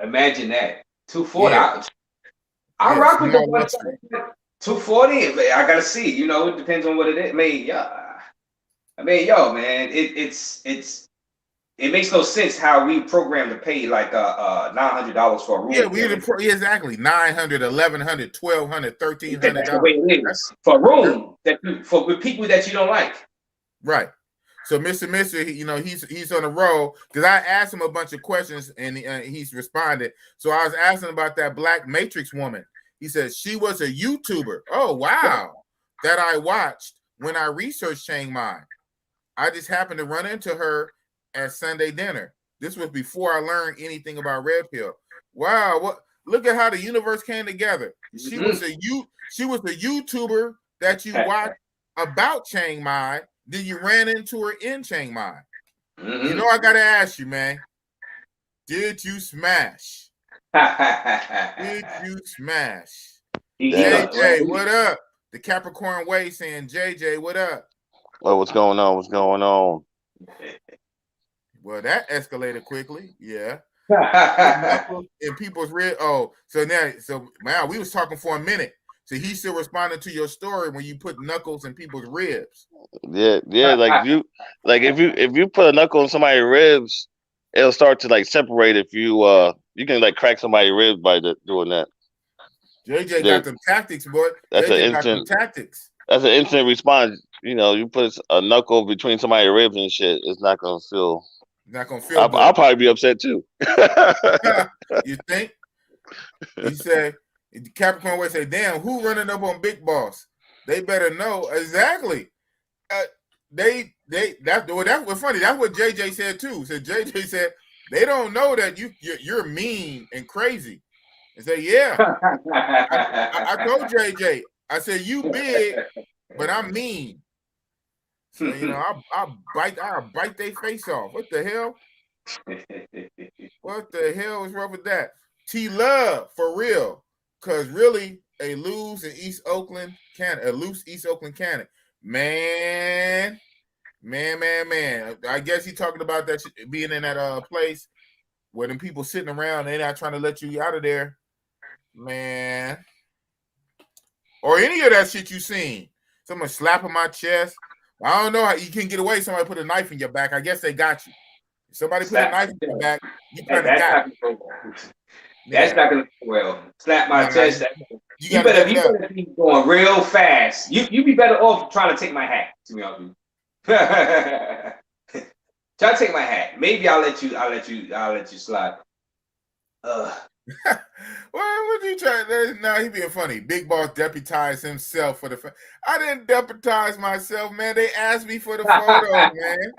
Imagine that. 240. Yeah. I rock with the 240. I gotta see. You know, it depends on what it is. I mean, yo, man, it makes no sense how we programmed to pay like $900 for a room. Yeah, exactly. $900, $1,100, $1,200, $1,300. That's the way it is for a room with people that you don't like. Right. So Mr. You know, he's on the roll because I asked him a bunch of questions and he's responded. So I was asking about that Black Matrix woman. He said she was a YouTuber. Oh wow, that I watched when I researched Chiang Mai. I just happened to run into her at Sunday dinner. This was before I learned anything about Red Pill. Wow, what? Look at how the universe came together. She was a YouTuber that you watched about Chiang Mai. Then you ran into her in Chiang Mai. Mm-hmm. You know, I gotta ask you, man. Did you smash? Did you smash? JJ, what up? The Capricorn Way saying, JJ, what up? Well, what's going on? What's going on? Well, that escalated quickly. Yeah. In people's real. Oh, so now we was talking for a minute. So he's still responding to your story when you put knuckles in people's ribs. Yeah. If you put a knuckle in somebody's ribs, it'll start to like separate. If you can like crack somebody's ribs by doing that. JJ got them tactics, boy. That's an instant tactics. That's an instant response. You know, you put a knuckle between somebody's ribs and shit, it's not gonna feel. Not gonna feel. I'll probably be upset too. You think? He said. Capricorn Way say, "Damn, who running up on Big Boss? They better know exactly." That's what's funny. That's what JJ said too. So JJ said they don't know that you're mean and crazy. And say, "Yeah." I told JJ. I said, "You big, but I'm mean." So you know, I'll bite their face off. What the hell? What the hell is wrong with that? T Love for real. Because really, a loose East Oakland cannon. Man. I guess he's talking about that being in that place where them people sitting around, they're not trying to let you out of there. Man. Or any of that shit you seen. Someone slapping my chest. I don't know how you can get away. Somebody put a knife in your back. I guess they got you. If somebody put a knife in your back, you kind of got it. That's not gonna go well. Slap my chest. You better be going real fast. You be better off trying to take my hat. To be honest with you. Try to take my hat. Maybe I'll let you slide. Well, what you trying? No, he being funny. Big Boss deputized himself for the. I didn't deputize myself, man. They asked me for the photo, man.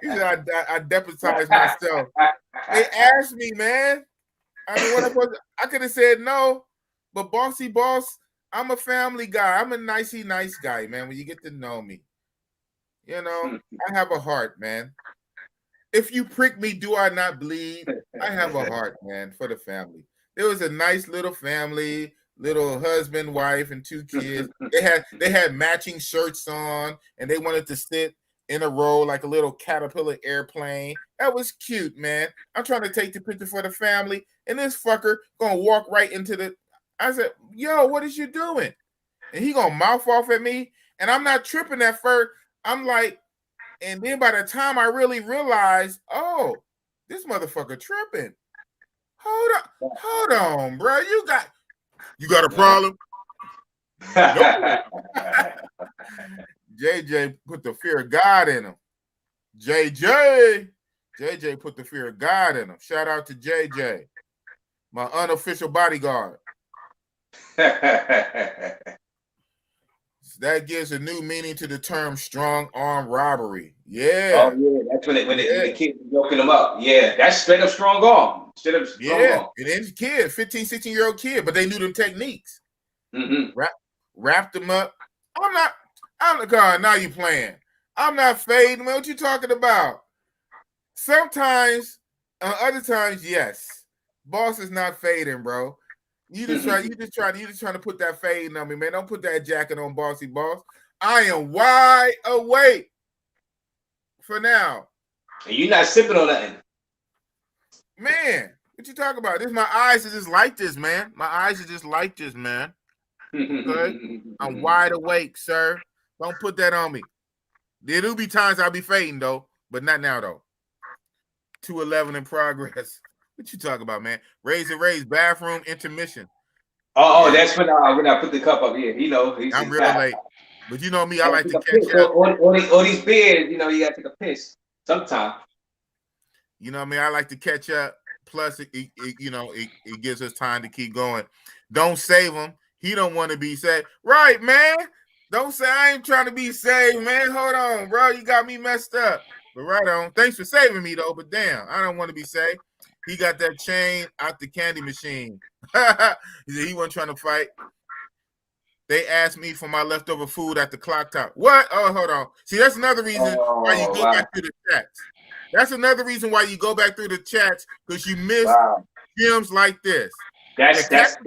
He said I deputized myself. They asked me, man. I mean, I could have said no, but Bossy Boss, I'm a family guy. I'm a nice guy, man. When you get to know me, you know, I have a heart, man. If you prick me, do I not bleed? I have a heart, man, for the family. There was a nice little family, little husband, wife, and 2 kids. They had matching shirts on, and they wanted to sit in a row like a little caterpillar airplane. That was cute, man. I'm trying to take the picture for the family, and this fucker gonna walk right into the. I said, "Yo, what is you doing?" And he gonna mouth off at me, and I'm not tripping at first. I'm like, and then by the time I really realized, oh, this motherfucker tripping. Hold on, bro. You got a problem? JJ put the fear of God in him. JJ put the fear of God in him. Shout out to JJ, my unofficial bodyguard. That gives a new meaning to the term strong arm robbery. Yeah. Oh, yeah. That's when the kids were yoking them up. Yeah. That's straight up strong arm. Straight up strong arm. It is a kid, 15, 16-year-old kid, but they knew them techniques. Mm-hmm. Wrapped them up. God, now you playing. I'm not fading, man. What you talking about? Sometimes, other times, yes. Boss is not fading, bro. You just trying to put that fade on me, man. Don't put that jacket on, Bossy Boss. I am wide awake for now. And you're not sipping on nothing. Man, what you talking about? My eyes are just like this, man. My eyes are just like this, man. Okay? I'm wide awake, sir. Don't put that on me. There'll be times I'll be fading, though, but not now, though. 2:11 in progress. What you talking about, man? Raise bathroom intermission. Oh, that's when I put the cup up here. You know, I'm real late. But you know me, I like to catch up. All these beers, you know, you got to take a piss sometime. You know what I mean? I like to catch up. Plus, it gives us time to keep going. Don't save him. He don't want to be saved. Right, man. Don't say I ain't trying to be saved, man. Hold on, bro. You got me messed up. But right on. Thanks for saving me, though. But damn, I don't want to be saved. He got that chain out the candy machine. He wasn't trying to fight. They asked me for my leftover food at the clock tower. What? Oh, hold on. See, that's another reason why you go back through the chats. That's another reason why you go back through the chats, because you miss gems like this. That's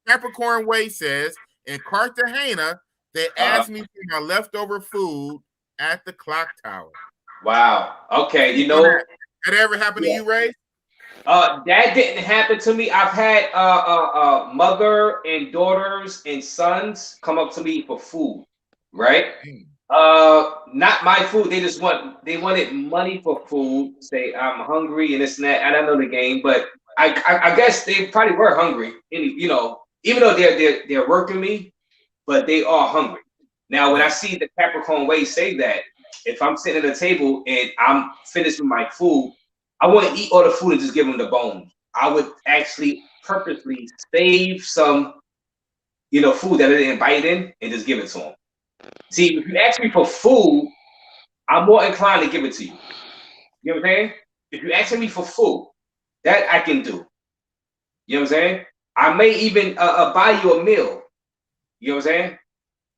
Capricorn Way says, in Cartagena, they asked me for my leftover food at the clock tower. Wow. Okay, you know. That ever happened to you, Ray? That didn't happen to me. I've had mother and daughters and sons come up to me for food, right? Not my food. They wanted money for food. Say I'm hungry and this and that. I don't know the game, but I guess they probably were hungry. And, you know, even though they're working me, but they are hungry. Now, when I see the Capricorn Way say that, if I'm sitting at a table and I'm finished with my food, I want to eat all the food and just give them the bones. I would actually purposely save some, you know, food that I didn't bite in and just give it to them. See, if you ask me for food, I'm more inclined to give it to you. You know what I'm saying? If you're asking me for food, that I can do. You know what I'm saying? I may even buy you a meal. You know what I'm saying?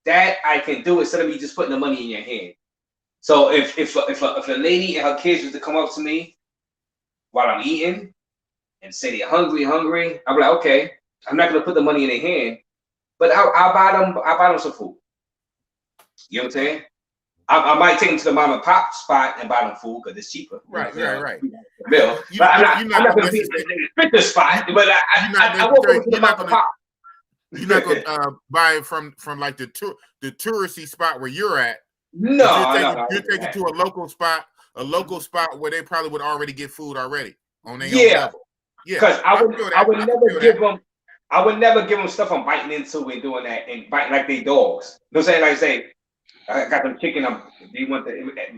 That I can do instead of me just putting the money in your hand. So if a lady and her kids was to come up to me while I'm eating and say they're hungry, I'm like, okay, I'm not gonna put the money in their hand, but I'll buy them some food. You know what I'm saying? I might take them to the mom and pop spot and buy them food because it's cheaper. Right. Bill. But I'm not gonna be in the fitness spot, but I won't go to the mom and pop. You're not gonna buy it from like the touristy spot where you're at. No, you're taking to a local spot where they probably would already get food already on their own level. Yeah, because I would never give them stuff I'm biting into and doing that and biting like they dogs. You know what I'm saying? Like say, I got them chicken. Do you want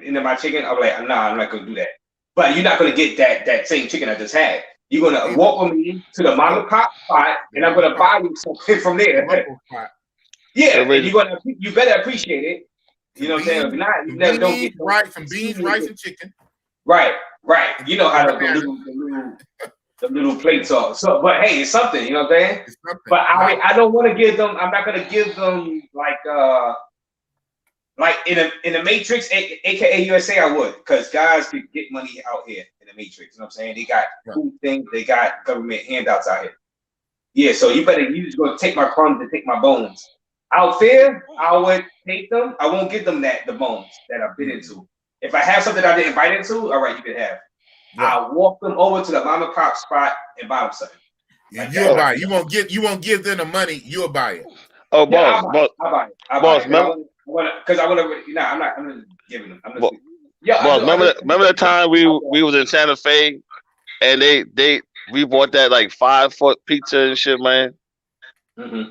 into my chicken? I'm like, nah, I'm not gonna do that. But you're not gonna get that same chicken I just had. You're gonna walk with me to the mom and pop spot, and I'm gonna buy you something from there. Yeah, and you better appreciate it. You know what I'm saying? If not, you never don't get some beans, rice, and chicken. Right. You know how the the little plates off. So, but hey, it's something, you know what I'm saying? It's something. But I don't want to give them. I'm not gonna give them like in the Matrix, aka USA, I would, because guys could get money out here in the Matrix. You know what I'm saying? They got cool things. They got government handouts out here. Yeah, so you just gonna take my crumbs and take my bones. Out there, I would take them. I won't give them the bones that I've been into. If I have something I didn't bite into, all right, you can have. Yeah. I'll walk them over to the mom and pop spot and buy them something. Like you'll buy it. You won't give them the money. You'll buy it. Oh, boss, I'll buy it. Boss, remember? Because I want to. No, I'm not giving them. I'm just. Boss, remember the time we was in Santa Fe, and we bought that like 5-foot pizza and shit, man. Mm-hmm.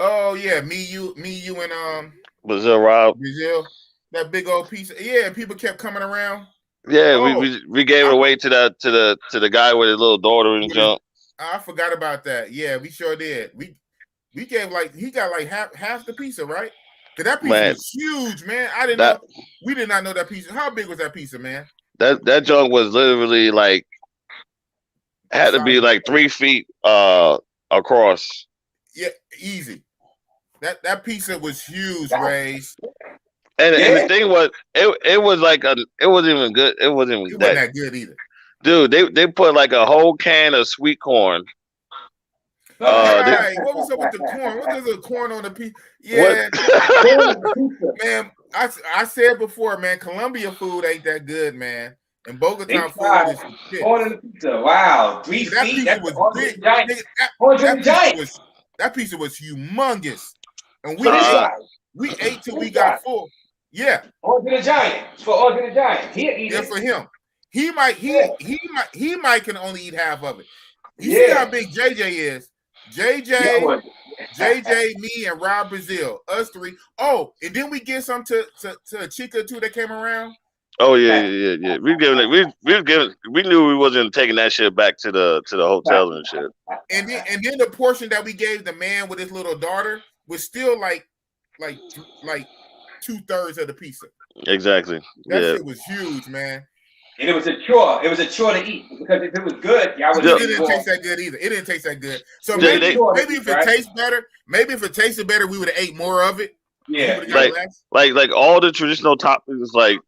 Oh yeah, me, you, and Brazil Rob. Brazil, that big old pizza. Yeah, people kept coming around. Yeah, we gave it away to the guy with his little daughter and jump. I forgot about that. Yeah, we sure did. We gave he got like half the pizza, right? Cause that pizza was huge, man. I didn't know. We did not know that pizza. How big was that pizza, man? That junk was literally like had to be like 3 feet across. Yeah, easy. That pizza was huge, Ray. And the thing was, it was like it wasn't even good. It wasn't that good either. Dude, they put like a whole can of sweet corn. What was up with the corn? What is the corn on the pizza? Yeah, man. I said before, man. Colombia food ain't that good, man. And Bogota food is shit. Corn on the pizza. Wow, 3 feet. That pizza was big. That pizza was humongous, and we ate till we got full. Yeah, Andre the Giant. For Andre the Giant, he'll eat it. For him. He might can only eat half of it. You see how big JJ is. JJ, me, and Rob Brazil, us three. Oh, and then we get some to Chica too that came around. Oh yeah. We knew we wasn't taking that shit back to the hotel and shit. And then the portion that we gave the man with his little daughter was still like 2/3 of the pizza. Exactly. That shit was huge, man. And it was a chore. It was a chore to eat because if it was good, y'all would. It didn't taste that good either. It didn't taste that good. So maybe if it tastes better, maybe if it tasted better, we would have ate more of it. Yeah, like all the traditional toppings, I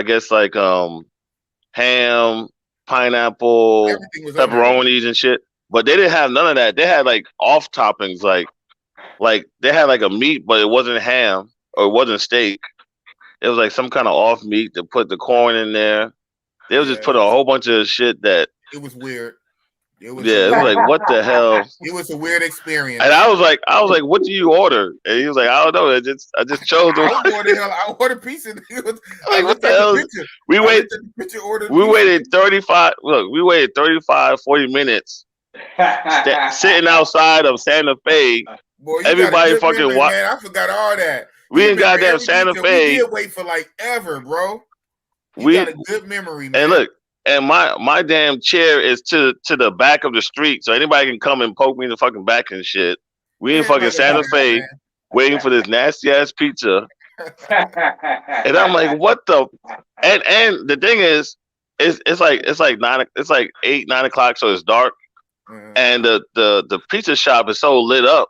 guess like ham, pineapple, pepperonis and shit. But they didn't have none of that. They had like off toppings, like they had like a meat, but it wasn't ham or it wasn't steak. It was like some kind of off meat to put the corn in there. They was just put a whole bunch of shit that. It was weird. It was like, what the hell? It was a weird experience. And I was like, what do you order? And he was like, I don't know. I just chose the I ordered pizza. Like, what the hell? We waited 35. Look, we waited 35, 40 minutes sitting outside of Santa Fe. Boy, everybody fucking watched. I forgot all that. We in goddamn Santa Fe. We did wait for like ever, bro. We got a good memory, man. And look, and my damn chair is to the back of the street, so anybody can come and poke me in the fucking back and shit. We in fucking Santa Fe, waiting for this nasty ass pizza. And I'm like, what the? And the thing is, it's like 8, 9 o'clock, so it's dark, and the pizza shop is so lit up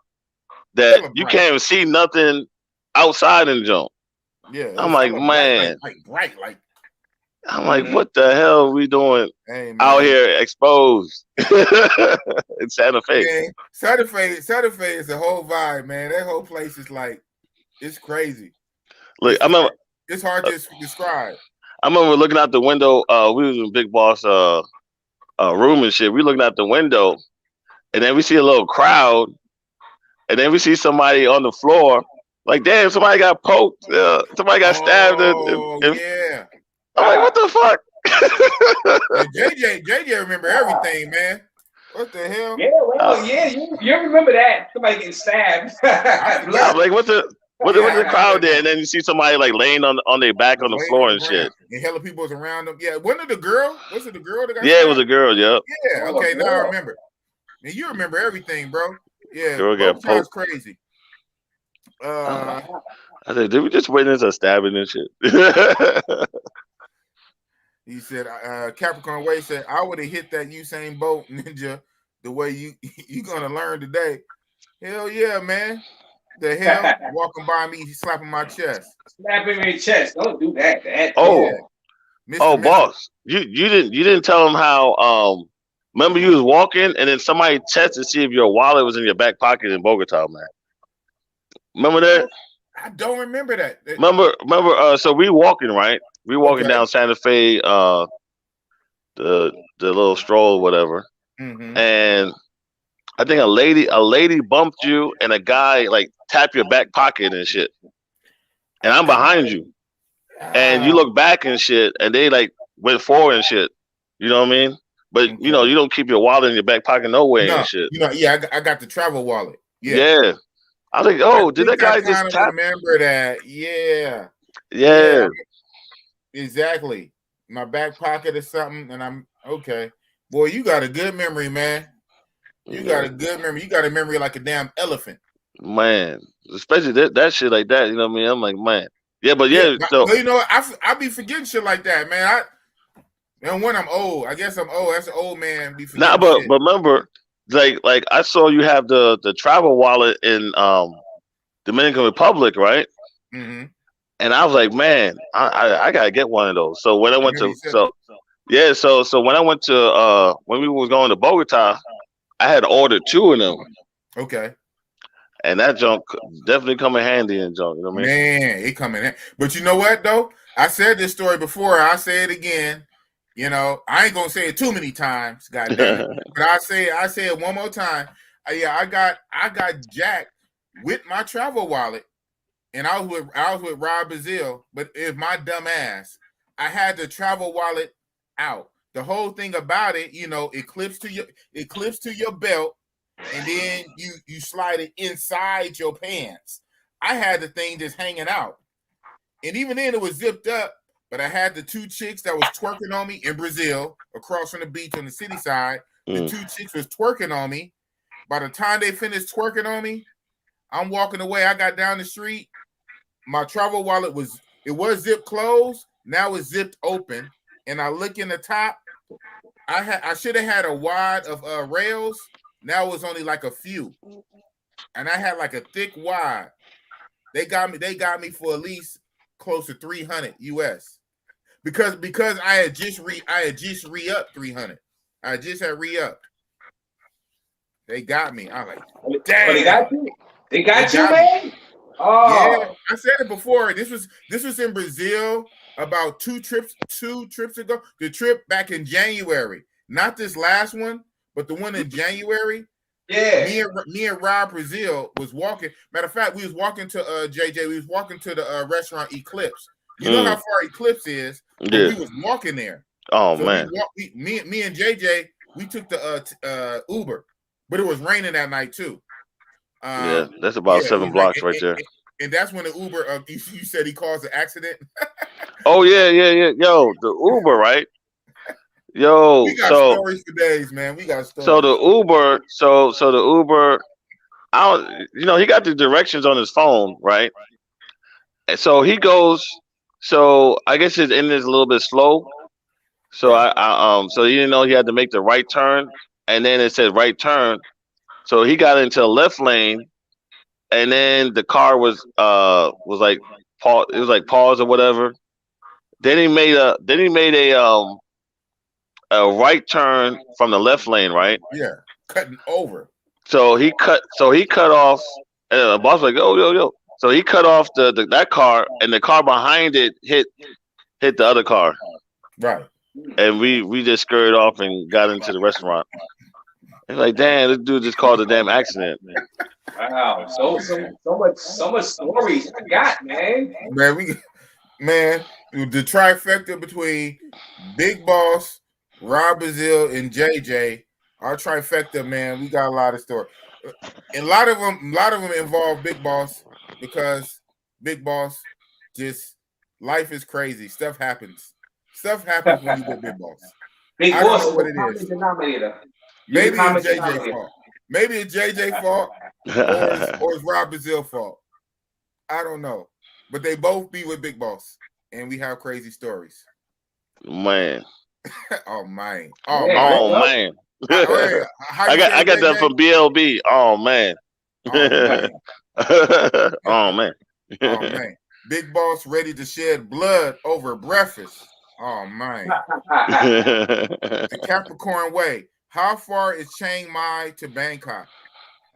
that you can't even see nothing outside in the joint. Yeah, I'm like, man, bright. I'm like, what the hell are we doing out here exposed in Santa Fe? Man, Santa Fe is a whole vibe, man. That whole place is like, it's crazy. Look, it's hard to describe. I remember looking out the window. We was in Big Boss room and shit. We looking out the window, and then we see a little crowd, and then we see somebody on the floor. Like, damn, somebody got poked. Somebody got stabbed. Yeah. I'm like, what the fuck? JJ remember everything, man. What the hell? Yeah, well, you remember that. Somebody getting stabbed. I'm like, what's the crowd there? And then you see somebody like laying on their back on the floor and shit. And hella people was around them. Yeah, wasn't it the girl? Was it the girl that got stabbed? It was a girl, yep. Yeah, okay, now I remember. Man, you remember everything, bro. Yeah, that's crazy. I said, did we just witness a stabbing and shit? He said, Capricorn Way said, I would have hit that Usain Bolt ninja the way you gonna learn today. Hell yeah, man. The hell, walking by me, he's slapping my chest. Slapping my chest. Don't do that. Boss, you didn't tell him how remember you was walking and then somebody checked to see if your wallet was in your back pocket in Bogota, man. Remember that? I don't remember that. Remember, so we walking, right? We walking down Santa Fe, the little stroll or whatever. Mm-hmm. And I think a lady bumped you and a guy like tapped your back pocket and shit. And I'm behind you. And you look back and shit, and they like went forward and shit. You know what I mean? But you know, you don't keep your wallet in your back pocket no way and shit. You know, I got the travel wallet. Yeah. I was like, oh, did that guy just tap? Remember that? Yeah. Exactly. My back pocket or something, and I'm okay. Boy, you got a good memory, man. You got a good memory. You got a memory like a damn elephant. Man, especially that shit like that. You know what I mean? I'm like, man. Yeah, but so you know, I be forgetting shit like that, man. And when I'm old, I guess I'm old. That's an old man. Be forgetting but remember, like I saw you have the travel wallet in Dominican Republic, right? Mm-hmm. And I was like, man, I gotta get one of those. So when I went to so when I went to when we was going to Bogota, I had ordered 2 of them. Okay. And that junk definitely come in handy in junk. You know what I mean? Man, it come in. But you know what though? I said this story before. I say it again. You know, I ain't gonna say it too many times, goddamn it. But I say it one more time. I got jacked with my travel wallet, and I was with Rob Brazil. But if my dumb ass, I had the travel wallet out. The whole thing about it, you know, it clips to your belt. And then you slide it inside your pants. I had the thing just hanging out. And even then it was zipped up, but I had the 2 chicks that was twerking on me in Brazil across from the beach on the city side. The 2 chicks was twerking on me. By the time they finished twerking on me, I'm walking away. I got down the street. My travel wallet was zipped closed. Now it's zipped open. And I look in the top. I should have had a wad of rails. Now it was only like a few, and I had like a thick wad. They got me for at least close to 300 US, because I had just re-upped 300. I just had re-upped. They got me. I'm like, damn. But they got you. They got you, man. Oh, yeah. I said it before. This was in Brazil about 2 trips ago. The trip back in January, not this last one. But the one in January, me and Rob Brazil was walking. Matter of fact, we was walking to JJ. We was walking to the restaurant Eclipse. You know how far Eclipse is? Yeah. We was walking there. Oh so man, me and JJ, we took the Uber, but it was raining that night too. Yeah, that's about 7 blocks right there. And that's when the Uber. You said he caused an accident. Oh yeah. Yo, the Uber, right? Yo, we got stories for days, man. We got stories. So the Uber, so the Uber, he got the directions on his phone, right? And so he goes. So I guess his engine is a little bit slow. So so he didn't know he had to make the right turn, and then it said right turn. So he got into the left lane, and then the car was like pause. It was like pause or whatever. Then he made a right turn from the left lane, right? Yeah, cutting over. So he cut off, and the boss was like, yo. So he cut off that car, and the car behind it hit the other car. Right. And we just scurried off and got into the restaurant. It's like, damn, this dude just caused a damn accident. Wow. So much stories I got, man. Man, the trifecta between Big Boss, Rob Brazil, and JJ, our trifecta, man, we got a lot of stories. And a lot of them involve Big Boss, because Big Boss just, life is crazy. Stuff happens when you get Big Boss. Big I Boss, don't know what it is. Denominator. Maybe it's JJ's fault. Maybe it's JJ's fault, or it's Rob Brazil's fault. I don't know. But they both be with Big Boss, and we have crazy stories. Man. Oh man. Oh man. I got that from BLB. Oh man. Oh man. Oh man. Big Boss ready to shed blood over breakfast. Oh man. The Capricorn Way. How far is Chiang Mai to Bangkok?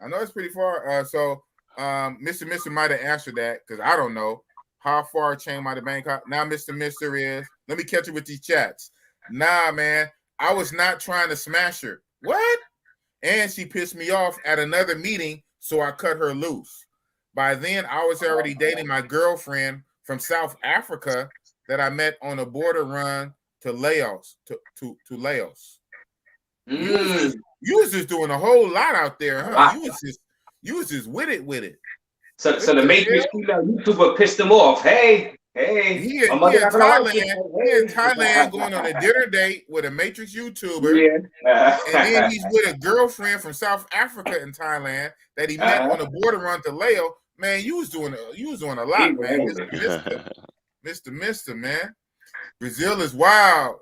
I know it's pretty far. So Mr. might have answered that because I don't know how far Chiang Mai to Bangkok. Now Mr. is. Let me catch you with these chats. Nah, man. I was not trying to smash her. What? And she pissed me off at another meeting, so I cut her loose. By then, I was already dating my girlfriend from South Africa that I met on a border run to Laos. To Laos. You was just doing a whole lot out there, huh? Wow. You was just with it. So the Matrix female YouTuber pissed him off. Hey. He in Thailand going on a dinner date with a Matrix YouTuber. Yeah. And then he's with a girlfriend from South Africa in Thailand that he met on a border run to Laos. Man, you was doing a lot, man. Mr. Man. Brazil is wild.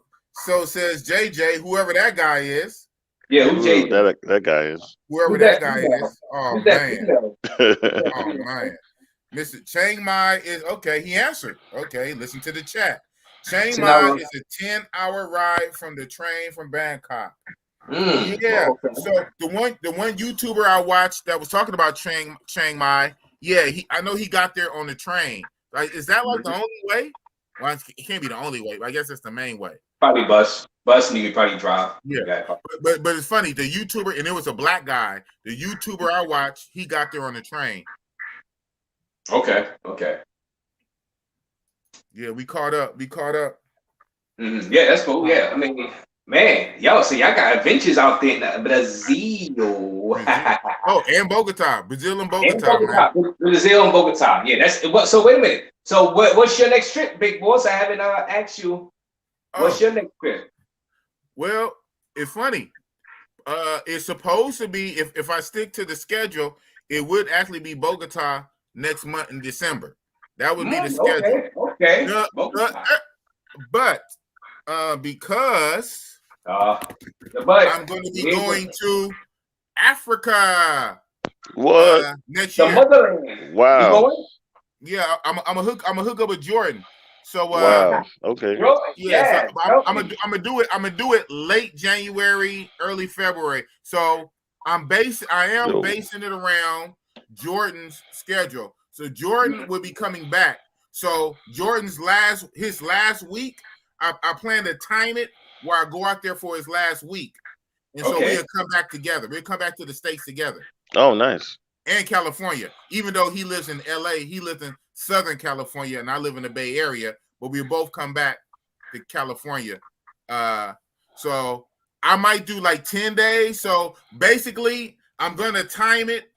So says JJ, whoever that guy is. Yeah, who JJ? That guy is. Whoever that guy is. Oh man. Oh man. Mr. Chiang Mai is okay. He answered. Okay, listen to the chat. Chiang Mai is a 10-hour ride from the train from Bangkok. Yeah. Okay. So the one YouTuber I watched that was talking about Chiang Mai, yeah, I know he got there on the train. Like, is that like the only way? Well, it can't be the only way, but I guess it's the main way. Probably bus. Bus, and you could probably drive. Yeah. But it's funny. The YouTuber, and it was a black guy. The YouTuber I watched, he got there on the train. Okay. Yeah, we caught up. Mm-hmm. Yeah, that's cool. Yeah, I mean, man, y'all got adventures out there in Brazil. And Bogota, Brazil and Bogota. Brazil and Bogota. Yeah, that's what. So wait a minute. So what's your next trip, big boss? I haven't asked you. What's your next trip? Well, it's funny. It's supposed to be if I stick to the schedule, it would actually be Bogota next month in December. That would be the schedule. Okay. But because I'm going to be going to Africa. What? Next year. Motherland. Wow. Yeah, I'm a hook up with Jordan. So wow. Okay. Yeah, so I'm gonna do it late January, early February. So I am basing it around Jordan's schedule. So Jordan will be coming back. So Jordan's last week, I plan to time it where I go out there for his last week. And so we'll come back together. We'll come back to the States together. Oh, nice. And California. Even though he lives in LA, he lives in Southern California and I live in the Bay Area, but we'll both come back to California. So I might do like 10 days. So basically, I'm going to time it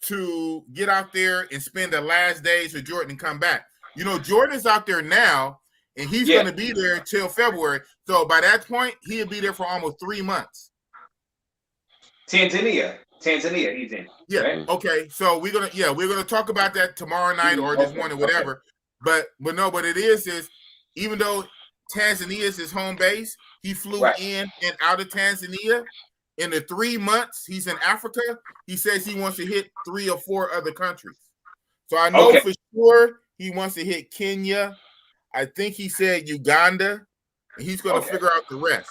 to get out there and spend the last days with Jordan and come back. You know, Jordan's out there now, and he's going to be there until February. So by that point, he'll be there for almost 3 months. Tanzania, he's in. Yeah. Right? Okay. So we're gonna talk about that tomorrow night or this morning, whatever. But it is even though Tanzania is his home base, he flew in and out of Tanzania. In the 3 months he's in Africa, he says he wants to hit 3 or 4 other countries. So I know for sure he wants to hit Kenya. I think he said Uganda, and he's going to figure out the rest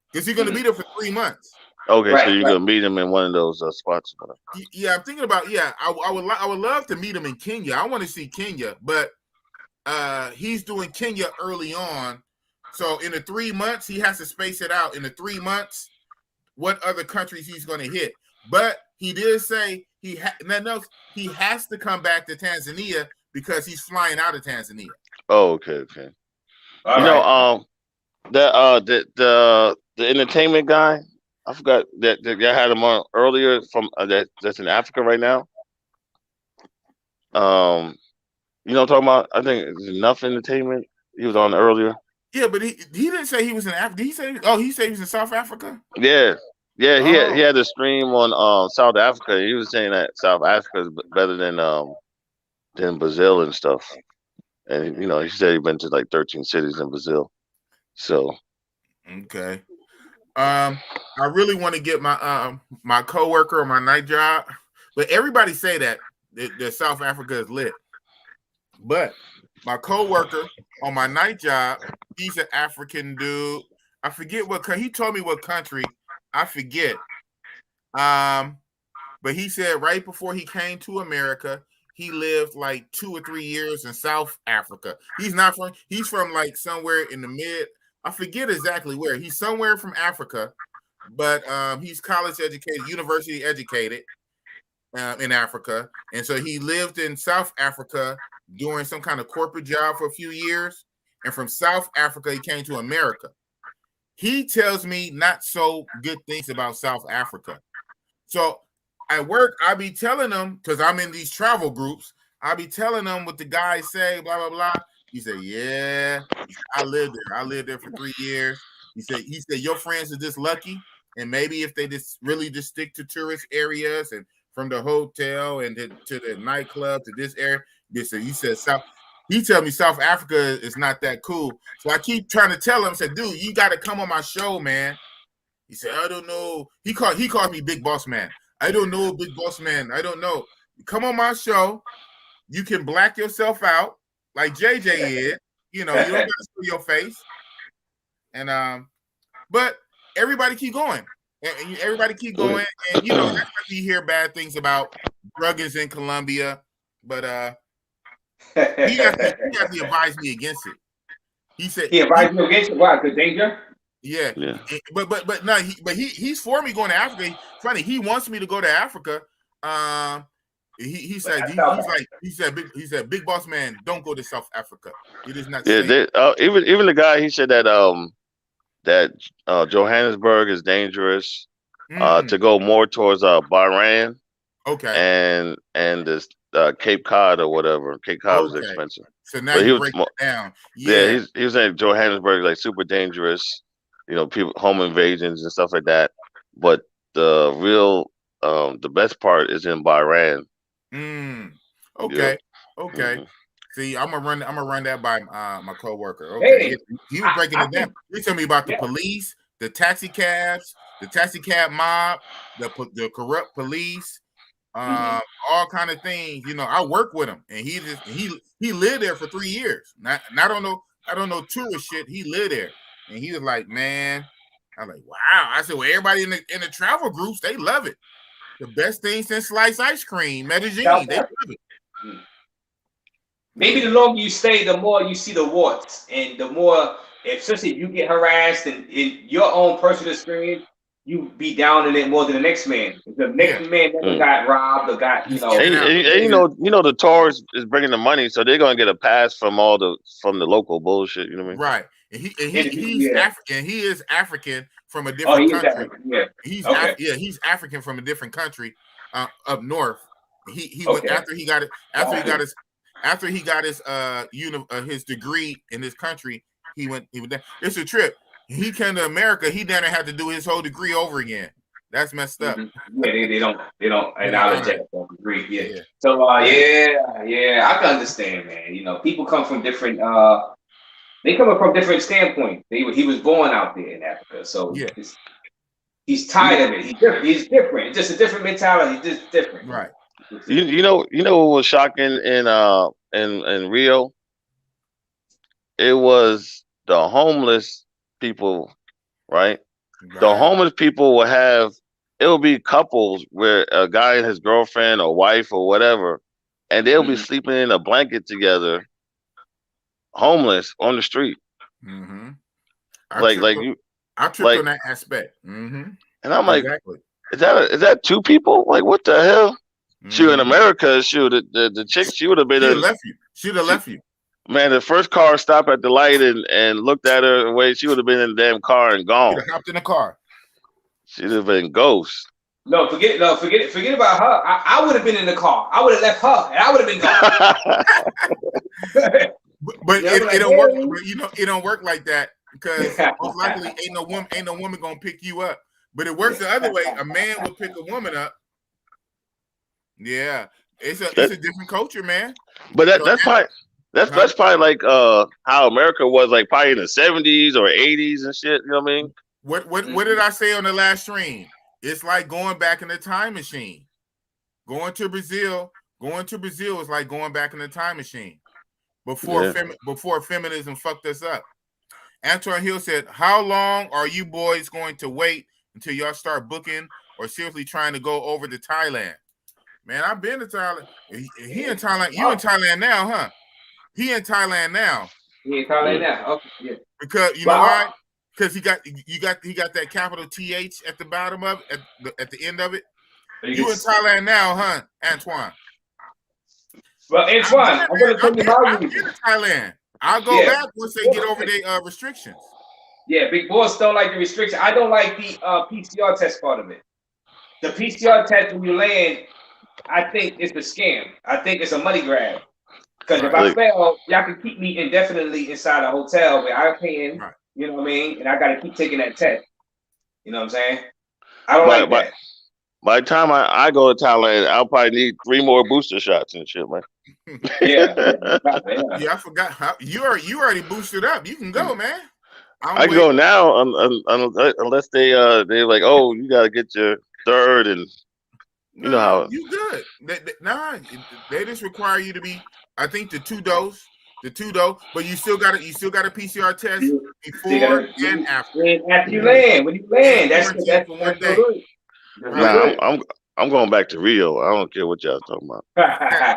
because he's going to be there for 3 months. Okay, so you're gonna meet him in one of those spots. Yeah, I'm thinking about. Yeah, I would love to meet him in Kenya. I want to see Kenya, but he's doing Kenya early on. So in the 3 months, he has to space it out. In the 3 months, what other countries he's going to hit? But he did say he has to come back to Tanzania because he's flying out of Tanzania. Oh, okay. The entertainment guy. I forgot that I had him on earlier from that's in Africa right now. You know what I'm talking about? I think it's Enough Entertainment. He was on earlier. Yeah, but he didn't say he was in Africa. Did he say? Oh, he said he was in South Africa. Yeah. He had a stream on South Africa. He was saying that South Africa is better than Brazil and stuff. And he said he'd been to like 13 cities in Brazil. So okay. I really want to get my my coworker on my night job, but everybody say that South Africa is lit. But my coworker on my night job, he's an African dude. I forget he told me what country. I forget. But he said right before he came to America, he lived like 2 or 3 years in South Africa. He's from like somewhere in the mid. I forget exactly where. He's somewhere from Africa, but he's college educated, university educated in Africa. And so he lived in South Africa doing some kind of corporate job for a few years. And from South Africa, he came to America. He tells me not so good things about South Africa. So at work, I be telling them, because I'm in these travel groups, I be telling them what the guys say, blah, blah, blah. He said, yeah, I lived there. I lived there for 3 years. He said, your friends are just lucky. And maybe if they just really just stick to tourist areas and from the hotel and to the nightclub to this area, he said he tell me South Africa is not that cool. So I keep trying to tell him, I said, dude, you got to come on my show, man. He said, I don't know. He called me Big Boss Man. I don't know, Big Boss Man. I don't know. Come on my show. You can black yourself out like JJ is. You know, you don't got to show your face. And but everybody keep going. And everybody keep going. And you know, that's why you hear bad things about druggers in Colombia. But he has to advise me against it. He said he advised me against it. Why? Because danger. Yeah. But no, he's for me going to Africa. Funny, he wants me to go to Africa. He said, Big Boss Man, don't go to South Africa. It is not. Yeah, even the guy, he said that that Johannesburg is dangerous. To go more towards Bahrain. Okay. And this Cape Cod or whatever. Cape Cod was expensive. So now you break it down. Yeah, he was saying Johannesburg is like super dangerous. You know, people, home invasions and stuff like that. But the real, the best part is in Bahrain. Okay. Okay. See, I'm gonna run that by my coworker. Okay. He was breaking it down. He told me about the police, the taxi cabs, the taxi cab mob, the corrupt police, all kind of things. You know, I work with him, and he lived there for 3 years. Not I don't know tourist shit. He lived there. And he was like, man, I'm like, wow. I said, well, everybody in the travel groups, they love it. The best thing since sliced ice cream, Medellin, they love it. Maybe the longer you stay, the more you see the warts, and the more, especially if you get harassed and in your own personal experience, you be down in it more than the next man. The next man never got robbed or got, you know. And you know, the tourists is bringing the money, so they're gonna get a pass from the local bullshit. You know what I mean? Right. And he is African from a different country. He's African from a different country up north. He went after he got his degree in this country. He went there. It's a trip. He came to America. He didn't have to do his whole degree over again. That's messed up. Yeah, they don't acknowledge that degree. Yeah. So I can understand, man. You know, people come from different. They come from different standpoints. He was born out there in Africa, so he's tired of it. He's different. It's just a different mentality. Just different. Right. You know what was shocking in Rio? It was the homeless people, right? The homeless people will be couples where a guy and his girlfriend or wife or whatever, and they'll be sleeping in a blanket together, homeless on the street. I tripped on that aspect. And I'm like, is that two people? Like, what the hell? Shoot, in America, the chick, she would have been. She'd have left you. Man, the first car stopped at the light and looked at her away. She would have been in the damn car and gone. She'd have hopped in the car. She'd have been ghost. No, forget about her. I would have been in the car. I would have left her, and I would have been gone. but it don't work. You know, it don't work like that because most likely ain't no woman gonna pick you up. But it works the other way. A man will pick a woman up. Yeah, it's a different culture, man. But that's That's probably like how America was like probably in the 70s or 80s and shit. You know what I mean? What did I say on the last stream? It's like going back in the time machine. Going to Brazil is like going back in the time machine before feminism fucked us up. Antoine Hill said, "How long are you boys going to wait until y'all start booking or seriously trying to go over to Thailand?" Man, I've been to Thailand. He in Thailand. You in Thailand now, huh? He in Thailand now. He in Thailand now. Okay, yeah. Because you know why? Because he got that capital TH at the bottom of it, at the end of it. You in Thailand now, huh, Antoine? Well, Antoine, I'm going to tell you my reason. I'm in Thailand. I'll go back once they get over their restrictions. Yeah, big boss don't like the restriction. I don't like the PCR test part of it. The PCR test when you land, I think it's a scam. I think it's a money grab. Because if I fail, y'all can keep me indefinitely inside a hotel where I'm paying, you know what I mean? And I got to keep taking that test. You know what I'm saying? I don't like that. By the time I go to Thailand, I'll probably need 3 more booster shots and shit, man. Yeah, I forgot how you already boosted up. You can go, man. I can go now unless they're like, oh, you got to get your third, and you know how you good. They just require you to be. I think the two dose, but you still got a PCR test before and after. After you land, when you land, that's 1 day. Nah, I'm going back to Rio. I don't care what y'all talking about.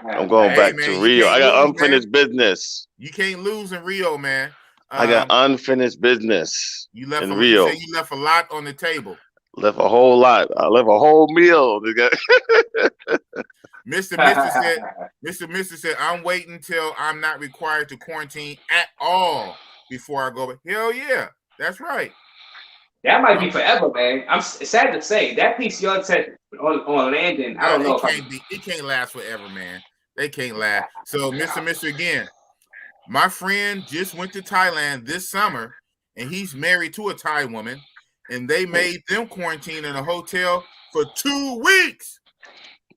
I'm going back to Rio. I got unfinished business. You can't lose in Rio, man. I got unfinished business in Rio. You left a lot on the table. Left a whole lot. I left a whole meal. Mr. Mister said, I'm waiting till I'm not required to quarantine at all before I go. Hell yeah, that's right. That might be forever, man. It's sad to say that PCR test on landing. I don't know. It can't last forever, man. They can't last. So, Mr. again, my friend just went to Thailand this summer, and he's married to a Thai woman, and they made them quarantine in a hotel for 2 weeks.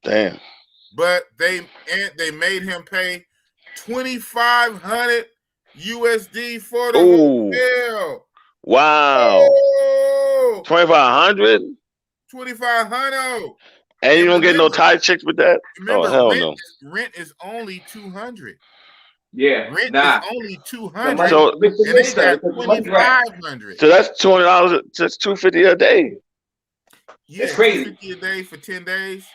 Damn. But they made him pay $2,500 USD for the hotel. Wow. 2,500. 2,500. And you don't get no Thai chicks with that. Remember, hell no. Rent is only $200. Yeah, rent is only $200. So and they got $2,500. So that's $200. That's $250 a day. Yeah, it's crazy. $250 a day for 10 days.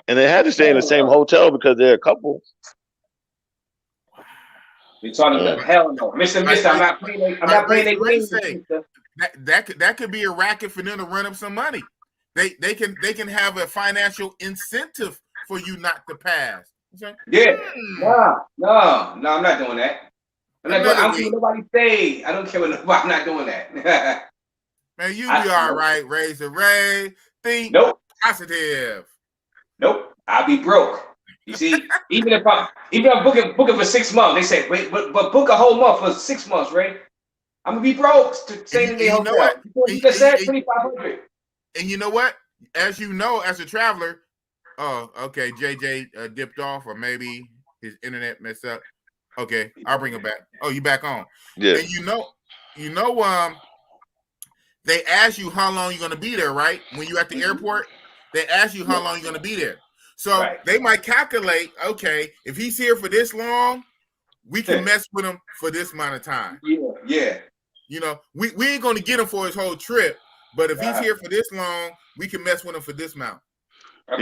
And they had to stay in the same hotel because they're a couple. You're talking about hell no, Mister. I'm not playing. I'm not playing their games. That could be a racket for them to run up some money. They can have a financial incentive for you not to pass. Yeah. No, I'm not doing that. I don't care what nobody say. I don't care what nobody. I'm not doing that. Man, you be all right. Raise the Ray. Think positive. Nope. I'll be broke. You see, even if I'm booking for 6 months, they say, wait, but book a whole month for 6 months, right? I'm gonna be broke to stay in the hotel. Know what? You just said $2,500. And you know what? As you know, as a traveler, oh, okay, JJ dipped off, or maybe his internet messed up. Okay, I'll bring it back. Oh, you back on? Yeah. And you know, they ask you how long you're gonna be there, right? When you're at the airport, they ask you how long you're gonna be there. So they might calculate, okay, if he's here for this long, we can mess with him for this amount of time. Yeah. You know, we ain't going to get him for his whole trip, but if he's here for this long, we can mess with him for this amount. I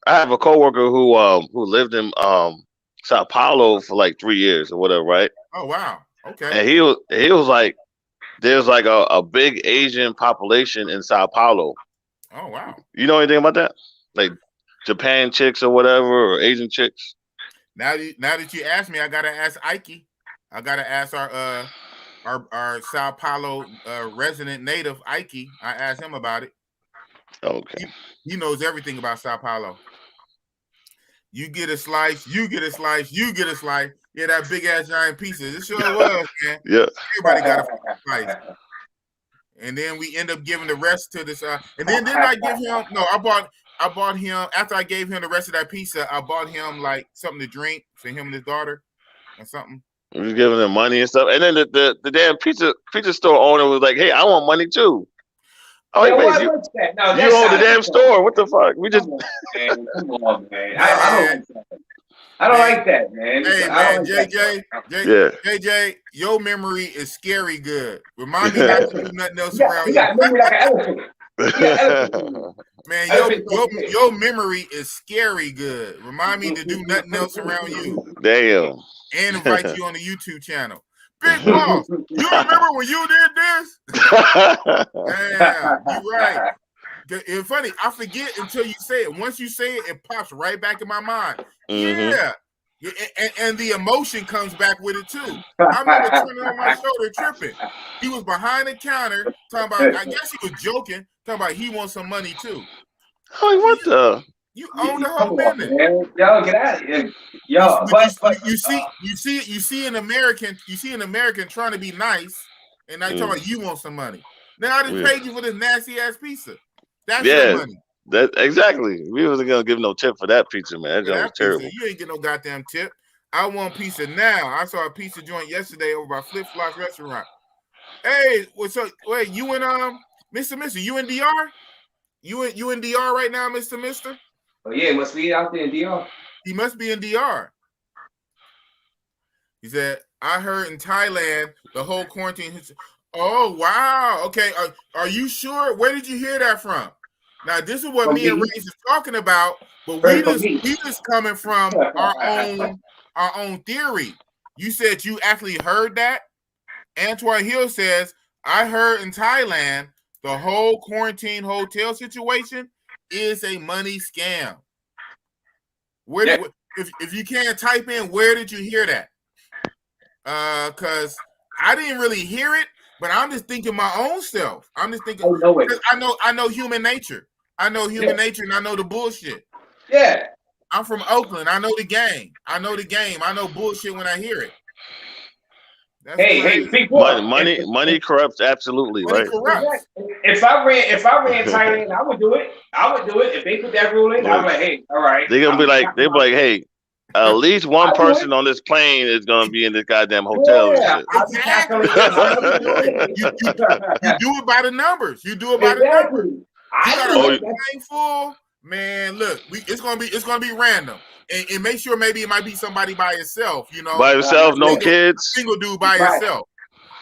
have a coworker who lived in Sao Paulo for like 3 years or whatever, right? Oh wow, okay. And he was like, there's like a big Asian population in Sao Paulo. Oh wow. You know anything about that? Like Japan chicks or whatever, or Asian chicks? Now that you asked me, I gotta ask Ike. I gotta ask our Sao Paulo resident native Ike. I asked him about it. Okay. He knows everything about Sao Paulo. You get a slice, you get a slice, you get a slice. Yeah, that big ass giant pizza. This sure was, man. Yeah. Everybody got a slice. And then we end up giving the rest to this. And then didn't I give him? No, I bought him after I gave him the rest of that pizza. I bought him like something to drink for him and his daughter, or something. We was giving them money and stuff, and then the damn pizza store owner was like, "Hey, I want money too." Oh, Yeah, wait, why you was that? No, own that's the not damn it. store. What the fuck? We just Come on, man. I don't like that, man. Hey, I man, don't like that. JJ, your memory is scary good. Remind me not to do nothing else around You you. got memory like an elephant. Man, your memory is scary good. Remind me to do nothing else around you. Damn. And invite you on the YouTube channel. Big Boss, you remember when you did this? Damn, you're right. It's funny, I forget until you say it. Once you say it, it pops right back in my mind. Yeah. And the emotion comes back with it too. I remember turning on my shoulder tripping. He was behind the counter talking about, I guess he was joking, talking about he wants some money too. Oh, what the? You own the whole business. Yo, get out of here. Yo, you see an American trying to be nice, and now you're talking about you want some money. Now I just paid you for this nasty ass pizza. That's your money. That exactly. We wasn't gonna give no tip for that pizza, man. That was terrible. You ain't get no goddamn tip. I want pizza now. I saw a pizza joint yesterday over by Flip Flops restaurant. Hey, what's up? Wait, you and Mr. Mister, you in DR? You in DR right now, Mr. Mister? Oh yeah, it must be out there in DR. He must be in DR. He said, I heard in Thailand the whole quarantine. Oh wow. Okay. Are you sure? Where did you hear that from? Now this is what me and Ray's is talking about, but we just coming from our own theory. You said you actually heard that? Antoine Hill says, I heard in Thailand the whole quarantine hotel situation is a money scam. If you can't type in, where did you hear that? Because I didn't really hear it, but I'm just thinking my own self. I'm just thinking. I know human nature. I know human nature, and I know the bullshit. Yeah. I'm from Oakland. I know the game. I know bullshit when I hear it. Hey, big boy. Money corrupts, absolutely, money right? Corrupts. If I ran Thailand, I would do it. If they put that rule in, I'm like, hey, all right. They'll be like, hey, at least one person on this plane is gonna be in this goddamn hotel. Yeah, exactly. You do it by the numbers. You do it by the numbers. You got a plane full. Man, look, it's gonna be random, and make sure maybe it might be somebody by itself, by himself, no kids, single dude by himself,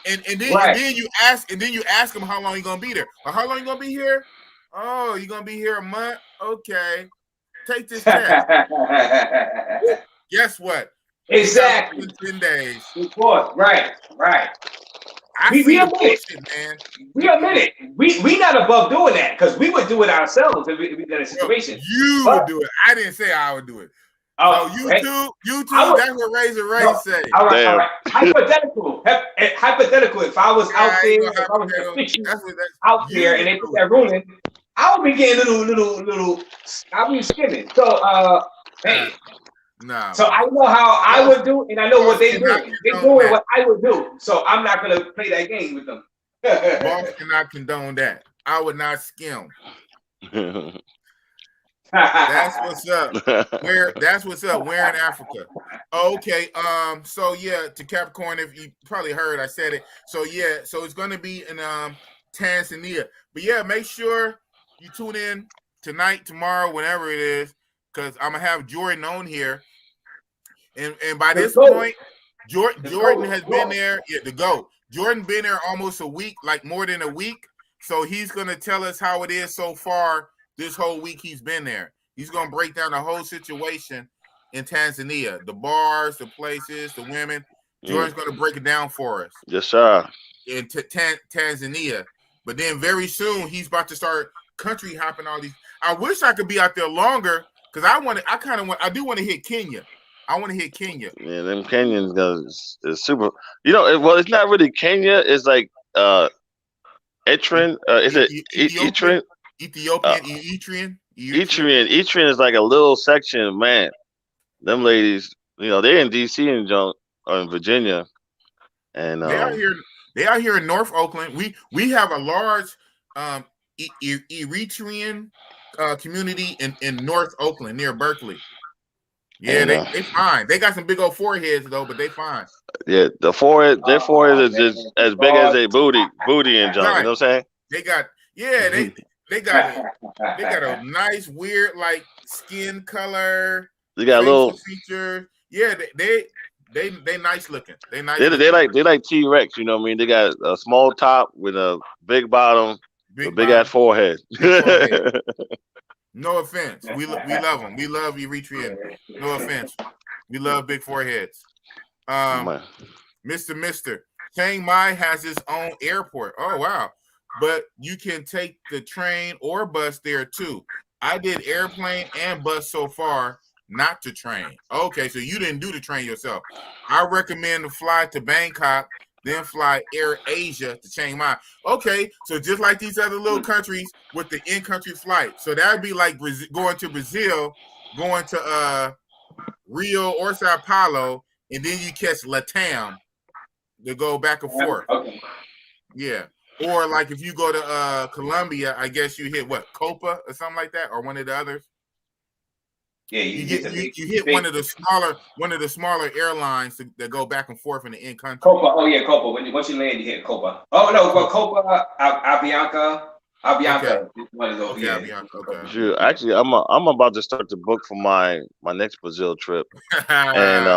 and then you ask him how long you gonna be there. Or how long you gonna be here? Oh, you gonna be here a month? Okay, take this test. Guess what? Exactly. 10 days. Right. We admit it, man. We admit it. We not above doing that because we would do it ourselves if we got a situation. You would do it. I didn't say I would do it. Oh, you too. That's what Razor Ray said. All right. Hypothetical. If I was out there, if I was out there, and they put that rule in, I would be getting little. I'll be skimming. So, hey. No. So I know how I would do, and I know what they do. They're doing what I would do. So I'm not gonna play that game with them. Boss cannot condone that. I would not skim. That's what's up. That's what's up. We're in Africa. Okay. So yeah, to Capricorn, if you probably heard, I said it. So yeah, so it's gonna be in Tanzania. But yeah, make sure you tune in tonight, tomorrow, whenever it is, because I'm gonna have Jordan on here. And by this point, Jordan has been there. Yeah, the GOAT. Jordan been there almost a week, like more than a week. So he's gonna tell us how it is so far this whole week he's been there. He's gonna break down the whole situation in Tanzania, the bars, the places, the women. Jordan's gonna break it down for us. Yes, sir. In Tanzania, but then very soon he's about to start country hopping all these. I wish I could be out there longer because I do want to hit Kenya. I want to hit Kenya. Yeah, them Kenyans is super. Well, it's not really Kenya. It's like Eritrean. Is it Eritrean? Ethiopian, Eritrean. Eritrean is like a little section, man. Them ladies, they're in DC or in Virginia, and they are here in North Oakland. We have a large Eritrean community in North Oakland near Berkeley. Yeah, they fine. They got some big old foreheads though, but they fine. Yeah, their forehead is just as big as a booty and junk. Right. You know what I'm saying? They got they got a nice weird like skin color. They got a little feature. Yeah, they nice looking. They like T-Rex. You know what I mean? They got a small top with a big bottom, big ass forehead. No offense. We love them. We love Eritrean. No offense. We love big foreheads. Mr. Chiang Mai has its own airport. Oh wow. But you can take the train or bus there too. I did airplane and bus so far, not to train. Okay, so you didn't do the train yourself. I recommend to fly to Bangkok, then fly Air Asia to Chiang Mai. Okay, so just like these other little countries with the in-country flight. So that would be like going to Brazil, going to Rio or Sao Paulo, and then you catch LATAM to go back and forth. Okay. Yeah. Or like if you go to Colombia, I guess you hit what, Copa or something like that, or one of the others. Yeah, you hit one of the smaller airlines that go back and forth in the in country. Copa, oh yeah, Copa. Once you land, you hit Copa. Oh no, but Copa, Avianca. Okay. One of those. Okay, yeah. Avianca. Okay. Sure. Actually, I'm about to start to book for my next Brazil trip, and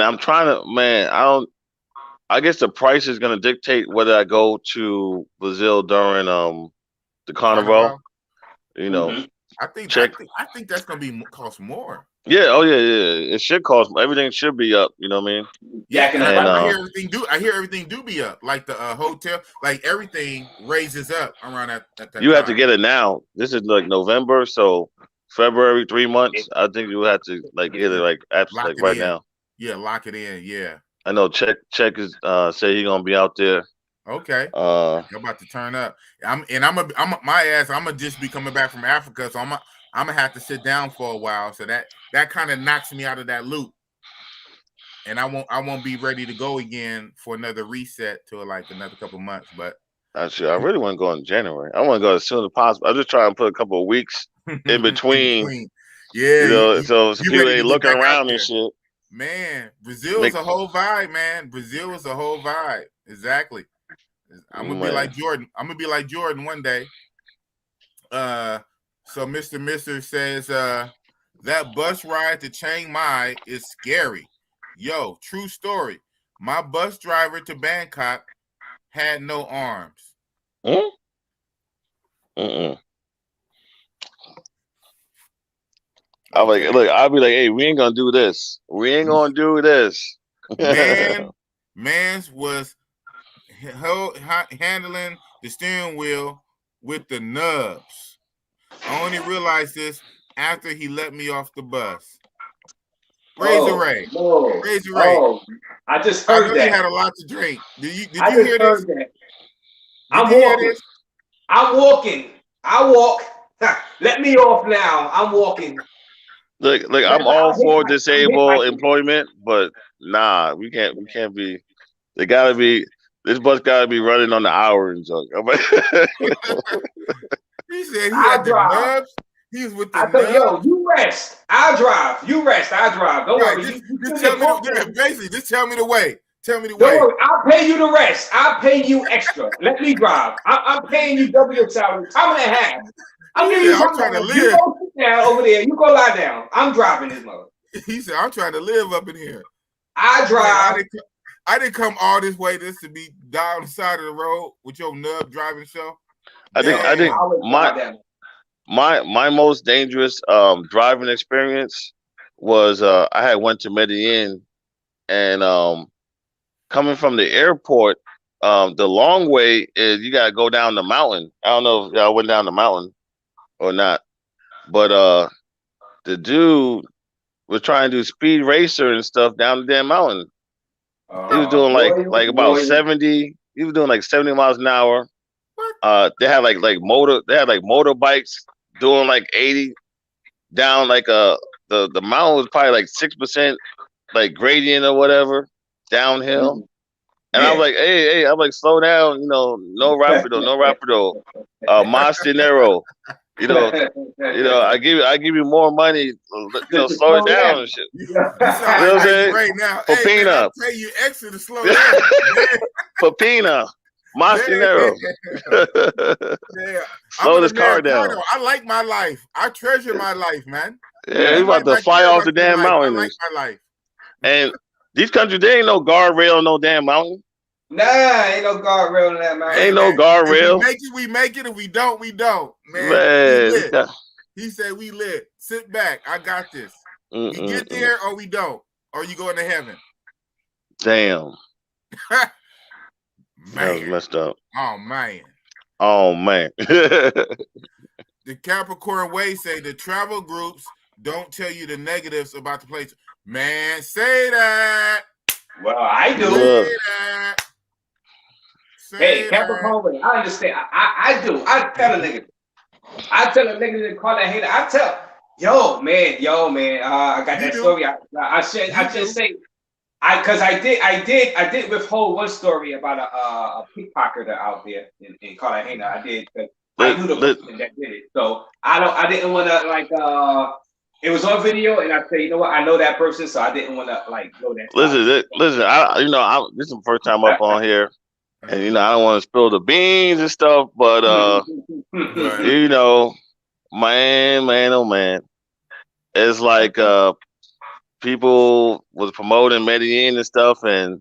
I'm trying to, man. I guess the price is going to dictate whether I go to Brazil during the Carnival. You know, I think that's going to cost more. Yeah. Oh yeah. It should cost. Everything should be up. You know what I mean? Yeah. I hear everything do be up. Like the hotel, like everything raises up around that you time. have to get it now. This is like November, so February, 3 months. I think you have to like get it like absolutely right now. Yeah, lock it in. Yeah. I know Check is say he's gonna be out there. Okay. I'm about to turn up. I'm gonna just be coming back from Africa, so I'm gonna have to sit down for a while. So that kind of knocks me out of that loop. And I won't be ready to go again for another reset till like another couple months. But actually, I really want to go in January. I want to go as soon as possible. I'm just trying to put a couple of weeks in between. Yeah. You know, so people ain't looking around and shit. Man, Brazil is a whole vibe, man. Brazil is a whole vibe. Exactly. I'm gonna be like Jordan. I'm gonna be like Jordan one day. So Mr. says that bus ride to Chiang Mai is scary. Yo, true story. My bus driver to Bangkok had no arms. I'm like, look, I'll be like, hey, we ain't gonna do this. We ain't gonna do this. Mans was handling the steering wheel with the nubs. I only realized this after he let me off the bus. Razor Ray. I just heard that. You had a lot to drink. Did you hear this? I'm walking. I walk. Let me off now. I'm walking. Look, I'm all for disabled employment, but nah, we can't be. They gotta be. This bus gotta be running on the hour and junk. He said he had the nubs. He was with the nubs. Yo, you rest. I'll drive. You rest. I'll drive. Don't worry. Just tell me the way. Tell me the way. Don't worry. I'll pay you the rest. I'll pay you extra. Let me drive. I'm paying you double your salary. Time and a half. I'm trying to live. You go sit down over there. You go lie down. I'm driving this mother. He said, I'm trying to live up in here. I drive. I didn't come all this way just to be down the side of the road with your nub driving show. I think my most dangerous driving experience was I had went to Medellin, and coming from the airport, the long way is you gotta go down the mountain. I don't know if y'all went down the mountain or not, but the dude was trying to do speed racer and stuff down the damn mountain. He was doing like about 70. He was doing like 70 miles an hour. They had like motorbikes doing like 80 down like the mountain was probably like 6% like gradient or whatever downhill. And I was like, hey, I'm like, slow down, no rapido, Mas Dinero. I give you more money. Slow it down and shit. You sound like what I'm saying? Right now. For hey, man, I'll pay you extra to slow down. For Pina. Mas dinero. Slow this car down. I like my life. I treasure my life, man. Yeah, we about to fly off the damn mountain. I like my life. And these countries, there ain't no guardrail on no damn mountain. Nah, ain't no guardrail on that mountain. Ain't no guardrail. We make it. If we don't, we don't. Man. He said we lit. Sit back. I got this. We get there or we don't. Or you going to heaven. Damn. Man. That was messed up. Oh man. The Capricorn Way say the travel groups don't tell you the negatives about the place. Man, say that. Well, I do. Say that. Hey, Capricorn Way, I understand. I do. I tell a nigga. I tell a nigga to call that hater. I tell, yo man. I got that story. I just say. Because I did withhold one story about a pickpocketer out there in Cartagena. I did. I knew the person that did it, so I didn't want to it was on video, and I said, you know what, I know that person, so I didn't want to know that. Listen. This is the first time up on here, and I don't want to spill the beans and stuff, but man, oh man, it's like people was promoting Medellin and stuff, and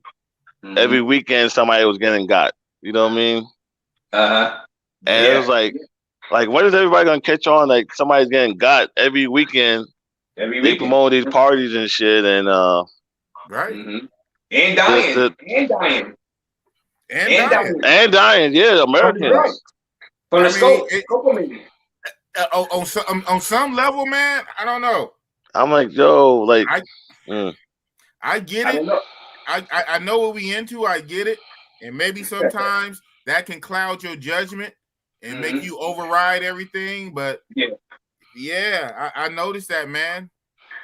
every weekend somebody was getting got. You know what I mean? And it was like, when is everybody gonna catch on? Like somebody's getting got every weekend. They promote these parties and shit, and right, and dying, and dying. Yeah, Americans. Right. From the scope, on some level, man. I don't know. I'm like, yo, like, I get it. I know what we into. I get it, and maybe sometimes that can cloud your judgment and make you override everything. But I noticed that, man.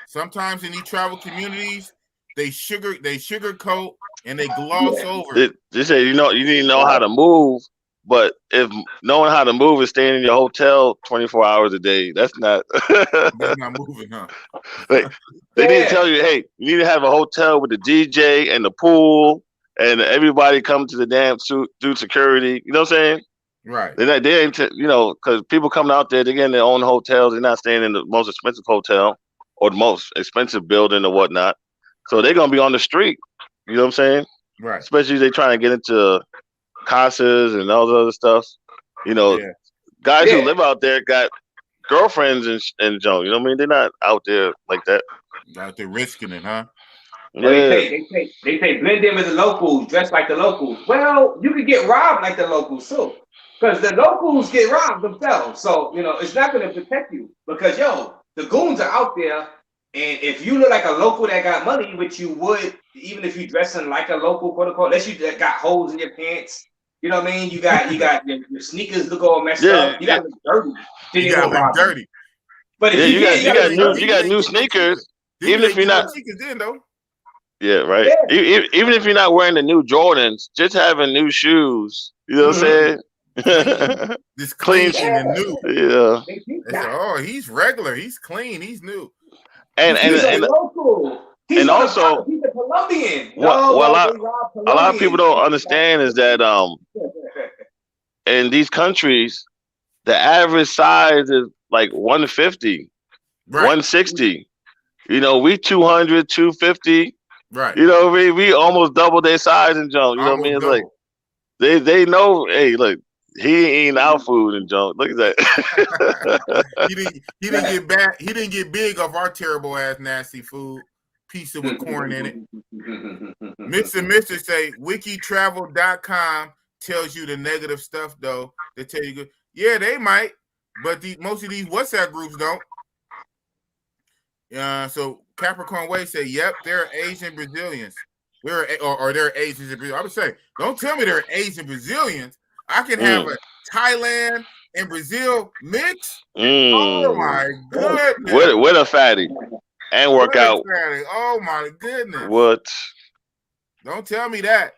Sometimes in these travel communities, they sugarcoat and they gloss over. They say you need to know how to move, but if knowing how to move is staying in your hotel 24 hours a day, that's not. That's not moving, huh? Like, they need to tell you, hey, you need to have a hotel with the DJ and the pool, and everybody come to the damn do security. You know what I'm saying? Right. They ain't because people coming out there, they're getting their own hotels. They're not staying in the most expensive hotel or the most expensive building or whatnot. So they're gonna be on the street. You know what I'm saying? Right. Especially if they trying to get into casas and all the other stuff. Guys who live out there got girlfriends and junk. You know what I mean? They're not out there like that. Out there risking it, huh? Yeah. They say blend in with the locals, dress like the locals. Well, you could get robbed like the locals too, because the locals get robbed themselves. So it's not going to protect you because the goons are out there, and if you look like a local that got money, which you would, even if you dressing like a local, quote unquote, unless you got holes in your pants. You know what I mean? You got your sneakers look all messed up. You got to look dirty. You got to look dirty. But if you got new sneakers, even if you're not. Yeah, right. Yeah. Even if you're not wearing the new Jordans, just having new shoes. You know what I'm saying? This clean and new. Yeah. He's regular. He's clean. He's new. And local. And also, he's a Colombian. A lot of people don't understand is that in these countries, the average size is like 150, 160. We 200, 250. Right. We almost double their size and junk. You know what I mean? It's like they know. Hey, look, he ain't eating our food and junk. Look at that. He didn't get back. He didn't get big off our terrible ass nasty food. Pizza with corn in it. Mr. say wikitravel.com tells you the negative stuff though. They tell you good. Yeah, they might, but most of these WhatsApp groups don't. So Capricorn Way say, yep, there are Asian Brazilians. There are Asians in Brazil. I would say, don't tell me there are Asian Brazilians. I can have a Thailand and Brazil mix. Oh my goodness. With a fatty. And work out. Oh my goodness! What? Don't tell me that.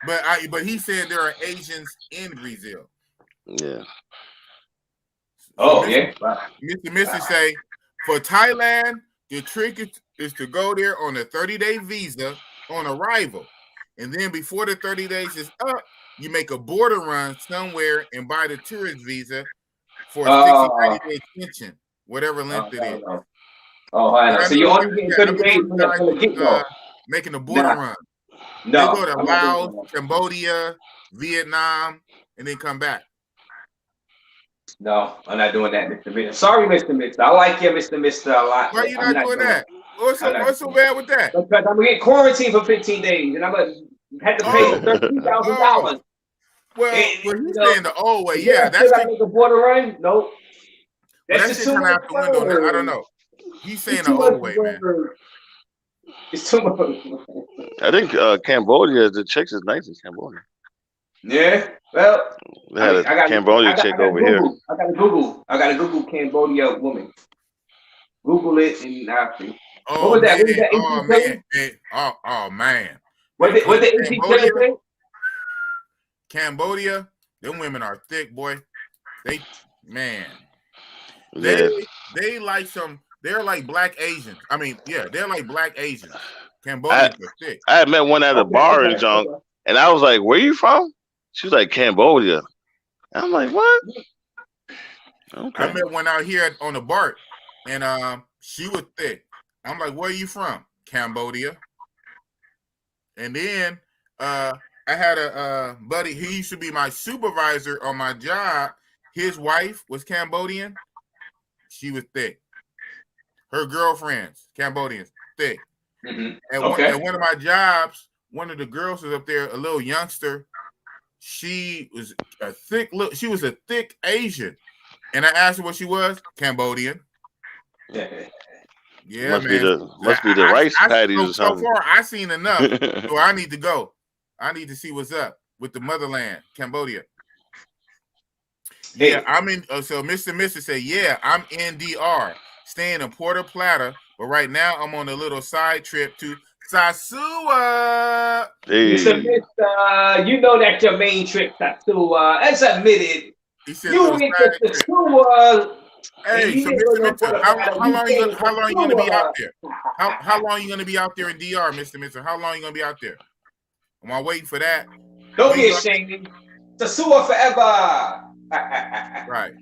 But he said there are Asians in Brazil. Yeah. Oh, so yeah. Mr. Missy say, for Thailand, the trick is to go there on a 30-day visa on arrival. And then before the 30 days is up, you make a border run somewhere and buy the tourist visa for a 60-90-day extension, whatever length it is. I know. So you only get 30 days from the get-go. Making a border run. No. They go to Laos, Cambodia, Vietnam, and then come back. No, I'm not doing that, Mr. Mister. Sorry, Mr. Mister. I like you, Mr. Mister, a lot. Why are you not doing that? What's so bad with that? Because I'm gonna get quarantined for 15 days, and I'm gonna have to pay $13,000. Well, he's saying the old way. Yeah, that's like a border run. Nope. That's just coming out the window now. I don't know. He's saying the old way, man. It's too much. I think Cambodia, the chicks is nice in Cambodia. Yeah. Well, they had a Cambodia chick over here. I got to Google Cambodia woman. Google it and I'll see. Oh, what was that? Oh, man. Oh, man. What the Cambodia, them women are thick, boy. They like they're like black Asians. I mean, yeah, they're like black Asians. Cambodians are thick. I had met one at a bar in Junk, and I was like, where you from? She was like, Cambodia. I'm like, what? Okay. I met one out here on the BART, and she was thick. I'm like, where are you from? Cambodia. And then I had a buddy, he used to be my supervisor on my job. His wife was Cambodian. She was thick. Her girlfriends, Cambodians, thick. Mm-hmm. At one of my jobs, one of the girls was up there, a little youngster. She was a thick Asian. And I asked her what she was. Cambodian. Yeah, must be the rice patties or something. So far, I seen enough. So I need to go. I need to see what's up with the motherland, Cambodia. Yeah, I'm in. So Mr. Mister say, yeah, I'm in DR, staying in Puerto Plata, but right now I'm on a little side trip to Sosúa. Hey. Mr. Mister, you know that's your main trip, Sosúa. As admitted, you went to Sosúa. Hey, so Mr. Mister, how long are you going to be out there? How long are you going to be out there in DR, Mr. Mister? How long are you going to be out there? Am I waiting for that? Don't be ashamed. Sosúa forever. Right.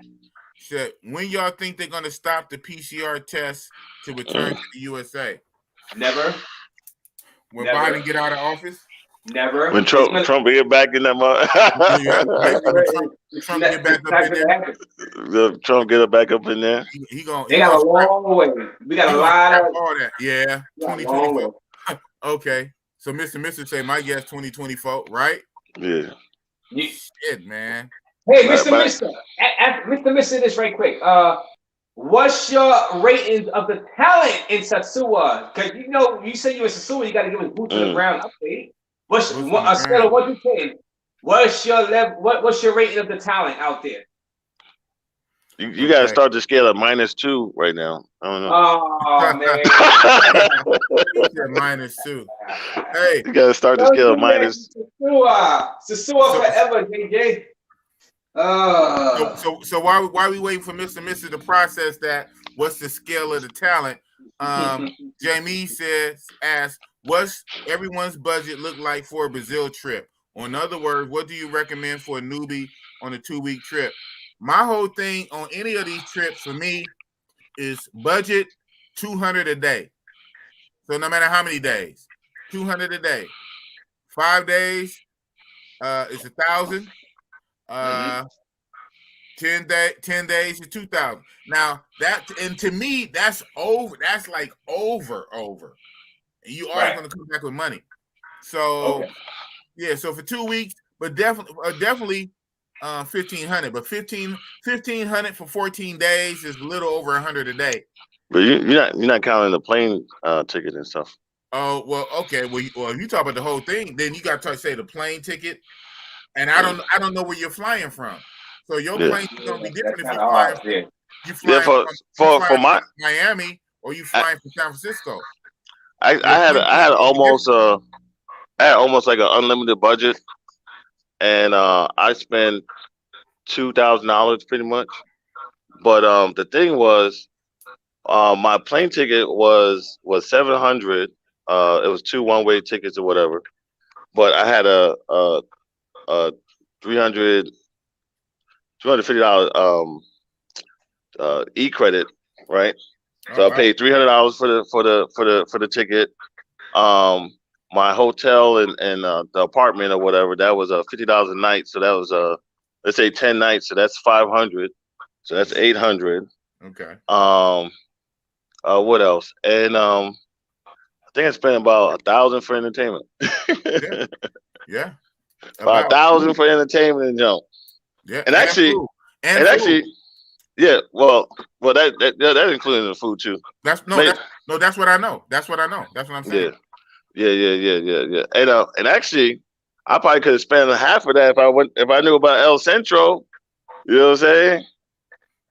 So when y'all think they're going to stop the PCR test to return to the USA? Never. When Biden get out of office? Never. When Trump get back in that mother. Trump get back up in there. Trump get back up in there. He gonna. They got a long way. We got a lot of all that. Yeah. 2024. Okay. So Mr. Mister say my guess 2024, right? Yeah. Shit, man. Hey, Mr. Mister. Mr. Mister, this right quick. What's your ratings of the talent in Sosúa? Because you say you're in Sosúa, you got to give us boots to the ground update. What's a scale of 1 to 10? What's your level? What's your rating of the talent out there? You got to start the scale at -2 right now. I don't know. Oh man, -2. Hey, you got to start the scale at minus. Sosúa forever, JJ. So why we waiting for Mr. Mister to process that? What's the scale of the talent? Jamie asks, what's everyone's budget look like for a Brazil trip? Or in other words, what do you recommend for a newbie on a 2-week trip? My whole thing on any of these trips for me is budget $200 a day. So no matter how many days, $200 a day. 5 days, it's $1,000. 10 days is $2,000. Now to me, that's over. That's like over. And you are going to come back with money. So yeah, so for 2 weeks, but definitely 1,500. But 1,500 for 14 days is a little over 100 a day. But you're not counting the plane ticket and stuff. Oh well, okay. Well, if you talk about the whole thing, then you got to say the plane ticket. And I don't know where you're flying from. So your plane is going to be different if you're flying from Miami or you flying from San Francisco. I had almost like an unlimited budget, and I spent $2,000 pretty much. But the thing was, my plane ticket was $700. It was 2 one-way tickets or whatever. But I had a $350 e-credit, right? So I paid $300 for the ticket. My hotel and the apartment or whatever, that was $50 a night. So that was let's say 10 nights. So that's 500. So that's 800. Okay. What else? And I think I spent about $1,000 for entertainment. Yeah. About $1,000 for entertainment and jump. Yeah. And actually, yeah. Well, that included the food too. That's what I know. That's what I'm saying. Yeah. And actually, I probably could have spent half of that if I knew about El Centro. You know what I'm saying?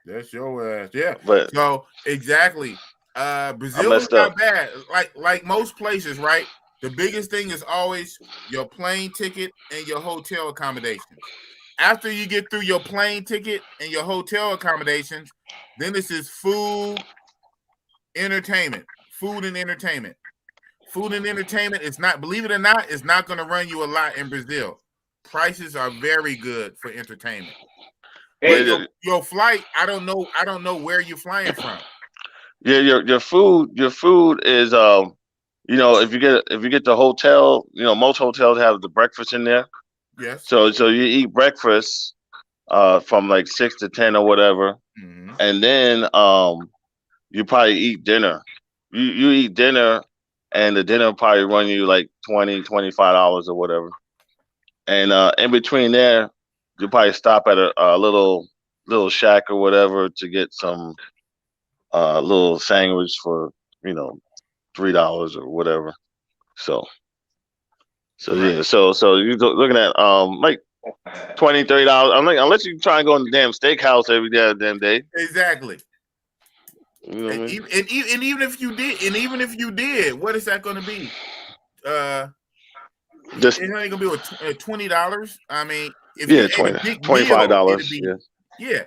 That's your ass. Yeah. But so exactly. Brazil is not bad. Like most places, right? The biggest thing is always your plane ticket and your hotel accommodations. After you get through your plane ticket and your hotel accommodations, then this is food, entertainment. Food and entertainment. Food and entertainment is not, believe it or not, it's not going to run you a lot in Brazil. Prices are very good for entertainment. But your flight, I don't know where you're flying from. Yeah, your food is if you get the hotel, most hotels have the breakfast in there. Yes. So you eat breakfast from like 6 to 10 or whatever. Mm-hmm. And then you probably eat dinner. You eat dinner, and the dinner probably run you like $20, $25 or whatever. And in between there, you probably stop at a little shack or whatever to get some little sandwich for $3 or whatever. So yeah, so you're looking at like $20, $30. I'm like, unless you try and go in the damn steakhouse every damn day. Exactly. You know what I mean? And even if you did, what is that going to be? It's only going to be with $20. I mean, if $25. Yeah.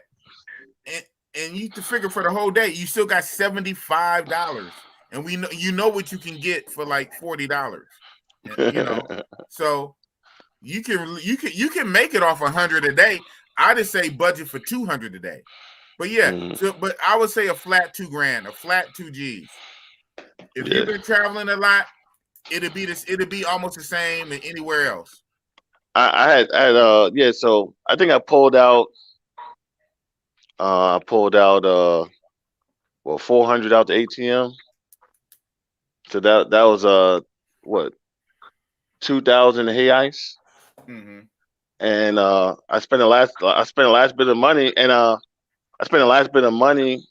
And you to figure for the whole day, you still got $75, and we know what you can get for like $40. So you can make it off 100 a day. I just say budget for 200 a day. But yeah, but I would say a flat $2,000, a flat 2 G's. If you've been traveling a lot, it'd be almost the same as anywhere else. I had so I think I pulled out 400 out the ATM. So that was what, 2,000 reais. Mm-hmm. And I spent the last bit of money, and I spent the last bit of money.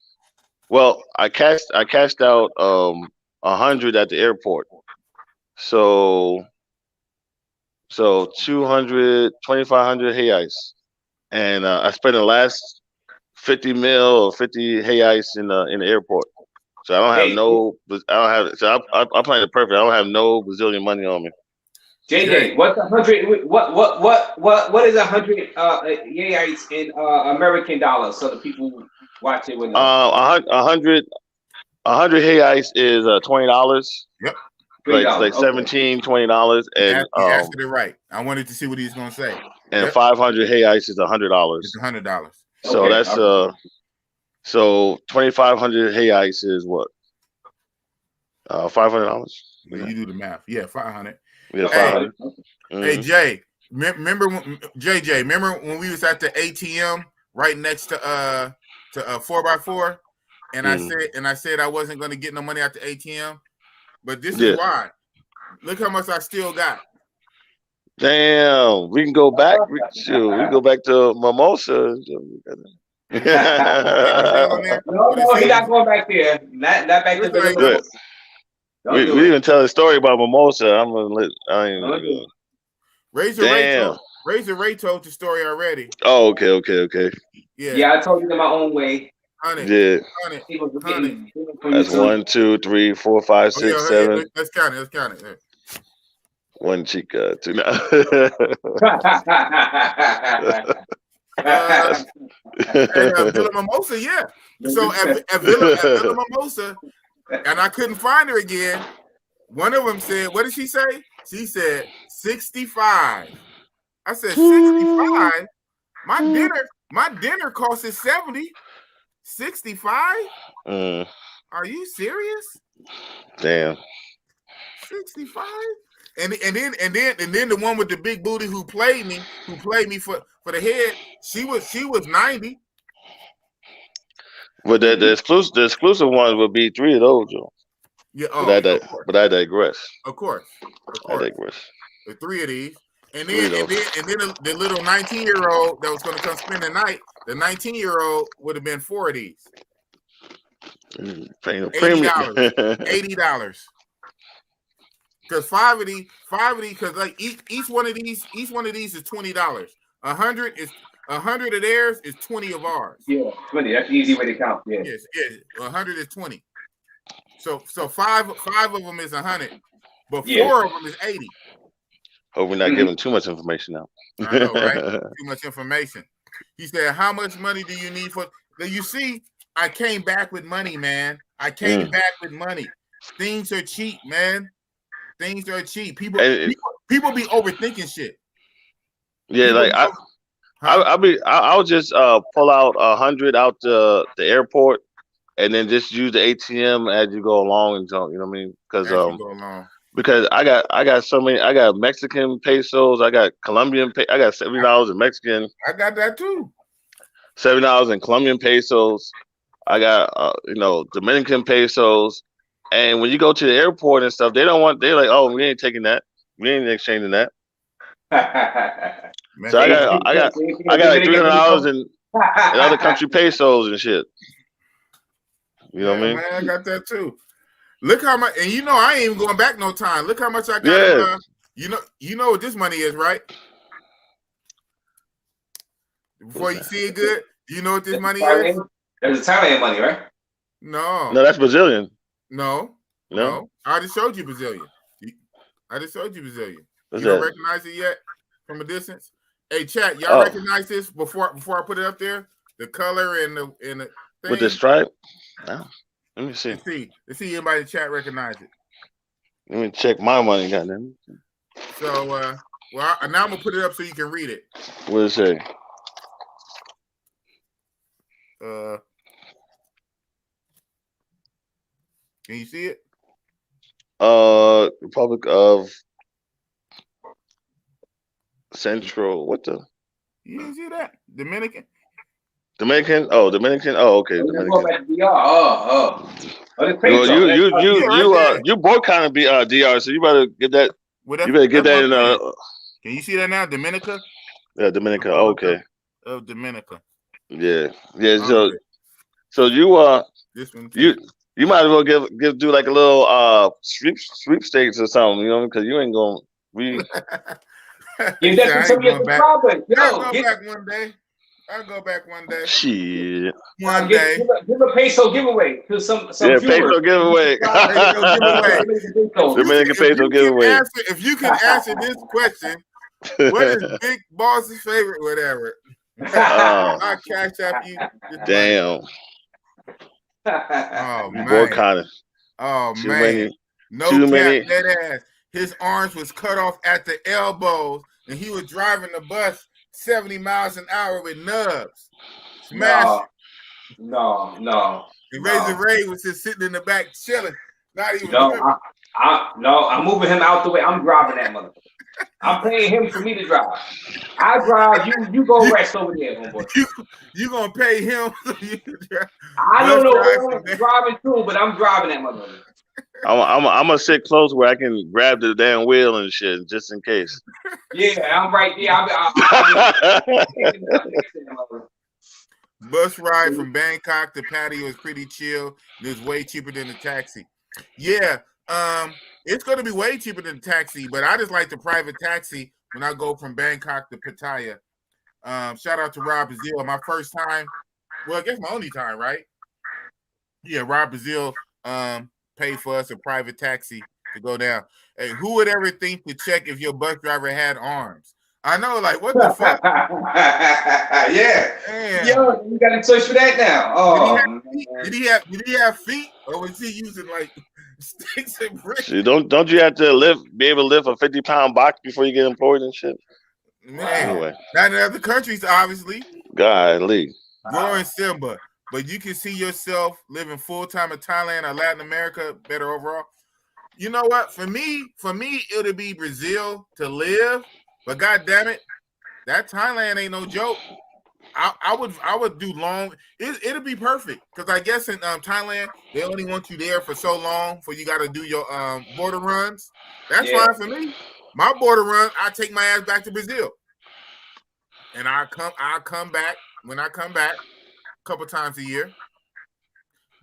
Well, I cashed out 100 at the airport. So 200, 2,500 reais, and I spent the last 50 mil or 50 reais in the airport. So I I'm playing it perfect. I don't have no Brazilian money on me. JJ, what's 100? What is 100 reais in American dollars? So the people watch it with 100 reais is $20. Yep. Like $17, $20, and you asked it right. I wanted to see what he's gonna say. And 500 reais is $100. It's $100. So that's so 2,500 reais is what? $500. Well, you do the math. Yeah, 500. Yeah, 500. Hey Jay, remember when we was at the ATM right next to 4x4, and I said I wasn't gonna get no money out the ATM. But this is why. Look how much I still got. Damn, we can go back. We can go back to Mimosa. No, he's not going back there. Not back to the. We didn't tell a story about Mimosa. I'm gonna let. I ain't gonna go. Razor Ray told the story already. Oh, okay. Yeah, I told you in my own way. 100. That's 1, 2, 3, 4, 5, 6, 7. Let's count it. One chica, two. At Villa Mimosa, yeah. So at Villa Mimosa, and I couldn't find her again. One of them said, "What did she say?" She said 65. I said 65. My dinner cost is 70. 65? Are you serious? Damn. 65? And then the one with the big booty who played me for the head, she was 90. But the exclusive ones would be 3 of those, Joe. Yeah, but I digress. Of course. I digress. The 3 of these. And then the little 19-year-old that was going to come spend the night, the 19-year-old would have been 4 of these. $80. $80. Because 5 of these, because like each one of these is $20. 100 of theirs is 20 of ours. Yeah, 20. That's the easy way to count. Yeah. Yes. 100 is 20. So 5 of them is 100, but 4 of them is 80. Hope we're not giving too much information out. I know, right? Too much information. He said, "How much money do you need for?" You see, I came back with money, man. I came back with money. Things are cheap, man. Things are cheap. People be overthinking shit. Yeah, people like I'll just pull out 100 out the airport, and then just use the ATM as you go along and talk. You know what I mean? Because I got so many. I got Mexican pesos. I got Colombian. I got $70 in Mexican. I got that too. $70 in Colombian pesos. I got Dominican pesos. And when you go to the airport and stuff, they're like, "Oh, we ain't taking that. We ain't exchanging that." So I got like $300 in other country pesos and shit. You know what I mean? Man, I got that too. Look how much, and I ain't even going back no time. Look how much I got. Yeah. You know what this money is, right? Before you see it good, do you know what this money is? There's Italian money, right? No, that's Brazilian. No. I just showed you Brazilian. What's You don't that? recognize it yet from a distance? Hey, chat, y'all recognize this before I put it up there? The color and the thing? With the stripe? No. Let me see. Let's see anybody in the chat recognize it. Let me check my money, goddamn. So, now I'm gonna put it up so you can read it. What does it say? Can you see it? Republic of Central. What the? You didn't see that? Dominican. Oh, Dominican. Oh, okay. Dominican. You both kind of be DR, so you better get that. You better get that in. Can you see that now, Dominica? Yeah, Dominica. Okay. Of Dominica. Yeah. So you this one. You might as well do like a little sweepstakes or something, because you ain't gonna Give that to somebody at the Robert. I'll go back one day. Shit. One day. Give a peso giveaway to some peso giveaway. Dominican peso giveaway. If you can answer this question, what is Big Boss's favorite whatever? I'll cash up you. Damn. Oh man. Boy, kind of. Oh man. No cap, dead ass. His arms was cut off at the elbows, and he was driving the bus 70 miles an hour with nubs. Smash. No. And Razor Ray was just sitting in the back chilling. Not even. I'm moving him out the way. I'm driving that motherfucker. I'm paying him for me to drive. I drive. You go rest over there, homeboy. You gonna pay him? I don't know who I'm driving to, but I'm driving that motherfucker. I'm gonna sit close where I can grab the damn wheel and shit, just in case. Yeah, I'm right there. Bus ride from Bangkok to Patio is pretty chill. It's way cheaper than the taxi. Yeah, it's gonna be way cheaper than the taxi, but I just like the private taxi when I go from Bangkok to Pattaya. Shout out to Rob Brazil. My first time, well, I guess my only time, right? Yeah, Rob Brazil paid for us a private taxi to go down. Hey, who would ever think to check if your bus driver had arms? I know, like, what the fuck? Yeah. Damn. Yo, you got to search for that now. Oh, did he have feet, or was he using like sticks and bricks? See, don't you have to be able to lift a 50-pound box before you get employed and shit? Man, anyway, not in other countries, obviously. Golly. Growing Simba, but you can see yourself living full time in Thailand or Latin America better overall. You know what? For me, it'll be Brazil to live. But God damn it, that Thailand ain't no joke. I would do long. It'll be perfect because I guess in Thailand they only want you there for so long. For you got to do your border runs. That's fine for me. My border run, I take my ass back to Brazil, and I come back when I come back a couple times a year.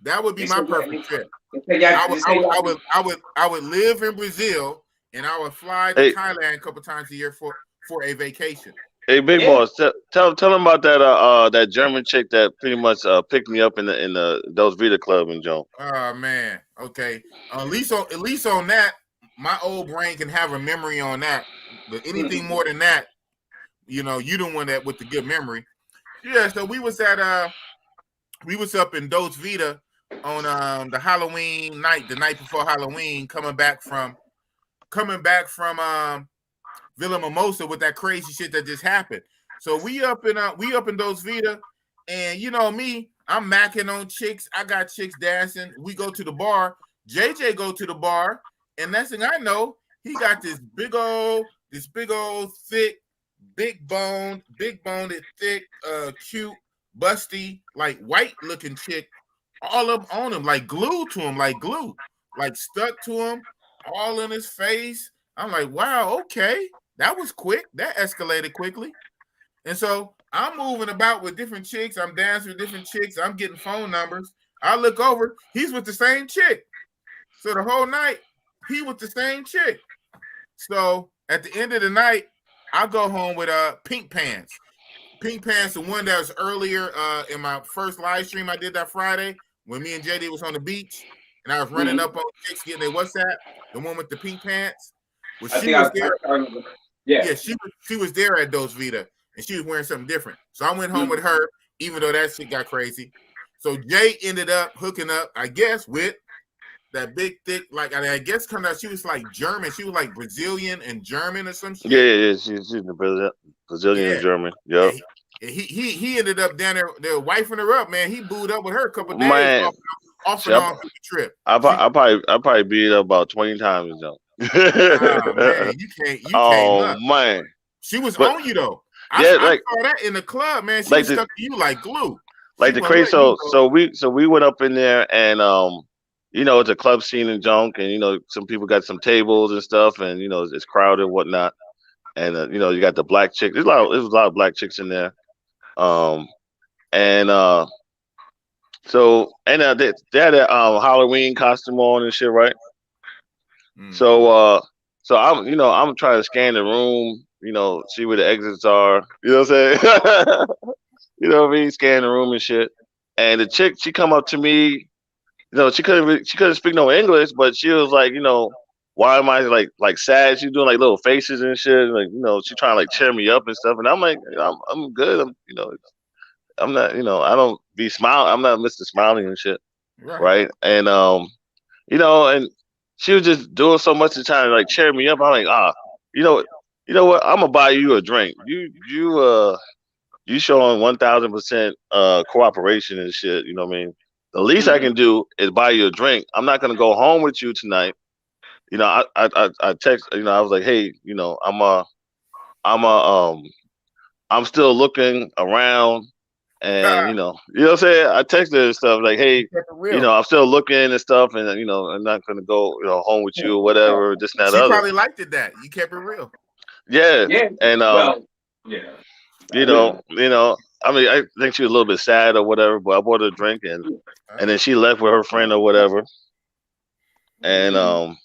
That would be my perfect trip. I would live in Brazil and I would fly to Thailand a couple times a year for a vacation. Hey, Big Boss, tell them about that German chick that pretty much picked me up in the Dos Vita Club in Joe. Oh man, okay. At least on that, my old brain can have a memory on that. But anything more than that, you the one that with the good memory. Yeah, so we was up in Dos Vita on the Halloween night, the night before Halloween, coming back from Villa Mimosa with that crazy shit that just happened. So we up in Dos Vita, and me, I'm macking on chicks. I got chicks dancing. We go to the bar. JJ go to the bar, and next thing I know, he got this big old thick, big boned, thick, cute, busty, like white looking chick, all up on him, like glued to him, like glue, like stuck to him, all in his face. I'm like, wow, okay, that was quick. That escalated quickly. And so I'm moving about with different chicks. I'm dancing with different chicks. I'm getting phone numbers. I look over, he's with the same chick. So the whole night, he with the same chick. So at the end of the night, I go home with Pink Pants. Pink Pants, the one that was earlier in my first live stream I did that Friday when me and JD was on the beach and I was running up on chicks getting their WhatsApp. The one with the pink pants. Well, she was there. Yeah, she was there at Dos Vita and she was wearing something different. So I went home with her, even though that shit got crazy. So Jay ended up hooking up, I guess, with that big, thick, like I guess come out. She was like German. She was like Brazilian and German or some shit. Yeah. She's the Brazilian and German. Yep. He ended up down there wifing her up, man. He booed up with her a couple of days off and on the trip. I probably beat it up about 20 times, though. Oh man, you can't. Man, she was on you though. I saw that in the club, man. She was stuck to you like glue. Like the crazy. So we went up in there and it's a club scene in Junk, and some people got some tables and stuff, and it's crowded and whatnot, and you got the black chick. There's a lot of black chicks in there, they had a Halloween costume on and shit, right? So I'm trying to scan the room, see where the exits are. You know what I'm saying? You know what I mean? Scan the room and shit. And the chick, she come up to me. She couldn't speak no English, but she was like, why am I like sad? She's doing like little faces and shit. Like, she trying to like cheer me up and stuff. And I'm like, I'm good. I'm not, I don't be smiling. I'm not Mr. Smiling and shit. Right. And, and she was just doing so much to try to like cheer me up. I'm like, you know what? I'm gonna buy you a drink. You showing 1,000% cooperation and shit. You know what I mean? The least I can do is buy you a drink. I'm not gonna go home with you tonight. I text. I was like, hey, I'm still looking around, and you know what I'm saying. I texted her and stuff like, hey, I'm still looking and stuff, and I'm not gonna go home with you or whatever. This and that. She probably liked it that you kept it real. Yeah. And I mean, I think she was a little bit sad or whatever, but I bought her a drink and then she left with her friend or whatever. And and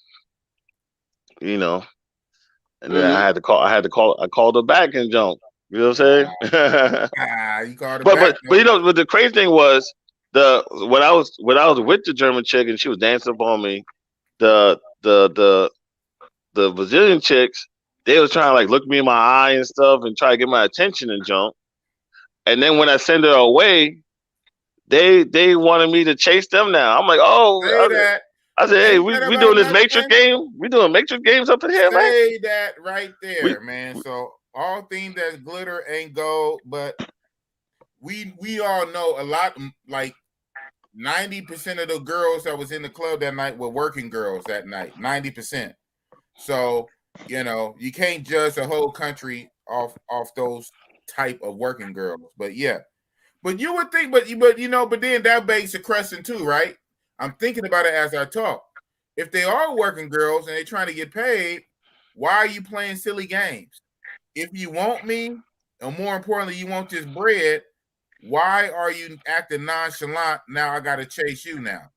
then I called her back and jump. You know what I'm saying? You called her back. But the crazy thing was when I was with the German chick and she was dancing up on me, the Brazilian chicks, they was trying to like look me in my eye and stuff and try to get my attention and junk. And then when I send her away, they wanted me to chase them now. I'm like, I said, hey, we doing this Matrix game. We doing Matrix games up in here, man. Say that right there, man. So all things that glitter ain't gold, but we all know a lot, like 90% of the girls that was in the club that night were working girls that night. 90%. So, you know, you can't judge the whole country off those type of working girls. But yeah. But you would think, but then that begs the question too, right? I'm thinking about it as I talk. If they are working girls and they're trying to get paid, why are you playing silly games? If you want me, and more importantly, you want this bread, why are you acting nonchalant? Now I gotta chase you now.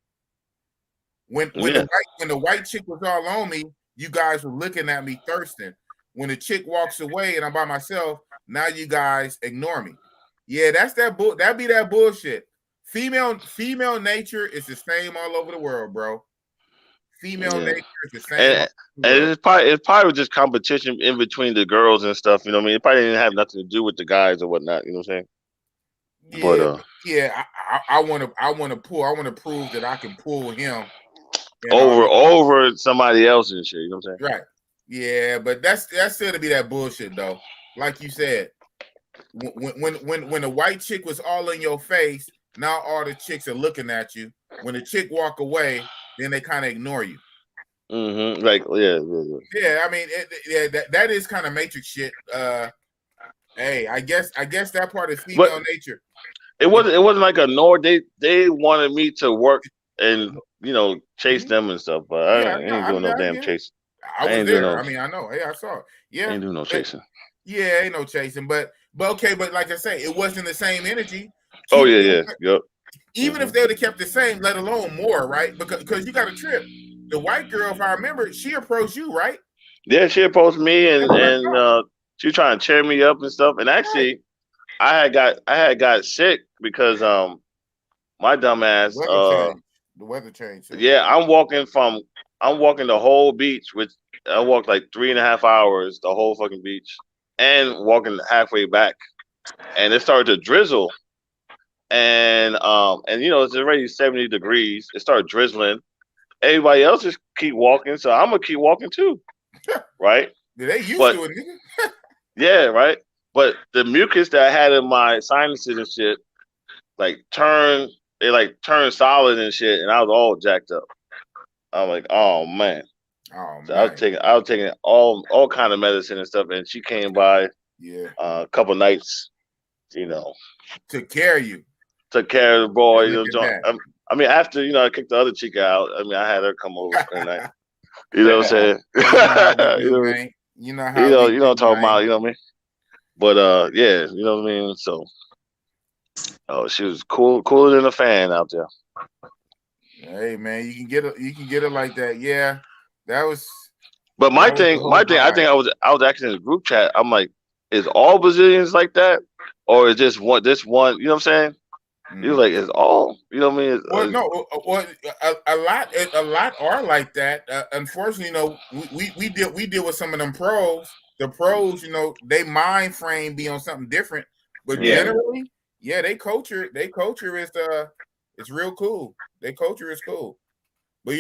When the white chick was all on me, you guys were looking at me thirsting. When the chick walks away and I'm by myself, now you guys ignore me. Yeah, that'd be that bullshit. Female nature is the same all over the world, bro. Female nature is the same. And it's probably just competition in between the girls and stuff. You know what I mean? It probably didn't have nothing to do with the guys or whatnot. You know what I'm saying? Yeah, I want to prove that I can pull him over somebody else and shit. You know what I'm saying? Right. Yeah, but that's still to be that bullshit though. Like you said, when the white chick was all in your face, now all the chicks are looking at you. When the chick walk away, then they kind of ignore you. Mm-hmm. Like yeah. I mean, that is kind of Matrix shit. Hey, I guess that part is female nature. It wasn't like a nor. They wanted me to work and chase them and stuff, but I ain't doing no damn chasing. I was there. I mean, I know. Hey, I saw it. Yeah, ain't doing no chasing. Yeah, ain't no chasing. But okay, but like I say, it wasn't the same energy. Oh yeah, yep. Even if they would have kept the same, let alone more, right? Because you got a trip. The white girl, if I remember, she approached you, right? Yeah, she approached me and she was trying to cheer me up and stuff. And actually, I had got sick because my dumb ass the weather changed. Yeah, I'm walking the whole beach, which I walked like 3.5 hours, the whole fucking beach, and walking halfway back, and it started to drizzle, and it's already 70 degrees. It started drizzling. Everybody else just keep walking, so I'm gonna keep walking too, right? They used to it, nigga. Yeah, right. But the mucus that I had in my sinuses and shit, turned solid and shit, and I was all jacked up. I'm like, oh man. So I was taking all kind of medicine and stuff, and she came by a couple nights, took care of you. Took care of the boy. I mean, after I kicked the other chick out, I mean, I had her come over that night. You know what I'm saying? You know how you know what I'm talking about, you know what I mean? But yeah, you know what I mean? So she was cooler than a fan out there. Hey man, you can get it like that. Yeah. That was But my thing, I think I was actually in the group chat. I'm like, is all Brazilians like that? Or is this one, you know what I'm saying? He was like, "It's all," you know what I mean? Well, no, a lot are like that. Unfortunately, we deal with some of them pros. The pros, they mind frame be on something different, but generally, they culture is it's real cool. Their culture is cool, but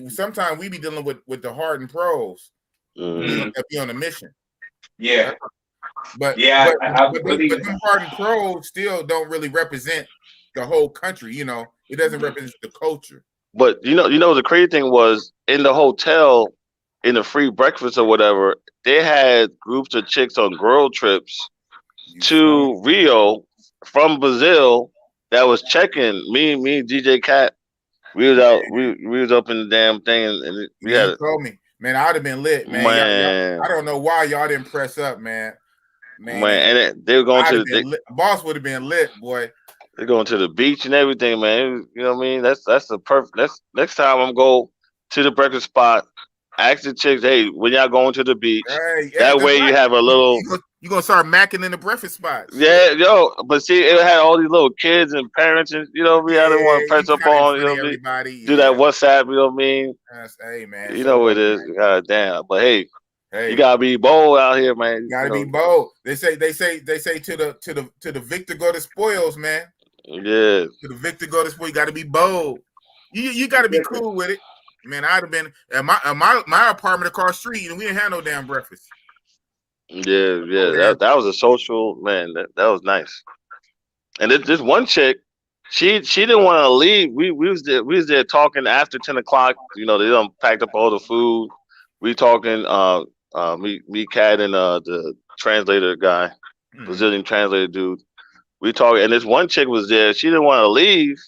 sometimes we be dealing with the hardened pros that be on a mission. Yeah, but the hardened pros still don't really represent the whole country. It doesn't represent the culture. But the crazy thing was in the hotel, in the free breakfast or whatever, they had groups of chicks on girl trips to Rio from Brazil that was checking me and DJ Cat. We was out, we was up in the damn thing, and we had. Told me, man, I'd have been lit, man. Y'all, I don't know why y'all didn't press up, man. And they were going to boss would have been lit, boy. They're going to the beach and everything, man. You know what I mean? That's the perfect. Next time I'm go to the breakfast spot, ask the chicks, hey, when y'all going to the beach? That way you have a little. You gonna start macking in the breakfast spots? Yeah, but see, it had all these little kids and parents, and I didn't want to press up on, do that WhatsApp, you know what I mean? Hey man, you know what it is, god damn. But hey, Hey, you gotta be bold out here, man. You gotta be bold. They say to the victor go the spoils, man. Yeah. To the victor go the spoils. You gotta be bold. You gotta be cool with it. Man, I'd have been at my apartment across the street, and we didn't have no damn breakfast. Yeah. That was a social, man. That was nice. And this one chick, she didn't want to leave. We was there talking after 10 o'clock. You know, they done packed up all the food. We talking me, Cat, and the translator guy, Brazilian translator dude. We talking, and this one chick was there. She didn't want to leave,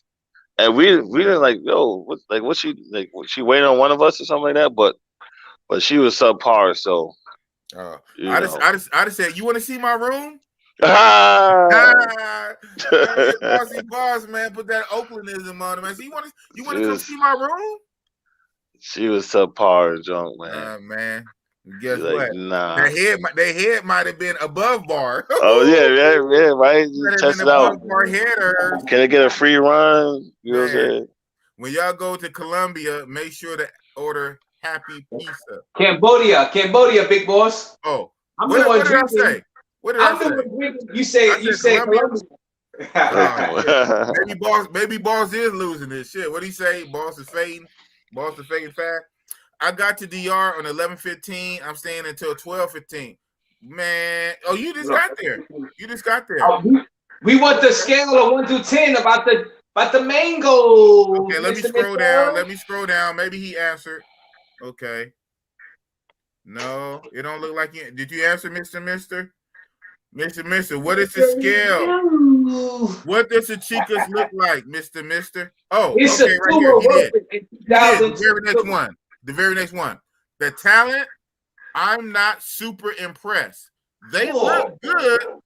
and we didn't like, yo, what's she like? Was she waiting on one of us or something like that? But she was subpar, so. I just said, you want to see my room? Bossy boss, man, put that Oaklandism on him, man. So you want to come see my room? She was subpar, junk, man. Man, guess like, what? Nah. Their head might have been above bar. Oh yeah, right. Just test it out. Can I get a free run? You know what I'm saying? When y'all go to Colombia, make sure to order Happy Pizza. Cambodia, big boss. Oh, what did I say? What did I say? You say Colombia. Maybe boss is losing this shit. What do you say? Boss is fading. Boss is fading fast. I got to DR on 11:15. I'm staying until 12:15. Man, you just got there. You just got there. We want the scale of 1 to 10 about the mango. Okay, let me scroll down. Maybe he answered. Okay. No, it don't look like you. Did you answer, Mister? What is the scale? What does the chicas look like, Mister? Oh, it's okay, right here. He did. The very next one. The talent, I'm not super impressed. They look good.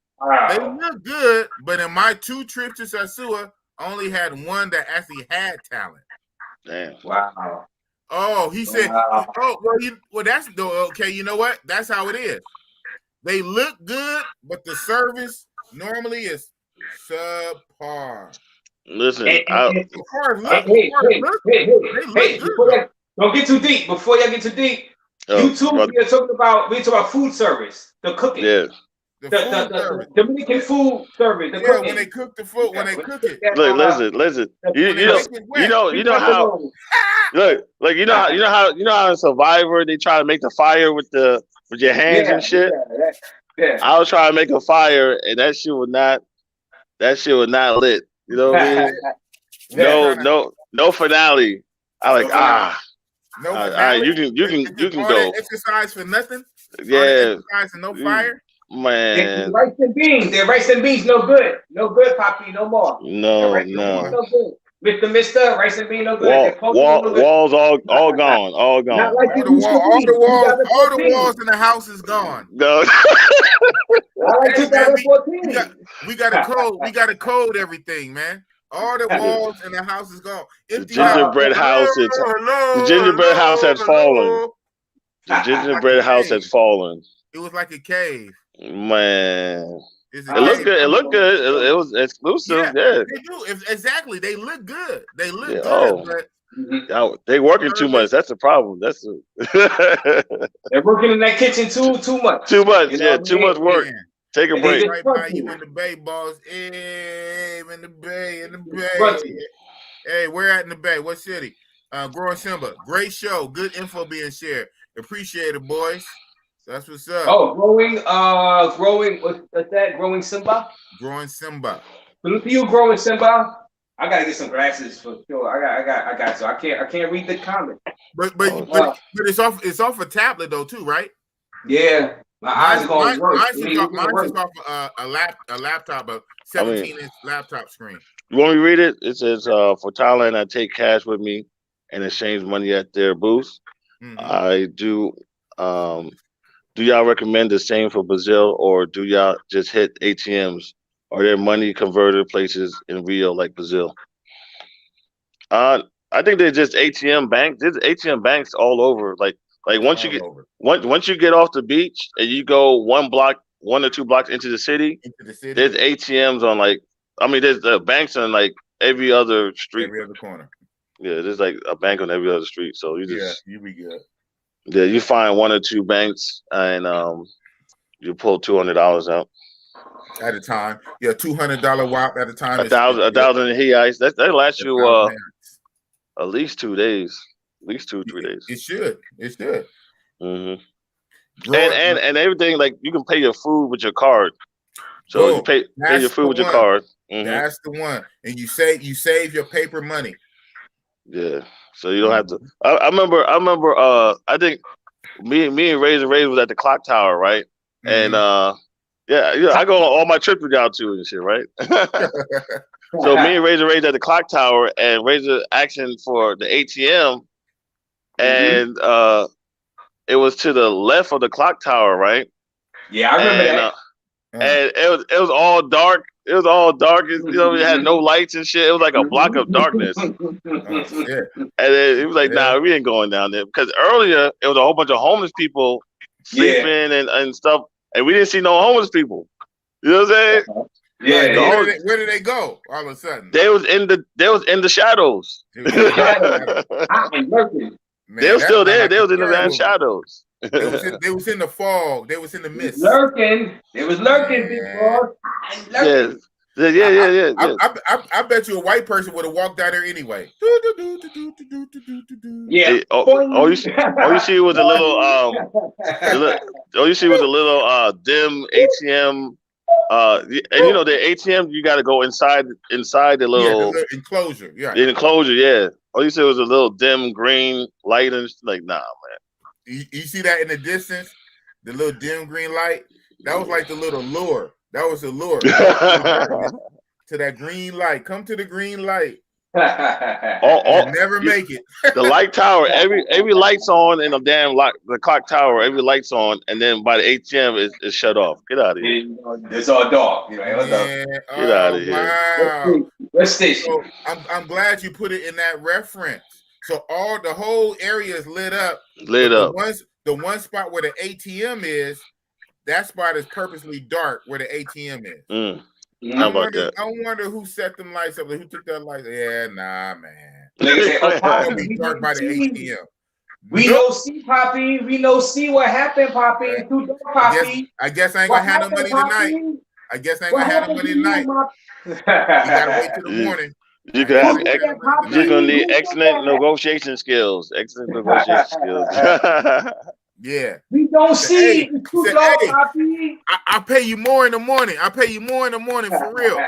They look good, but in my 2 trips to Sosúa, I only had one that actually had talent. Damn. Wow. Oh, he said, that's okay. You know what? That's how it is. They look good, but the service normally is subpar. Listen, don't get too deep. Before y'all get too deep, we're talking about food service, the cooking. Yeah. The Dominican food service. The cooking. When they cook the food, when they cook it. Look, listen. You know how. Look, you know how in Survivor they try to make the fire with your hands and shit. Yeah. I was trying to make a fire, and that shit was not lit. You know what I mean? No finale. I like No finale. You can go. Exercise for nothing. Yeah. Exercise and no fire. Man. Rice and beans. Their rice and beans no good. No good, Poppy. No more. No. No good. Mr. Rice and beans no good. Walls all gone. All gone. Not like all the walls in the house is gone. No. Like 2014. We got to code everything, man. All the walls in the house is gone. The gingerbread house has fallen. The gingerbread house has fallen. It was like a cave. Man. It looked good. It looked good. It was exclusive. Yeah. They do. Exactly. They look good. They look good. But they working too much. That's the problem. They're working in that kitchen too much. Too much. Too much work. Man. Take a break. Right by you in the Bay, boss. Hey, in the Bay. Hey, where at in the Bay? What city? Growing Simba. Great show. Good info being shared. Appreciate it, boys. That's what's up. Oh, growing. What's that? Growing Simba. Growing Simba. Salute to you, Growing Simba. I gotta get some glasses for sure. I got. So I can't read the comment. But it's off a tablet though too, right? Yeah. My eyes are going to work. Mine's off a laptop, a 17-inch laptop screen. You want me to read it? It says, for Thailand, I take cash with me and exchange money at their booth. Mm-hmm. I do. Do y'all recommend the same for Brazil, or do y'all just hit ATMs? Are there money converter places in Rio like Brazil? I think they're just ATM banks. There's ATM banks all over. Like once you get off the beach and you go 1 or 2 blocks into the city, there's ATMs on there's the banks on every other street. Every other corner. Yeah, there's like a bank on every other street. So you be good. Yeah, you find one or two banks and you pull $200 out. At a time. Yeah, $200 WAP at a time. A thousand reais. That lasts you at least 2 days. At least 2-3 days. It should. It should. Mm-hmm. And everything, like you can pay your food with your card. So you pay your food with your card. Mm-hmm. That's the one. And you save your paper money. Yeah. So you don't have to. I remember. I think me and Razor was at the clock tower, right? Mm-hmm. And yeah, I go on all my trips with y'all too and shit, right? So me and Razor at the clock tower, and Razor asking for the ATM, and it was to the left of the clock tower, right? Yeah, I remember that. And it was all dark. It was all dark. You know, it had no lights and shit. It was like a block of darkness. And then it was like, nah, we ain't going down there. Because earlier, it was a whole bunch of homeless people sleeping and stuff. And we didn't see no homeless people. You know what I'm saying? Yeah. Where did they go all of a sudden? They was in the shadows. Man, they were still there. They was in the damn shadows. They was in the fog. They was in the mist. They was lurking, big boy. Yeah. I bet you a white person would have walked down there anyway. Yeah. All you see was a little dim ATM. And you know the ATM, you got to go inside the little enclosure. Yeah. The enclosure. Yeah. All you see was a little dim green light and like, nah, man. You see that in the distance, the little dim green light? That was like the little lure. That was a lure to that green light. Come to the green light. Never make it. The light tower, every light's on in the damn the clock tower. Every light's on, and then by the ATM is shut off. Get out of here. It's all dark. You know, get out of here. Wow. What station? So I'm glad you put it in that reference. So the whole area is lit up. The one spot where the ATM is, that spot is purposely dark where the ATM is. How about that? I wonder who set them lights up. Who took that light? Yeah, nah, man. It'll be dark by the ATM. We don't see Poppy. We don't see what happened, Poppy. Right. Too dark, Poppy. I guess I ain't gonna have no money tonight. You gotta wait till the morning. You're gonna need excellent negotiation skills. Yeah. We don't see. I'll pay you more in the morning. For real.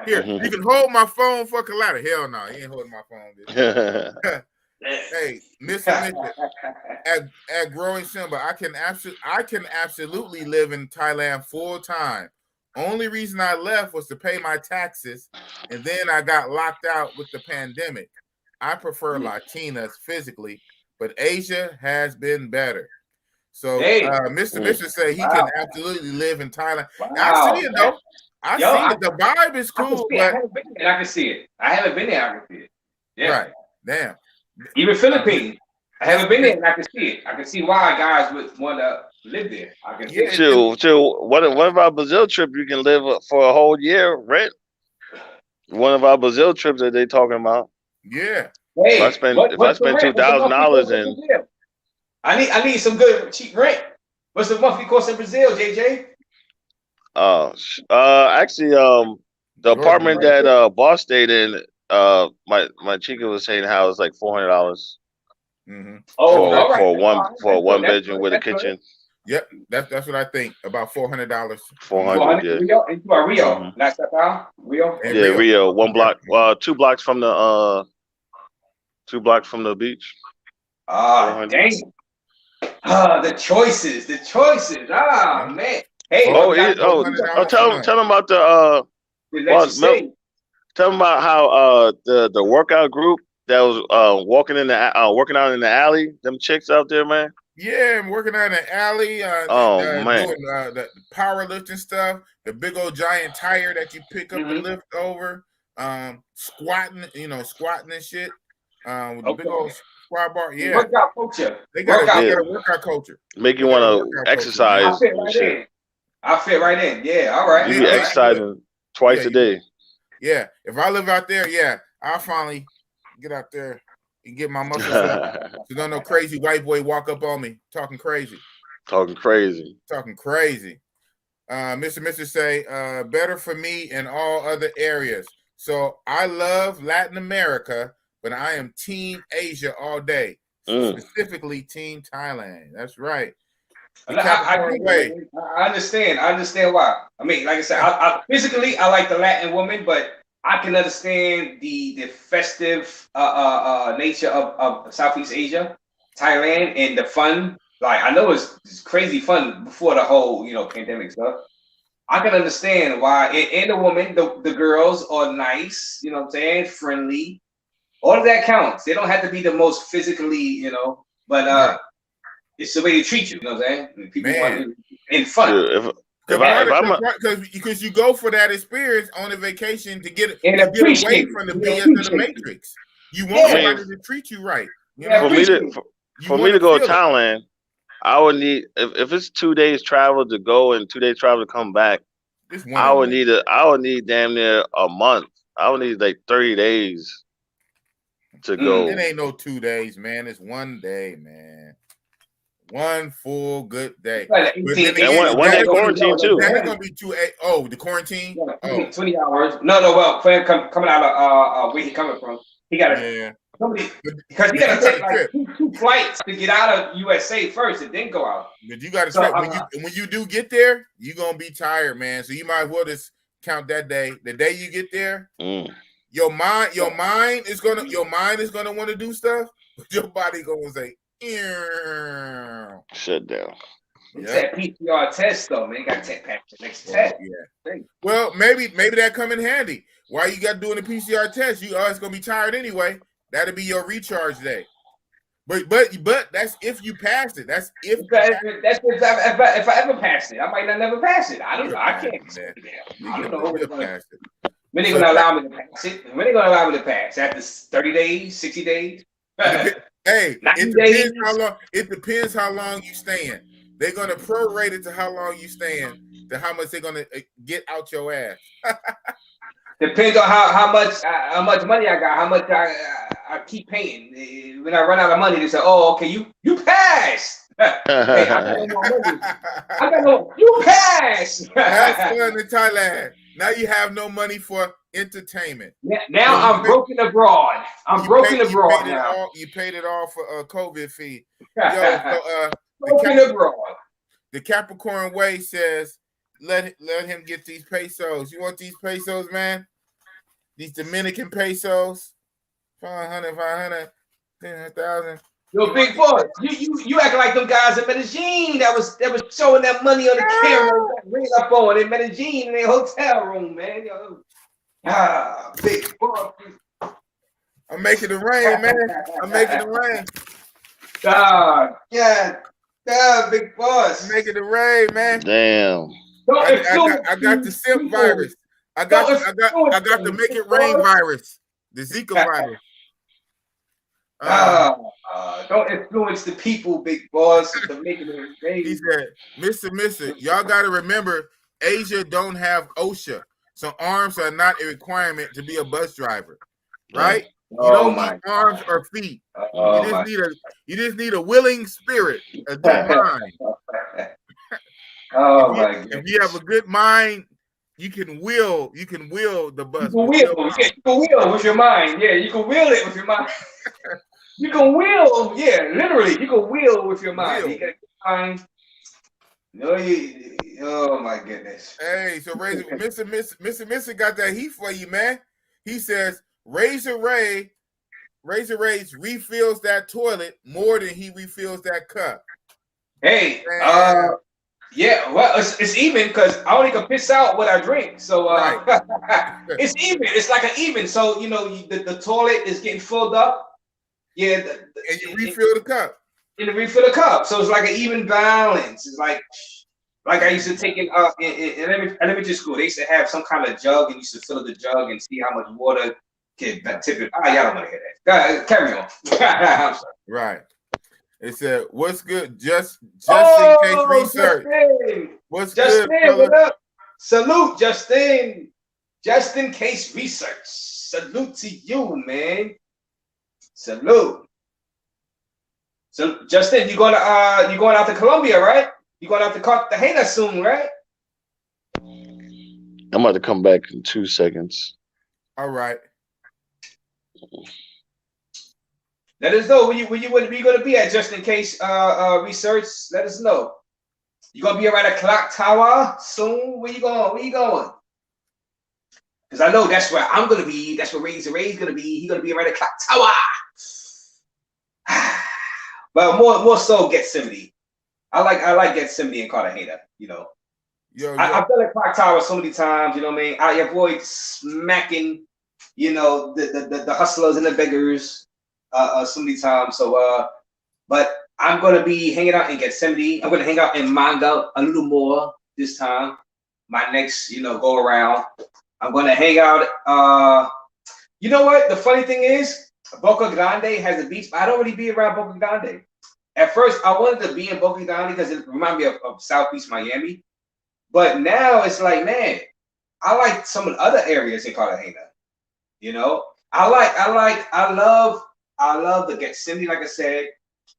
Here, you can hold my phone for Colada. Hell no, you ain't holding my phone. Hey, Mr. at Growing Simba, I can absolutely live in Thailand full time. Only reason I left was to pay my taxes, and then I got locked out with the pandemic. I prefer Latinas physically, but Asia has been better. So Mr. Bishop said he can absolutely live in Thailand. Wow. I see it though. I see it. The vibe is cool. I haven't been there, I can see it. I haven't been there, I can see it. Yeah. Right. Damn. Even Philippines. I haven't been there and I can see it. I can see why guys would want to live there. I can see it. Chill. One of our Brazil trip, you can live for a whole year rent. One of our Brazil trips that they talking about. Yeah. Hey, if I spend $2,000 in. I need some good cheap rent. What's the monthly cost in Brazil, JJ? Actually, the apartment that Boss stayed in, my chica was saying how it's like $400. For one bedroom with a kitchen. Yep, that's what I think. About $400. $400, yeah. Rio, not Sao Rio. Yeah, Rio. 1 block, 2 blocks from the 2 blocks from the beach. Dang. The choices. Man. Hey. Tell them about the tell them about how the workout group that was working out in the alley. Them chicks out there, man. Yeah, I'm working out in the alley. Man, doing the powerlifting stuff. The big old giant tire that you pick up and lift over. Squatting and shit. With the big old squat bar. Yeah. Workout culture. They got a workout culture. Make you want to exercise. I fit right in. Yeah. All right. You be exercising twice a day. Yeah. If I live out there, I'll finally get out there, You get my muscles up. So don't no crazy white boy walk up on me talking crazy. Talking crazy. Mr. say, better for me in all other areas. So I love Latin America, but I am Team Asia all day. Specifically Team Thailand. That's right. I understand. I understand why. I mean, like I said, I physically I like the Latin woman, but I can understand the festive nature of Southeast Asia, Thailand, and the fun. Like I know it's crazy fun before the whole pandemic stuff. I can understand why. And the woman, the girls are nice. You know what I'm saying? Friendly. All of that counts. They don't have to be the most physically, but it's the way they treat you. You know what I'm saying? People want and fun. Because you go for that experience on a vacation to get away from the BS of the Matrix. You want somebody to treat you right. For me to go to Thailand, I would need if it's 2 days travel to go and 2 days travel to come back. I would need damn near a month. I would need like 30 days to go. It ain't no 2 days, man. It's 1 day, man. One full good day. One day quarantine too. That's gonna be 2 8. Oh, the quarantine. 20 hours. No. Well, coming out of where he coming from, he got to because he got to take like two flights to get out of USA first and then go out. But you got to when you do get there, you're gonna be tired, man. So you might as well just count that day. The day you get there, your mind is gonna want to do stuff, but your body gonna say. Shut down. It's that PCR test though, man. You got to take back the next test. Yeah. Well, maybe that come in handy. Why you got doing the PCR test? You always gonna be tired anyway. That'll be your recharge day. But that's if you pass it. That's if I ever pass it. I might not never pass it. I don't know. I can't. I don't know when they're gonna allow me to pass it. When they're gonna allow me to pass after 30 days, 60 days. Hey, it depends how long you stand. They're gonna prorate it to how long you stand, to how much they're gonna get out your ass. Depends on how much money I got, how much I keep paying. When I run out of money, they say, "Oh, okay, you passed." Hey, I got no. You passed. Have fun in Thailand. Now you have no money for entertainment. Now I'm broken abroad. I'm broken abroad now. You paid it all for a COVID fee. Broken abroad. The Capricorn Way says, let him get these pesos. You want these pesos, man? These Dominican pesos? 500, 10,000. Yo, big boy, you acting like them guys in Medellin that was showing that money on the camera, ring up on in Medellin in their hotel room, man. Yo. Big boy. I'm making it rain, man. I'm making it rain. Big boss. I'm making it rain, man. Damn. I got the simp virus. I got the make it rain virus. The Zika virus. Don't influence the people, big boss. He said, Mr. Y'all got to remember, Asia don't have OSHA, so arms are not a requirement to be a bus driver, right? You don't need arms or feet. You just need a willing spirit, a good mind. If you have a good mind, you can will the bus. You can wheel with your mind. Yeah, you can wheel it with your mind. You can wheel, literally. You can wheel with your mind. You got a mind. Oh my goodness. Hey, so Mr. got that heat for you, man. He says Razor Ray refills that toilet more than he refills that cup. Hey, well, it's even because I only can piss out what I drink. So it's even. It's like an even. So the toilet is getting filled up. Yeah, and you refill the cup. And you refill the cup, so it's like an even balance. It's like I used to take in elementary school. They used to have some kind of jug, and you used to fill the jug and see how much water can tip it. Y'all don't want to hear that. Carry on. I'm sorry. Right. It said, "What's good?" Just in case research. Justin. What's Justin, good, what up? Salute, Justin. Just in case research. Salute to you, man. Salute. So Justin, you going out to Colombia, right? You going out to Cartagena soon, right? I'm about to come back in 2 seconds. All right. Let us know where you gonna be at, just in case research. Let us know. You gonna be around the clock tower soon? Where you going? Where you going? Because I know that's where I'm gonna be. That's where Razor Ray's gonna be. He's gonna be around the clock tower. But more so Gethsemane. I like Gethsemane and Cartagena. You know, I've done the clock tower so many times. You know what I mean? I avoid smacking, you know, the hustlers and the beggars so many times. So but I'm gonna be hanging out in Gethsemane. I'm gonna hang out in Manga a little more this time. My next, you know, go around. I'm gonna hang out. You know what? The funny thing is, Boca Grande has a beach. I don't really be around Boca Grande. At first, I wanted to be in Boca Grande because it reminded me of Southeast Miami. But now it's like, man, I like some of the other areas in Cartagena. You know, I love the Gethsemane, like I said.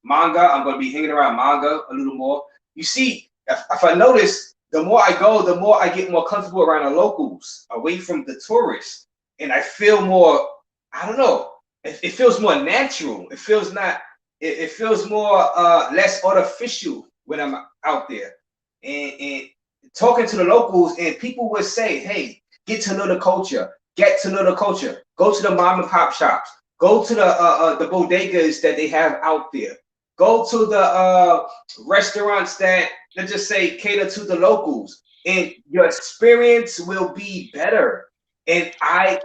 Manga, I'm going to be hanging around Manga a little more. You see, if I notice, the more I go, the more I get more comfortable around the locals, away from the tourists. And I feel more, I don't know, it feels more natural. It feels not, it feels more, less artificial when I'm out there. And talking to the locals, and people would say, hey, get to know the culture. Get to know the culture. Go to the mom and pop shops. Go to the bodegas that they have out there. Go to the restaurants that, let's just say, cater to the locals, and your experience will be better. And I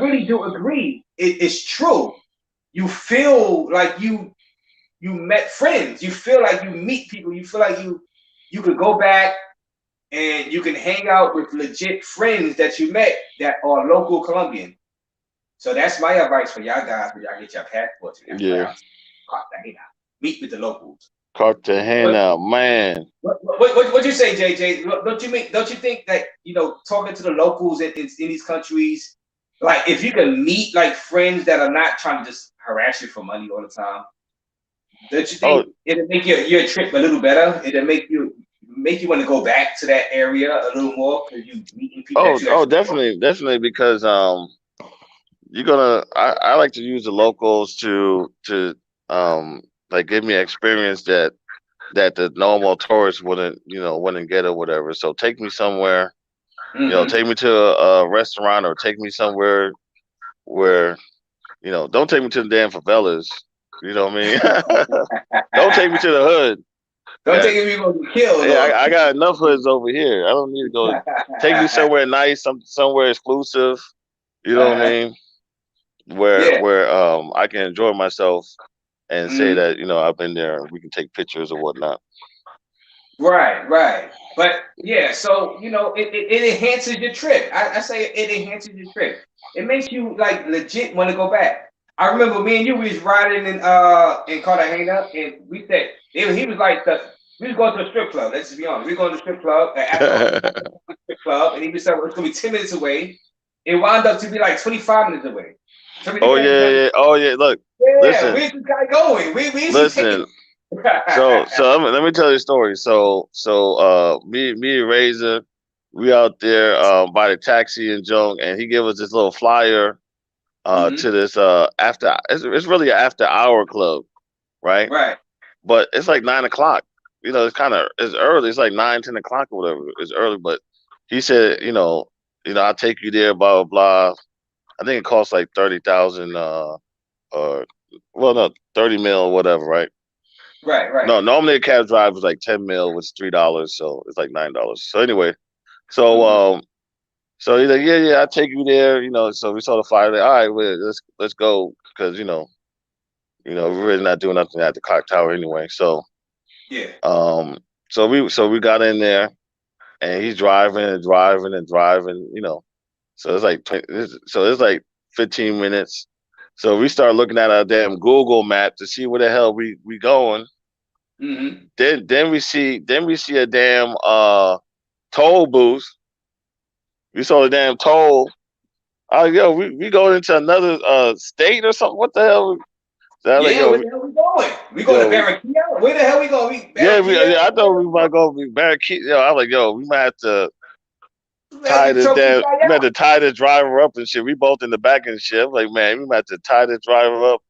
really do agree. It's true. You feel like you met friends. You feel like you meet people. You feel like you could go back and you can hang out with legit friends that you met that are local Colombian. So that's my advice for y'all guys when y'all get your passports. Yeah. Cartagena. Meet with the locals. Cartagena, man. What you say, JJ? Don't you think that, you know, talking to the locals in these countries, like if you can meet like friends that are not trying to just harass you for money all the time, don't you think it'll make your trip a little better? It'll make you want to go back to that area a little more because you meeting people. Definitely, because you're gonna. I like to use the locals to like give me experience that the normal tourists wouldn't get or whatever. So take me somewhere, you know, take me to a restaurant or take me somewhere where, you know, don't take me to the damn favelas. You know what I mean? Don't take me to the hood. Don't take me to be killed. Yeah, I got enough hoods over here. I don't need to go. Take me somewhere nice, somewhere exclusive. You know what I mean? Where I can enjoy myself and say that, you know, I've been there. We can take pictures or whatnot. Right. But yeah, so you know, it enhances your trip. I say it enhances your trip. It makes you like legit want to go back. I remember me and you was riding in Cartagena, and we said he was like we was going to a strip club. Let's just be honest. We were going to a strip club strip club, and he was saying it's gonna be 10 minutes away. It wound up to be like 25 minutes away. Oh yeah. Look, listen. Where's this guy going? Listen. So let me tell you a story. So me and Razor, we out there by the taxi and junk, and he gave us this little flyer to this after. It's really an after hour club, right? Right. But it's like 9 o'clock. You know, it's early. It's like 9, 10 o'clock or whatever. It's early, but he said, you know, I'll take you there, blah blah blah. I think it costs like 30,000 or 30 mil or whatever, right? Right. No, normally a cab drive was like 10 mil, was $3, so it's like $9. So anyway, so he's like, yeah, I'll take you there, you know. So we saw the flyer, like, all right, well, let's go, because you know, we're really not doing nothing at the clock tower anyway. So yeah. So we got in there, and he's driving, you know. So it's like 15 minutes. So we start looking at our damn Google map to see where the hell we going. Then we see a damn toll booth. We saw the damn toll Oh, yo, we going into another state or something? What the hell? So like, where the hell we going? We going to Barranquilla? Where the hell we going? I thought we might go to Barranquilla. Yo, I was like, yo, we might have to tie this down. We had to tie the driver up and shit. We both in the back and shit. I'm like, man, we might have to tie the driver up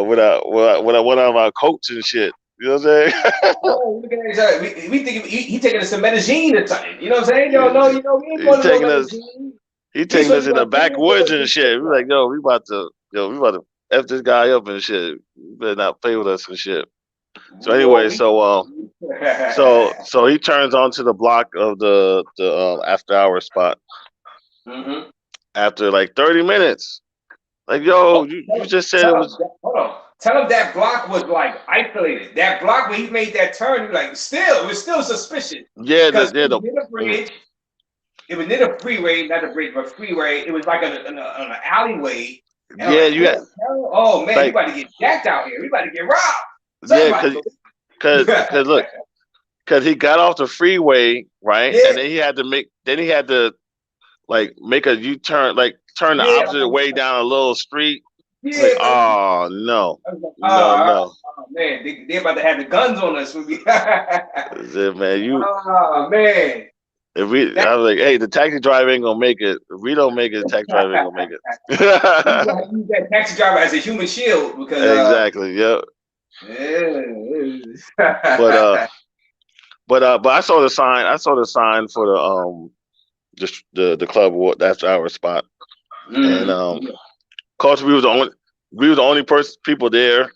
with one of our coats and shit. You know what I'm saying? Oh, look at that. We think he taking us to Medellin or something. You know what I'm saying? Yo, no, we ain't going to Medellin. He taking us in the backwoods and shit. We like, yo, we about to F this guy up and shit. You better not play with us and shit. So anyway, so he turns onto the block of the after hour spot. Mm-hmm. After like 30 minutes. Like, yo, you just said it was. Hold on. Tell him that block was like isolated. That block where he made that turn, like it was still suspicious. Yeah, it was near the bridge. It was near the freeway, not the bridge, but freeway. It was like an alleyway. Yeah, you had. Oh man, like, you about to get jacked out here. We about to get robbed. Yeah, because look, because he got off the freeway, right? Yeah. And then he had to like make a U-turn, like turn the opposite way down a little street. Yeah. Like, oh no. No. Oh, man, they about to have the guns on us. That's it, man. Oh man. I was like, hey, the taxi driver ain't gonna make it. If we don't make it, the taxi driver ain't gonna make it. Use that taxi driver as a human shield because exactly, yep. Yeah. But I saw the sign. I saw the sign for the club. That's our spot. And of course we were the only people there.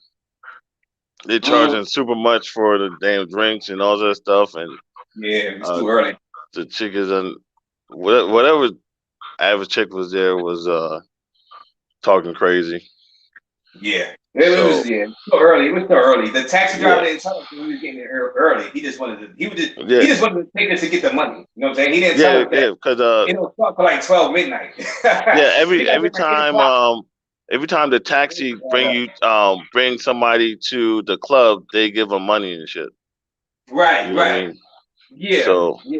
They're charging super much for the damn drinks and all that stuff. And yeah, it's too early. The chick is whatever average chick was there was talking crazy. Yeah. It was so early. It was so early. The taxi driver didn't tell us he was getting there early. He just wanted to. He just wanted to take us to get the money. You know what I'm saying? He didn't tell us that. Yeah, because it'll start for like 12 midnight. Yeah, every time the taxi bring somebody to the club, they give them money and shit. Right. You know right. I mean? Yeah.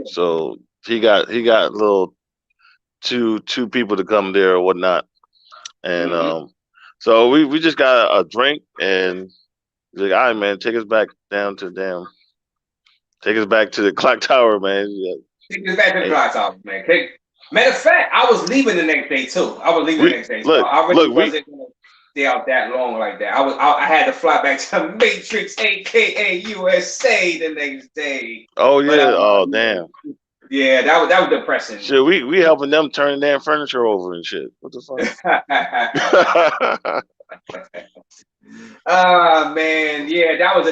So he got little two people to come there or whatnot, and so we just got a drink and like, all right, man, take us back to the clock tower, man. Yeah. Take us back to the clock tower, man. Matter of fact, I was leaving the next day too. The next day. So I really wasn't gonna stay out that long like that. I had to fly back to Matrix, aka USA, the next day. Oh yeah. Damn. Yeah, that was depressing. Shit, we helping them turn their furniture over and shit. What the fuck? Man, yeah, that was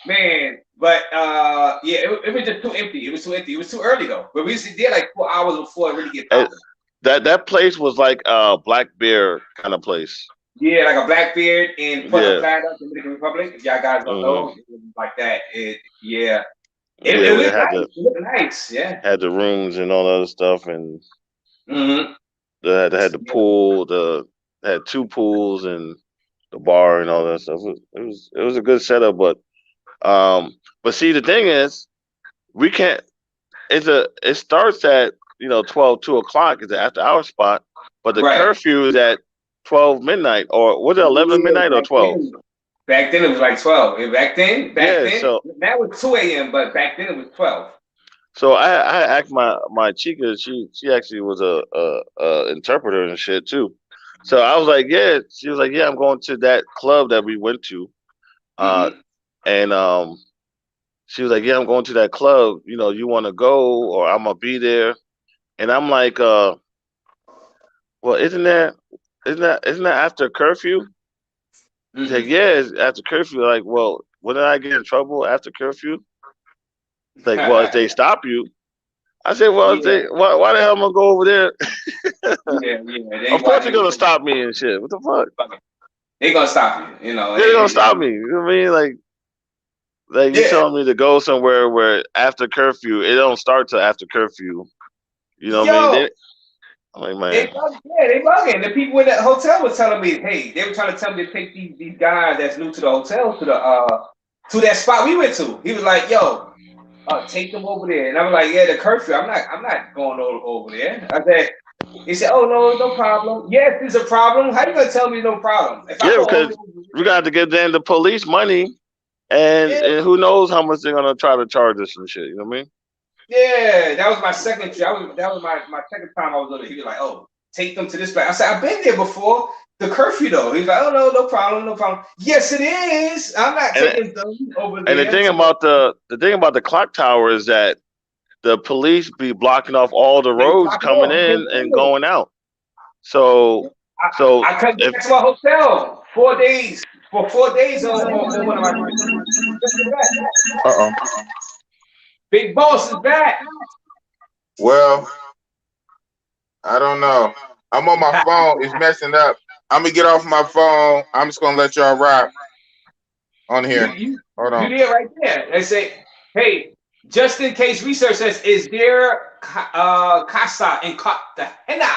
man. But it was just too empty. It was too empty. It was too early though. But we did like 4 hours before it really get popping. That place was like a Black Bear kind of place. Yeah, like a Blackbeard in Puerto Plata, Dominican Republic. If y'all guys don't know, it was like that. It was nice. Yeah. Had the rooms and all that other stuff, and they had the pool. Had 2 pools and the bar and all that stuff. It was a good setup, but see, the thing is, we can't. It starts at 2 o'clock is the after hour spot, but the curfew is at 12 midnight, or was it 11 midnight or 12? Back then it was like 12. Back then, so, that was 2 a.m., but back then it was 12. So I asked my chica, she actually was a interpreter and shit too. So I was like, yeah. She was like, yeah, I'm going to that club that we went to. And she was like, yeah, I'm going to that club. You want to go, or I'm gonna be there. And I'm like, well, isn't that after curfew? He's like, yeah, it's after curfew. Like, well, wouldn't I get in trouble after curfew? It's like, well, if they stop you. I said, well, why the hell am I gonna go over there? Of course they're gonna stop me and shit. What the fuck? They're gonna stop you, They're gonna stop me. You know what I mean? Like you telling me to go somewhere where after curfew, it don't start till after curfew. You know what I mean? I'm like, man. They bugging. The people in that hotel was telling me, hey, they were trying to tell me to take these guys that's new to the hotel to that spot we went to. He was like, yo, take them over there. And I was like, yeah, the curfew. I'm not going over there. I said, He said, "Oh no problem. Yes, there's a problem. How you gonna tell me no problem? If Yeah, because we got to give them the police money, and who knows how much they're gonna try to charge us and shit. You know what I mean? Yeah, that was my second. That was my second time I was over. He was like, "Oh, take them to this place." I said, "I've been there before. The curfew though." He's like, "Oh no problem, no problem." Yes, it is. I'm not taking them over there. And the thing about the clock tower is that the police be blocking off all the roads coming in and going out. So I couldn't get to my hotel 4 days. For 4 days on one of my. Big Boss is back. Well, I don't know. I'm on my phone. It's messing up. I'm gonna get off my phone. I'm just gonna let y'all rock on here. Hold on. You did right there. They say, "Hey, just in case research says, is there casa in Cartagena?"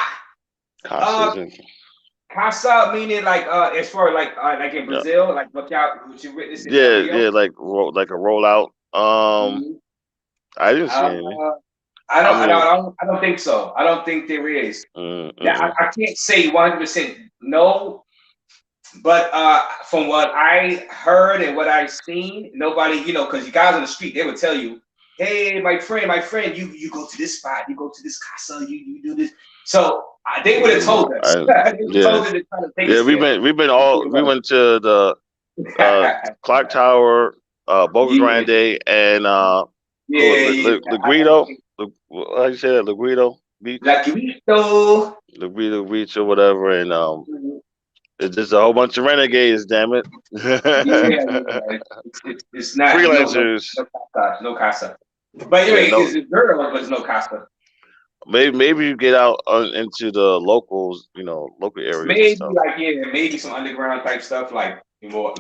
Casa meaning like as far like in Brazil, like what you witnessed. Yeah, like a rollout. I didn't see any. I don't think so. I don't think there is. Yeah, I can't say 100% no, but from what I heard and what I've seen, nobody, because you guys on the street, they would tell you, "Hey, my friend, you go to this spot, you go to this casa, you do this." So they would have told us. We went to the clock tower, Boca Grande, and La Guido. How you say that? La Guido Beach. La Guido. La Guido Beach or whatever, and it's just a whole bunch of renegades. Damn it. It's not freelancers. No casa. But anyway, it's girl, but it's no casa. Maybe you get out into the locals, local areas. Maybe maybe some underground type stuff like more.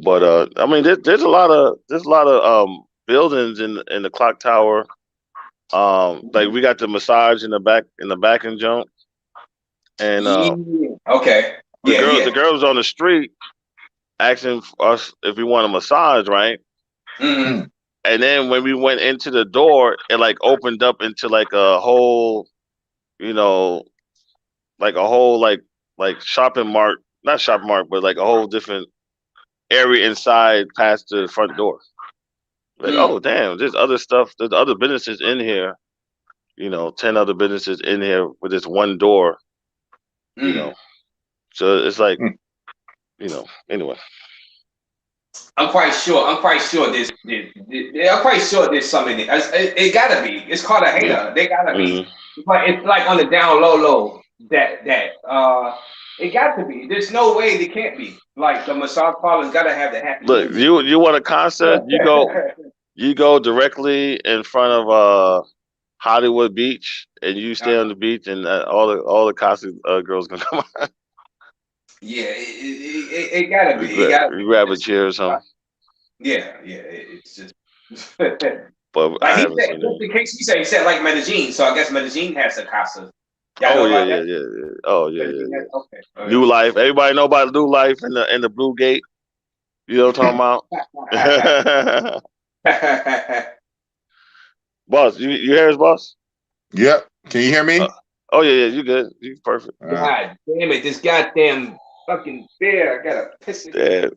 But I mean, there's a lot of buildings in the clock tower. Like we got the massage in the back and jump. And the girls on the street asking us if we want a massage, right? Mm-hmm. And then when we went into the door, it like opened up into like a whole, like a whole like shopping mart, not shopping mart, but like a whole different area inside past the front door. Like, oh damn, there's other stuff, there's other businesses in here, 10 other businesses in here with this one door, So it's like, anyway. I'm quite sure there's something. It gotta be. It's called a hater. They gotta be. But it's like on the down low that it got to be. There's no way they can't be. Like the massage parlor's gotta have the happy. Look, you want a concert? You go directly in front of Hollywood Beach, and you stay on the beach, and all the concert girls gonna come out. Yeah, it gotta be. You grab a chair or something. Yeah, it's just. But like he said like Medellin, so I guess Medellin has a casa. Oh yeah. Okay. New Life. Everybody know about New Life in the Blue Gate. You know what I'm talking about? Boss, you hear us, boss? Yep. Can you hear me? Oh yeah, you good. You perfect. God damn it, this goddamn fucking beer. I gotta piss it. Damn.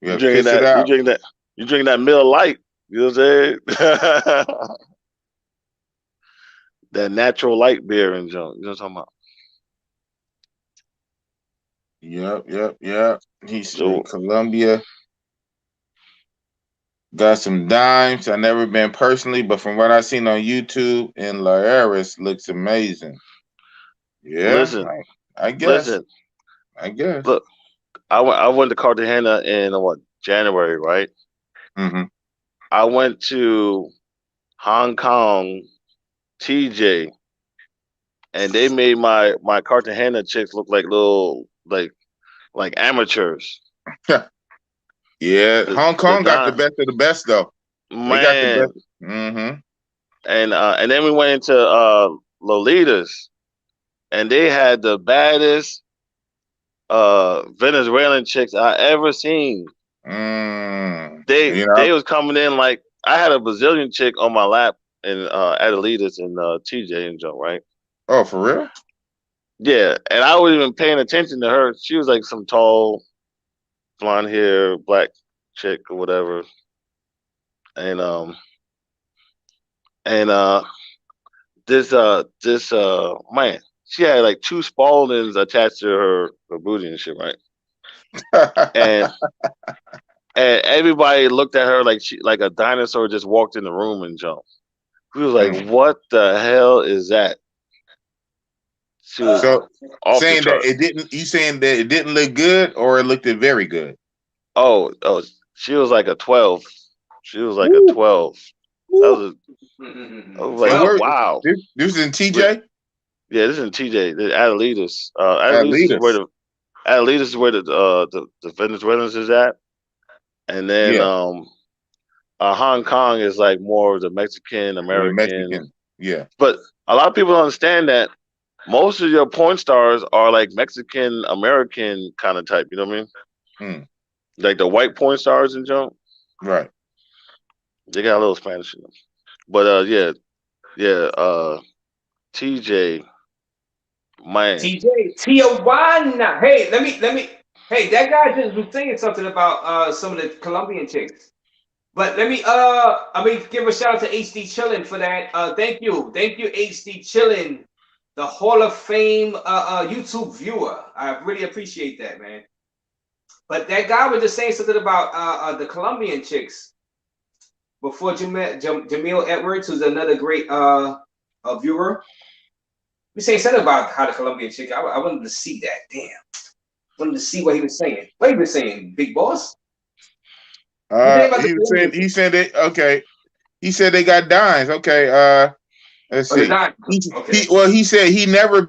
You drinking that? You drinking that Miller Lite? You know what I'm saying? That natural light beer and junk. You know what I'm talking about? Yep. He's from Colombia. Got some dimes. I've never been personally, but from what I've seen on YouTube in La Aris, looks amazing. Yeah. Listen, I guess. Look, I went to Cartagena in January, right? Mm-hmm. I went to Hong Kong, TJ, and they made my Cartagena chicks look like little like amateurs. Yeah, Hong Kong got the best of the best though. Man. They got the best. Mm-hmm. And then we went into Lolita's, and they had the baddest Venezuelan chicks I ever seen. They was coming in like I had a Brazilian chick on my lap in at Lolita's and TJ and Joe, right? Oh, for real? Yeah, and I wasn't even paying attention to her. She was like some tall, blonde hair, black chick or whatever. And this man, she had like 2 Spaldings attached to her booty and shit, right? and everybody looked at her like she like a dinosaur just walked in the room and jumped. We was like, what the hell is that? She was so off saying the that it didn't. You saying that it didn't look good, or it looked very good? Oh, she was like a 12. She was like a 12. I was like, wow. This is in TJ? Yeah, this is in TJ. The Adelitas. Adelitas is where the Venezuelans is at. And then Hong Kong is like more of the Mexican, American. Yeah. But a lot of people don't understand that most of your porn stars are like Mexican, American kind of type. You know what I mean? Like the white porn stars and junk. Right. They got a little Spanish in them. But TJ, man. TJ, Tijuana. Hey, let me. Hey, that guy just was saying something about some of the Colombian chicks. But let me give a shout out to HD Chillin for that. Thank you, HD Chillin, the Hall of Fame YouTube viewer. I really appreciate that, man. But that guy was just saying something about the Colombian chicks before Jamil Edwards, who's another great viewer. We saying something about how the Colombian chick. I wanted to see that. Damn, I wanted to see what he was saying. What he was saying, Big Boss. He said that. Okay, he said they got dimes. Okay, let's see. He said he never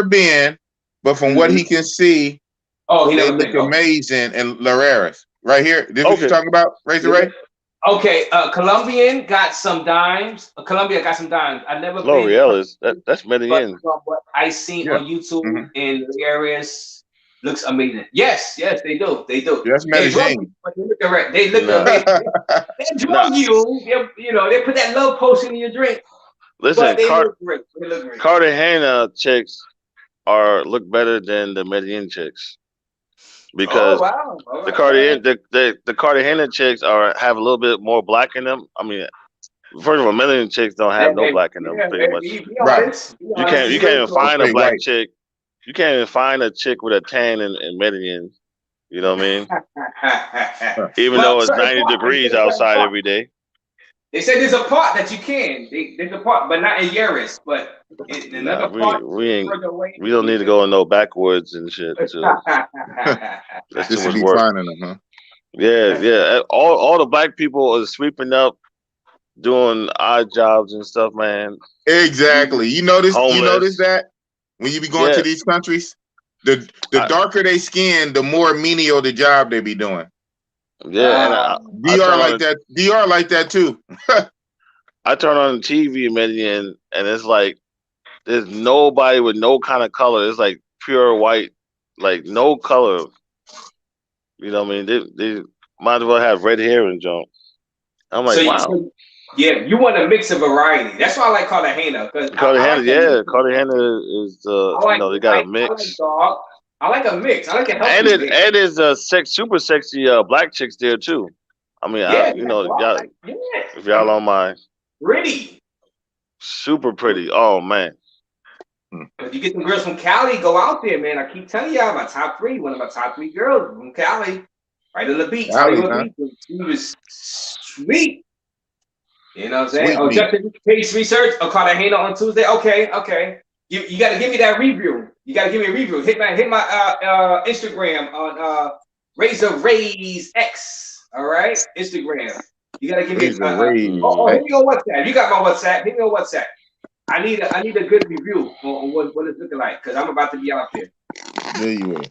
been, but from what he can see, they look amazing. And Lareras, right here. This is what you're talking about, Razor Ray. Okay, Colombian got some dimes. Colombia got some dimes. I never. L'Oreal is that's Medellin. But what I seen on YouTube in the areas looks amazing. Yes, they do. That's Medellin. They look amazing. They drug you. They put that love potion in your drink. Listen, they look great. Cartagena chicks look better than the Medellin chicks. Because the Cartagena chicks have a little bit more black in them. I mean, first of all, Medellin chicks don't have no black in them, pretty much. Right. You can't even find a black chick. You can't even find a chick with a tan in Medellin. You know what I mean? Even though it's 90 degrees outside every day. They said there's a part that you can. There's a part, but not in Yaris. But in another part, we don't need to go in no backwoods and shit. That's too much work. Finding them, huh? Yeah. All the black people are sweeping up, doing odd jobs and stuff, man. Exactly. You notice that when you be going to these countries, the darker they skin, the more menial the job they be doing. Yeah, DR like that too. I turn on the TV in Medellin, and it's like there's nobody with no kind of color. It's like pure white, like no color. You know what I mean? They might as well have red hair and junk. I'm like, wow. You want a mix of variety. That's why I like Cartagena. Cartagena is they got a mix. I like a mix. I like a healthy mix. And there's super sexy black chicks there too. I mean, if y'all don't mind. Pretty. Super pretty. Oh man. If you get some girls from Cali, go out there, man. I keep telling y'all, one of my top 3 girls from Cali, right on the beach. She was sweet. You know what I'm saying? Oh, Justin Case Research. Cartagena on Tuesday. Okay. You got to give me that review. You got to give me a review. Hit my Instagram on Razor Rays X. All right, Instagram. You got to give me. Hit me on WhatsApp. You got my WhatsApp. Hit me on WhatsApp. I need a good review on what it's looking like because I'm about to be out there. There you are.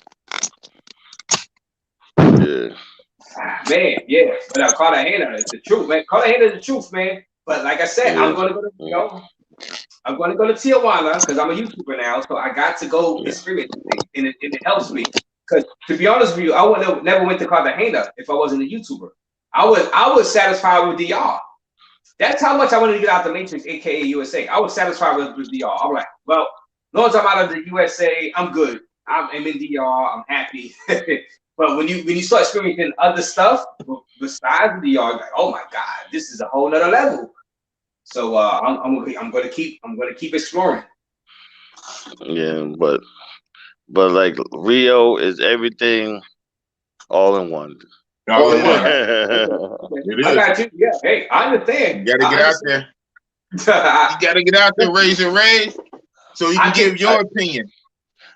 Yeah. Man, yeah. But Cartagena is the truth, man. Cartagena is the truth, man. But like I said, I'm going to go to I'm going to go to Tijuana because I'm a YouTuber now, so I got to go experience it, and it helps me. Because to be honest with you, I would have never went to Cartagena if I wasn't a YouTuber. I was satisfied with DR. That's how much I wanted to get out the Matrix, aka USA. I was satisfied with DR. I'm like, well, as long as I'm out of the USA, I'm good. I'm in DR. I'm happy. But when you start experiencing other stuff besides DR, you're like, oh my God, this is a whole nother level. So I'm gonna keep exploring. Yeah, but like Rio is everything all in one. All in one. I got you. Yeah. Hey, I understand. You gotta get out there. You gotta get out there, raise your raise, so you can give your opinion.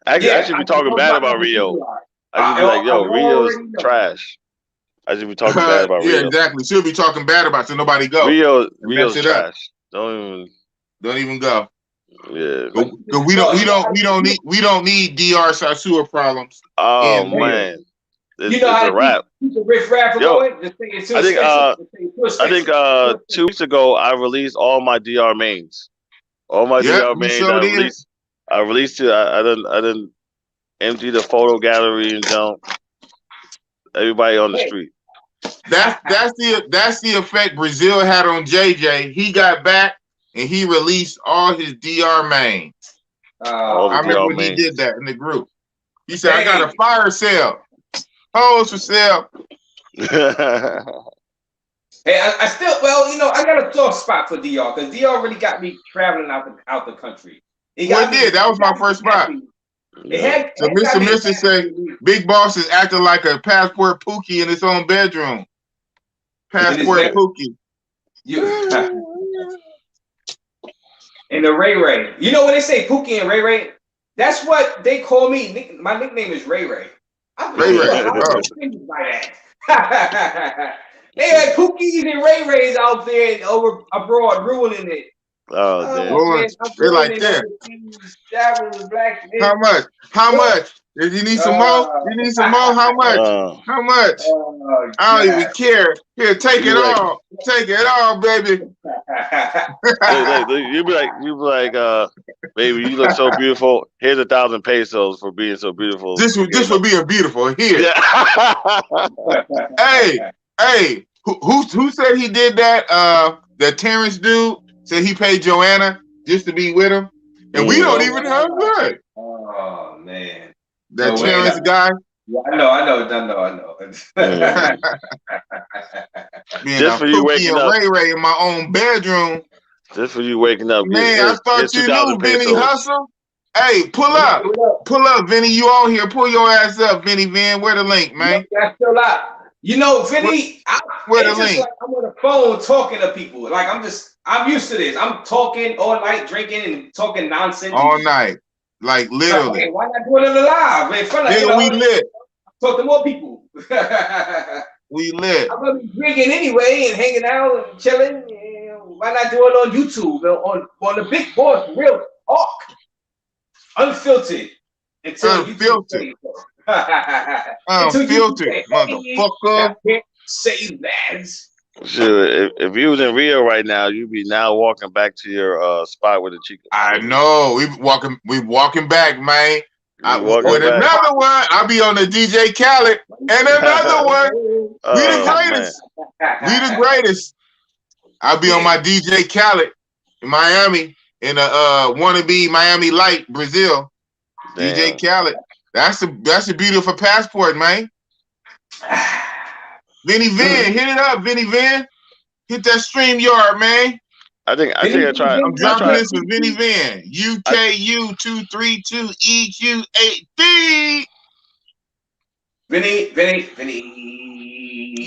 I should be talking bad about Rio. I should be like, yo, Rio's trash. I should be talking bad about Rio. Yeah, exactly. Should be talking bad about so nobody go. Rio's trash. Don't even go. Yeah. We don't need DR Sasua problems. Oh man. It's a wrap. I think 2 weeks ago I released all my DR mains. All my DR mains I released it. I didn't empty the photo gallery and dump everybody on the street. That's the effect Brazil had on JJ. He got back and he released all his DR mains. I remember when he did that in the group. He said, I got a fire sale. Hoes for sale. Hey, I still, I got a soft spot for DR because DR really got me traveling out the country. That was my first spot. So Mr. said, Big Boss is acting like a Passport Pookie in his own bedroom. Passport Pookie. And the Ray. You know when they say Pookie and Ray? That's what they call me. My nickname is Ray. Ray. They had Pookies and Rays out there over abroad ruining it. Oh, damn. They're like that. How much? Did you need some more? You need some more? How much? How much? I don't even care. Here, take it all. Take it all, baby. You be like, baby, you look so beautiful. Here's 1,000 pesos for being so beautiful. This would be a beautiful. Here. Yeah. Hey, who said he did that? That Terrence dude said he paid Joanna just to be with him, and we don't even have good. Oh man. That Terrence guy. Yeah, I know. Just for you waking up, Ray in my own bedroom. Just for you waking up, man. I thought you knew, Vinny Hustle. Hey, pull up, Vinny. You on here? Pull your ass up, Vinny Van. Where the link, man? That's still up. Vinny. Where the link? Like I'm on the phone talking to people. Like I'm used to this. I'm talking all night, drinking and talking nonsense. All night. Like literally. Why not do it on the live? Man, we lit. Talk to more people. We lit. I'm gonna be drinking anyway and hanging out and chilling. Why not do it on YouTube on the Big Boss Real Talk, unfiltered? Unfiltered, motherfucker. Say that. Sure. If you was in Rio right now, you'd be now walking back to your spot with the chicken. I know. We walking back, man. Another one, I'll be on the DJ Khaled. And another one. We the greatest. We the greatest. I'll be on my DJ Khaled in Miami in a wannabe Miami Light, Brazil. Damn. DJ Khaled. That's the beautiful passport, man. Vinny Van, hit it up, Vinny Van. Hit that StreamYard, man. I think I tried. I'm dropping this with Vinny Van. UKU232EQ8D. Vinny.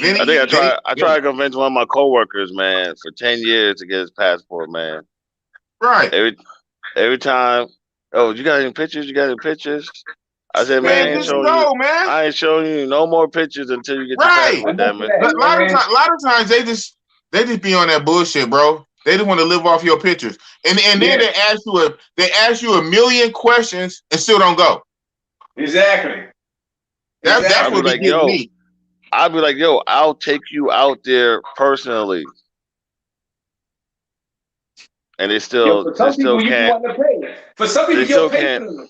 I think I tried to convince one of my coworkers, man, for 10 years to get his passport, man. Right. Every time, you got any pictures? I said, man, I ain't showing you no more pictures until you get the passport, damn it. A lot of times they just be on that bullshit, bro. They just want to live off your pictures, and then they ask you a million questions and still don't go. Exactly. That's what they get me. I'll be like, yo, I'll take you out there personally. And they still can't. For some people, you'll pay for them.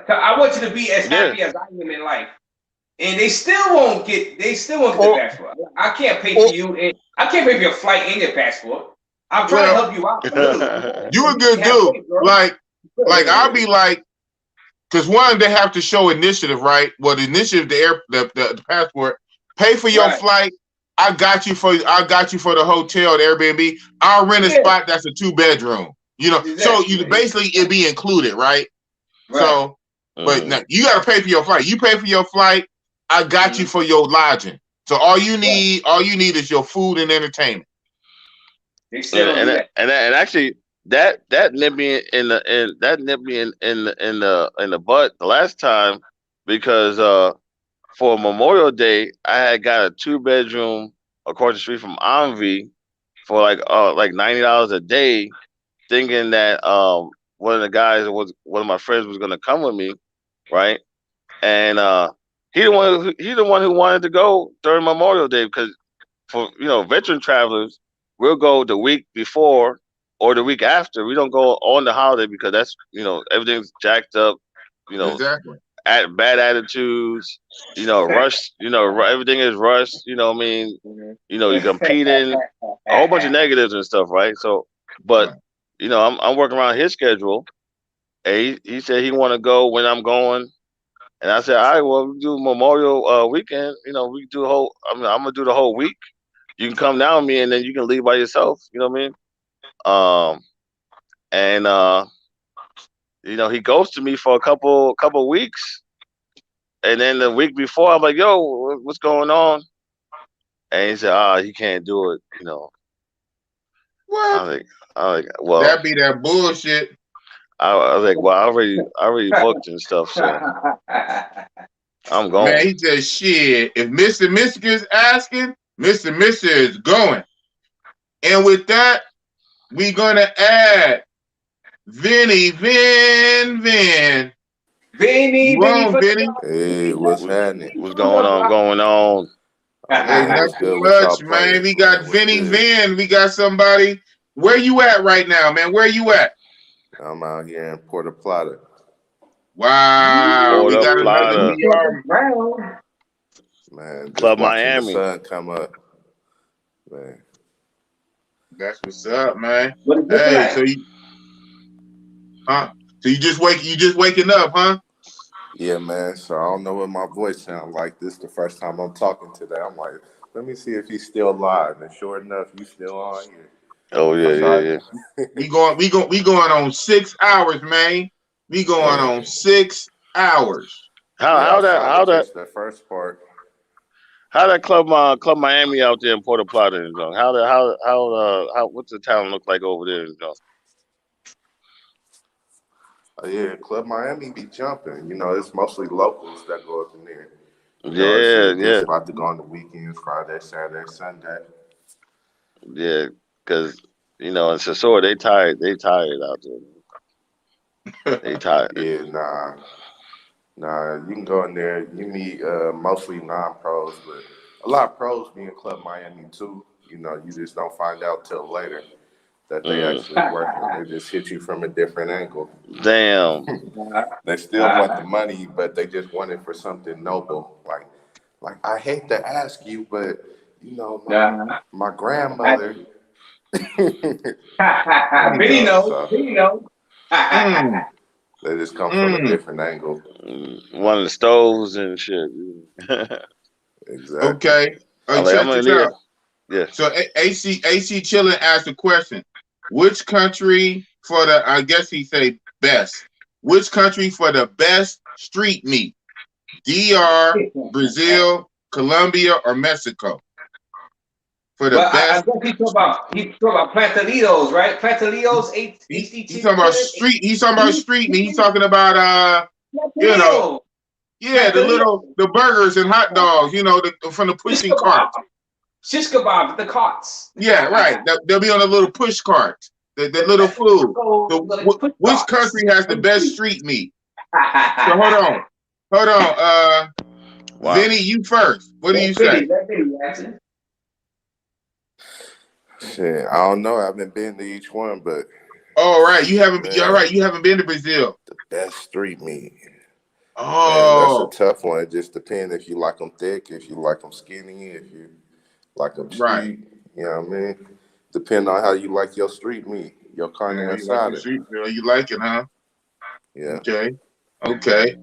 I want you to be as happy as I am in life, and they still won't get the passport. I can't pay for you, and I can't pay for your flight and your passport. I'm trying to help you out. You a good dude. Like I'll be like, because one, they have to show initiative, right? Well, the initiative, the passport, pay for your flight. I got you for the hotel, the Airbnb. I'll rent a spot that's a 2-bedroom. You know, so you basically it be included, right? So, but now you got to pay for your flight. You pay for your flight. I got you for your lodging. So all you need is your food and entertainment. And actually, that nipped me in the butt the last time, because for Memorial Day I had got a 2-bedroom across the street from Envy for like $90 a day, thinking that one of my friends was gonna come with me, right? And he's the one who wanted to go during Memorial Day, because for veteran travelers, we'll go the week before or the week after. We don't go on the holiday because that's everything's jacked up, exactly. At bad attitudes, rush, everything is rushed, what I mean? You're competing, a whole bunch of negatives and stuff, right? So, but I'm working around his schedule. And he said he want to go when I'm going, and I said, all right, well, we do Memorial weekend. We do I'm gonna do the whole week. You can come down with me, and then you can leave by yourself. You know what I mean? He ghosted me for a couple weeks, and then the week before, I'm like, yo, what's going on? And he said, he can't do it. What? I was like, well, that be that bullshit. I was like, well, I already booked and stuff, so I'm going. Man, he said, shit, if Mr. Michigan's asking, Mr. Mister is going. And with that, we're gonna add Vinny. Vinny. Hey, what's happening? What's going on? Hey, nothing much, man. We got Vinny Vin. We got somebody. Where you at right now, man? Where you at? I'm out here in Puerto Plata. Wow. We got another New York. Man, Club Miami. The sun come up. Man. That's what's up, man. Hey, so you just waking up, huh? Yeah, man. So I don't know what my voice sounds like. This is the first time I'm talking today. I'm like, let me see if he's still live. And sure enough, you still on here. Oh yeah. We going on 6 hours, man. We going on 6 hours. How that the first part. How that Club Miami out there in Puerto Plata is going? How what's the town look like over there? Yeah, Club Miami be jumping. It's mostly locals that go up in there. It's about to go on the weekends, Friday, Saturday, Sunday. Yeah, because in Sasor they tired out there. They tired. Yeah, nah. You can go in there. You meet mostly non-pros, but a lot of pros be in Club Miami too. You just don't find out till later that they actually working. They just hit you from a different angle. Damn. They still want the money, but they just want it for something noble. Like I hate to ask you, but my grandmother. Vinny knows. They just come from a different angle. One of the stoves and shit. Exactly. Okay. I'm gonna need it. Yeah. So AC Chillin asked a question. Which country for the, I guess he say best. Which country for the best street meat? DR, Brazil, Colombia, or Mexico? For the best. I guess he talk about Plantalitos, right? Plantalitos, he's talking about street. He's talking about street meat. He's talking about the burgers and hot dogs. From the pushing cart. Shish kebab, the carts. Yeah, right. They'll be on the little push carts. The little food. Which country has the best street meat? So hold on. Wow. Vinny, you first. What do you say? Shit, I don't know. I haven't been to each one, but all right, you haven't. All right, you haven't been to Brazil. The best street meat. Oh, man, that's a tough one. It just depends if you like them thick, if you like them skinny, if you like them cheap. Right. You know what I mean? Depending on how you like your street meat, your carne asada. You like it, huh? Yeah. Okay.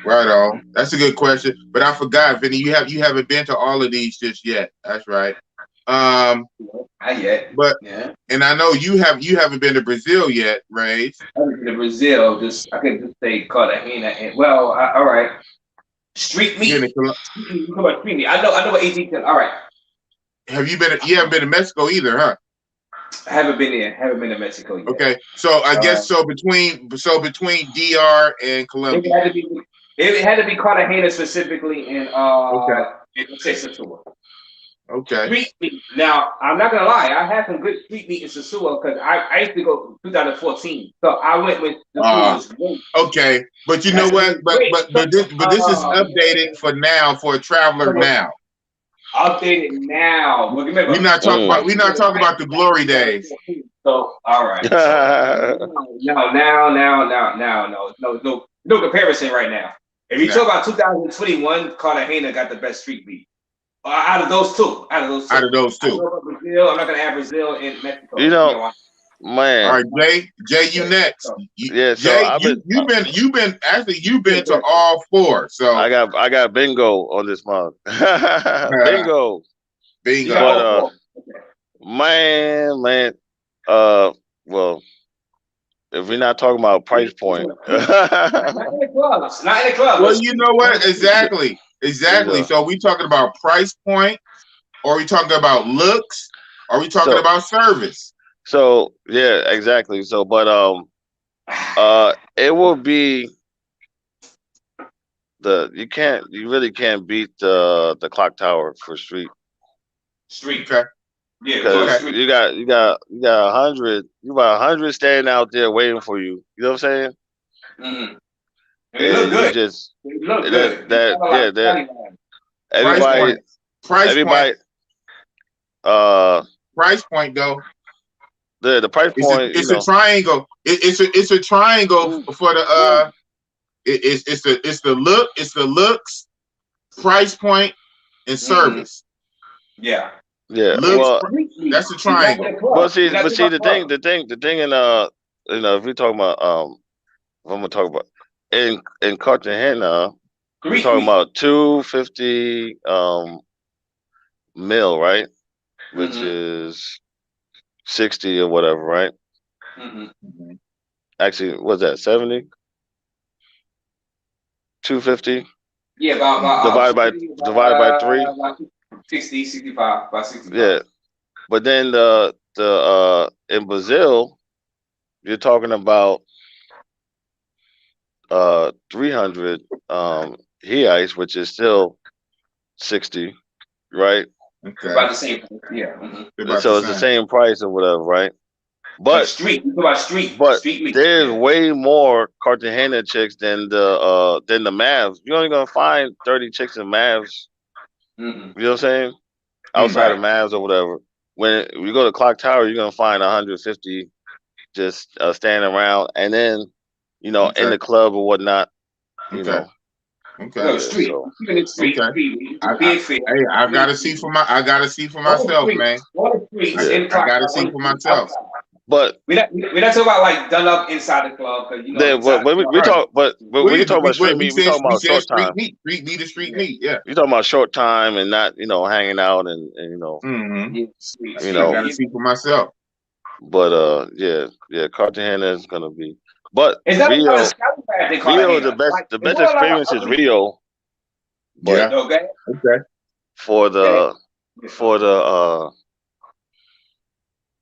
Right on. That's a good question. But I forgot, Vinny, you haven't been to all of these just yet. That's right. Not yet. But yeah. And I know you haven't been to Brazil yet, Ray. I haven't been to Brazil. I can just say Cartagena and all right. Street meat. Come on, street meat. I know what AD said. All right. You haven't been to Mexico either, huh? I haven't been there. Haven't been to Mexico yet. Okay. So I guess between DR and Colombia. It had to be Cartagena specifically in Sosúa. Okay. Street meat. Now, I'm not gonna lie, I had some good street meat in Sosúa because I used to go 2014. So I went with the okay. But you know what? But this is updated for a traveler now. Updated now. Well, remember, we're not talking about the glory days. So all right. No comparison right now. If you talk about 2021, Cartagena got the best street meat. Out of those two. Out of those two. Brazil, I'm not gonna add Brazil and Mexico. Man. All right, Jay, you next. So Jay, you've been to all four. So I got bingo on this month. bingo. But man. Well, if we're not talking about price point. Not in the club. Well, you know what? Exactly. Yeah. So are we talking about price point? Or are we talking about looks? Or are we talking about service? So yeah, exactly. So but it will be you really can't beat the clock tower for street. Okay. Yeah, because you got 100, you about 100 standing out there waiting for you. You know what I'm saying? Mm-hmm. They look good. Everybody. Price point though. The price point. It's a triangle. It's a triangle for the it's the looks, price point, and service. Yeah. Yeah. Looks, that's a triangle. Well, see, the thing in if we talk about I'm gonna talk about in Cartagena, we're talking about 250 mil, right? Which is 60 or whatever, right? Mm-hmm. Actually, what's that, 70? 250? Yeah, about divided by 3. 60, 65, about 65. Yeah, but then the in Brazil, you're talking about 300 reais, which is still 60, right? Okay. About the same, yeah. Mm-hmm. So it's the same price or whatever, right? But street meat. There's way more Cartagena chicks than the Mavs. You're only gonna find 30 chicks in Mavs. Mm-hmm. You know what I'm saying? Outside of Mavs or whatever. When you go to Clock Tower, you're gonna find 150 just standing around, and then in the club or whatnot. You know. Okay. No, street. So, street. I gotta see for myself, man. I gotta see for myself. But we're not talking about like done up inside the club, because when you talk about street meat, we talking about short time. Street meat, yeah. You talking about short time and not hanging out and I gotta see for myself. But Cartagena is gonna be. But Rio, the best experience is Rio. But, okay. For the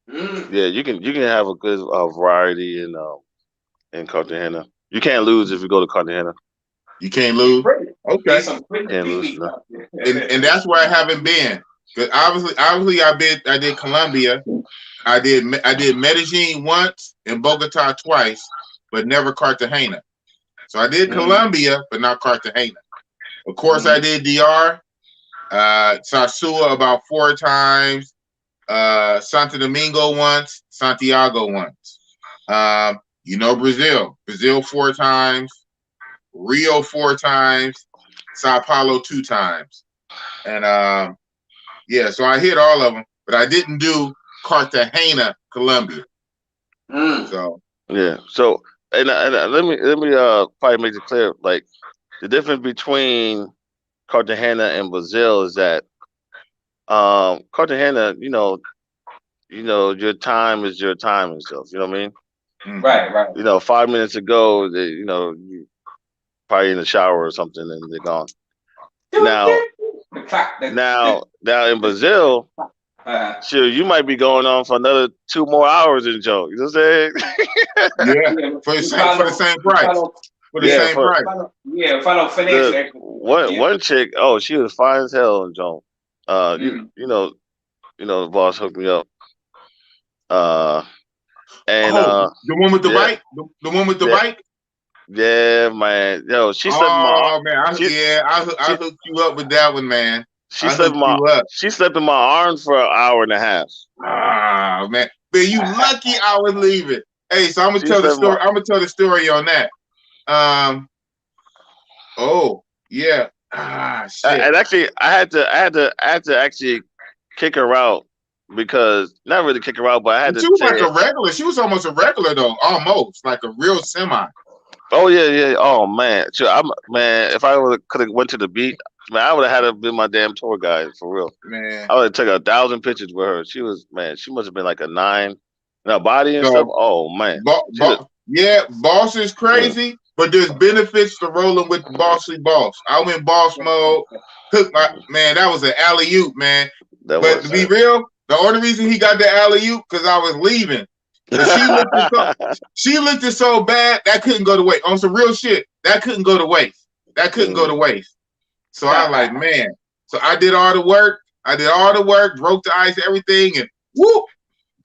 you can have a good variety in Cartagena. You can't lose if you go to Cartagena. You can't lose. Okay. Can't lose. No. And that's where I haven't been. Because obviously I did Colombia. I did Medellin once and Bogota twice, but never Cartagena. So I did Colombia, but not Cartagena. Of course, I did DR, Sosúa about 4 times, Santo Domingo once, Santiago once. Brazil 4 times, Rio 4 times, Sao Paulo 2 times. And so I hit all of them, but I didn't do Cartagena, Colombia. So yeah. So and let me probably make it clear. Like the difference between Cartagena and Brazil is that Cartagena, your time is your time and stuff. You know what I mean? Right. 5 minutes ago, you probably in the shower or something, and they're gone. Now in Brazil, sure, you might be going on for another 2 more hours in Joe. You know what I'm saying? For the same price. For the same price. Final financial. One chick, she was fine as hell in Joe. The boss hooked me up. The one with the bike? The one with the bike? Yeah, man. Yo, she slept in my man. I hooked you up with that one, man. She slept in my arms for an hour and a half. Ah, man. Man, you lucky I was leaving. Hey, so I'm gonna tell the story. I'm gonna tell the story on that. Yeah. Ah, shit. And actually, I had to actually kick her out because not really kick her out, but I had to. She was like a regular. She was almost a regular though, almost like a real semi. Oh yeah. Oh man, if I could have went to the beach, man, I would have had to be my damn tour guide for real. Man, I would have taken 1,000 pictures with her. She must have been like a 9. Now body and stuff. Oh man. Boss is crazy, but there's benefits to rolling with Bossy Boss. I went boss mode. That was an alley-oop, man. But to be real, the only reason he got the alley-oop because I was leaving. She looked so bad that couldn't go to waste. On some real shit, that couldn't go to waste. So I was like, man. So I did all the work. Broke the ice, everything, and whoop,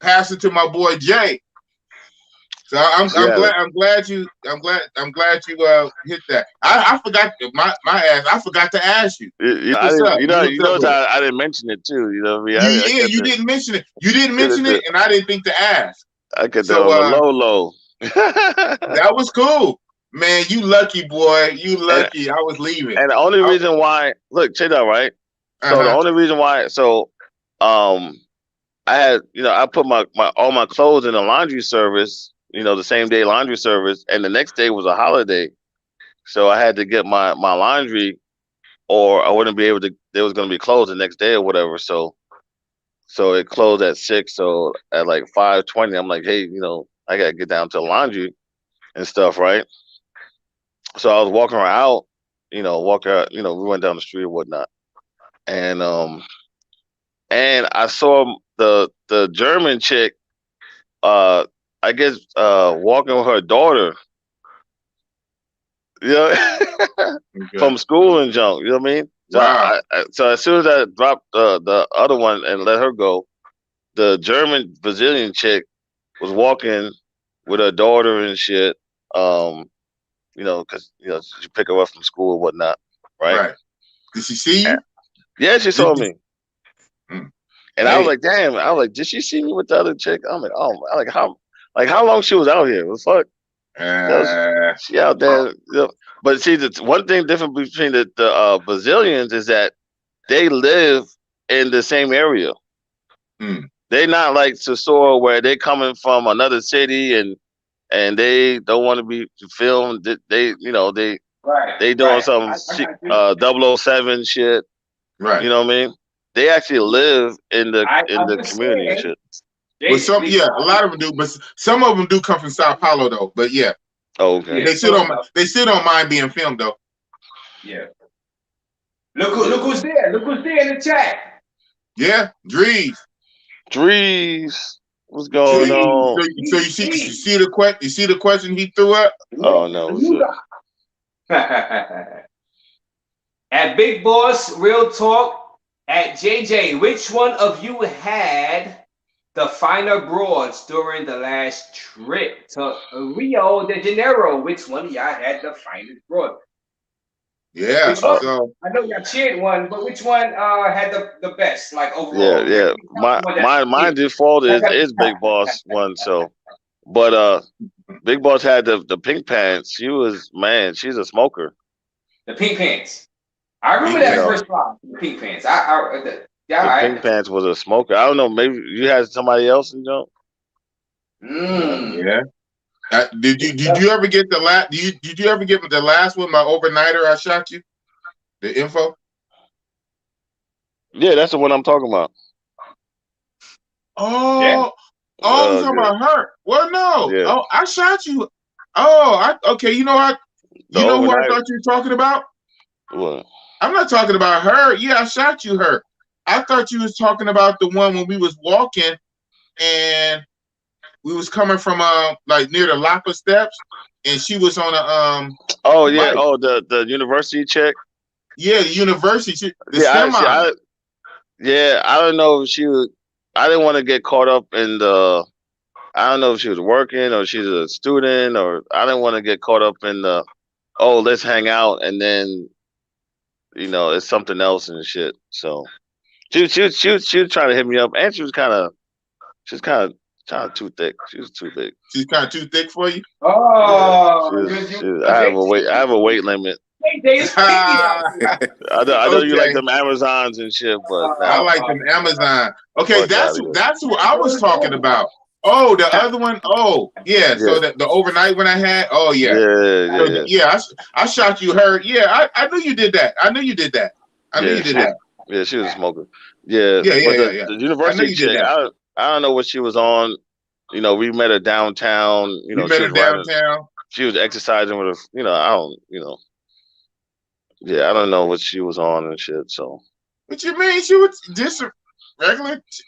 passed it to my boy Jay. So I'm glad you hit that. I forgot my ass. I forgot to ask you. I didn't mention it too. You know what I mean? You didn't mention it. You didn't mention it, and I didn't think to ask. I could do low. That was cool, man. You lucky boy. You lucky. I was leaving. And the only reason why, look, check that right. So the only reason why, I had, I put all my clothes in the laundry service. The same day laundry service, and the next day was a holiday, so I had to get my laundry, or I wouldn't be able to. They was gonna be closed the next day or whatever. So it closed at 6. So at like 5:20, I'm like, hey, I gotta get down to the laundry and stuff, right? So I was walking her out, we went down the street or whatnot, and I saw the German chick, I guess walking with her daughter, from school and junk. You know what I mean? So, wow. So as soon as I dropped the other one and let her go, the German Brazilian chick was walking with her daughter and shit. Because she pick her up from school and whatnot, right? Did she see you? Yeah, she saw me. And I was like, damn. I was like, did she see me with the other chick? I'm like, oh, how long she was out here? What the fuck? She out there. But see, the one thing different between the Brazilians is that they live in the same area. They're not like Sasor where they're coming from another city and they don't want to be filmed. They doing some 007 shit. Right. You know what I mean? They actually live in the community and shit. But a lot of them do, but some of them do come from Sao Paulo though. But yeah. Oh, okay. They still don't mind being filmed though. Yeah. Look who's there. Look who's there in the chat. Yeah, Drees. What's going on? So you see the question he threw up? Oh no. At Big Boss Real Talk at JJ, which one of you had the finer broads during the last trip to Rio de Janeiro? Which one of y'all had the finest broad? Yeah, so I know y'all cheered one, but which one had the best, like overall? Yeah. My default is Big Boss one. So, but Big Boss had the pink pants. She's a smoker. The pink pants. I remember that first spot. The pink pants. Yeah, Pink Pants was a smoker. I don't know. Maybe you had somebody else, you know. Yeah. Did you ever get the last? Did you ever get the last one? My overnighter, I shot you. The info. Yeah, that's the one I'm talking about. Oh, Yeah. oh, you talking about her? Well, no. Yeah. Oh, I shot you. Oh, okay. You know what? You know who I thought you were talking about? What? I'm not talking about her. Yeah, I shot you her. I thought you was talking about the one when we was walking and we was coming from like near the Lapa steps and she was on a Oh yeah. bike. Oh, the university chick. Yeah, the university. The Yeah, semi. I don't know if she was. I didn't want to get caught up in the. I don't know if she was working or she's a student, or I didn't want to get caught up in the. Oh, let's hang out, and then, it's something else and shit. So she was trying to hit me up, and she was kind of too thick. She was too big. She's kind of too thick for you. Oh, I have a weight limit. I know you like them Amazons and shit, but I like them Amazon. Okay, that's who I was talking about. Oh, the other one. Oh, yeah. So the overnight one I had. Oh, yeah. Yeah. I shot you her. Yeah, I knew you did that. I knew you did that. Yeah, she was a smoker. Yeah. The university chick. I don't know what she was on. We met her downtown. We met her downtown. She was exercising with her. I don't. Yeah, I don't know what she was on and shit. So. What you mean? She was just a regular chick.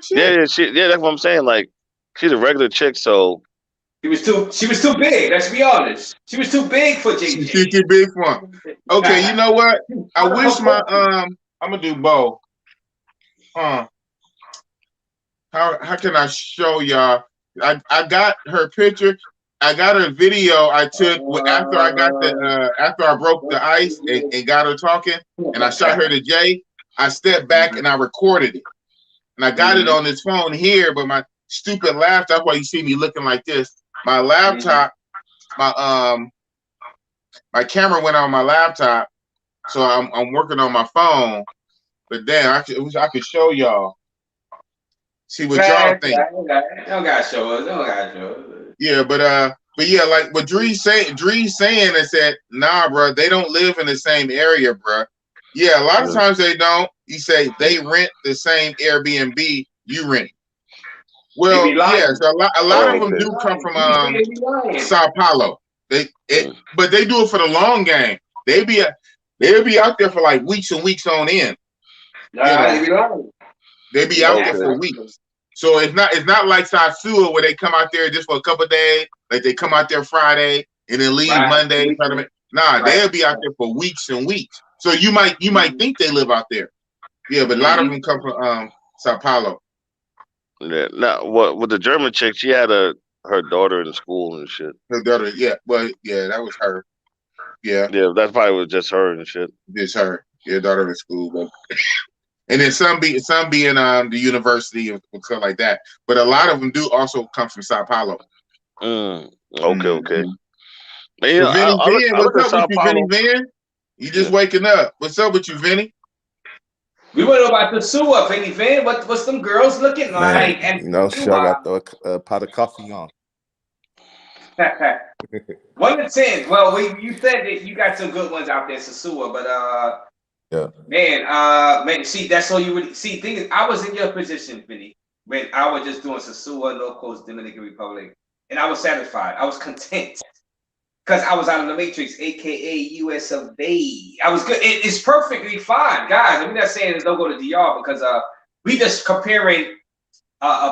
Yeah, that's what I'm saying. Like, she's a regular chick, so. She was too big. Let's be honest. She was too big for JJ. She's too big for him. Okay, you know what? I wish I'm gonna do both. How can I show y'all? I got her picture. I got a video I took after I broke the ice and got her talking, and I shot her to Jay. I stepped back and I recorded it, and I got it on this phone here. But my stupid laptop, that's why you see me looking like this. My laptop, my camera went on my laptop, so I'm working on my phone. But then I could show y'all. See what y'all think. Don't gotta show us. Yeah, but yeah, like what Dree's saying is that nah, bro, they don't live in the same area, bro. Yeah, a lot of times they don't. You say they rent the same Airbnb you rent. Well, yeah, so a lot of them do come from Sao Paulo. But they do it for the long game. They'll be out there for like weeks and weeks on end. They be out there for weeks. So it's not like Sosua where they come out there just for a couple of days, like they come out there Friday and then leave Monday. They'll be out there for weeks and weeks. So you might think they live out there. Yeah, but a lot of them come from Sao Paulo. Yeah. Now, with the German chick, she had her daughter in school and shit. Her daughter, yeah. Well, yeah, that was her. Yeah. Yeah, that probably was just her and shit. Just her. Yeah, daughter in school. But and then some be in the university and stuff like that. But a lot of them do also come from Sao Paulo. Okay. Man, what's up with you, Vinny Van? You just waking up. What's up with you, Vinny? We want to know about the Sua, Vinny Van. What's them girls looking like? Man, she got a pot of coffee on. 1 to 10. Well, you said that you got some good ones out there, Sasua, but man, see, that's all you really see. Thing is, I was in your position, Vinny, when I was just doing Sasua, North Coast, Dominican Republic, and I was satisfied. I was content because I was out of the Matrix, aka US of A. I was good. It's perfectly fine, guys. I'm not saying don't go to DR because we just comparing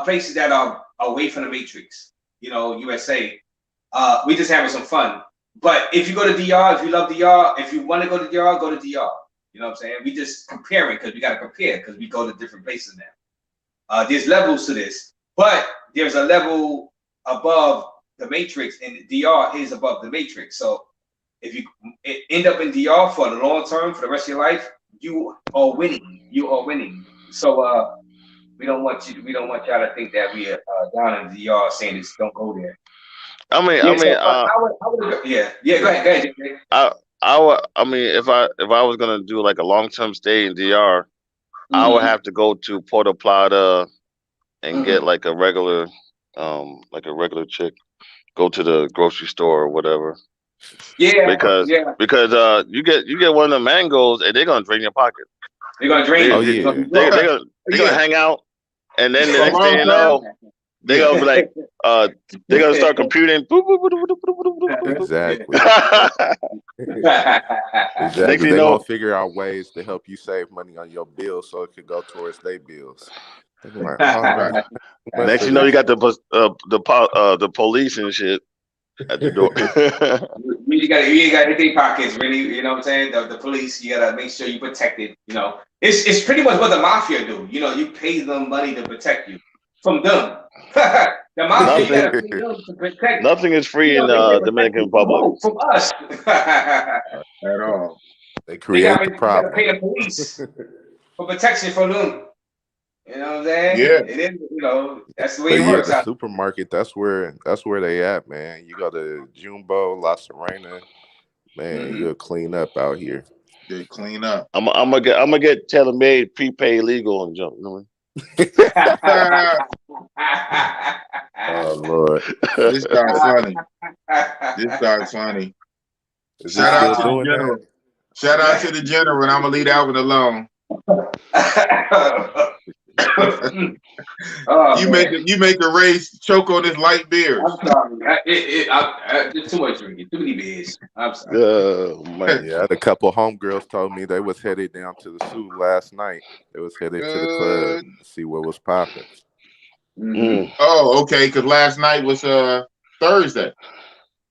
places that are away from the Matrix. USA. We just having some fun. But if you go to DR, if you love DR, if you want to go to DR, go to DR. You know what I'm saying? We just comparing because we got to compare because we go to different places now. There's levels to this, but there's a level above the Matrix, and DR is above the Matrix. So if you end up in DR for the long term, for the rest of your life, you are winning. You are winning. So we don't want y'all to think that we are down in DR saying this. Don't go there. Go ahead. I mean, if I was gonna do like a long-term stay in DR, I would have to go to Puerto Plata and get like a regular chick. Go to the grocery store or whatever. Yeah, because you get one of the mangoes and they're gonna drain your pocket. They're gonna drain. They're gonna hang out, and then the next thing you know, they're gonna be like, they're gonna start computing. Exactly. Exactly. They're gonna figure out ways to help you save money on your bills so it could go towards their bills. Like, right. Next you know, you got the police and shit at the door. you gotta hit their pockets, really. You know what I'm saying? The police, you gotta make sure you protected. You know, it's pretty much what the mafia do. You know, you pay them money to protect you from them. The mafia, you gotta pay them to protect. Nothing is free in Dominican Republic. From us. At all. They create the problem. You gotta pay the police for protection from them. You know what I'm saying? Yeah. It is, you know, that's the way it works. The supermarket, that's where they at, man. You go to Jumbo, La Serena, man, you'll clean up out here. They clean up. I'm gonna get tailor-made, prepaid, legal, and jump. You know what I mean? Oh Lord, this guy's funny. This guy's funny. Shout out to the general. Shout out to the general, and I'm gonna leave Alvin alone. You make the race choke on this light beer. I'm sorry. There's too much drinking, too many beers. I'm sorry. Oh man, yeah. A couple homegirls told me they was headed down to the zoo last night. They was headed to the club to see what was popping. Mm-hmm. Oh, okay. Because last night was Thursday.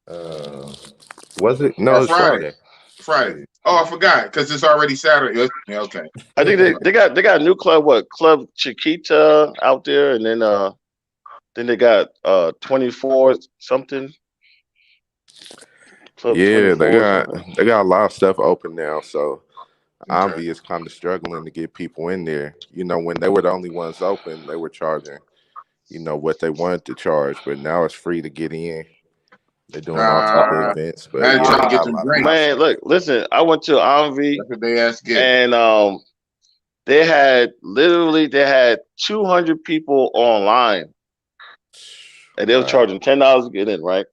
Was it? No, it was Friday. Friday. Oh, I forgot because it's already Saturday. Yeah, okay. I think they got a new club. What Club Chiquita out there, and then they got 24 something. Club yeah, they got a lot of stuff open now. So Envy is kind of struggling to get people in there. You know, when they were the only ones open, they were charging, you know, what they wanted to charge, but now it's free to get in. They're doing all type of events, but man, look, listen. I went to Envy, and they had 200 people online, and they were charging $10 to get in, right?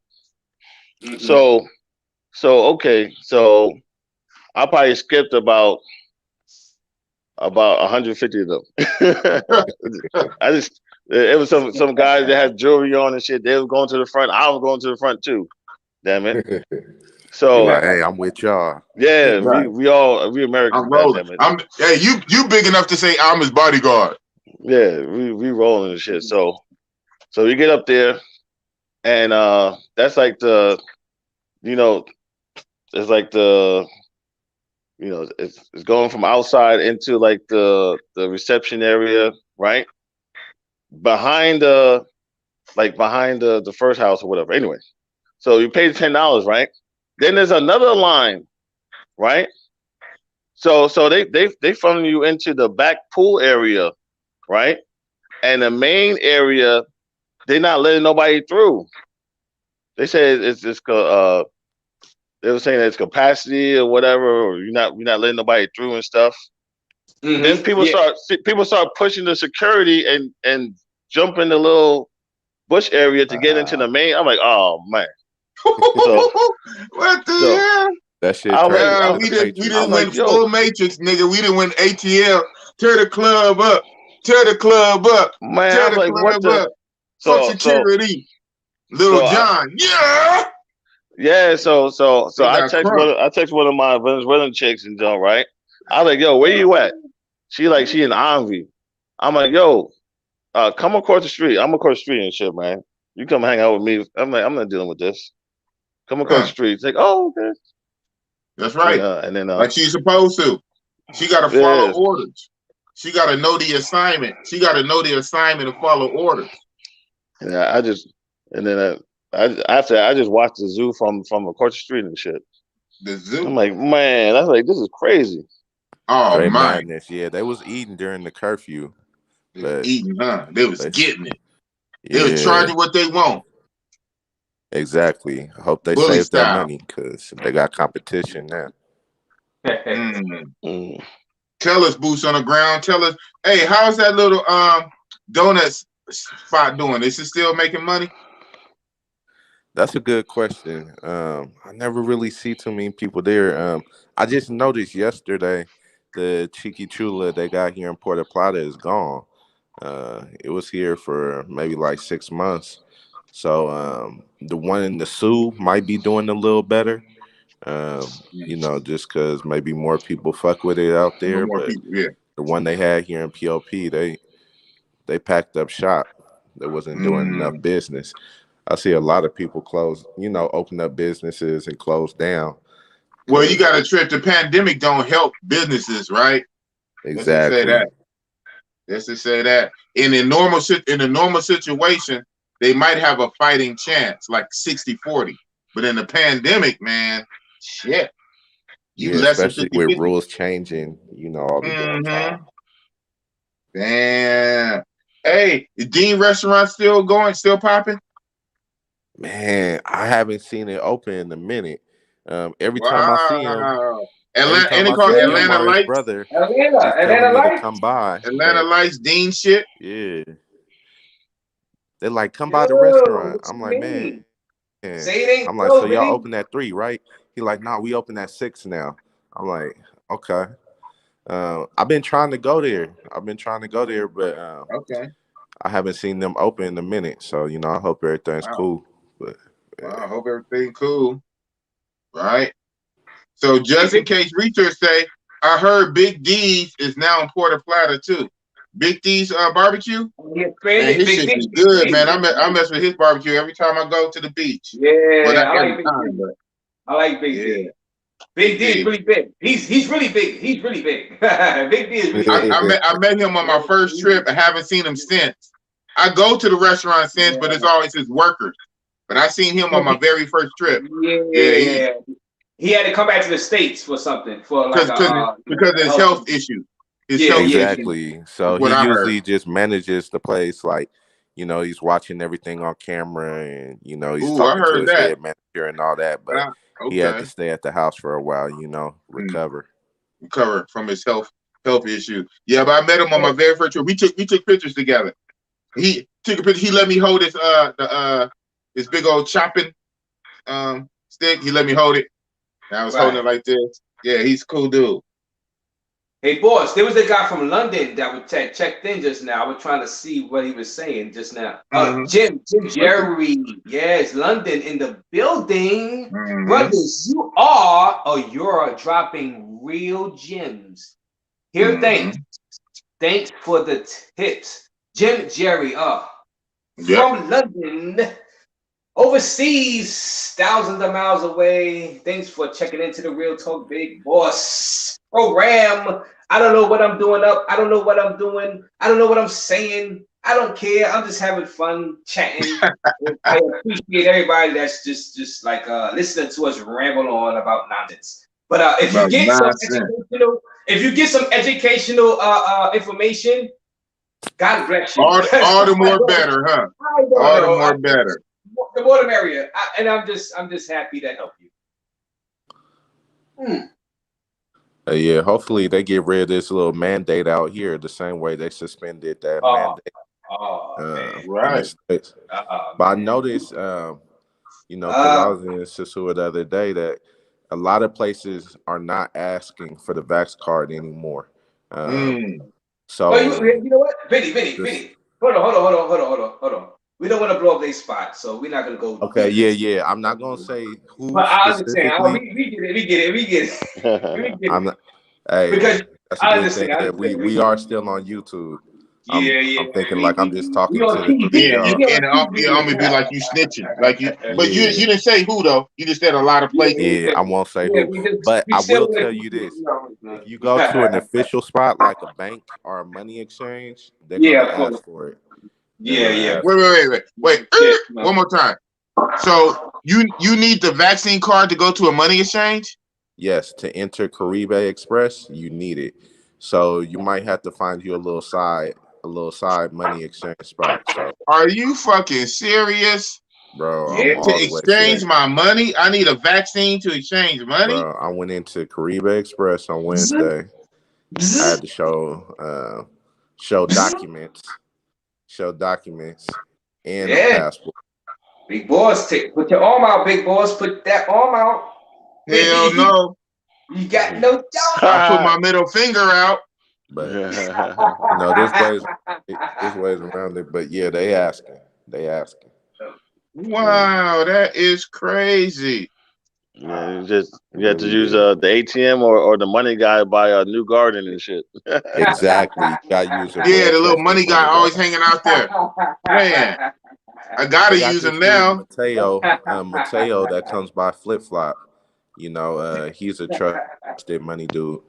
Mm-hmm. So okay, so I probably skipped about 150 of them. It was some guys that had jewelry on and shit. They were going to the front. I was going to the front too. Damn it. So like, hey, I'm with y'all. Yeah, right. we Americans. I'm rolling. Hey, you big enough to say I'm his bodyguard. Yeah, we rolling and shit. So you get up there, and that's like the, you know, it's like the, you know, it's going from outside into like the reception area, right? Behind the first house or whatever. Anyway, so you pay $10, right? Then there's another line, right? So they funnel you into the back pool area, right? And the main area, they're not letting nobody through. They say they were saying it's capacity or whatever, or you're not letting nobody through and stuff. Mm-hmm. Then people start pushing the security and jump in the little bush area to get into the main. I'm like, oh man. What the hell? That shit. We didn't win full Matrix, nigga. We didn't win ATL. Tear the club up. Tear the club up. Man, tear the club up. Fuck security. Little John. Yeah. So I text one of my Venezuelan chicks and John, right? I was like, yo, where you at? She in Envy. I'm like, yo, come across the street. I'm across the street and shit, man. You come hang out with me. I'm like, I'm not dealing with this. Come across the street. It's like, oh, okay. That's right. And then like she's supposed to. She got to follow orders. She got to know the assignment. She got to know the assignment and follow orders. Yeah, I just watched the zoo from across the street and shit. The zoo. I'm like, man, that's like, this is crazy. Oh my madness. Yeah, they was eating during the curfew. They was eating, huh? They was getting it. They was charging what they want. Exactly. I hope they save their money because they got competition now. Tell us, boots on the ground. Tell us, hey, how's that little donut spot doing? Is it still making money? That's a good question. I never really see too many people there. I just noticed yesterday the Cheeky Chula they got here in Puerto Plata is gone. It was here for maybe like 6 months. So the one in the Sioux might be doing a little better. Just because maybe more people fuck with it out there. But the one they had here in POP, they packed up shop. They wasn't doing enough business. I see a lot of people open up businesses and close down. Well, you got to trip. The pandemic don't help businesses, right? Exactly. Let's just say that. In a normal situation, they might have a fighting chance, like 60-40. But in the pandemic, man, shit. Especially with rules changing, all the damn time. Damn. Hey, is Dean Restaurant still going, still popping? Man, I haven't seen it open in a minute. Every time I see him, Atlanta Lights brother, Atlanta Lights come by. Atlanta Lights, Dean shit. Yeah, they're like, come by the restaurant. I'm like, man. I'm like, so y'all open at 3, right? He like, nah, we open at 6 now. I'm like, okay. I've been trying to go there. But okay. I haven't seen them open in a minute. So, I hope everything's cool. But I hope everything's cool. Right. So just in case research say, I heard Big D's is now in Puerto Plata too. Big D's barbecue. Man, his shit is good, man. I mess with his barbecue every time I go to the beach. Yeah, I like Big D. Big D is really big. He's really big. He's really big. Big D is really big. I met him on my first trip. I haven't seen him since. I go to the restaurant since, but it's always his workers. But I seen him on my very first trip. Yeah. He had to come back to the States for something because of his health issues. Exactly. So he usually just manages the place, like he's watching everything on camera, and he's talking to his head manager and all that. But he had to stay at the house for a while, recover from his health issues. Yeah, but I met him on my very first trip. We took pictures together. He took a picture. He let me hold his this big old chopping stick. He let me hold it. And I was holding it like this. Yeah, he's a cool dude. Hey, boss, there was a guy from London that was checked in just now. I was trying to see what he was saying just now. Jim Jerry. Yes, London in the building. Brothers, you're dropping real gems. Here, thanks for the tips. Jim Jerry, from London, overseas, thousands of miles away. Thanks for checking into the Real Talk Big Boss program. I don't know what I'm doing up. I don't know what I'm doing. I don't know what I'm saying. I don't care. I'm just having fun chatting. I appreciate everybody that's just like listening to us ramble on about nonsense. But if you get some educational information, God bless you. All the more better, huh? All the more better. The more the merrier. And I'm just happy to help you. Yeah, hopefully they get rid of this little mandate out here the same way they suspended that mandate. Right. But I noticed, because I was in Sisua the other day, that a lot of places are not asking for the Vax card anymore. So you know what, Vinny, hold on. We don't want to blow up their spot, so we're not gonna go. Okay, yeah. I'm not gonna say who. But I understand. We get it. I'm not. Hey, because that's a good thing that we are still on YouTube. I'm thinking like I'm just talking to the video. And I'm gonna be like you snitching, but you didn't say who though. You just said a lot of places. Yeah, I won't say who, but I will tell you this: if you go to an official spot like a bank or a money exchange, they're gonna ask for it. Yeah. Wait. One more time. So you need the vaccine card to go to a money exchange? Yes, to enter Caribe Express, you need it. So you might have to find you a little side money exchange spot. So are you fucking serious? Bro, to exchange my money, I need a vaccine to exchange money. Bro, I went into Caribe Express on Wednesday. I had to show documents, and a passport. Big boss, put your arm out, big boss. Put that arm out. Hell no. You got no job. I put my middle finger out. But there's ways around it. But yeah, they asking. Wow, that is crazy. Yeah, you have to use the ATM or the money guy buy a new garden and shit. Exactly. You gotta use the little money guy always hanging out there. Man, I gotta use him now. Mateo, that comes by Flip Flop. He's a trusted money dude.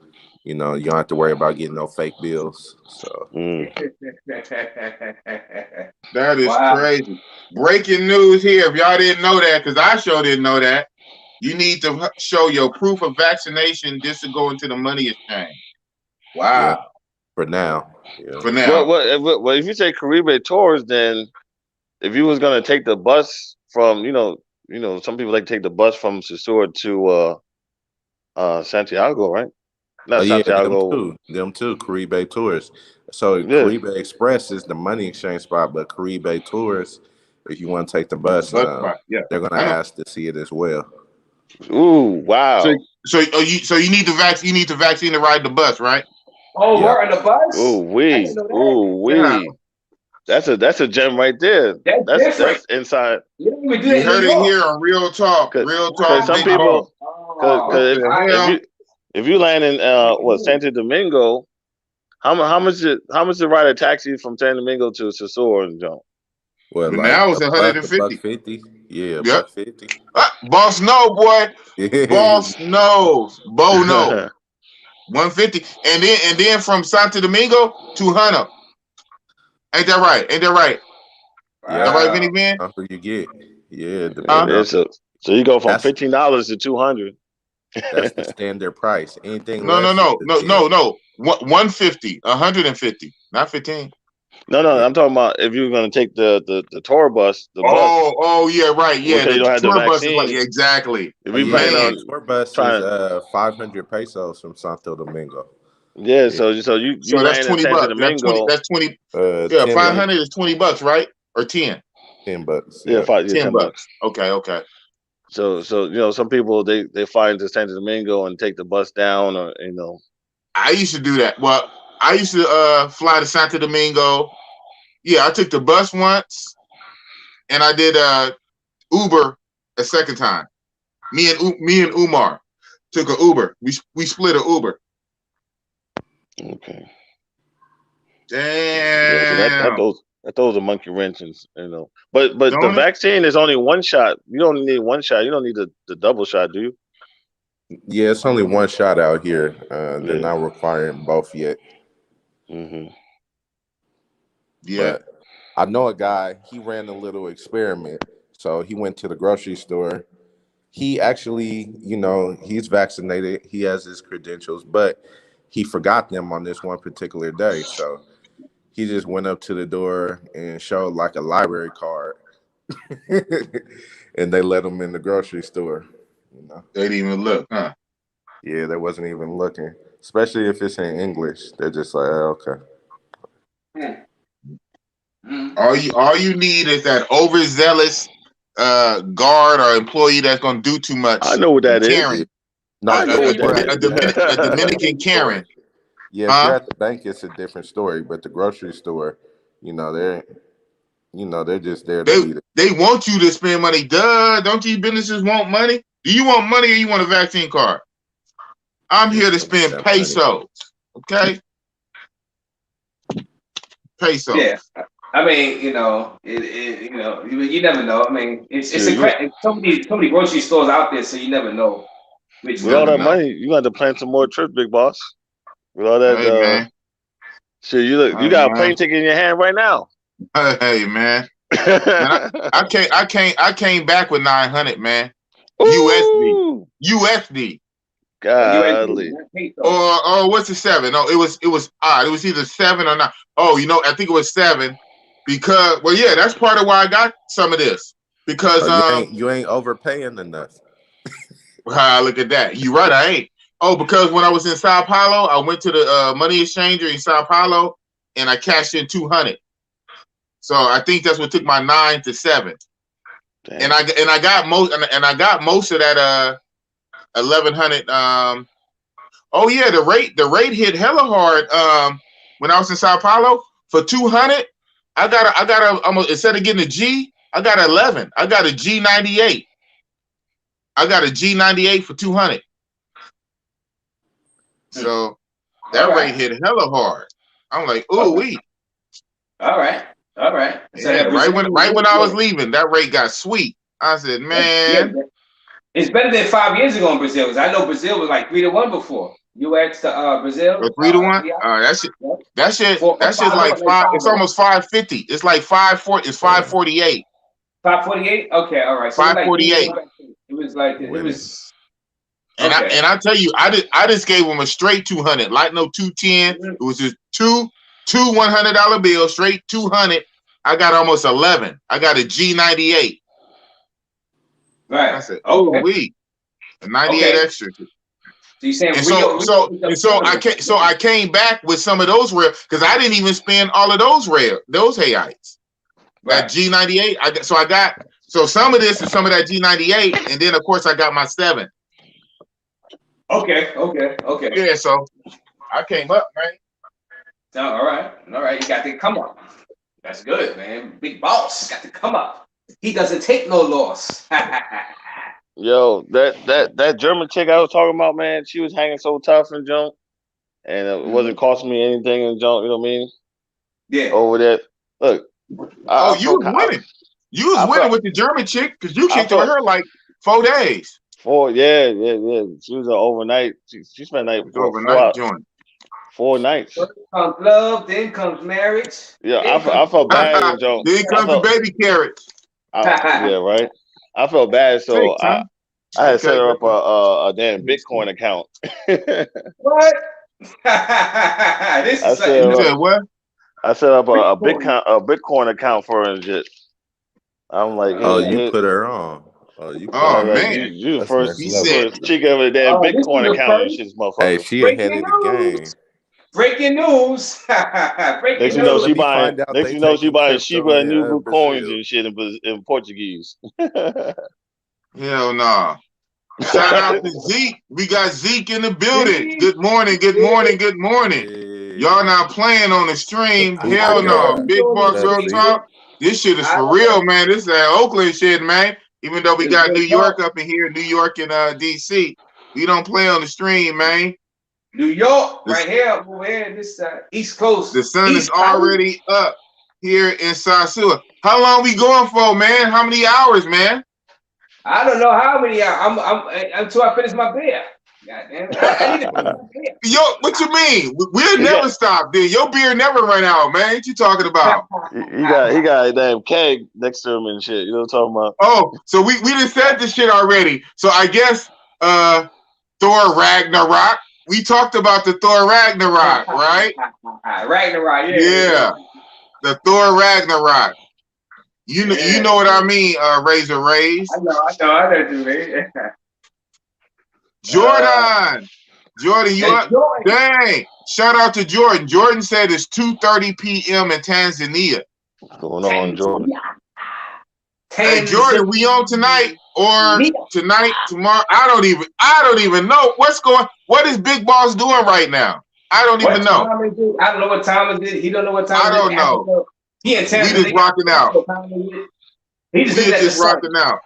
You don't have to worry about getting no fake bills. So that is crazy. Breaking news here. If y'all didn't know that, because I sure didn't know that, you need to show your proof of vaccination just to go into the money exchange. Wow. Yeah, for now. Yeah. For now. Well, if you say Caribe Tours, then if you was gonna take the bus from, some people like to take the bus from Sosúa to Santiago, right? Not Santiago. Them too. Caribe Tours. So Caribe Express is the money exchange spot, but Caribe Tours, if you want to take the bus, they're gonna ask to see it as well. Ooh, wow. So you need the vaccine. You need the vaccine to ride the bus, right? Oh, we're on the bus. Ooh wee. That's a gem right there. That's inside. You heard it here on Real Talk. Real Talk. Some people, if you land in Santo Domingo, how much to ride a taxi from Santo Domingo to Sosúa and John? Well, now it's 150. $150. Yeah, yep. $150. Boss no, boy. Boss knows. Bo no. 150. And then from Santo Domingo to Hunter. Ain't that right? Yeah. That right, Vinny Man? That's what you get. Yeah. So you go from $15 to $200. That's the standard price. Anything? No. 150, 150, not 15. No. I'm talking about if you're gonna take the tour bus. Yeah, right. Yeah, the tour bus is like exactly. If we plan on tour bus is 500 pesos from Santo Domingo. Yeah, so you that's $20. That's 20. 500 is $20, right? Or 10. $10. Yeah, $10. Okay. So some people they fly into Santo Domingo and take the bus down, or I used to do that. Well, I used to fly to Santo Domingo. Yeah, I took the bus once, and I did Uber a second time. Me and Umar took an Uber. We split an Uber. Okay. Damn. That those are monkey wrenches, But the vaccine is only one shot. You don't need one shot. You don't need the double shot, do you? Yeah, it's only one shot out here. They're not requiring both yet. Mm-hmm. Yeah. But I know a guy, he ran a little experiment. So he went to the grocery store. He actually, he's vaccinated. He has his credentials, but he forgot them on this one particular day. So he just went up to the door and showed like a library card. And they let him in the grocery store. They didn't even look, huh? Yeah, they wasn't even looking. Especially if it's in English. They're just like, okay. All you need is that overzealous guard or employee that's gonna do too much. I know what that Karen. is. No, I know what that is. A Dominican Karen. Yeah, if you're at the bank, it's a different story. But the grocery store, they're just there to lead it. They want you to spend money. Duh, don't these businesses want money? Do you want money or you want a vaccine card? I'm here to spend pesos. Okay? Pesos. Yeah. I mean, you never know. I mean, it's so many grocery stores out there, so you never know. With all that money, you got to plan some more trips, big boss. With all that, shit, you got a plane ticket in your hand right now. Hey, man. I came back with 900, man. USD. Godly. Or what's the 7? No, it was odd. It was either 7 or 9. Oh, I think it was 7 because that's part of why I got some of this. Because you ain't overpaying enough. Look at that. You're right, I ain't. Oh, because when I was in Sao Paulo, I went to the money exchanger in Sao Paulo, and I cashed in 200. So I think that's what took my 9 to 7. Damn. And I got most of that 1100. Oh yeah, the rate hit hella hard. When I was in Sao Paulo for 200, I got almost, instead of getting a G, I got 11. I got a G98. I got a G98 for 200. So that rate hit hella hard. I'm like, ooh wee. All right. So yeah, right when I was leaving, that rate got sweet. I said, man, it's better than 5 years ago in Brazil. Because I know Brazil was like 3-1 before. UX to Brazil. 3-1. That shit's like five. It's almost 550. It's like 540. It's 548. 548. Okay, all right. So 548. It was like it was. And I tell you, I just gave him a straight 200, like no 210. It was just two $100 bills, straight 200. I got almost 11. I got a G98. Right. I said, oh, we 98 extra. So you saying I came back with some of those rare because I didn't even spend all of those Hayites. Right. That G98. So some of this is some of that G98, and then of course I got my 7. Okay. Yeah, so I came up, man. All right. You got to come up. That's good, man. Big boss got to come up. He doesn't take no loss. Yo, that German chick I was talking about, man, she was hanging so tough in junk, and it wasn't costing me anything in junk. You know what I mean? Yeah. Over that. Look. You was winning. You was winning with the German chick because you kicked with her like 4 days. 4, yeah. She was an overnight. She spent night overnight joint. 4 nights. First comes love, then comes marriage. Yeah, I felt bad in junk. Then comes the baby carrots. Yeah, right. I felt bad, so I had set her up a damn Bitcoin account. What? I set up a Bitcoin account for her and shit. I'm like, you put her on. Man, you the first chick of the damn Bitcoin account and shit, motherfucker. Hey, she ahead of the game. Breaking news. Next you know she buying Shiba and Inu coins and shit in Portuguese. Hell nah. Shout out to Zeke. We got Zeke in the building. Good morning. Y'all not playing on the stream. Hell no. Big bucks up top. This shit is for real, man. This is that Oakland shit, man. Even though we got New York up in here, New York and DC, we don't play on the stream, man. New York, right here, over here, this East Coast. The sun is already up here in Sasua. How long we going for, man? How many hours, man? I don't know how many hours. I'm until I finish my beer. Goddamn, I need to finish my beer. Yo, what you mean? We'll never stop, dude. Your beer never run out, man. What you talking about? He got a damn keg next to him and shit. You know what I'm talking about? Oh, so we just said this shit already. So I guess Thor Ragnarok. We talked about the Thor Ragnarok, right? Ragnarok, yeah. The Thor Ragnarok. You know what I mean, Razor Rays. I know what you mean. Jordan, you up? Dang! Shout out to Jordan. Jordan said it's 2:30 p.m. in Tanzania. What's going on, Jordan? Hey, Jordan, we on tonight or tonight, tomorrow? I don't even know what is Big Boss doing right now? I don't even know. I don't know what time it is. He don't know what time it is. I don't know. He in Tanzania. We just rocking out. We just rocking out.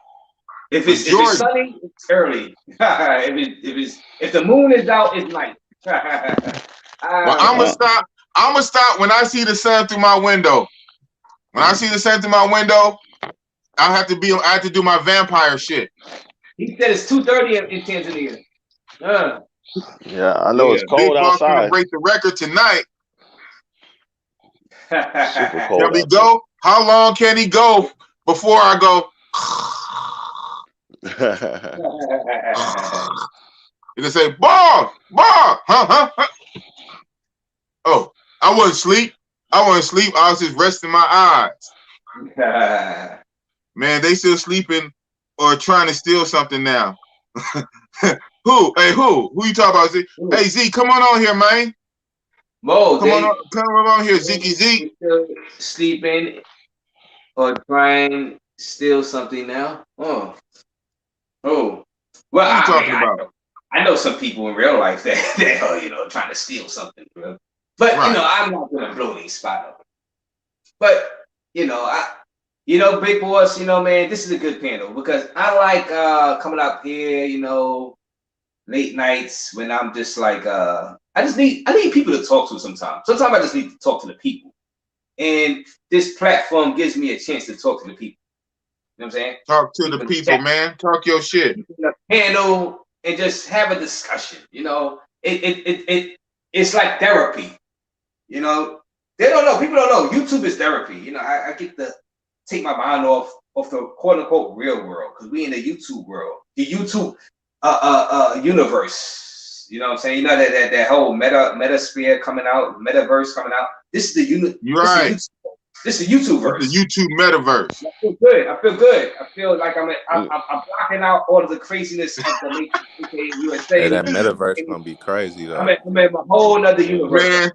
If it's sunny, it's early. if the moon is out, it's night. Well, I'm gonna stop when I see the sun through my window. When I see the sun through my window, I have to do my vampire shit. He said it's 2:30 in Tanzania. Yeah, I know it's cold Big Boss outside. Gonna break the record tonight. Super cold. Can we go? How long can he go before I go? You can say, Bob, huh? Oh, I wasn't asleep. I was just resting my eyes. Man, they still sleeping or trying to steal something now. Who? Hey, who? Who you talking about, Z? Hey, Z, come on here, man. Mo, come on here, Zeke. Still sleeping or trying to steal something now? Oh. Well, what are you talking about? I know some people in real life that are, trying to steal something, bro. But right. I'm not gonna blow these spot up. But Big Boss, man, this is a good panel because I like coming up here, late nights when I'm just like I need people to talk to sometimes. Sometimes I just need to talk to the people. And this platform gives me a chance to talk to the people. You know what I'm saying? Talk to the people, man. Talk your shit. Panel and just have a discussion. It's like therapy. They don't know. People don't know. YouTube is therapy. I get to take my mind off the quote unquote real world because we in the YouTube world, the YouTube universe. You know what I'm saying? That whole metasphere coming out, metaverse coming out. This is the right. This is the YouTubeverse. The YouTube metaverse. I feel good. I feel like I'm blocking out all of the craziness of the Matrix, USA. Hey, that metaverse gonna be crazy though. I'm in my whole other universe. Man,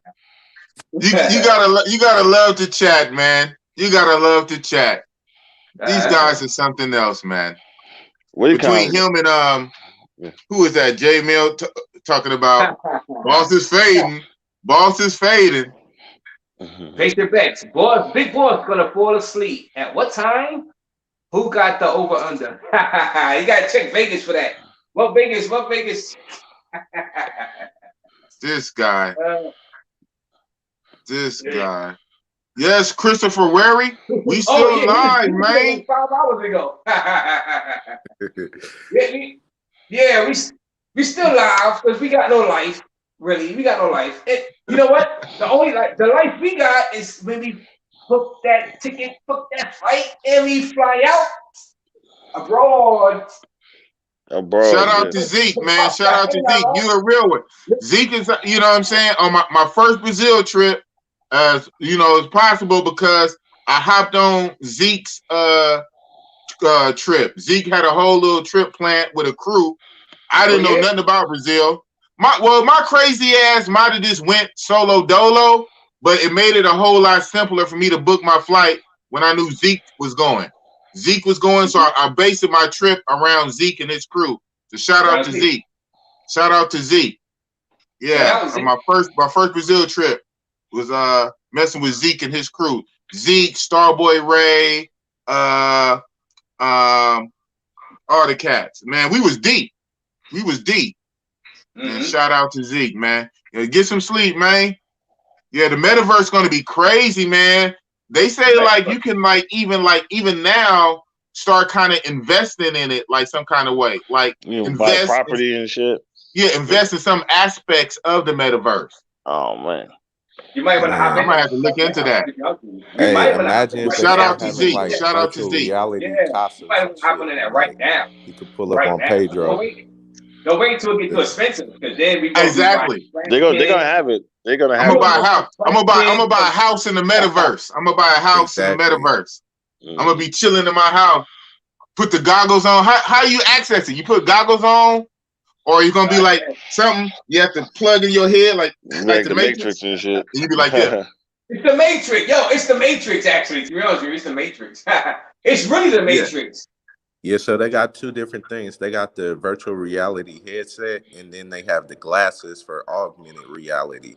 you gotta love to chat, man. You gotta love to chat. These guys are something else, man. Between him and who is that? J Mill talking about boss is fading. Boss is fading. Place your bets. Big Boss gonna fall asleep. At what time? Who got the over under? You gotta check Vegas for that. What Vegas? This guy. This guy. Yes, Christopher Wary. We still alive, man. 5 hours ago. Yeah, we still live because we got no life. Really, we got no life. And you know what? The life we got is when we book that ticket, book that flight, and we fly out abroad. Shout out to Zeke, man. Shout out to Zeke. You a real one. Zeke is, you know what I'm saying? On my first Brazil trip, it's possible because I hopped on Zeke's trip. Zeke had a whole little trip planned with a crew. I didn't know nothing about Brazil. My crazy ass might have just went solo dolo, but it made it a whole lot simpler for me to book my flight when I knew Zeke was going. Zeke was going, so I based my trip around Zeke and his crew. So shout out to Zeke. Shout out to Zeke. Yeah, my first Brazil trip was messing with Zeke and his crew. Zeke, Starboy Ray, all the cats. Man, we was deep. And shout out to Zeke, man. Get some sleep, man. Yeah, the metaverse gonna be crazy, man. They say you can even now start kind of investing in it like some kind of way, like buy property and shit. Yeah, invest in some aspects of the metaverse. Oh man, you might want to hop in. I might have to look into that. Hey, imagine shout out to Zeke. Shout out to Zeke. Reality you might want to hop in that right now. You could pull up on Pedro. Don't wait until it gets too expensive because then we exactly. They're gonna have it. They're gonna have. I'm gonna buy a house. I'm gonna buy a house in the metaverse. I'm gonna buy a house in the metaverse. I'm gonna be chilling in my house. Put the goggles on. How you access it? You put goggles on, or you gonna be like something you have to plug in your head like the Matrix and shit. And you be like, yeah. It's the Matrix, it's the Matrix. Actually, to be honest with you, it's the Matrix. It's really the Matrix. Yeah, so they got two different things. They got the virtual reality headset, and then they have the glasses for augmented reality.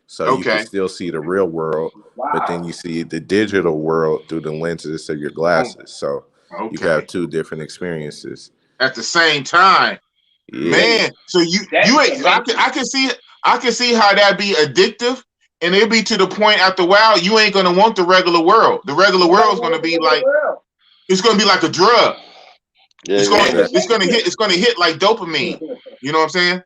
So you can still see the real world, but then you see the digital world through the lenses of your glasses. So you can have two different experiences at the same time. Yeah. Man, so I can see how that'd be addictive, and it'd be to the point after a while you ain't gonna want the regular world. The regular world is gonna be like it's gonna be like a drug. Yeah, it's gonna hit like dopamine. You know what I'm saying?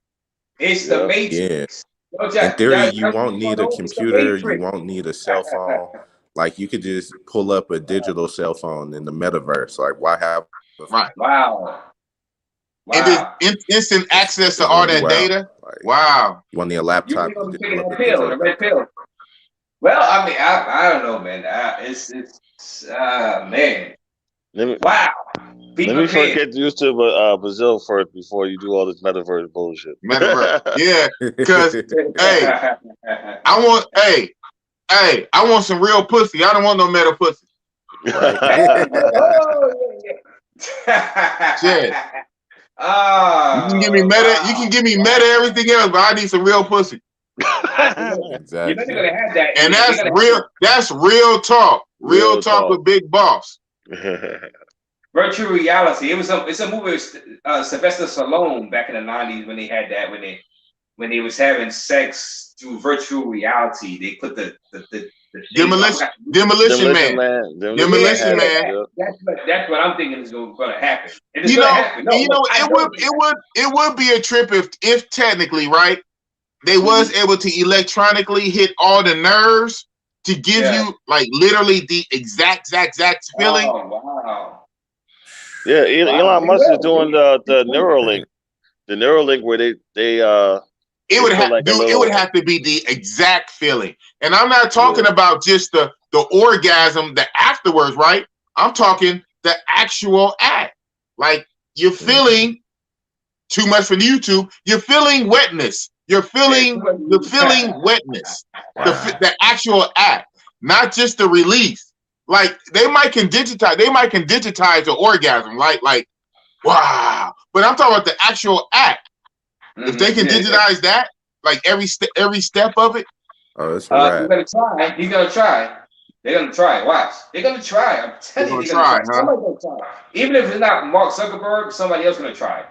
It's the Matrix. Yeah. In theory, you won't need a computer. You won't need a cell phone. Like you could just pull up a digital cell phone in the metaverse. Like why have? Wow. And then instant access to all that data. Like, wow. You want a laptop? You're taking a pill, the red pill. Well, I mean, I don't know, man. It's man. Wow. Let me first get used to Brazil first before you do all this metaverse bullshit. Metaverse, yeah, because I want some real pussy. I don't want no meta pussy. Right. Shit. You can give me meta. You can give me meta everything else, but I need some real pussy. Exactly. You're gonna have that, and that's real. That's real talk. Real talk with Big Boss. Virtual reality. It's a movie with Sylvester Stallone back in the 90s when they had that when they was having sex through virtual reality. They put the Demolition Man. Demolition Man. That's what I'm thinking is going to happen. It would be a trip if technically, right, they was able to electronically hit all the nerves to give you like literally the exact feeling. Oh, wow. Yeah, Elon Musk is doing the Neuralink. The Neuralink where they it would have to be the exact feeling. And I'm not talking about just the orgasm, the afterwards, right? I'm talking the actual act. Like you're feeling too much for YouTube. You're feeling wetness. You're feeling wetness. The actual act, not just the release. Like they might can digitize the orgasm, like wow. But I'm talking about the actual act. If they can digitize that, like every step of it. Oh, that's right. He's gonna try. They're gonna try. Watch. They're gonna try. I'm telling you, somebody's gonna try. Even if it's not Mark Zuckerberg, somebody else gonna try.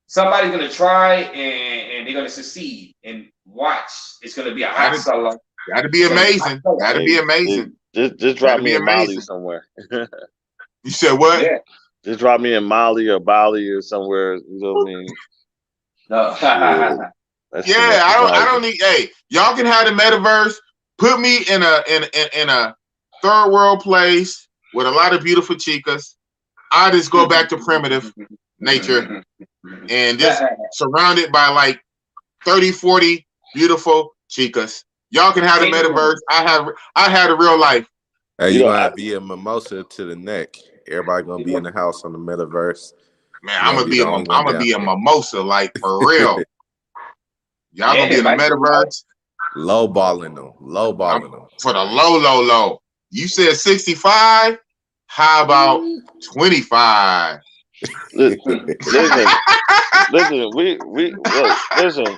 Somebody's gonna try and they're gonna succeed. And watch. It's gonna be a hot solo. Gotta be amazing. Gotta be amazing. Just drop me in Mali somewhere. You said what? Yeah. Just drop me in Mali or Bali or somewhere. You know what I mean? No. I don't need. Hey, y'all can have the metaverse. Put me in a third world place with a lot of beautiful chicas. I just go back to primitive nature and just surrounded by like 30, 40 beautiful chicas. Y'all can have the metaverse. I had a real life. Hey, you gonna be a mimosa to the neck. Everybody gonna be in the house on the metaverse. Man, I'm gonna be a mimosa, like for real. Y'all gonna be in the metaverse. Low balling them. For the low. You said 65. How about 25? Listen, we look, listen.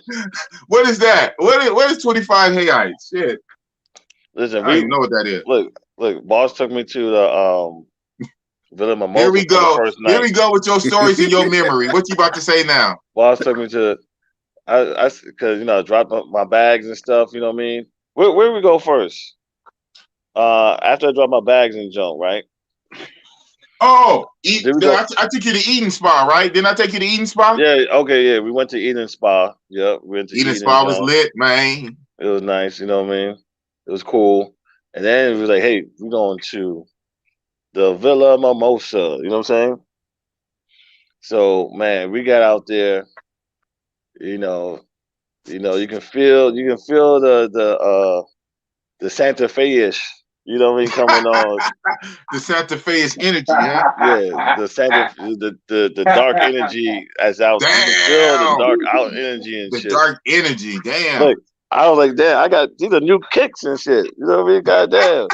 What is that? What is 25 Hayyite? Shit. Listen, I don't even know what that is. Look, boss took me to the Villa Mimosa. Here we go. Here we go with your stories and your memory. What you about to say now? Boss took me to because I dropped my bags and stuff, you know what I mean? Where we go first? After I dropped my bags and jump, right? Oh, I took you to Eden Spa, right? Didn't I take you to Eden Spa? Yeah, okay, yeah. We went to Eden Spa. Yep, we went to Eden Spa was lit, man. It was nice, you know what I mean? It was cool. And then we was like, hey, we're going to the Villa Mimosa, you know what I'm saying? So man, we got out there, you can feel the Santa Fe-ish, you know what I mean, coming on. The Santa Fe-ish energy, huh? Yeah, the dark energy as out. You can feel the dark out energy and shit. The dark energy, damn. Look, I was like, damn, I got these are new kicks and shit. You know what I mean? Goddamn.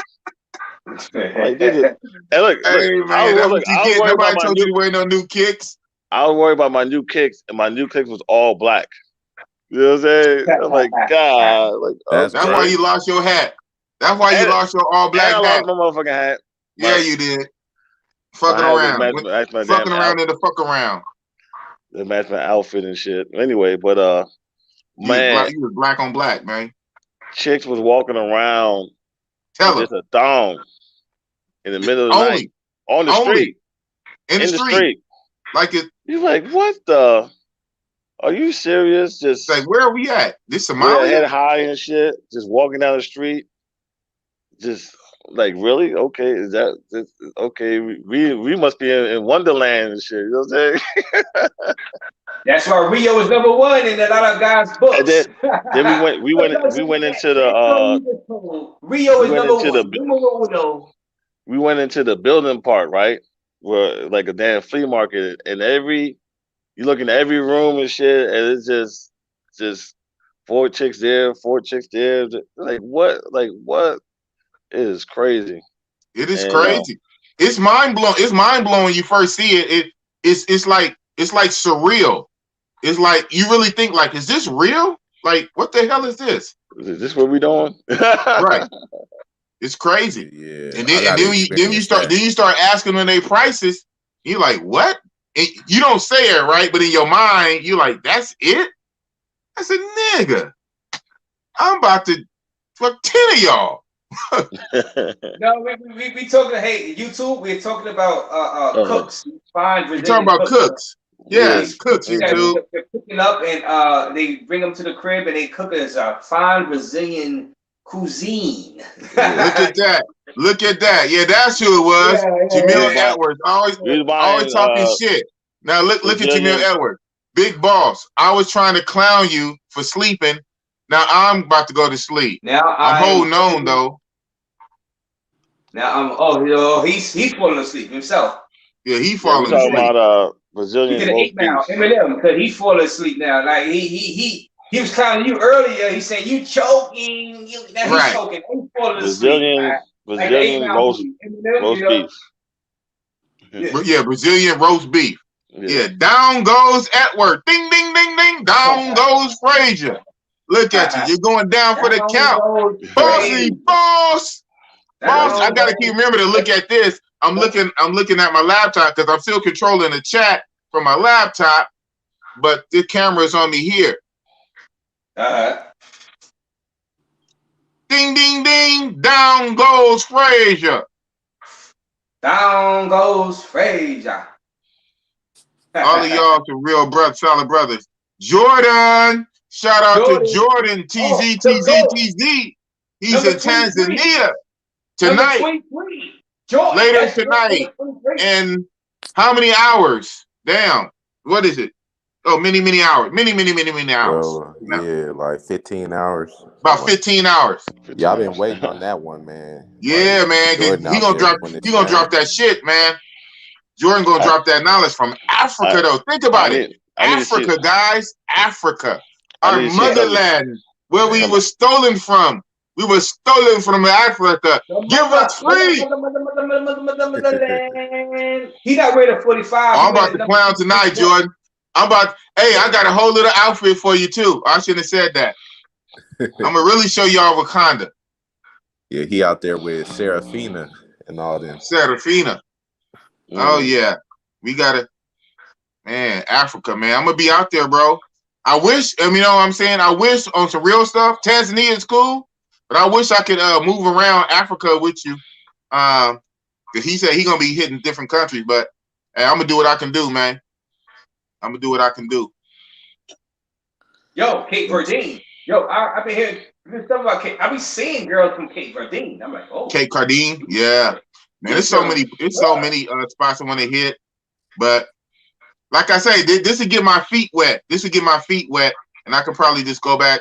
Like, and look, hey man, that's what you get. Nobody told you to wear no new kicks. I was worried about my new kicks, and my new kicks was all black. You know what I'm saying? I'm like, God, like that's why you lost your hat. That's why you lost your all black hat. I lost my motherfucking hat. Yeah, you did. Fucking around. Fucking around in the fuck around. They matched my outfit and shit. Anyway, but man, you was black on black, man. Chicks was walking around. Just a thong in the middle of the night on the street. In the street. Like it. You're like, what the? Are you serious? Just like, where are we at? This Somalia? Head high and shit. Just walking down the street. Just like, really? Okay, is that okay? We must be in Wonderland and shit. You know what I'm saying? That's why Rio is #1 in a lot of guys' books. And then we went into the Rio is #1. We went into the building part, right? where like a damn flea market, and you look in every room and shit, and it's just 4 chicks there, 4 chicks there. Like what? It is crazy. It is crazy. It's mind blowing. It's mind blowing when you first see it. It's like surreal. It's like you really think like, is this real? Like, what the hell is this? Is this what we doing? Right. It's crazy. Yeah. And then you start asking them their prices. You're like, what? And you don't say it right, but in your mind, you're like, that's it? I said, nigga, I'm about to fuck 10 of y'all. No, we talking. Hey, YouTube. We're talking about cooks. Fine. You're talking about cooks. Yes, cooks. YouTube. They're cooking up, and they bring them to the crib, and they cook as a fine Brazilian cuisine. Look at that. Look at that. Yeah, that's who it was. Jamil Edwards. Always talking shit. Now look at Jamil Edwards. Big boss. I was trying to clown you for sleeping. Now I'm about to go to sleep. Now I'm holding on though. Now he's falling asleep himself. Yeah, he falling asleep. Talking about Brazilian. He did 8 now, Eminem, because he's falling asleep now. Like he was clowning you earlier. He said you choking. He's choking. He's falling asleep. Brazilian roast beef. Yeah, Brazilian roast beef. Yeah, down goes Edward. Ding, ding, ding, ding. Down goes Frazier. Look at you. You're going down for the count. Bossy boss. Boss, I gotta keep remember to look at this. I'm looking at my laptop because I'm still controlling the chat from my laptop, but the camera is on me here. Ding, ding, ding. Down goes Frazier. Down goes Frazier. All of y'all to real solid brothers. Jordan. Shout out to Jordan. TZ. He's in Tanzania tonight. Later tonight. And how many hours? Damn. What is it? Oh, many hours. Many hours. Yeah, like 15 hours. About 15 hours. Y'all been waiting on that one, man. Yeah, like, man. He gonna drop that shit, man. Jordan gonna drop that knowledge from Africa, though. Think about it. Africa, guys. Africa. Our motherland, where we were stolen from. We were stolen from Africa. Give us free. He got rid of 45. I'm about to clown tonight, Jordan. I got a whole little outfit for you, too. I shouldn't have said that. I'm going to really show y'all Wakanda. Yeah, he out there with Serafina and all them. Serafina. Oh, yeah. We got to, man, Africa, man. I'm going to be out there, bro. I wish, you know what I'm saying? I wish on some real stuff. Tanzania is cool, but I wish I could move around Africa with you. Because he said he's going to be hitting different countries, but hey, I'm going to do what I can do, man. I'm going to do what I can do. Yo, Cape Verde. Yo, I've been hearing stuff about Cape. I be seeing girls from Cape Verde. I'm like, oh. Cape Verde, yeah. Man, there's so many spots I want to hit. But like I say, this will get my feet wet. And I can probably just go back,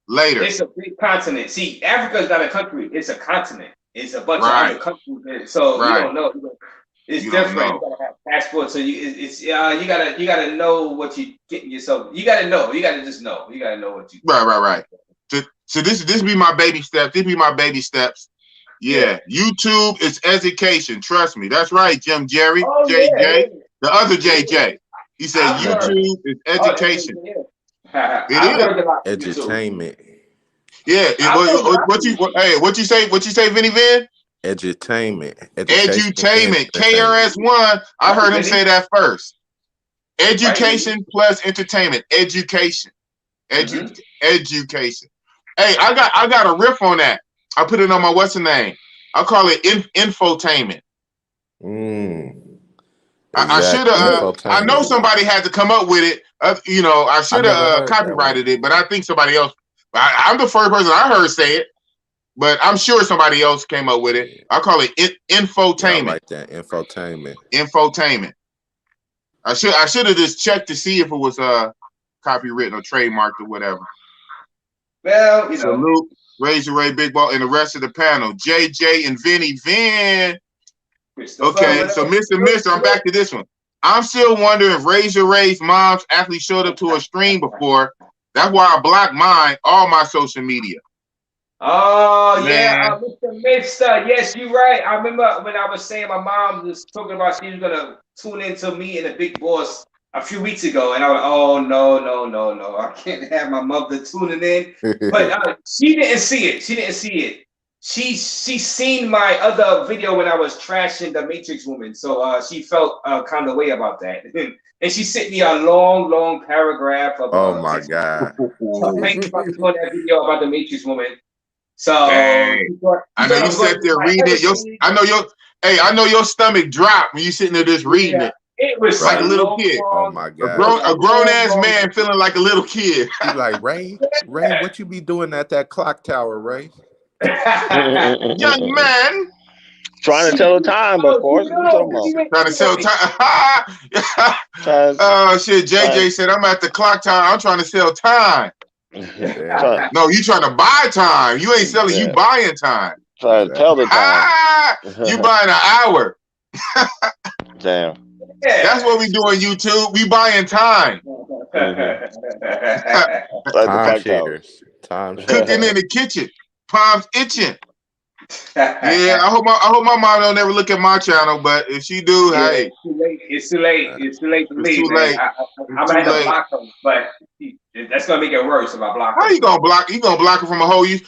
later. It's a big continent. See, Africa's not a country. It's a continent. It's a bunch of other countries. So you don't know. It's different. You gotta have passports. So you gotta know what you getting yourself. You gotta know. You gotta just know. You gotta know what you. Right. So this be my baby steps. Yeah. YouTube is education. Trust me. That's right, Jim Jerry, JJ, the other JJ. He said YouTube is education. It is entertainment. Yeah. What you say, Vinny Vin? Edutainment. KRS-One. I heard him say that first. Education plus entertainment. Education. Education. Hey, I got a riff on that. I put it on my what's the name? I call it infotainment. I should have. I know somebody had to come up with it. I should have copyrighted it, but I think somebody else. I'm the first person I heard say it. But I'm sure somebody else came up with it. I call it infotainment. I like that, infotainment. Infotainment. I should have just checked to see if it was copywritten or trademarked or whatever. Well, Salute, Razor Ray, Big Ball, and the rest of the panel. JJ and Vinny Vin. Okay, so Mr. I'm back to this one. I'm still wondering if Razor Ray's mom's actually showed up to a stream before. That's why I blocked all my social media. Oh, yeah, Mr. Mister. Yes, you're right. I remember when I was saying my mom was talking about she was going to tune into me and the Big Boss a few weeks ago. And I was, oh, no. I can't have my mother tuning in. But she didn't see it. She seen my other video when I was trashing the Matrix Woman. So she felt kind of way about that. And she sent me a long paragraph of oh my God. Thank you for doing that video about the Matrix Woman. So hey, I know you sat there reading it. I know your stomach dropped when you sitting there just reading it. It was like a little kid. Oh my God. A grown ass man feeling like a little kid. He's like, Ray, what you be doing at that clock tower, Ray? Young man. Trying to tell the time, of course. Trying to tell time. Oh shit! JJ said I'm at the clock tower. I'm trying to sell time. No, you trying to buy time. You ain't selling. You buying time. Trying to tell the time. You buying an hour. Damn. That's what we do on YouTube. We buying time. Time shares. Time cooking in the kitchen. Palms itching. Yeah, I hope my mom don't ever look at my channel, but if she do, hey, it's too late. It's too late for me. Too late. I'm gonna have to block them, but that's gonna make it worse if I block her. How you gonna block? You gonna block her from a whole you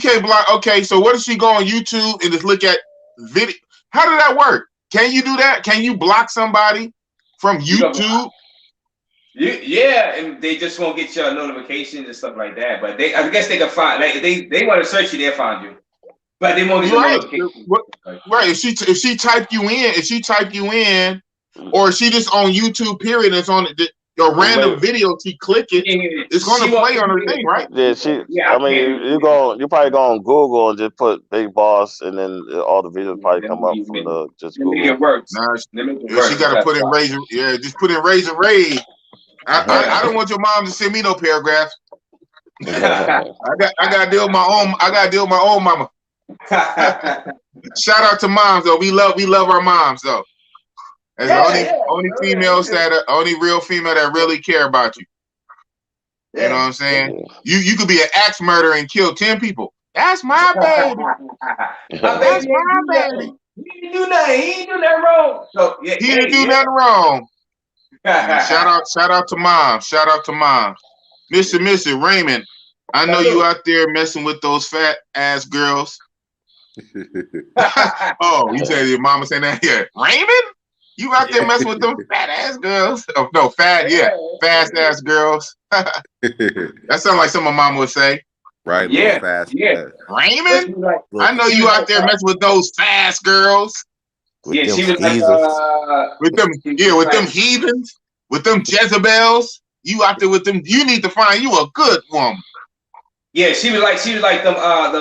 can't block. Okay, so what if she go on YouTube and just look at video? How did that work? Can you do that? Can you block somebody from YouTube? Yeah, and they just won't get your notifications and stuff like that. But I guess they can find. Like they want to search you, they'll find you. But they won't get your notifications. Right? If she type you in, or if she just on YouTube. Period. It's on your random video. She click it. It's going to play on her thing, right? Yeah, I mean, you probably go on Google and just put Big Boss, and then all the videos probably come up from the just Google. Make it work. Nah, she got to put in Razor. Yeah, just put in Razor Ray. I don't want your mom to send me no paragraphs. I got to deal with my own. I got to deal with my own mama. Shout out to moms though. We love our moms though. As only females only real female that really care about you. You know what I'm saying? You could be an axe murderer and kill 10 people. That's my baby. That's my baby. He didn't do nothing. He didn't do nothing wrong. So, he didn't do nothing wrong. Shout out to moms. Shout out to moms. Mr. Raymond, I know you out there messing with those fat ass girls. Oh, you said your mama saying that here. Raymond? You out there messing with them fat ass girls? Oh, no, fast ass girls. That sounds like something my mama would say. Right, fast. Raymond? I know you out there messing with those fast girls. Yeah, she was with them heathens, with them Jezebels. You out there with them. You need to find you a good woman. Yeah, she was like them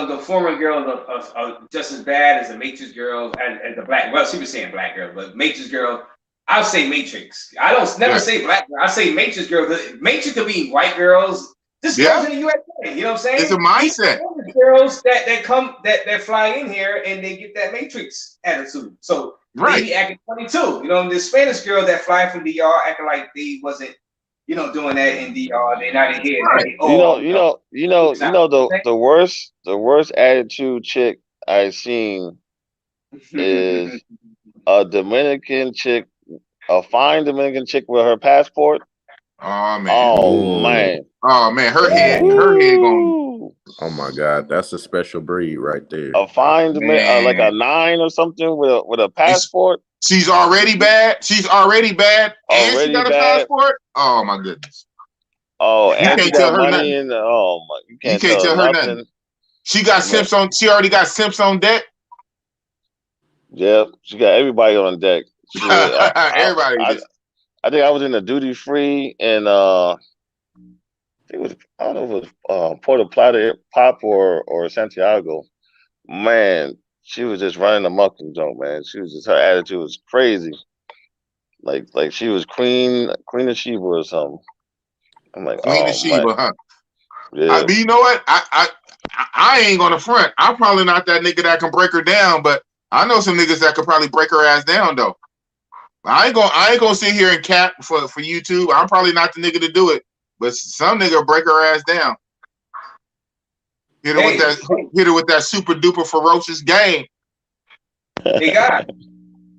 the former girls of just as bad as the Matrix girls and the black. Well, she was saying black girl, but Matrix girl. I'll say Matrix. I don't never say black girl. I say Matrix girl. The Matrix could be white girls. This girls in the USA. You know what I'm saying? It's a mindset. Girls that fly in here and they get that Matrix attitude. So they be acting funny too. You know, the Spanish girl that fly from DR acting like they wasn't. Doing that in DR, they're not in here. Right. The worst attitude chick I've seen is a Dominican chick, a fine Dominican chick with her passport. Oh man! Oh man! Her head going. Oh my God, that's a special breed right there. A fine like a 9 or something with a passport. She's already bad. She's already bad. And she got a passport. Oh my goodness. Oh, and you can't tell her nothing. You can't tell her nothing. She got simps on. She already got simps on deck. Yeah, she got everybody on deck. Everybody. I think I was in the duty free, and I don't know if it was Puerto Plata Pop or Santiago. Man, she was just running amok in the joint, man. Her attitude was crazy. Like she was Queen of Sheba or something. I'm like, Queen of Sheba, huh? Yeah. You know what? I ain't gonna front. I'm probably not that nigga that can break her down, but I know some niggas that could probably break her ass down though. I ain't gonna sit here and cap for YouTube. I'm probably not the nigga to do it, but some nigga break her ass down. Hit her with that super duper ferocious game. They got.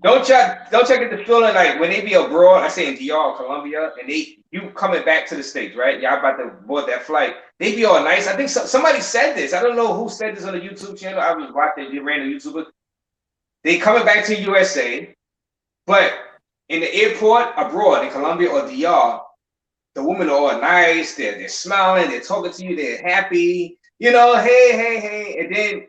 Don't y'all get the feeling like when they be abroad, I say in DR, Colombia, and you coming back to the States, right? Y'all about to board that flight. They be all nice. I think somebody said this. I don't know who said this on the YouTube channel. I was watching the random YouTuber. They coming back to USA, but in the airport abroad in Colombia or DR, the women are all nice. They're smiling. They're talking to you. They're happy. You know, hey, and then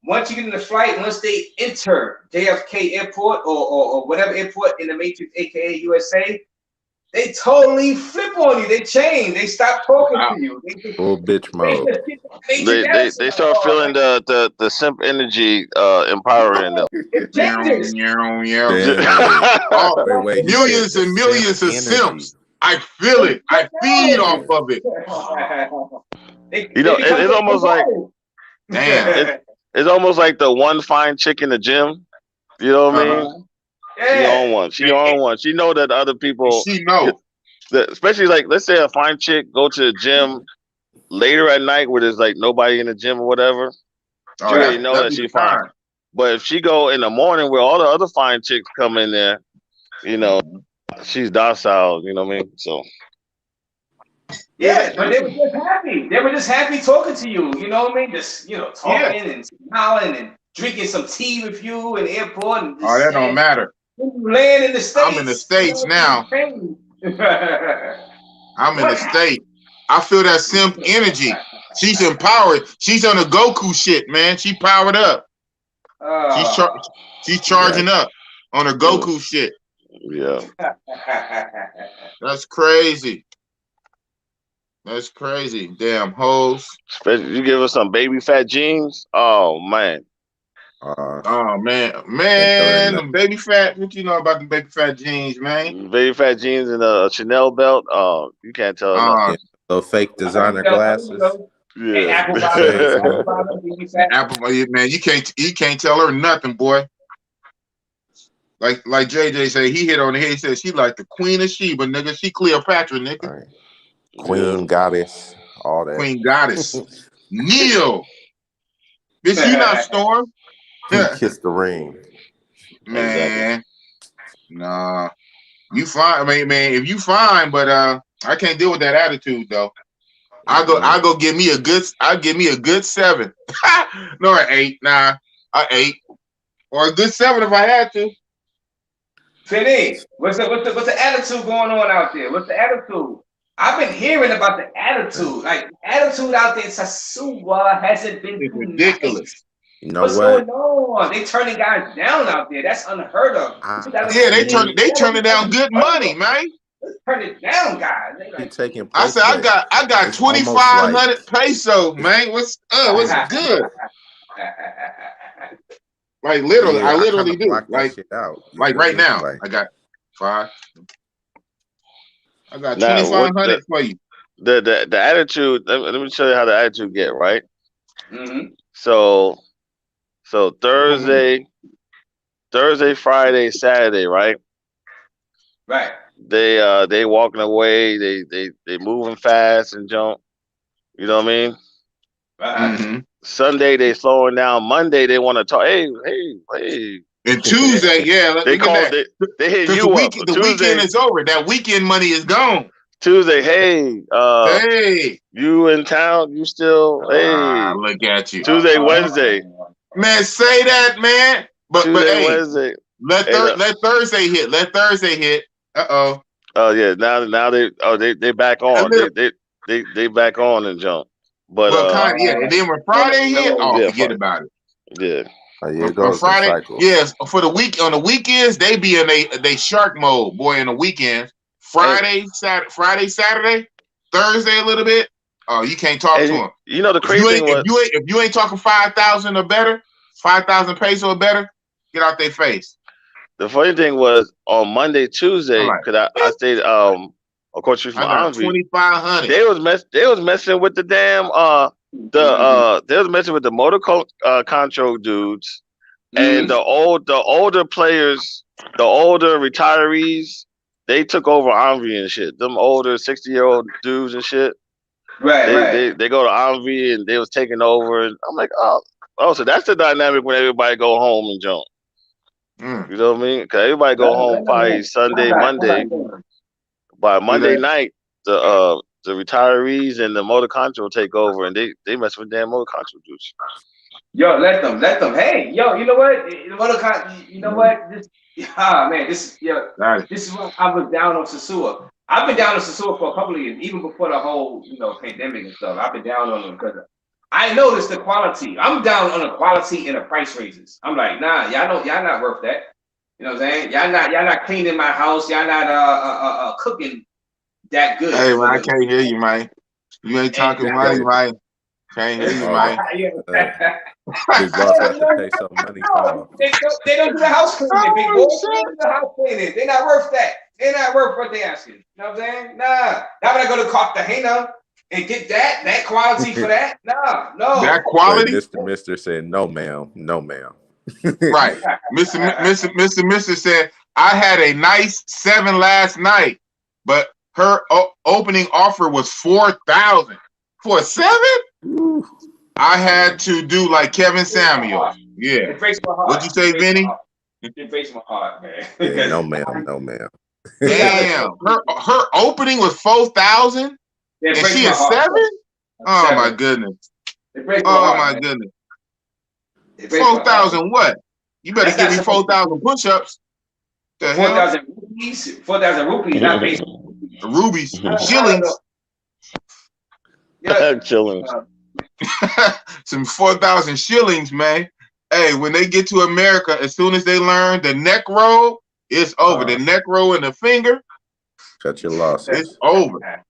once you get in the flight, once they enter JFK Airport or whatever airport in the Matrix, aka USA, they totally flip on you. They change. They stop talking to you. Full bitch mode. They start feeling the simp energy empowering them. Millions and millions of simps. I feel it. I feed off of it. It's almost like, damn. It's almost like the one fine chick in the gym. You know what I mean? She on one. She on one. She know that other people. She know. Especially like, let's say a fine chick go to the gym later at night where there's like nobody in the gym or whatever. She already know that she's fine. But if she go in the morning where all the other fine chicks come in there, you know, she's docile. You know what I mean? So. Yeah, but they were just happy. They were just happy talking to you. You know what I mean? Just talking and smiling and drinking some tea with you in the airport. And that don't matter. You land in the States. I'm in the States now. I'm in the States. I feel that simp energy. She's empowered. She's on the Goku shit, man. She powered up. She's charging up on her Goku shit. Yeah. That's crazy. That's crazy. Damn hoes. Especially you give us some baby fat jeans. Oh man. Man, the baby fat. What you know about the baby fat jeans, man? Baby fat jeans and a Chanel belt. Oh, you can't tell. Those fake designer glasses. Yeah. Apple, man, you can't tell her nothing, boy. Like JJ said, he hit on the head. He said she like the Queen of Sheba, nigga. She Cleopatra, nigga. Right. Queen goddess, all that. Queen goddess. Kneel. Bitch, you not Storm. Kiss the ring. Man. Nah. You fine. I mean, man, if you fine, but I can't deal with that attitude though. I'll give me a good 7. No, an 8. Nah, an 8. Or a good 7 if I had to. Finny, what's the attitude going on out there? What's the attitude? I've been hearing about the attitude. Like attitude out there in Sasuwa hasn't been ridiculous. Nice. You know what's going on? They turning guys down out there. That's unheard of. They turning down good money, man. Turn it down, guys. Taking I said I got 2,500 pesos, man. What's good? Like literally, I literally do. Like right now, I got 5. I got 2,500 for you. The attitude. Let me show you how the attitude get right. Mm-hmm. So Thursday, Friday, Saturday, right? Right. They walking away. They moving fast and jump. You know what I mean? Mm-hmm. Sunday they slowing down. Monday they want to talk. Hey. And Tuesday, they call it. They hit you up. The weekend is over. That weekend money is gone. Tuesday, hey, you in town? You still? Hey, look at you. Tuesday, Wednesday. Man, say that, man. But hey, Wednesday. Let Thursday hit. Let Thursday hit. Oh yeah. Now they back on. They back on and jump. But and then when Friday hit, forget about it. Yeah. On Friday, yes. For the week on the weekends, they be in they shark mode, boy. In the weekends, Friday, Saturday, Thursday a little bit. Oh, you can't talk to them. You know the crazy thing was if you ain't talking 5,000 or better, 5,000 pesos or better, get out their face. The funny thing was on Monday, Tuesday, because I stayed of course from Armsby. 2,500. They was messing with the damn they was messing with the motor control dudes. And the older players, the older retirees, they took over Envy and shit. Them older 60-year-old dudes and shit. Right. They go to Envy and they was taking over. And I'm like, oh, so that's the dynamic when everybody go home and jump. You know what I mean? Because everybody go home probably Sunday, Monday. By Monday night, the retirees and the motor contra will take over, and they mess with damn motor contra dudes. Yo, let them. Hey, yo, you know what? You know what? This is what I was down on Sasua. I've been down on Sasua for a couple of years, even before the whole pandemic and stuff. I've been down on them because I noticed the quality. I'm down on the quality and the price raises. I'm like, nah, y'all not worth that. You know what I'm saying? Y'all not cleaning my house. Y'all not cooking that good. Hey man, I can't hear you, man. You ain't talking money, man. Can't hear you, man. His boss has to pay some money. They don't do the house cleaning, big boy. They don't do the house cleaning. They're not worth that. They're not worth what they asking. You know what I'm saying? Nah. Now when I go to Cartagena and get that quality for that, no. That quality. Mr. said, no, ma'am, no, ma'am. Right. Mr. said, I had a nice 7 last night, but her opening offer was 4,000 for a 7. I had to do like Kevin Samuels. Yeah. It breaks my heart. What'd you say, Vinny? It breaks my heart, man. Yeah, no, ma'am, no, ma'am. Damn. Her opening was 4,000, and she is 7. Oh my goodness. Oh my goodness. 4,000 what? You better give me 4,000 push-ups. The 4,000 rupees. 4,000 rupees, not basic. Rubies, shillings. Shillings. Some 4,000 shillings, man. Hey, when they get to America, as soon as they learn the neck roll, it's over. The neck roll and the finger. Cut your losses. It's over.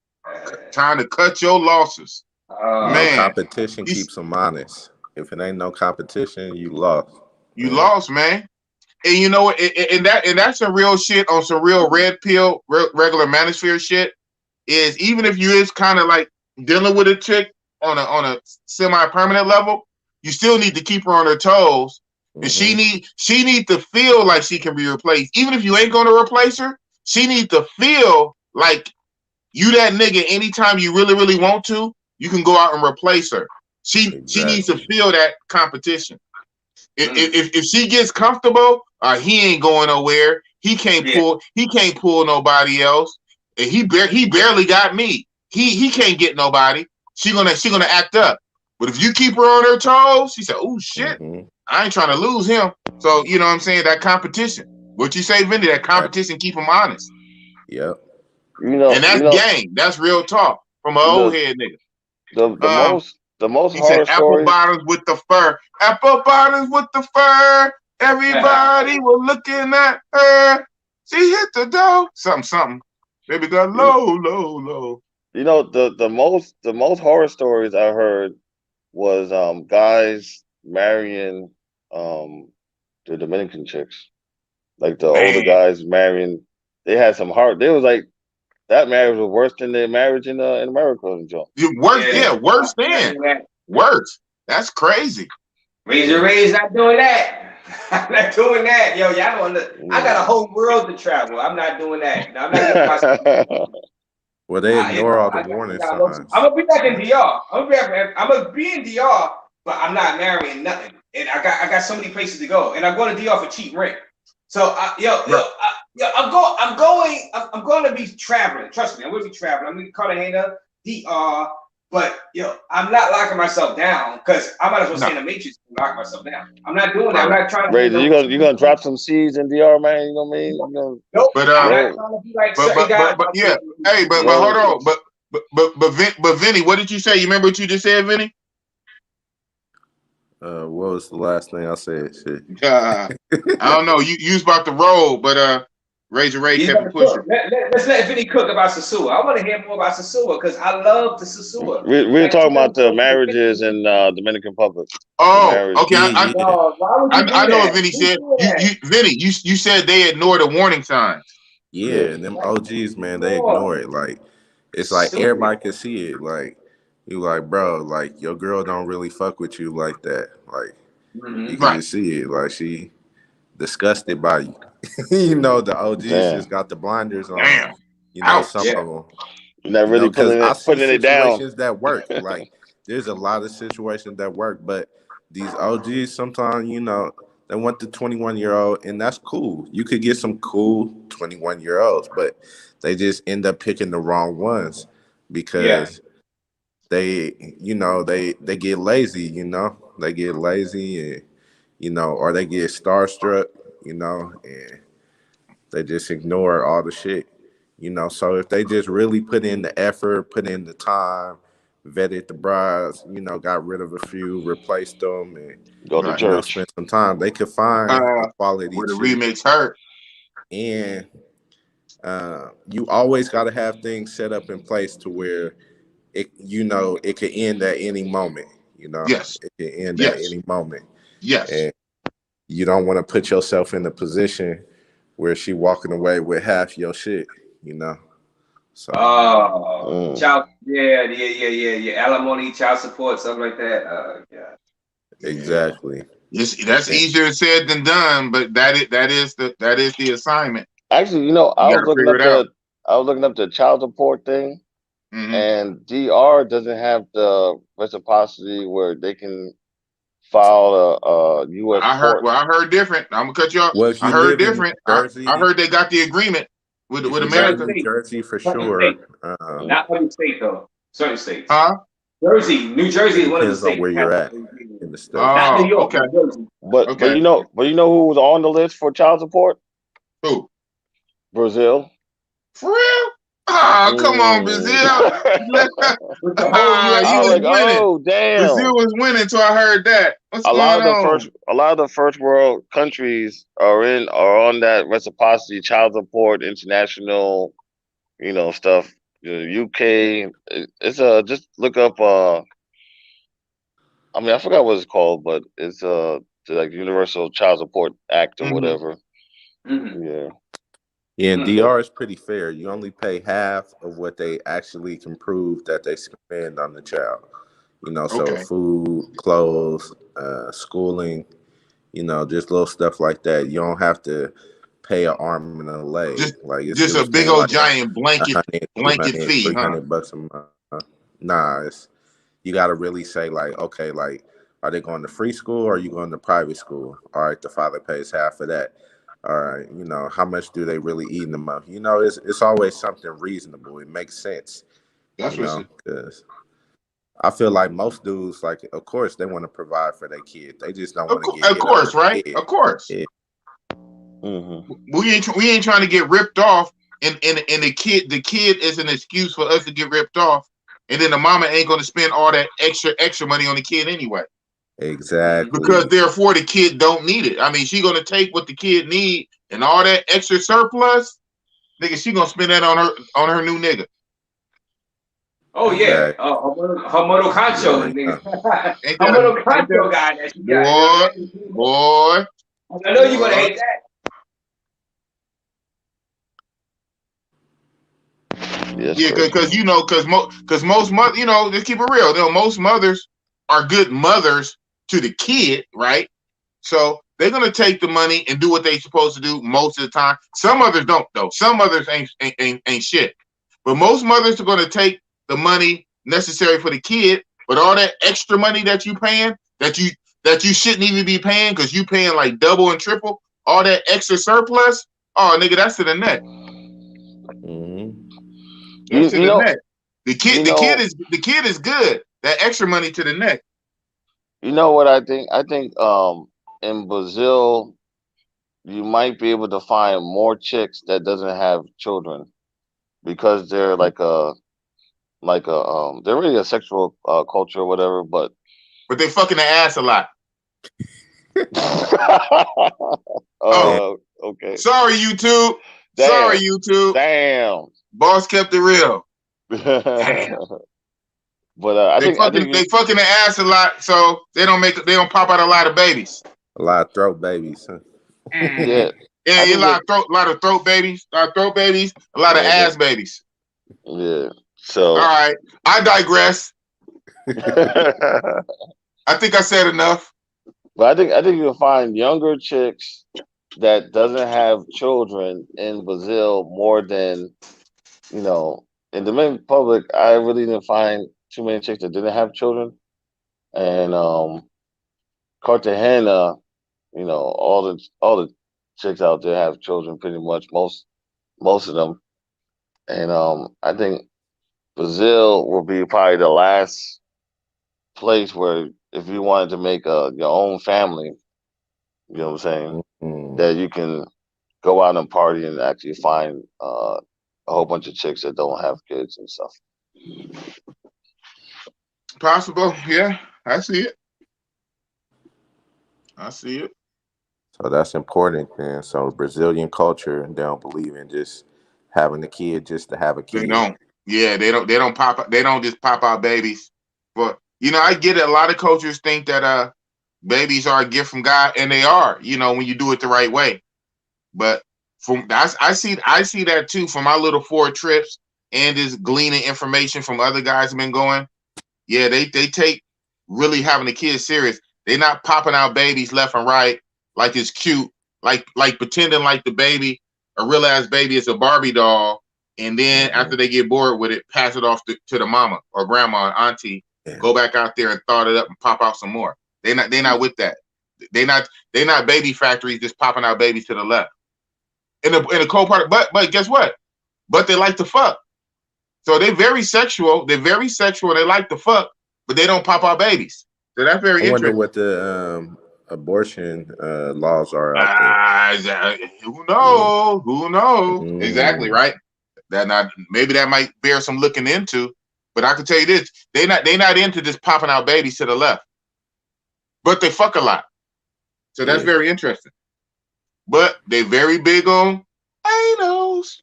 Time to cut your losses. Man, competition keeps them honest. If it ain't no competition, you lost. You lost, man. And you know what? And that's some real shit on some real red pill, regular manosphere shit. Is even if you is kind of like dealing with a chick on a semi-permanent level, you still need to keep her on her toes. And she need to feel like she can be replaced. Even if you ain't gonna replace her, she needs to feel like you that nigga. Anytime you really, really want to, you can go out and replace her. She needs to feel that competition. If she gets comfortable, he ain't going nowhere. He can't pull nobody else. And he barely got me. He can't get nobody. She gonna act up. But if you keep her on her toes, she said, "Oh shit, I ain't trying to lose him." So you know what I'm saying? That competition. What you say, Vinny? That competition keep him honest. Yep. And that's game. That's real talk from an old head nigga. The most he said apple bottoms with the fur. Apple bottoms with the fur. Everybody was looking at her. She hit the door. Something. Baby got low. You know, the most horror stories I heard was guys marrying the Dominican chicks. Like the older guys marrying, they had some heart. They was like, that marriage was worse than their marriage in America and Joe. Worse than. Worse. That's crazy. Raise not doing that. I'm not doing that. Yo, y'all don't I got a whole world to travel. I'm not doing that. No, I'm not doing Well, they ignore all the warning signs. I'm gonna be back in DR. I'm gonna be in DR, but I'm not marrying nothing. And I got so many places to go. And I'm going to DR for cheap rent. So I'm going to be traveling. Trust me, I'm going to be traveling. I'm going to Cartagena, DR, but I'm not locking myself down because I might as well stay in the Matrix and lock myself down. I'm not doing that. I'm not trying to. Razor, you gonna drop some seeds in DR, man? You know what I mean? Nope. But I'm not trying to be like yeah. Hey, but hold on. But Vinny, what did you say? You remember what you just said, Vinny? What was the last thing I said? Shit. I don't know. You was about to roll, but Razor Ray kept pushing. Let's let Vinny cook about Sasua. I want to hear more about Sasua because I love the Sasua. We're talking about the marriages in Dominican Republic. Oh, okay. I know what Vinny said. Vinny, you said they ignore the warning signs. Yeah, and them OGs, man, they ignore it. Like it's like everybody can see it. Like you, like bro, like your girl don't really fuck with you like that. Like You can just see it. Like she disgusted by you. You know, the OGs just got the blinders on. Damn. You know, some of them. Not really Because I see putting it down. situations that work. Like there's a lot of situations that work, but these OGs sometimes, you know, they want the 21-year-old, and that's cool. You could get some cool 21-year-olds, but they just end up picking the wrong ones because they, you know, they get lazy, you know. They get lazy and, you know, or they get starstruck, you know, and they just ignore all the shit. You know, so if they just really put in the effort, put in the time, vetted the brides, you know, got rid of a few, replaced them, and go to church, spend some time, they could find a quality where the chick. remix hurt. And you always got to have things set up in place to where it, you know, it could end at any moment. You know, Yes, it could end at any moment. Yes, and you don't want to put yourself in a position where she walking away with half your shit. You know. So. Child, alimony, child support, something like that. Exactly. That's easier said than done, but that is the assignment. Actually, you know, I was looking up the child support thing, and DR doesn't have the reciprocity where they can file a U.S. court. I heard different. I'm gonna cut you off. Well, I heard different. I heard they got the agreement with America. New Jersey for sure. Not every state though. Certain states. New Jersey is one of the states. On where you're at in the state. Not New York. Okay. But you know who was on the list for child support? Who? Brazil. For real? Oh, come on, Brazil. Oh, damn. Brazil was winning until I heard that. What's going on? A lot of the first world countries are on that reciprocity, child support, international, you know, stuff. The UK, it's just look up. I mean, I forgot what it's called, but it's like Universal Child Support Act or whatever. Yeah. Yeah, and DR is pretty fair. You only pay half of what they actually can prove that they spend on the child. You know, so food, clothes, schooling, you know, just little stuff like that. You don't have to pay an arm and a leg. It's just a big old giant blanket fee, $300 a month. Nah, you got to really say like, okay, like, are they going to free school or are you going to private school? All right, the father pays half of that. All right, you know, how much do they really eat in a month? You know, it's always something reasonable. It makes sense. That's what because I feel like most dudes, like, of course, they want to provide for their kid. They just don't want to get. Of course, right? Of course. Yeah. We ain't trying to get ripped off, and the kid is an excuse for us to get ripped off, and then the mama ain't going to spend all that extra money on the kid anyway. Exactly. Because therefore the kid don't need it. I mean, she gonna take what the kid need and all that extra surplus, nigga. She gonna spend that on her new nigga. Oh yeah, her moto concho, nigga. Her moto concho guy that she got. Boy. I know you gonna hate that. Yeah, because most mothers, you know, let's keep it real. You know, most mothers are good mothers to the kid, right? So they're gonna take the money and do what they're supposed to do most of the time. Some mothers don't, though. Some mothers ain't shit. But most mothers are gonna take the money necessary for the kid, but all that extra money that you paying, that you shouldn't even be paying because you paying like double and triple, all that extra surplus. Oh, nigga, that's to the neck. That's to the neck. The kid is good. That extra money to the neck. You know what I think? I think in Brazil, you might be able to find more chicks that doesn't have children because they're they're really a sexual culture or whatever, but they fucking the ass a lot. Okay. Sorry, YouTube. Damn. Sorry, YouTube. Damn. Boss kept it real. But they fucking the ass a lot, so they don't pop out a lot of babies. A lot of throat babies. Huh? Yeah, a lot of throat babies, a lot of ass babies. Yeah. So all right, I digress. I think I said enough. But I think you'll find younger chicks that doesn't have children in Brazil more than, you know, in the Dominican Republic. I really didn't find too many chicks that didn't have children, and Cartagena, you know, all the chicks out there have children pretty much, most of them, and I think Brazil will be probably the last place where if you wanted to make your own family, you know what I'm saying, that you can go out and party and actually find a whole bunch of chicks that don't have kids and stuff. Possible, yeah. I see it. I see it. So that's important, then. So Brazilian culture, they don't believe in just having a kid just to have a kid. They don't. Yeah, they don't pop. They don't just pop out babies. But you know, I get it. A lot of cultures think that babies are a gift from God, and they are. You know, when you do it the right way. But I see that too from my little 4 trips and just gleaning information from other guys have been going. Yeah, they take really having a kid serious. They're not popping out babies left and right like it's cute, like pretending like the baby, a real ass baby, is a Barbie doll, and then after they get bored with it, pass it off to the mama or grandma and auntie. Yeah. Go back out there and thaw it up and pop out some more. They're not with that. They're not baby factories just popping out babies to the left. In the cold part, but guess what? But they like to fuck. So they're very sexual. They like to fuck, but they don't pop out babies. So that's very interesting. I wonder what the abortion laws are out there. Who knows? Who knows? Exactly, right? Maybe that might bear some looking into. But I can tell you this: they're not into just popping out babies to the left. But they fuck a lot. So that's very interesting. But they're very big on anals.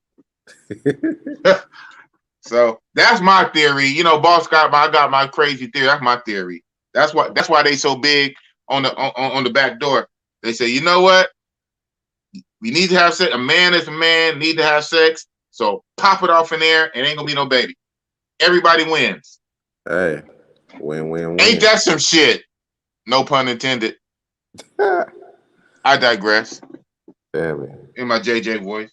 So that's my theory. You know, Boss got I got my crazy theory. That's my theory. That's why they so big on the back door. They say, you know what? We need to have sex. A man is a man, need to have sex. So pop it off in there and ain't gonna be no baby. Everybody wins. Hey, win. Ain't that some shit? No pun intended. I digress. Damn it. In my JJ voice.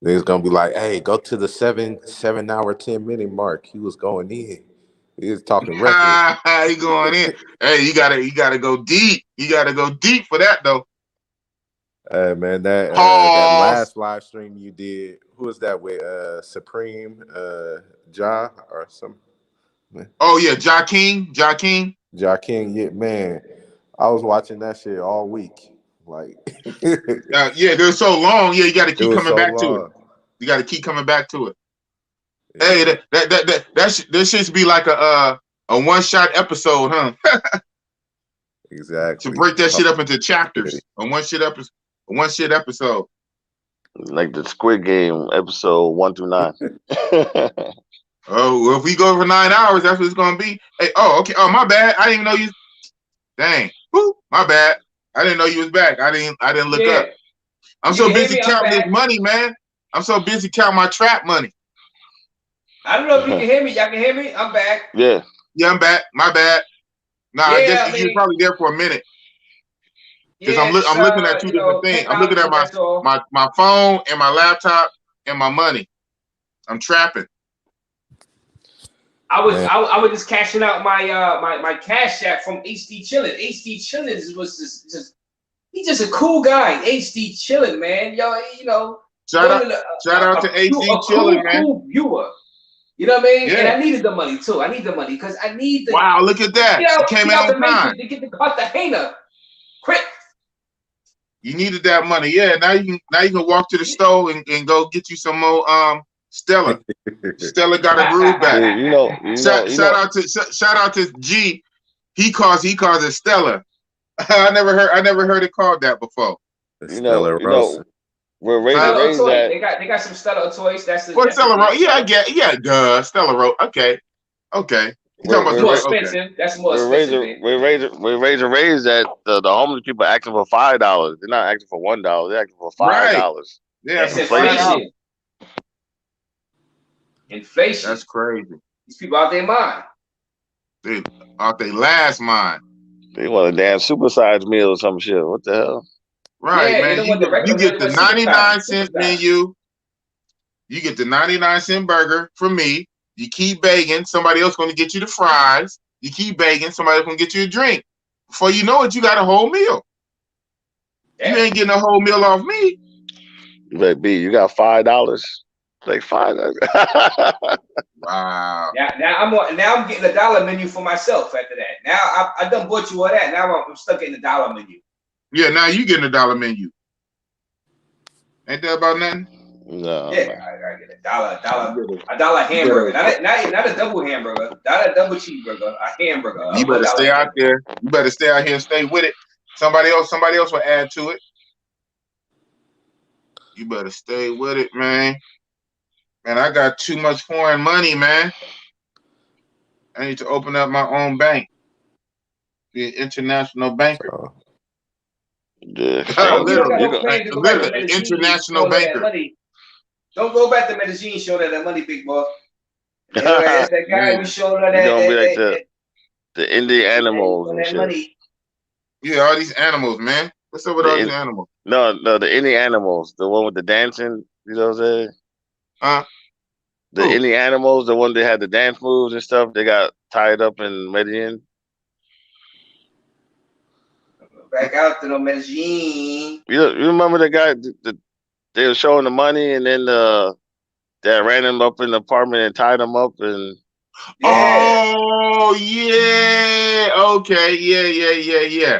It's gonna be like, hey, go to the 7 hour 10 minute mark. He was going in. He was talking record. He going in. Hey, you gotta go deep. You gotta go deep for that though. Hey man, that last live stream you did, who was that with? Supreme Ja or something? Oh yeah, Ja King. Ja King, yeah, man. I was watching that shit all week. Like yeah, they're so long. Yeah, you gotta keep coming back to it. You gotta keep coming back to it. Yeah. Hey, that should be like a one-shot episode, huh? Exactly. To break that shit up into chapters. A one shit episode. Like the Squid Game episode 1 through 9. Oh, well, if we go for 9 hours, that's what it's gonna be. Hey, okay. Oh, my bad. I didn't even know you. Dang. Woo, my bad. I didn't know you was back. I didn't look up. I'm so busy counting this money, man. I'm so busy counting my trap money. I don't know if you can hear me. Y'all can hear me? I'm back. Yeah. Yeah, I'm back. My bad. Nah, I guess you were probably there for a minute. Because I'm looking at two different things. I'm looking at my phone and my laptop and my money. I'm trapping. I was just cashing out my Cash App from HD Chillin. HD Chillin was just he's just a cool guy. HD Chillin, man. Yo, you know. Shout out to HD Chillin, man. Cool viewer. You know what I mean? Yeah. And I needed the money too. I need the money because I need the. Wow, look at that! It came out on time. To get the Cartagena quick. You needed that money, yeah. Now you can walk to the store and go get you some more Stella. Stella got a groove back. Yeah, shout out to G. He calls it Stella. I never heard it called that before. Stella Rosa. We're raising that. They got some Stella toys. Stella Rosa? Yeah, I get. Yeah, duh. Stella Rosa. Okay. You talking about more expensive? Okay. That's more expensive. We're raising that the homeless people are asking for $5. They're not asking for $1. They're asking for $5. Right. Yeah, that's inflation. Inflation. That's crazy. These people out their mind. They out their last mind. They want a damn supersized meal or some shit. What the hell? Right, Yeah, man. You get the 99-cent menu. You get the 99-cent burger from me. You keep begging, somebody else going to get you the fries. You keep begging, somebody else going to get you a drink. Before you know it, you got a whole meal. You ain't getting a whole meal off me. You like, B, you got $5. Like $5. Wow. Now I'm getting a dollar menu for myself after that. Now I done bought you all that. Now I'm stuck in the dollar menu. Yeah, now you getting a dollar menu. Ain't that about nothing? No. Yeah, I get a dollar hamburger. Not a double hamburger, not a double cheeseburger, a hamburger. You better stay out there. You better stay out here and stay with it. Somebody else will add to it. You better stay with it, man. Man, I got too much foreign money, man. I need to open up my own bank. Be an international banker. Literally, an international banker. Don't go back to Medellin, show that money, big boy. That guy we showed her that. You're gonna be like the Indian animals and shit. Money. Yeah, all these animals, man. What's up with all these animals? No, the Indian animals, the one with the dancing. You know what I'm saying? The Indian animals, the one that had the dance moves and stuff. They got tied up in Medellin. Back out to the Medellin. You remember the guy that they were showing the money, and then that ran him up in the apartment and tied him up and. Yeah. Oh yeah. Okay. Yeah.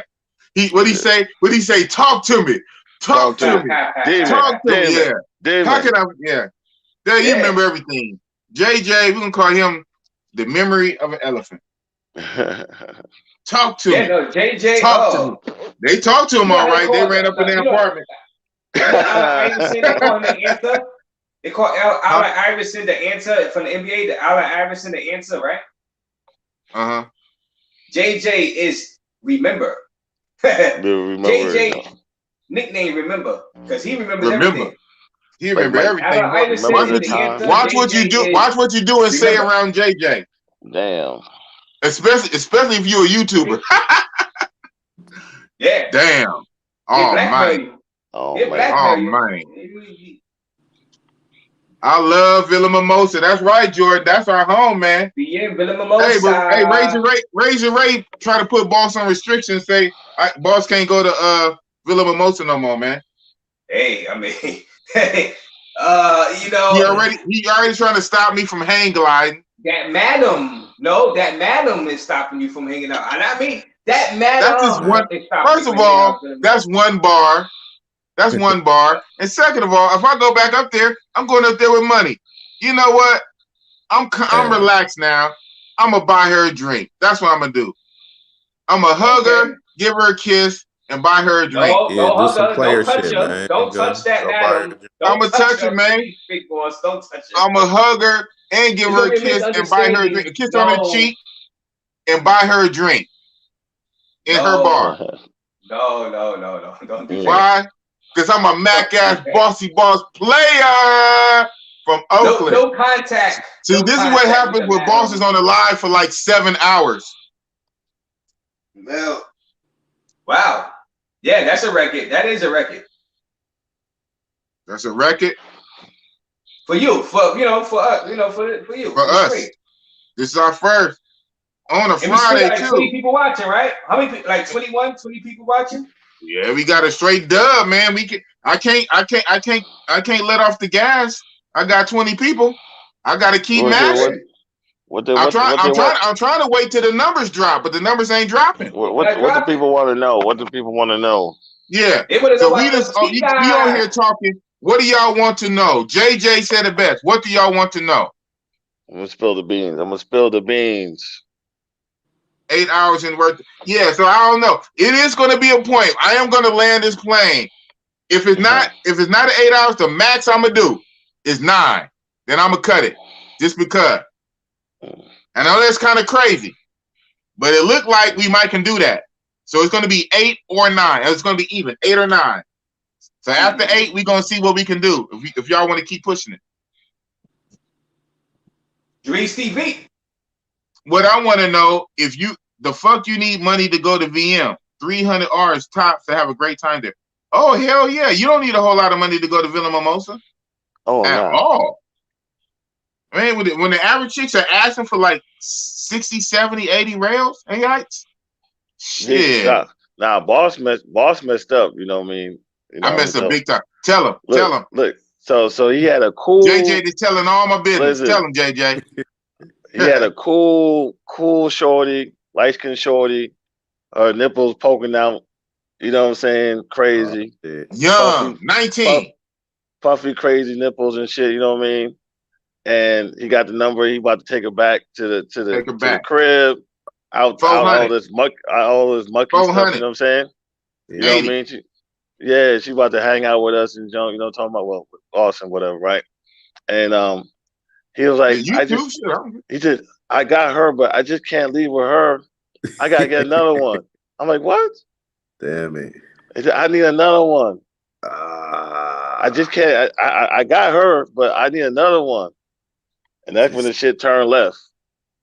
What he say? What he say? Talk to me. Talk to me. Talk to me. Yeah. Damon. How can I? Yeah. There, you remember everything. JJ, we can call him the memory of an elephant. Talk to me. No, JJ. Talk to me. They talked to him all right. They ran up in their apartment. They call Allen Iverson the answer from the NBA. The Allen Iverson the answer, right? JJ is remember. JJ nickname remember because he remembers everything. He remember everything. Watch what you do. Watch what you do and say around JJ. Damn. Especially if you're a YouTuber. Yeah. Damn. Oh man. Oh man. I love Villa Mimosa. That's right, Jordan. That's our home, man. Yeah, Villa Mimosa. Hey, Razor Ray try to put boss on restrictions. Say boss can't go to Villa Mimosa no more, man. Hey, I mean, you know, he already trying to stop me from hang gliding. That madam is stopping you from hanging out, and I mean that madam. That's just one. First of all, that's one bar. That's one bar. And second of all, if I go back up there, I'm going up there with money. You know what? I'm relaxed now. I'm gonna buy her a drink. That's what I'm gonna do. I'm gonna hug her, give her a kiss, and buy her a drink. Do some player shit, man. Don't touch that madam. I'm gonna touch her, man. Big boss, don't touch her. I'm gonna hug her and give her a kiss and buy her a drink. A kiss on her cheek and buy her a drink in her bar. No. Don't do that. Why? Because I'm a Mac-ass bossy boss player from Oakland. No contact. See, this is what happens when bosses on the live for like 7 hours. Well, wow. Yeah, that's a record. That is a record. That's a record? For you, for us, for you. For us. Great. This is our first. On a Friday, like too. 20 people watching, right? How many? Like 20 people watching? Yeah, we got a straight dub, man. I can't let off the gas. I got 20 people. I got to keep matching. I'm trying to wait till the numbers drop, but the numbers ain't dropping. What do people want to know? What do people want to know? Yeah. So we on here talking. What do y'all want to know? JJ said it best. What do y'all want to know? I'm gonna spill the beans. 8 hours in worth. Yeah, so I don't know. It is going to be a point. I am going to land this plane. If it's not an 8 hours, the max I'm gonna do is 9. Then I'm gonna cut it just because. I know that's kind of crazy, but it looked like we might can do that. So it's going to be 8 or 9. It's going to be even 8 or 9. So after 8, we're going to see what we can do if y'all want to keep pushing it. Drees TV. What I want to know, if the fuck you need money to go to VM? 300 R's tops to have a great time there. Oh, hell yeah. You don't need a whole lot of money to go to Villa Mimosa at all. Man, when the average chicks are asking for like 60, 70, 80 rails, and yikes. Shit. Nah, boss messed up, you know what I mean? You know, I messed up big time. Tell him. Look, so he had a cool JJ is telling all my business. Tell him, JJ. He had a cool shorty, light-skinned shorty, her nipples poking out, you know what I'm saying? Crazy. Young, 19. Puffy, crazy nipples and shit, you know what I mean? And he got the number, he about to take her back to the crib, out all this mucky stuff, you know what I'm saying? You know what I mean? She about to hang out with us and you know, talking about with Austin, whatever, right? And he was like, he said, I got her, but I just can't leave with her. I gotta get another one. I'm like, what? Damn it. He said, I need another one. I just can't. I got her, but I need another one. And that's when the shit turned left.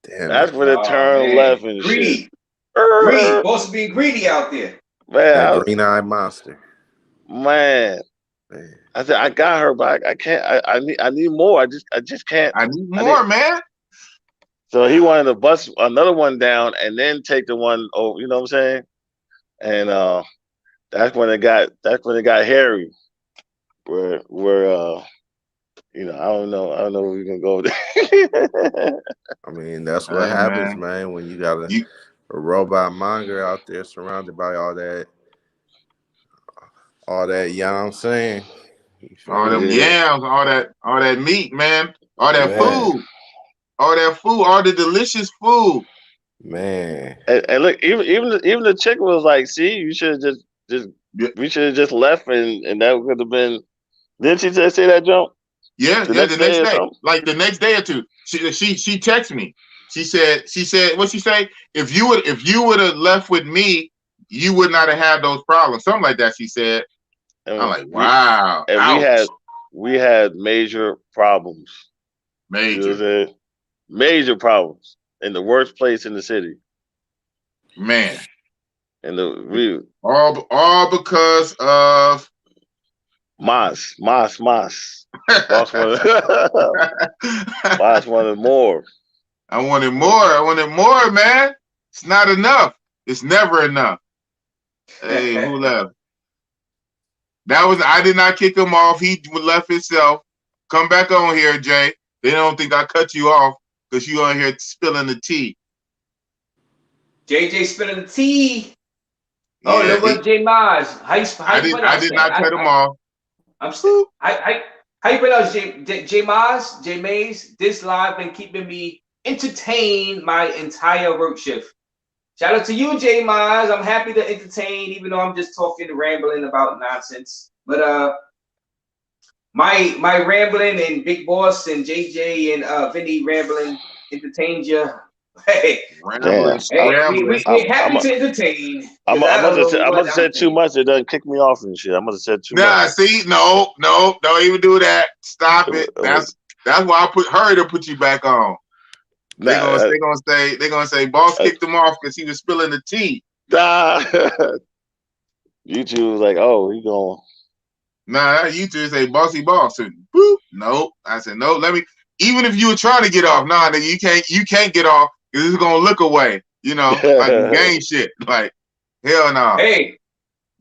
Damn. That's when it turned left and greed. shit. Greed. Supposed to be greedy out there. Man, green-eyed monster. Man. I said, I got her, but I can't. I need more. I just can't. I need more, man. So he wanted to bust another one down and then take the one over. You know what I'm saying? And that's when it got hairy. Where you know, I don't know where we can go there. I mean, that's what happens, man, when you got a robot monger out there surrounded by all that, you know what I'm saying? All them yams, all that meat, man. All that food. All that food, all the delicious food. Man. And look, even the chick was like, see, you should have we should have just left and that would have been. Didn't she just say that, Joe? Yeah, the next day. Like the next day or two. She texted me. She said, what'd she say? If you would have left with me, you would not have had those problems. Something like that, she said. And I'm like, wow. And we had major problems. Major problems in the worst place in the city. Man. And all because of Mas. Boss wanted more. I wanted more, man. It's not enough. It's never enough. Hey, who left? I did not kick him off. He left himself. Come back on here, Jay. They don't think I cut you off because you on here spilling the tea. JJ spilling the tea. Oh, there was J Maz. I did not cut him off. I'm still. How you pronounce J Maz? J Maze. This live been keeping me entertained my entire work shift. Shout out to you, J Maz. I'm happy to entertain, even though I'm just talking, rambling about nonsense. But my rambling and Big Boss and JJ and Vinny rambling entertained you. Hey, we're happy to entertain. I must have said too much. It doesn't kick me off and shit. I must have said too much. Nah, see, no, don't even do that. Stop it. That's why I hurry to put you back on. They're gonna say boss kicked him off because he was spilling the tea. Nah. YouTube was like, oh, he going. Nah, YouTube say bossy boss. And boop. Nope. I said no. Let me. Even if you were trying to get off, nah, nigga, you can't get off. Because it's gonna look away, you know, like gang shit. Like, hell no. Hey,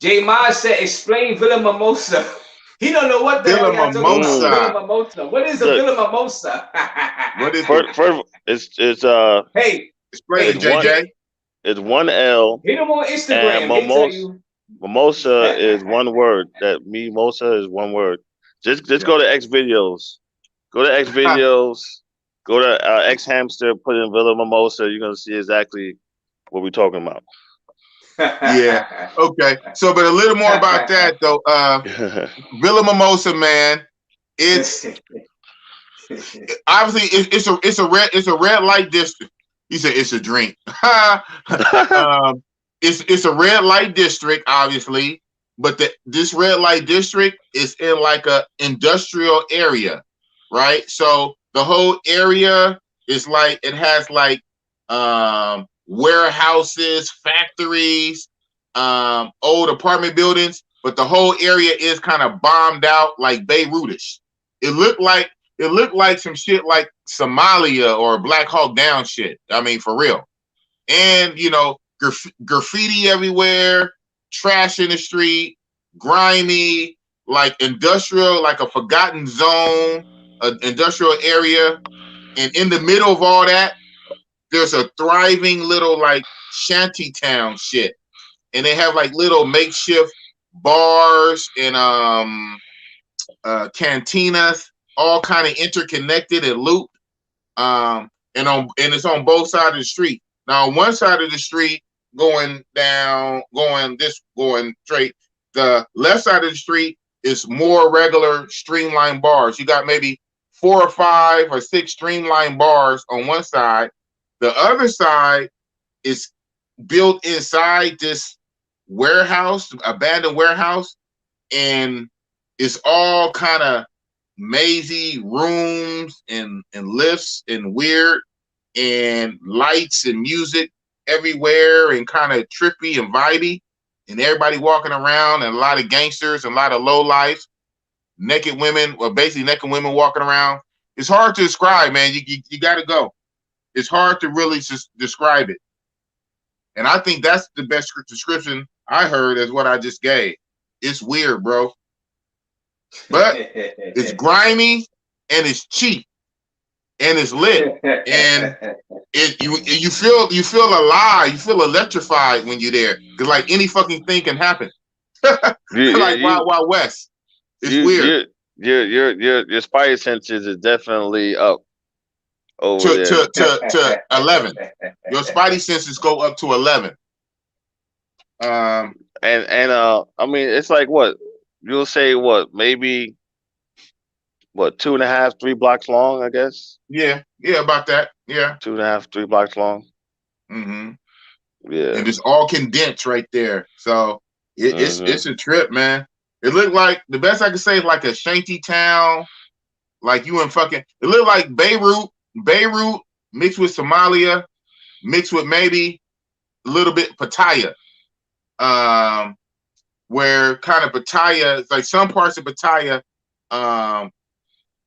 J Maz said, explain Villa Mimosa. He don't know what the hell you're talking about. Villa Mimosa. What is a Villa Mimosa? What is it's hey, explain it, JJ. It's one L. Hit him on Instagram. Mimosa is one word. Mimosa is one word. Just go to X videos. Go to X videos. Go to X Hamster, put in Villa Mimosa. You're gonna see exactly what we're talking about. Yeah. Okay. So, but a little more about that though. Villa Mimosa, man. It's obviously it's a red light district. You said it's a drink. It's a red light district, obviously, but this red light district is in like a industrial area, right? So the whole area is like it has like warehouses, factories, old apartment buildings, but the whole area is kind of bombed out, like Beirutish. It looked like some shit like Somalia or Black Hawk Down shit. I mean, for real. And you know, graffiti everywhere, trash in the street, grimy, like industrial, like a forgotten zone, an industrial area. And in the middle of all that, there's a thriving little like shanty town shit. And they have like little makeshift bars and cantinas, all kind of interconnected and looped. And it's on both sides of the street. Now on one side of the street, going straight, the left side of the street is more regular streamlined bars. You got maybe 4 or 5 or 6 streamlined bars on one side. The other side is built inside this warehouse, abandoned warehouse, and it's all kind of mazy rooms and lifts and weird and lights and music everywhere and kind of trippy and vibey, and everybody walking around and a lot of gangsters and a lot of lowlifes, naked women, or basically naked women walking around. It's hard to describe, man. You got to go. It's hard to really just describe it. And I think that's the best description I heard is what I just gave. It's weird, bro. But it's grimy and it's cheap and it's lit. And you feel alive, you feel electrified when you're there. Because like any fucking thing can happen. Like Wild West. It's weird. Your spidey senses is definitely up over to 11. Your spidey senses go up to 11. I mean, it's like what you'll say. What maybe 2.5, 3 blocks long, I guess. Yeah, about that. Yeah, 2.5, 3 blocks long. Mm-hmm. Yeah, and it's all condensed right there. So it's a trip, man. It looked like, the best I could say is like a shanty town, like you in fucking. It looked like Beirut mixed with Somalia, mixed with maybe a little bit Pattaya. Where kind of Pattaya, like some parts of Pattaya, I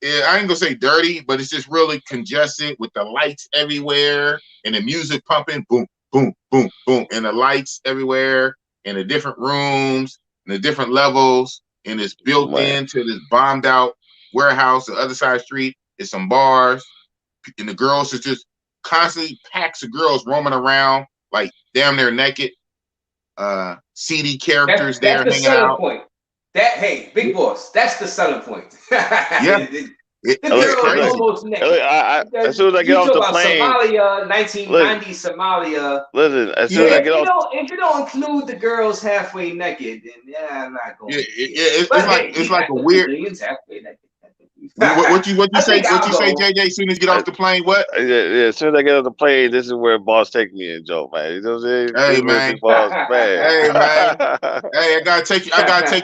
ain't gonna say dirty, but it's just really congested with the lights everywhere and the music pumping, boom, boom, boom, boom, and the lights everywhere and the different rooms and the different levels, and it's built into this bombed out warehouse. The other side of the street is some bars, and the girls is just constantly packs of girls roaming around like damn near naked. CD characters that's there hanging out. Point. Hey, Big Boss, that's the selling point. Yeah. As soon as I get off the plane, Somalia, 1990 Somalia. Listen, as soon as I get off, if you don't include the girls halfway naked, then I'm not going. It's like a weird. Halfway naked. What you say, JJ? As soon as you get off the plane, what? Yeah. As soon as I get off the plane, this is where boss take me in, Joe, man. You know what I'm saying? Hey, man. Hey, man. Hey, I gotta take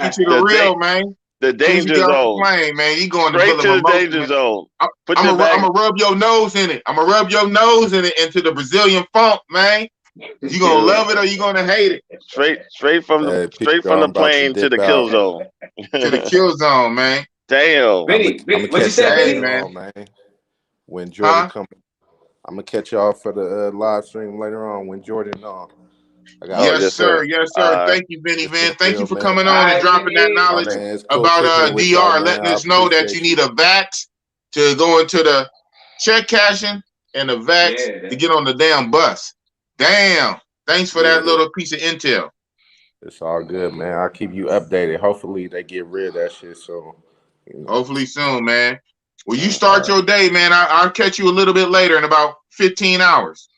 you to the real, man. The danger zone, plane, man. You going straight to the danger zone. I'm gonna rub your nose in it. I'm gonna rub your nose in it into the Brazilian funk, man. You gonna love it or you gonna hate it? Straight from the plane to the kill zone. To the kill zone, man. Damn. Vinny, what you said, man? When Jordan comes, I'm gonna catch y'all for the live stream later on when Jordan on. Yes, sir. Thank you, Vinny Van. Thank you for coming on and dropping that knowledge about DR, letting us know that you need a vax to go into the check cashing and a vax to get on the damn bus. Damn. Thanks for that little piece of intel. It's all good, man. I'll keep you updated. Hopefully they get rid of that shit soon. Hopefully soon, man. Well, you start your day, man. I'll catch you a little bit later in about 15 hours.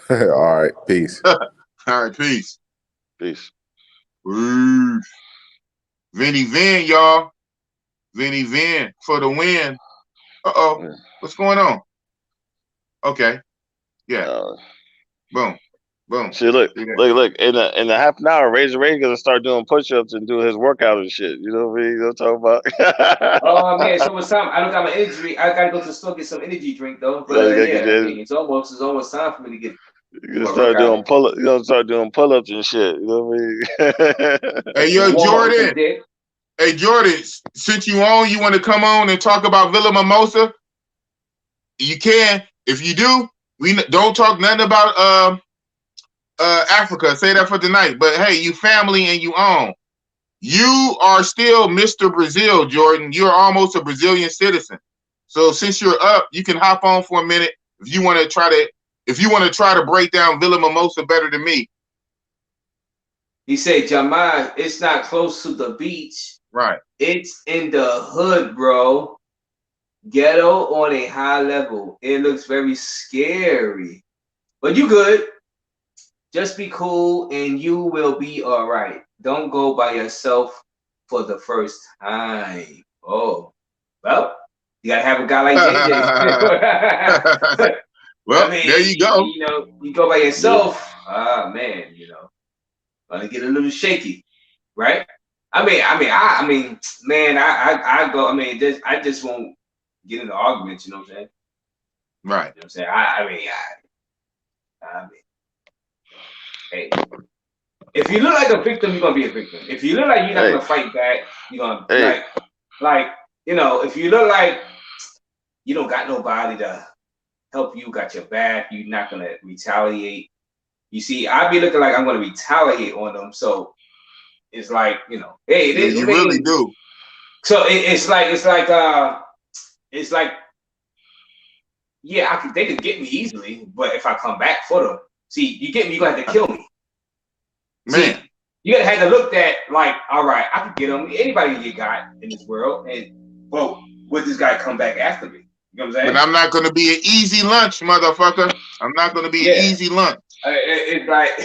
All right. Peace. All right. Peace. Peace. Vinny Van, y'all. Vinny Van for the win. Uh-oh. What's going on? Okay. Yeah. Boom. See, look. In a half an hour, Razor Ray gonna start doing push-ups and do his workout and shit. You know what I mean? You know what I'm talking about? Oh man, so it's time. I don't got my energy. I gotta go to the store get some energy drink though. But it's almost time for me to get. You gonna start doing pull-ups. You gonna start doing pull-ups and shit. You know what I mean? Hey, yo, Jordan. Hey, Jordan. Since you want to come on and talk about Villa Mimosa? You can. If you do, we don't talk nothing about Africa. Say that for tonight. But hey, you family and you own. You are still Mr. Brazil, Jordan. You're almost a Brazilian citizen. So since you're up, you can hop on for a minute if you want to try to break down Villa Mimosa better than me. He said, Jamal, it's not close to the beach. Right. It's in the hood, bro. Ghetto on a high level. It looks very scary. But you good. Just be cool and you will be all right. Don't go by yourself for the first time. Oh, well, you gotta have a guy like JJ. Well, I mean, there you go. You know, you go by yourself. Ah, man, you know, gonna get a little shaky, right? I mean, man, I go. I mean, I just won't get into arguments. You know what I'm saying? Right. You know what I'm saying? I mean, hey, if you look like a victim, you're gonna be a victim. If you look like you're not gonna fight back, you're gonna like, you know, if you look like you don't got nobody to help you, got your back, you're not gonna retaliate. You see, I be looking like I'm gonna retaliate on them. So it's like, you know, hey, you really do. So it's like, yeah, they could get me easily, but if I come back for them, see, you get me, you're gonna have to kill me. Man, see, you gotta have to look at like, all right, I could get him. Anybody can get got in this world, and well, would this guy come back after me? You know what I'm saying? But I'm not gonna be an easy lunch, motherfucker. I'm not gonna be an easy lunch. It's like,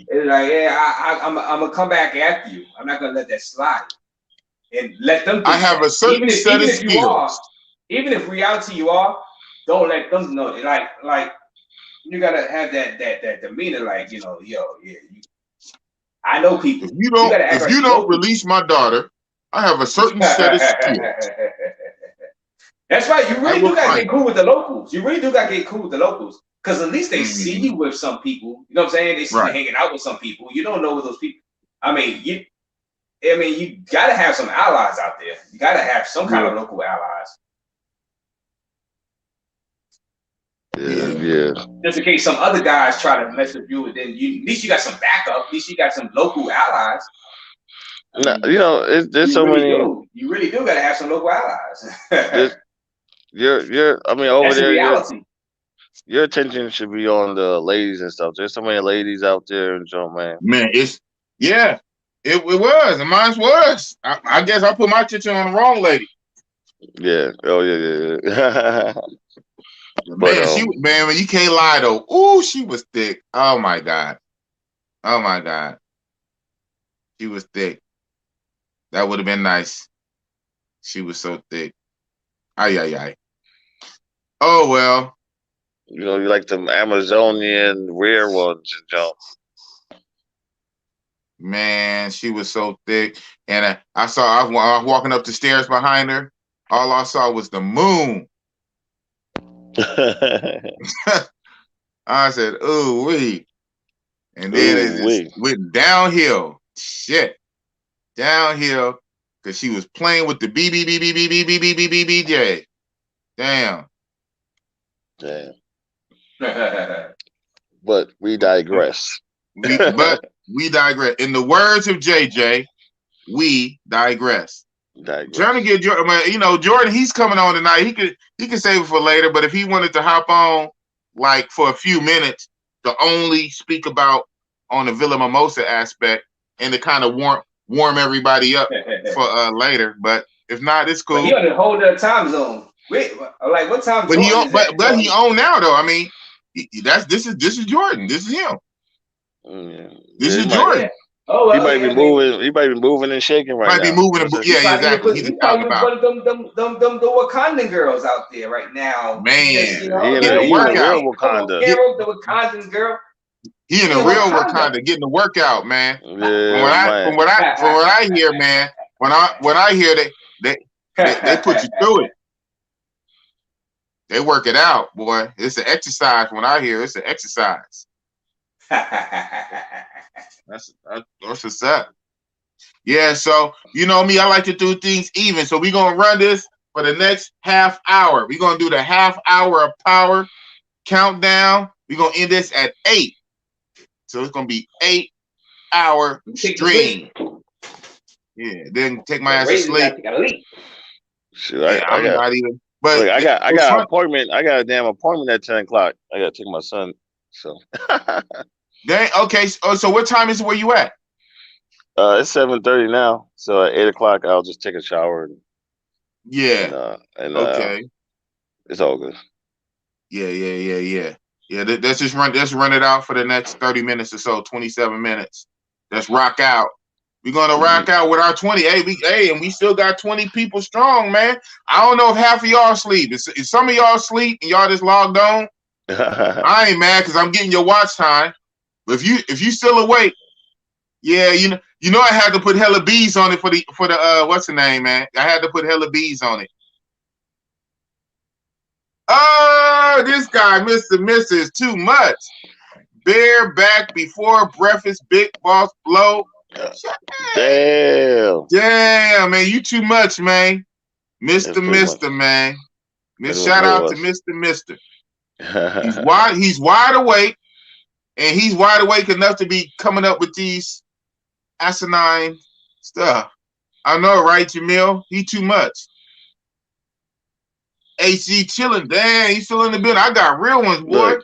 it's like, yeah, I'm gonna come back after you. I'm not gonna let that slide, and let them. I have a certain set of skills. Even if reality you are, don't let them know. Like you gotta have that demeanor, like, you know, yo, yeah. I know people. If you don't release my daughter, I have a certain set of skills. That's right. You really do gotta get cool with the locals. You really do gotta get cool with the locals, because at least they see you with some people. You know what I'm saying? They see you hanging out with some people. You don't know what those people. I mean, you gotta have some allies out there. You gotta have some kind of local allies. Yeah. Just in case some other guys try to mess with you, and then at least you got some backup. At least you got some local allies. No, you know, there's so many. You really do gotta have some local allies. You're. I mean, over That's there, reality. your attention should be on the ladies and stuff. There's so many ladies out there and so, man. Man, it was, and mine was. I guess I put my attention on the wrong lady. Yeah. Oh yeah. Man, man, you can't lie though. Ooh, she was thick. Oh my god. She was thick. That would have been nice. She was so thick. Ay. Oh well. You know, you like them Amazonian rare ones, Joe. Man, she was so thick, and I was walking up the stairs behind her. All I saw was the moon. I said, "Ooh wee," and then it just went downhill. Shit, downhill, because she was playing with the BJ. Damn. But we digress. But we digress. In the words of JJ, we digress. Trying to get Jordan, you know, Jordan, he's coming on tonight. He could save it for later, but if he wanted to hop on like for a few minutes to only speak about on the Villa Mimosa aspect and to kind of warm everybody up for later. But if not, it's cool. But he on a whole other time zone. Wait, like what time? But he on now though. I mean, this is Jordan. This is him. This is Jordan. Oh, he might be moving. He might be moving and shaking right now. Might be moving. Yeah, exactly. He's talking about them Wakandan girls out there right now. Man, he in a workout. The Wakandan girl. He in a real Wakanda getting the workout, man. Yeah, from what I hear, man. When I hear they put you through it. They work it out, boy. It's an exercise. When I hear it's an exercise. That's what's up. Yeah, so you know me, I like to do things even. So we're gonna run this for the next half hour. We're gonna do the half hour of power countdown. We're gonna end this at 8. So it's gonna be 8-hour stream. Yeah, then take my ass to sleep. Shit, I got not even. But look, I got an appointment. I got a damn appointment at 10 o'clock. I got to take my son. So. Okay. So what time is it where you at? It's 7:30 now. So at 8 o'clock, I'll just take a shower. Yeah. Okay. It's all good. Yeah. Let's just run it out for the next 30 minutes or so, 27 minutes. Let's rock out. We're gonna rock out with our 20. And we still got 20 people strong, man. I don't know if half of y'all sleep. If some of y'all sleep and y'all just logged on, I ain't mad because I'm getting your watch time. But if you still awake, yeah, you know I had to put hella bees on it for the what's the name, man? I had to put hella bees on it. Oh, this guy, Mr. is too much. Bear back before breakfast, big boss blow. Damn, man, you too much, man. Mr. Man. Shout out to Mr. He's wide awake, and he's wide awake enough to be coming up with these asinine stuff. I know, right, Jamil? He too much. AC chilling. Damn, he's still in the building. I got real ones, boy.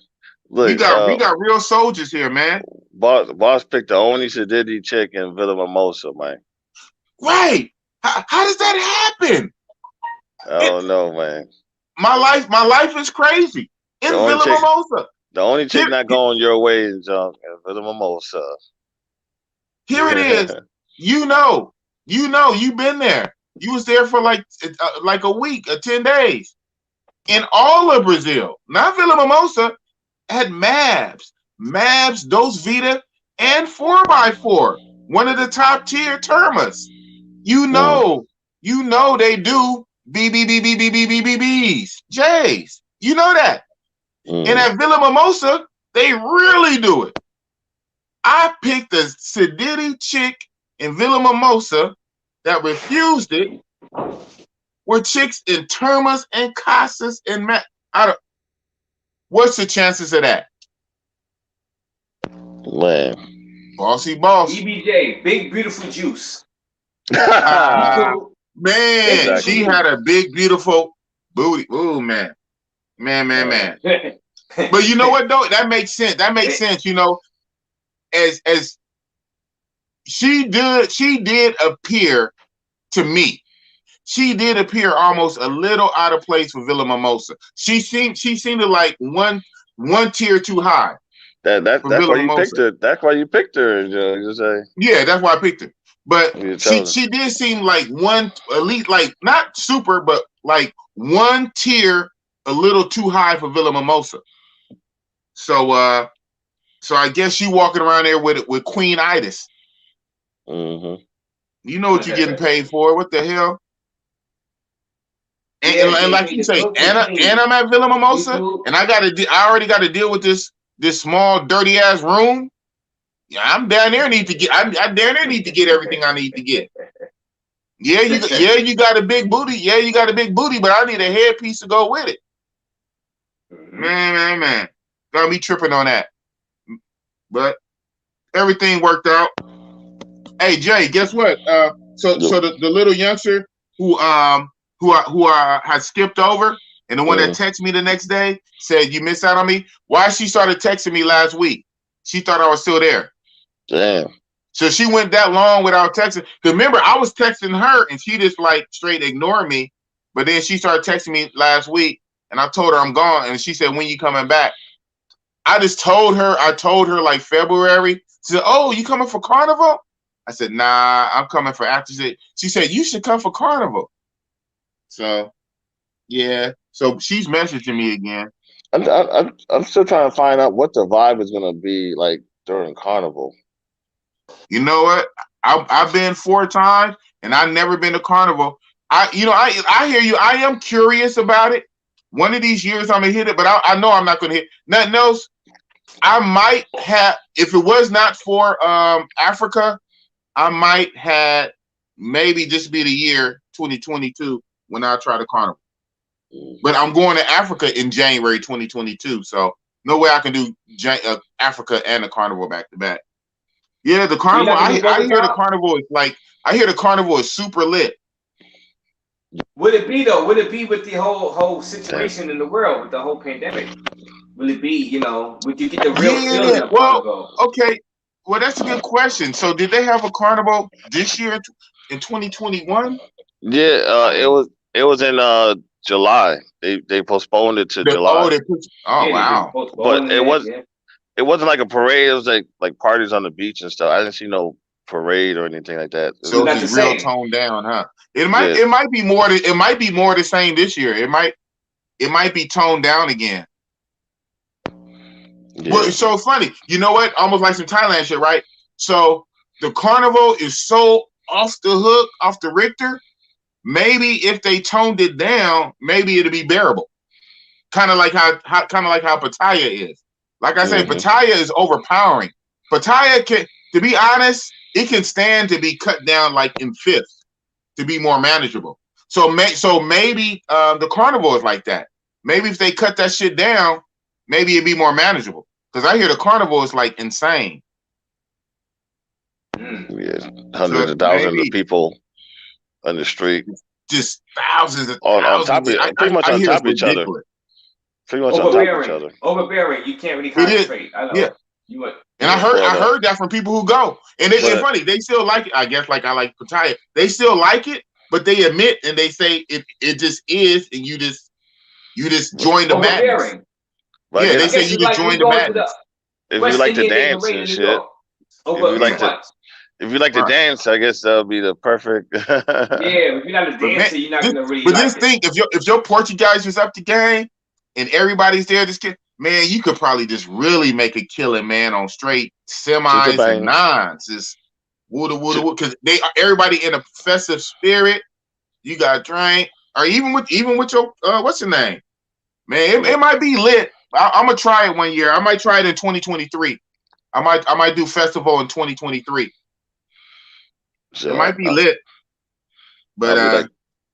Look, we got real soldiers here, man. Boss picked the only Sadiddy chick in Villa Mimosa, man. Right. How does that happen? I don't know, man. My life is crazy. In Villa Mimosa. The only chick not going your way is Villa Mimosa. Here it is. You've been there. You was there for like a week or 10 days. In all of Brazil, not Villa Mimosa, had Mabs, Dos Vita, and 4x4. One of the top tier termas. You know they do BBBBBBBBs, J's. You know that. And at Villa Mimosa, they really do it. I picked a Sadiddy chick in Villa Mimosa that refused it. Were chicks in termas and casas and what's the chances of that? Man. Bossy boss. EBJ, big beautiful juice. Man, exactly. She had a big beautiful booty. Ooh, man. Man. But you know what though? That makes sense. You know, as she did appear to me. She did appear almost a little out of place for Villa Mimosa. She seemed like one tier too high. That's why you picked her. That's why you picked her. You say. Yeah, that's why I picked her. But she did seem like one elite, like not super, but like one tier a little too high for Villa Mimosa. So I guess she walking around there with Queen Itis. Mm-hmm. You know what you're getting paid for? What the hell? And like you say, and I'm at Villa Mimosa, and I already got to deal with this small dirty ass room. Yeah, I'm down there. I down there need to get everything I need to get. Yeah, you got a big booty. Yeah, you got a big booty, but I need a headpiece to go with it. Man, got me tripping on that. But everything worked out. Hey Jay, guess what? So the little youngster who I had skipped over, and the one that texted me the next day said, "You missed out on me." Why she started texting me last week? She thought I was still there. Damn. So she went that long without texting. Because remember, I was texting her, and she just like straight ignored me. But then she started texting me last week, and I told her I'm gone, and she said, "When you coming back?" I told her like February. She said, "Oh, you coming for Carnival?" I said, "Nah, I'm coming for after." She said, "You should come for Carnival." So, yeah. So she's messaging me again. I'm still trying to find out what the vibe is gonna be like during Carnival. You know what? I've been 4 times, and I've never been to Carnival. I hear you. I am curious about it. One of these years I'm gonna hit it, but I know I'm not gonna hit nothing else. I might have, if it was not for Africa, I might have maybe this be the year 2022 when I try the carnival. But I'm going to Africa in January 2022, so no way I can do Africa and the carnival back to back. Yeah, the carnival. I hear the carnival is like. I hear the carnival is super lit. Would it be though? Would it be with the whole situation in the world with the whole pandemic? Will it be? You know, would you get the real feeling of carnival? Okay. Well, that's a good question. So, did they have a carnival this year in 2021? Yeah, it was in July. They postponed it to July. Wow! But it wasn't like a parade. It was like parties on the beach and stuff. I didn't see no parade or anything like that. So it's real toned down, huh? It might be more. It might be more the same this year. It might be toned down again. Yeah. Well, it's so funny. You know what? Almost like some Thailand shit, right? So the carnival is so off the hook, off the Richter. Maybe if they toned it down, maybe it'll be bearable. Kind of like how Pattaya is. Like I said, Pattaya is overpowering. Pattaya can, to be honest, it can stand to be cut down like in fifths to be more manageable. So maybe the carnival is like that. Maybe if they cut that shit down, maybe it'd be more manageable. Because I hear the carnival is like insane. Yeah, hundreds of thousands of people on the street. Just thousands of on top of pretty much on top of each other. Pretty much on top of each other. Overbearing. You can't really concentrate. I know. Yeah. And I heard that from people who go. And it's funny, they still like it. I guess like I like Pattaya. They still like it, but they admit and they say it just is, and you just join the madness. Right. Yeah, they say you just join the madness. If you like to dance and shit. If you like to dance, I guess that'll be the perfect. Yeah, if you're not a dancer, you're not gonna really. But just think, if your Portuguese is up the game and everybody's there, man, you could probably just really make a killing, man, on straight semis and nines. It's wooda because everybody in a festive spirit. You got drink, or even with your what's your name, man? It might be lit. I'm gonna try it one year. I might try it in 2023. I might do festival in 2023. So it might be lit. But like,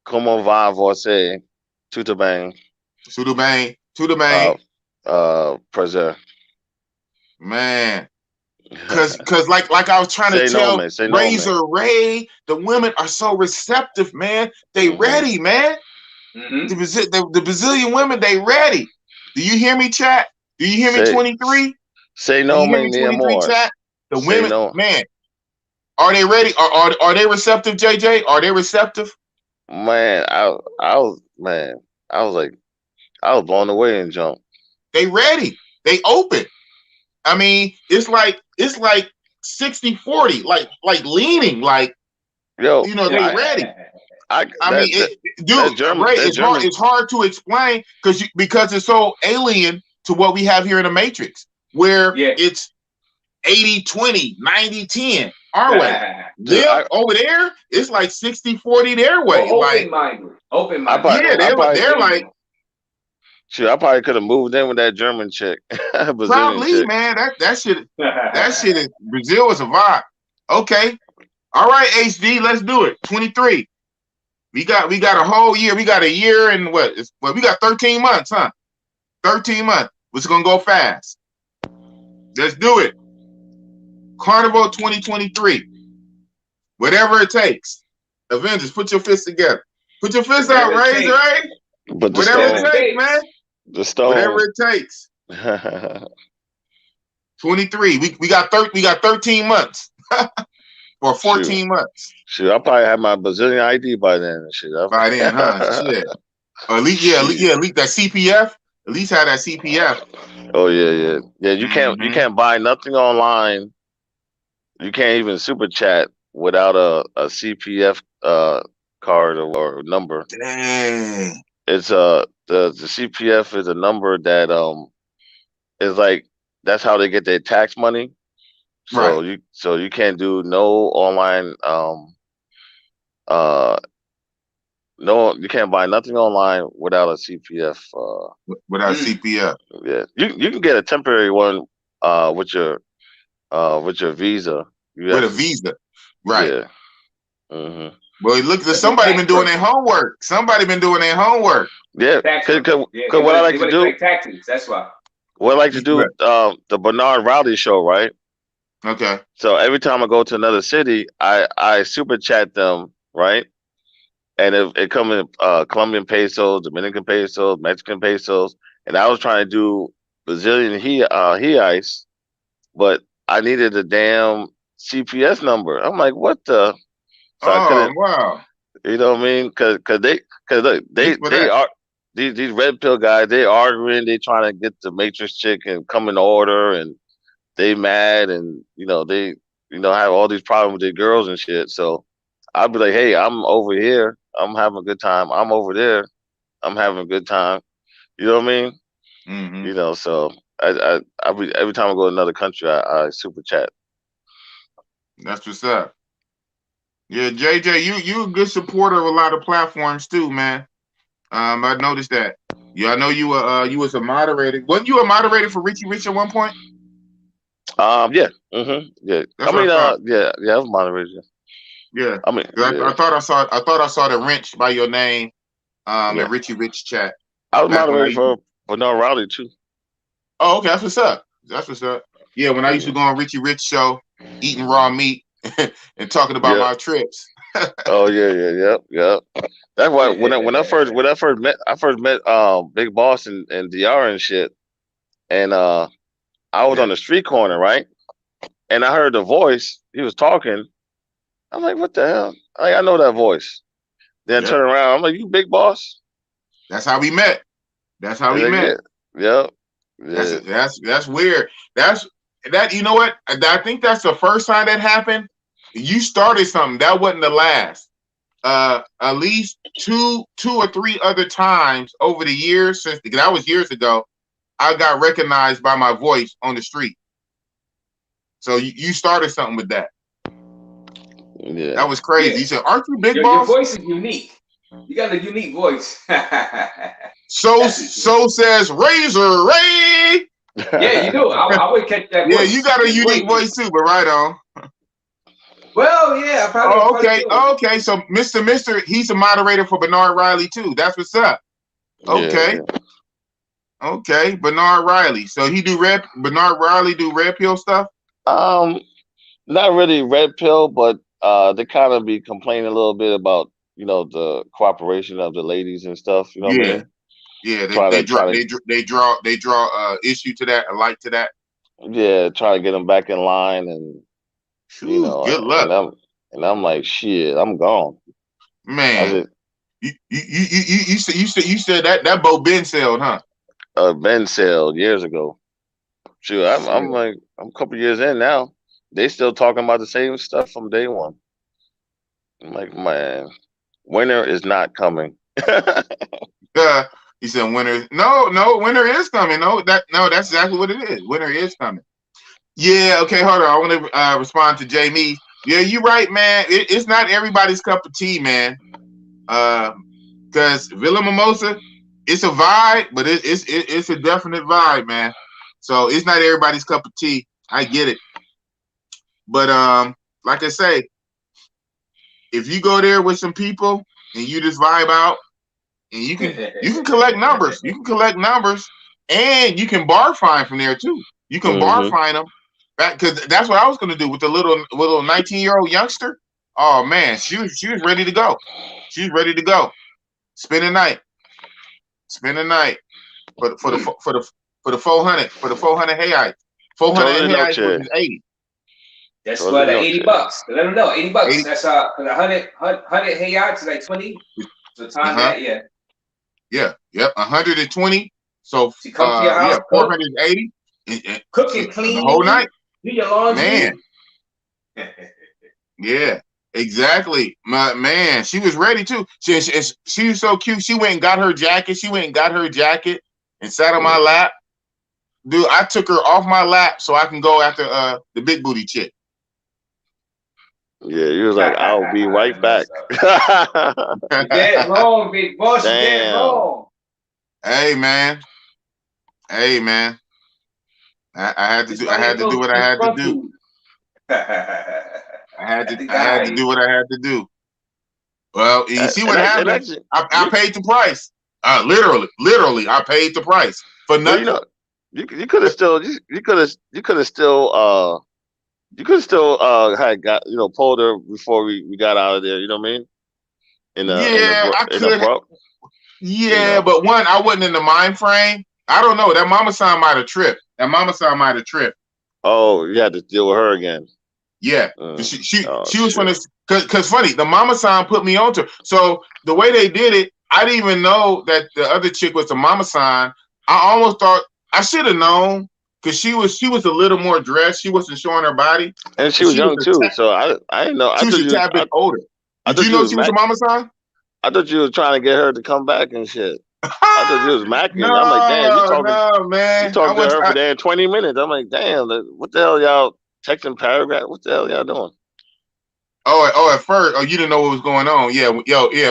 como va você? Tudo bem. Tudo bem. Prazer. Man. Cause like I was trying to tell Razor Ray, the women are so receptive, man. They ready, man. The Brazilian women, they ready. Do you hear me, chat? Do you hear me, 23? Say no, man. Chat? The women, man, are they ready? Are they receptive, JJ? Are they receptive? Man, I was blown away and jumped. They ready. They open. I mean, it's like 60-40, like leaning, like yo, they ready. Dude, it's hard to explain because it's so alien to what we have here in the Matrix, where it's 80-20, 90-10 our way. Over there, it's like 60-40 their way. Open-minded. Yeah, they're like. Shoot, I probably could have moved in with that German chick. Probably, chick. Man. That shit is Brazil is a vibe. Okay. All right, HD, let's do it. 23. We got a whole year. We got a year and we got 13 months, huh? 13 months. It's gonna go fast. Let's do it. Carnival 2023. Whatever it takes. Avengers, put your fists together. Put your fists out, Razor, right? Whatever it takes, man. The stone. Whatever it takes. 23. We got 13 months. Or 14 months. Shoot, I probably have my Brazilian ID by then and shit. By then, huh? Shit. Or at least that CPF. At least have that CPF. Oh yeah. You can't buy nothing online. You can't even super chat without a CPF card or number. Dang. It's the CPF is a number that is like that's how they get their tax money. So you can't do no online No, you can't buy nothing online without a CPF. Without CPF. Yeah, you can get a temporary one with your visa. With a visa, right? Yeah. Mm-hmm. Well, look, somebody been doing their homework. Somebody been doing their homework. Yeah, because what I like to do. Taxes, that's why. What I like to do, the Bernard Rowley show, right? Okay. So every time I go to another city, I super chat them, right? And it comes in Colombian pesos, Dominican pesos, Mexican pesos, and I was trying to do Brazilian reais, but I needed a damn CPS number. I'm like, what the? So wow. You know what I mean? Because they are these red pill guys. They arguing. They trying to get the Matrix chick and come in order, and they mad, and they have all these problems with their girls and shit. So I'll be like, hey, I'm over here. I'm having a good time. I'm over there. I'm having a good time. You know what I mean? Mm-hmm. So I every time I go to another country, I super chat. That's what's up. Yeah, JJ, you a good supporter of a lot of platforms too, man. I noticed that. Yeah, I know you was a moderator. Wasn't you a moderator for Richie Rich at one point? Yeah. Mm-hmm. Yeah. That's yeah, I was moderator. Yeah. I mean, I thought I saw the wrench by your name in Richie Rich chat. I was moderator for Bernard Rowley too. Oh, okay, that's what's up. That's what's up. Yeah, when I used to go on Richie Rich show, eating raw meat and talking about my trips. Oh yeah. That's why when I first met Big Boss and DR and shit, and I was on the street corner, right? And I heard the voice. He was talking. I'm like, what the hell? I know that voice. Then I turn around. I'm like, you Big Boss? That's how we met. That's how we met. Yeah. That's weird. That you know what? I think that's the first time that happened. You started something. That wasn't the last. At least two or three other times over the years since that was years ago, I got recognized by my voice on the street. So you started something with that. Yeah. That was crazy. Yeah. You said, "Aren't you Big Your Boss?" Your voice is unique. You got a unique voice. So says Razor Ray. Yeah, you do. I would catch that voice. Yeah, you got a unique voice too, but right on. Well, yeah, probably. Okay. So Mr. He's a moderator for Bernard Riley too. That's what's up. Okay. Yeah. Okay, Bernard Riley. So Bernard Riley do red pill stuff? Not really red pill, but they kind of be complaining a little bit about the cooperation of the ladies and stuff. You know what I mean? Yeah, they draw issue to that, a light to that. Yeah, try to get them back in line, and good luck. And I'm like, shit, I'm gone, man. You said that boat been sailed, huh? Been sailed years ago. Shoot, I'm like, I'm a couple years in now. They still talking about the same stuff from day one. I'm like, man, winter is not coming. He said winter. No, winter is coming. No, that's exactly what it is. Winter is coming. Yeah, okay, hold on. I want to respond to Jamie. Yeah, you're right, man. It's not everybody's cup of tea, man. Because Villa Mimosa, it's a vibe, but it's a definite vibe, man. So it's not everybody's cup of tea. I get it. But like I say, if you go there with some people and you just vibe out, and you can collect numbers. You can collect numbers, and you can bar fine from there too. You can bar fine them, because that's what I was going to do with the little 19-year-old youngster. Oh man, she was ready to go. She was ready to go. Spend the night for the 400 hey 400 hey is 80. That's for the $80. Let them know $80. 80. That's for the 100 hey is like 20. So time that, yeah. Yeah, yep, 120. So she comes to your house, 480. Cook and clean the whole night. Do your laundry. Man. Yeah, exactly. My man, she was ready too. She was so cute. She went and got her jacket. And sat on my lap. Dude, I took her off my lap so I can go after the big booty chick. Yeah, you was like, I'll be right back. You dead wrong, big boss. You dead wrong. Hey man. Hey man. I had to do what I had to do. I had to do what I had to do. Well, you see what happened? I paid the price. Literally, I paid the price for nothing. Well, you could have still had got pulled her before we got out of there. You know what I mean? I could. Yeah, but one, I wasn't in the mind frame. I don't know. That mama son might have tripped. Oh, you had to deal with her again. Yeah, she was from this. Cause funny, the mama son put me onto her. So the way they did it, I didn't even know that the other chick was the mama son. I almost thought I should have known because she was a little more dressed. She wasn't showing her body, and she was young too. So I didn't know. She was a tad bit older. Did you know she was a mama son? I thought you was trying to get her to come back and shit. I thought you was macking. No, I'm like, damn, you talking to her for damn 20 minutes. I'm like, damn, what the hell y'all texting paragraph? What the hell y'all doing? Oh, at first, you didn't know what was going on. Yeah.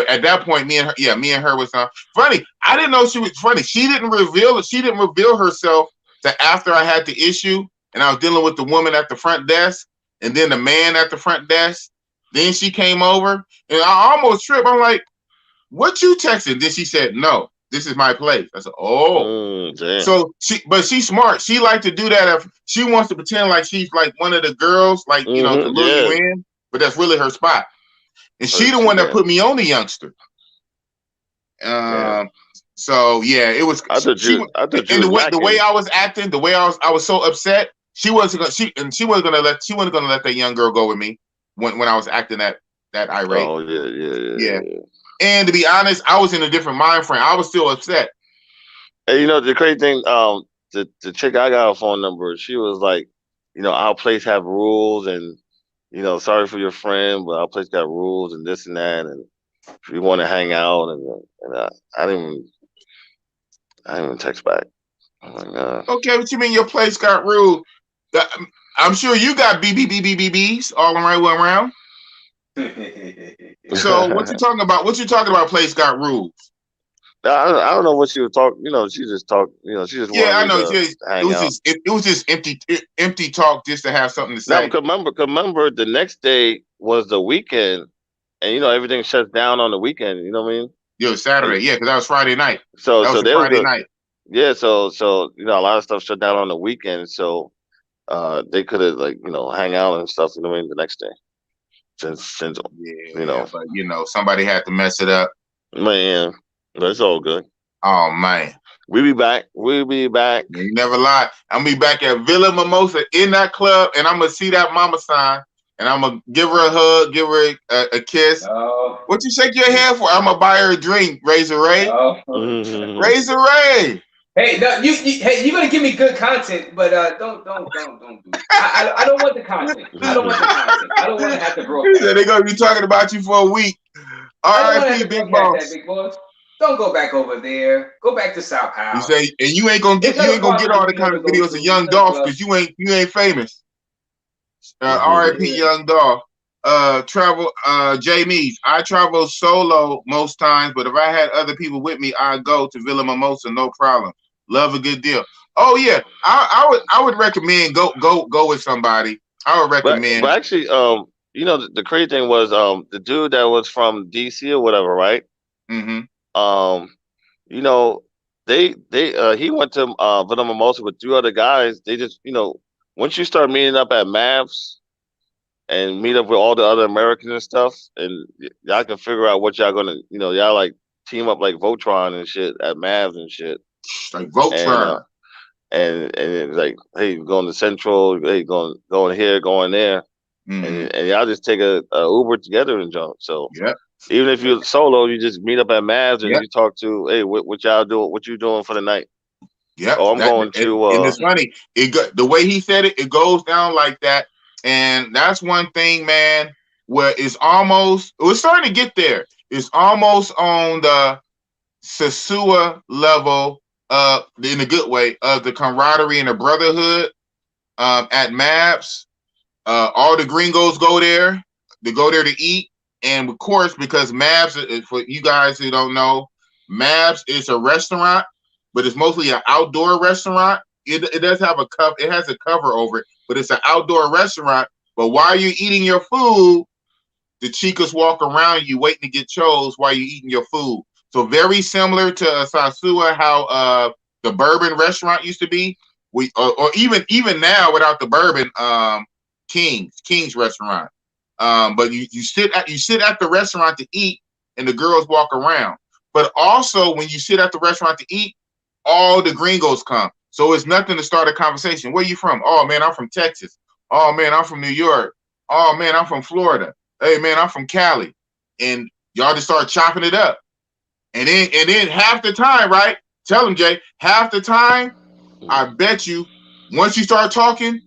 At that point, me and her was funny. I didn't know she was funny. She didn't reveal herself that after I had the issue and I was dealing with the woman at the front desk and then the man at the front desk. Then she came over and I almost tripped. I'm like, what you texting? Then she said, no, this is my place. I said, oh. So she's smart. She like to do that if she wants to pretend like she's like one of the girls, like, to lure you in, but that's really her spot. And she the one that put me on the youngster. So yeah, it was. The way I was acting, the way I was so upset. She wasn't gonna let that young girl go with me when I was acting that irate. Oh yeah. And to be honest, I was in a different mind frame. I was still upset. Hey, the crazy thing, the chick I got her phone number, she was like, our place have rules and, sorry for your friend, but our place got rules and this and that, and if you want to hang out, and I didn't even text back. I'm like, okay, what you mean your place got rules? I'm sure you got BBs all around. So what you talking about? What you talking about? Place got rules. I don't know what she was talking. She just talked. She just I know. It was just empty talk just to have something to say. No, remember the next day was the weekend, and everything shuts down on the weekend. You know what I mean? Yeah, Saturday. Yeah, because that was Friday night. So Friday night. Yeah, so a lot of stuff shut down on the weekend. So they could have hang out and stuff. You know what I mean? The next day. Since but somebody had to mess it up. Man, that's all good. Oh man, we'll be back. You never lie. I'm gonna be back at Villa Mimosa in that club, and I'm gonna see that mama sign, and I'm gonna give her a hug, give her a kiss. What you shake your head for? I'm gonna buy her a drink, Razor Ray. Razor Ray. Hey, no, you're gonna give me good content, but don't do it. I don't want the content. I don't want to have to broadcast. They're gonna be talking about you for a week. R.I.P. Big Boss. Don't go back over there. Go back to South House. You say, and you ain't gonna get all the kind of videos of Young Dolph because you ain't famous. R.I.P. Young Dolph. Travel. Jamies. I travel solo most times, but if I had other people with me, I'd go to Villa Mimosa, no problem. Love a good deal. Oh yeah, I would recommend go with somebody. I would recommend. But actually, the crazy thing was the dude that was from DC or whatever, right? Mm-hmm. He went to Villa Mimosa with 3 other guys. They just, once you start meeting up at Mavs and meet up with all the other Americans and stuff, and y'all can figure out what y'all gonna, y'all like team up like Voltron and shit at Mavs and shit. Like Voltron. And it's like, hey, going to Central, hey, going here, going there, and y'all just take a Uber together and jump. So even if you're solo, you just meet up at Mavs and you talk to, hey, what y'all doing? What you doing for the night? Yeah. Oh, I'm going to. And it's funny. The way he said it, it goes down like that, and that's one thing, man. Where it's starting to get there. It's almost on the Sosua level. In a good way, of the camaraderie and the brotherhood at Mavs. All the gringos go there. to go there to eat. And of course, because Mavs, for you guys who don't know, Mavs is a restaurant, but it's mostly an outdoor restaurant. It does have a cover. It has a cover over it, but it's an outdoor restaurant. But while you're eating your food, the chicas walk around you waiting to get chose while you're eating your food. So very similar to Sosua, how the Bourbon restaurant used to be. Or even now without the Bourbon, King's restaurant. But you sit at the restaurant to eat, and the girls walk around. But also when you sit at the restaurant to eat, all the gringos come. So it's nothing to start a conversation. Where you from? Oh man, I'm from Texas. Oh man, I'm from New York. Oh man, I'm from Florida. Hey man, I'm from Cali. And y'all just start chopping it up. And then half the time, right? Tell them, Jay, half the time, I bet you, once you start talking,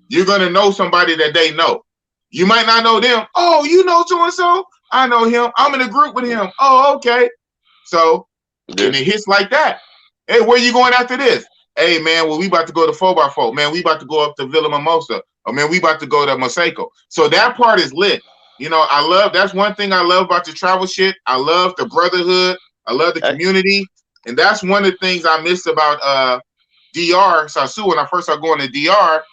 you're gonna know somebody that they know. You might not know them. Oh, you know so-and-so? I know him. I'm in a group with him. Oh, okay. So, and it hits like that. Hey, where you going after this? Hey, man, well, we about to go to 4x4. Man, we about to go up to Villa Mimosa. Oh, man, we about to go to Maseko. So that part is lit. You know, that's one thing I love about the travel shit. I love the brotherhood. I love the community. And that's one of the things I missed about DR, Sosua, when I first started going to DR.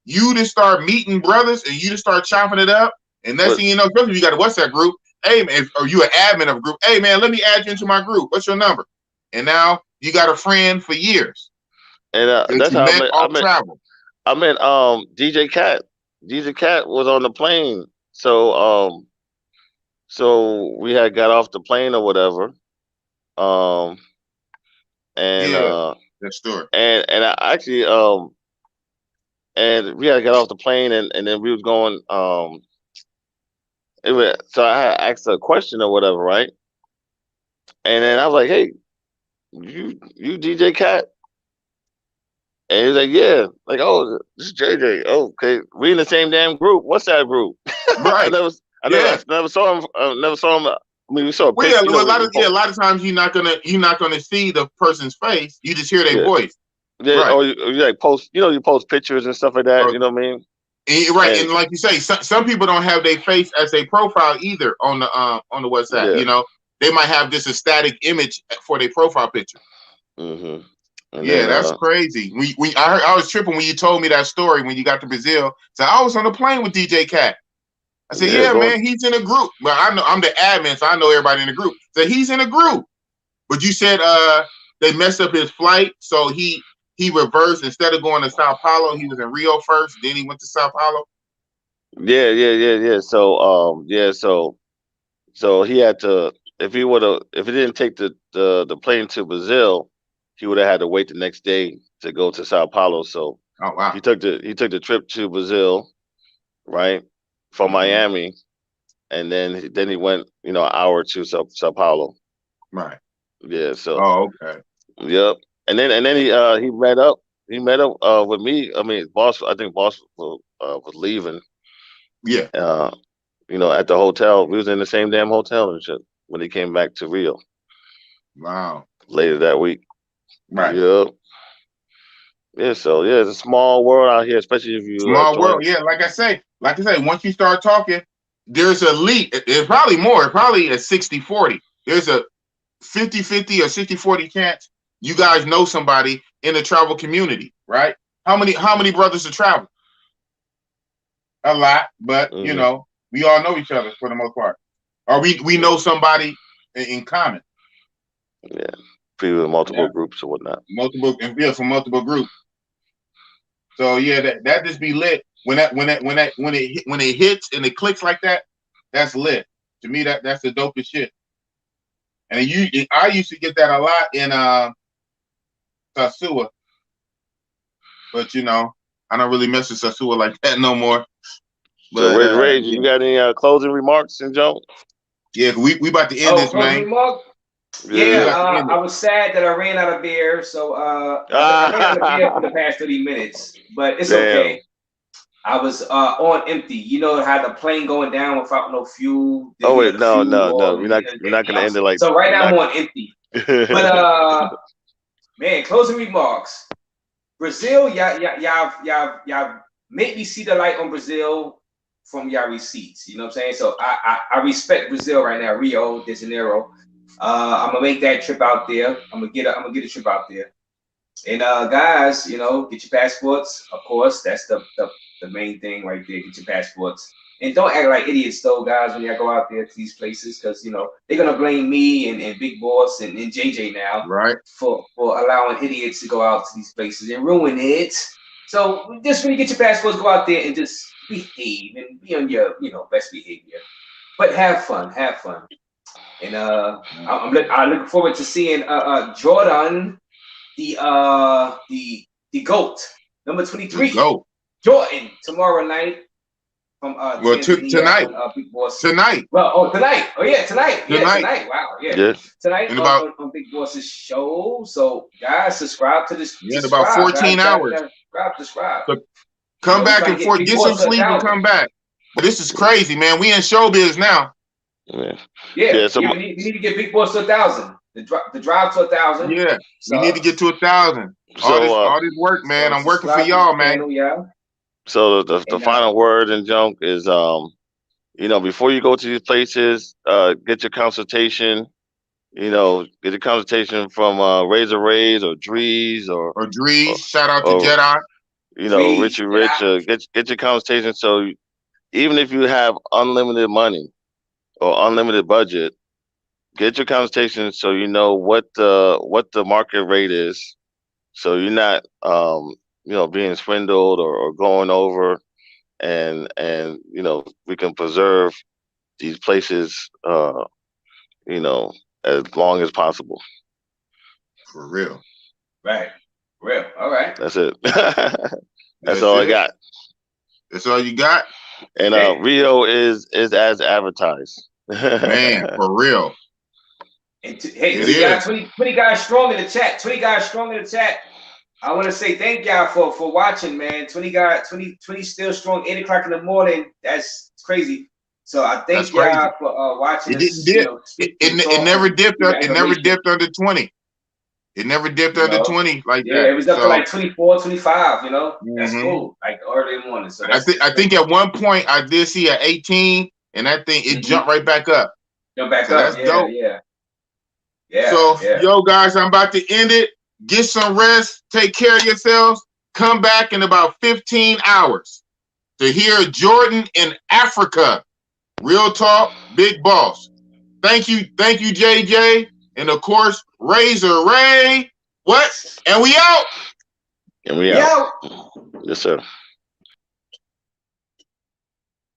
You just start meeting brothers and you just start chopping it up. And next thing you know, especially if you got a WhatsApp group, hey man, or you an admin of a group, hey man, let me add you into my group. What's your number? And now you got a friend for years. And that's how I met travel. I met DJ Cat. DJ Cat was on the plane. So so we had got off the plane or whatever. That story. And I actually and we had to get off the plane, and then we was going. So I had asked a question or whatever, right? And then I was like, "Hey, you DJ Cat?" And he was like, "Yeah." Like, "Oh, this is JJ." Oh, okay, we in the same damn group. What's that group? Right. I never saw him. Never saw him. I mean, we saw a picture. A lot of times you're not gonna see the person's face. You just hear their voice. Yeah, right. Or you like post, you post pictures and stuff like that. You know what I mean? And like you say, some people don't have their face as a profile either on the WhatsApp. Yeah. You know, they might have just a static image for their profile picture. Mm-hmm. That's crazy. I was tripping when you told me that story when you got to Brazil. So I was on the plane with DJ Cat. I said, man, he's in a group. Well, I know I'm the admin, so I know everybody in the group. So he's in a group. But you said they messed up his flight, so he reversed. Instead of going to Sao Paulo, he was in Rio first, then he went to Sao Paulo. Yeah. So he had to, if he didn't take the plane to Brazil, he would have had to wait the next day to go to Sao Paulo. So he took the trip to Brazil, right, from Miami, and then he went, an hour to Sao Paulo. Right. Yeah. So. Oh, okay. Yep. And then he met up with me. I mean, I think boss was leaving. Yeah. At the hotel. We was in the same damn hotel and shit when he came back to Rio. Wow. Later that week. Right. Yep. Yeah. So it's a small world out here, especially if you small world. Yeah. Like I say, once you start talking, there's a leap. It's probably more. Probably a 60-40. There's a 50-50 or 60-40 chance you guys know somebody in the travel community, right? How many brothers to travel? A lot, but we all know each other for the most part, or we know somebody in common. Yeah, people in multiple groups or whatnot. From multiple groups. So that just be lit when it hits and it clicks like that. That's lit. To me, that's the dopest shit. And I used to get that a lot in Sosua, but I don't really mess with Sosua like that no more. But so Ray, you got any closing remarks, Joe? Yeah, we about to end this, man. Remark? Yeah, I was sad that I ran out of beer, so I ran out of beer for the past 30 minutes, but it's okay. I was on empty. You know how the plane going down without no fuel. No. We're not gonna end it like. So right now I'm on empty. But man, closing remarks. Brazil, y'all make me see the light on Brazil from your receipts. You know what I'm saying? So I respect Brazil right now, Rio de Janeiro. I'm gonna make that trip out there. I'm gonna get a trip out there. And guys, you know, get your passports. Of course, that's the main thing right there. Get your passports. And don't act like idiots though, guys, when you go out there to these places, because you know they're gonna blame me and Big Boss and JJ now, right, for allowing idiots to go out to these places and ruin it. So just when you get your passports, go out there and just behave and be on your best behavior, but have fun. And I'm looking forward to seeing Jordan, the GOAT, number 23, Jordan, tomorrow night. From tonight. Big Boss. Tonight. Well, tonight. Oh yeah, tonight. Yeah, tonight. Wow. Yeah. Yes. Tonight on Big Boss's show. So guys, subscribe to this. In about 14 hours. Subscribe. So come back and forth. Get some sleep and come back. But this is crazy, man. We in showbiz now. Yeah. So we need to get Big Boss to 1,000. The drive to 1,000. Yeah. We need to get to 1,000. All this work, man. I'm working for y'all, man. So the final word and junk is, before you go to these places, get your consultation. Get your consultation from Razor Rays or Drees or Drees. Shout out to Jedi. Richie Rich. Get your consultation. So even if you have unlimited money or unlimited budget, get your consultation so you know what the market rate is. So you're not being swindled or going over, and we can preserve these places as long as possible. For real. Right. Real. All right. That's it. That's all I got. That's all you got? And Rio is as advertised. Man, for real. And we got 20 guys strong in the chat. 20 guys strong in the chat. I want to say thank y'all for watching, man. 20 still strong, 8 o'clock in the morning. That's crazy. So I thank y'all for watching. It didn't dip. It never dipped. It never dipped under 20. It never dipped under 20 like that. Yeah, it was up to like 24, 25. That's cool. Like early in the morning. So I think at one point I did see an 18, and that thing it jumped right back up. Jump back up. That's dope. Yeah. So yo guys, I'm about to end it. Get some rest. Take care of yourselves. Come back in about 15 hours to hear Jordan in Africa. Real talk, Big Boss. Thank you, JJ. And of course, Razor Ray. What? And we out. And we out. Yes, sir.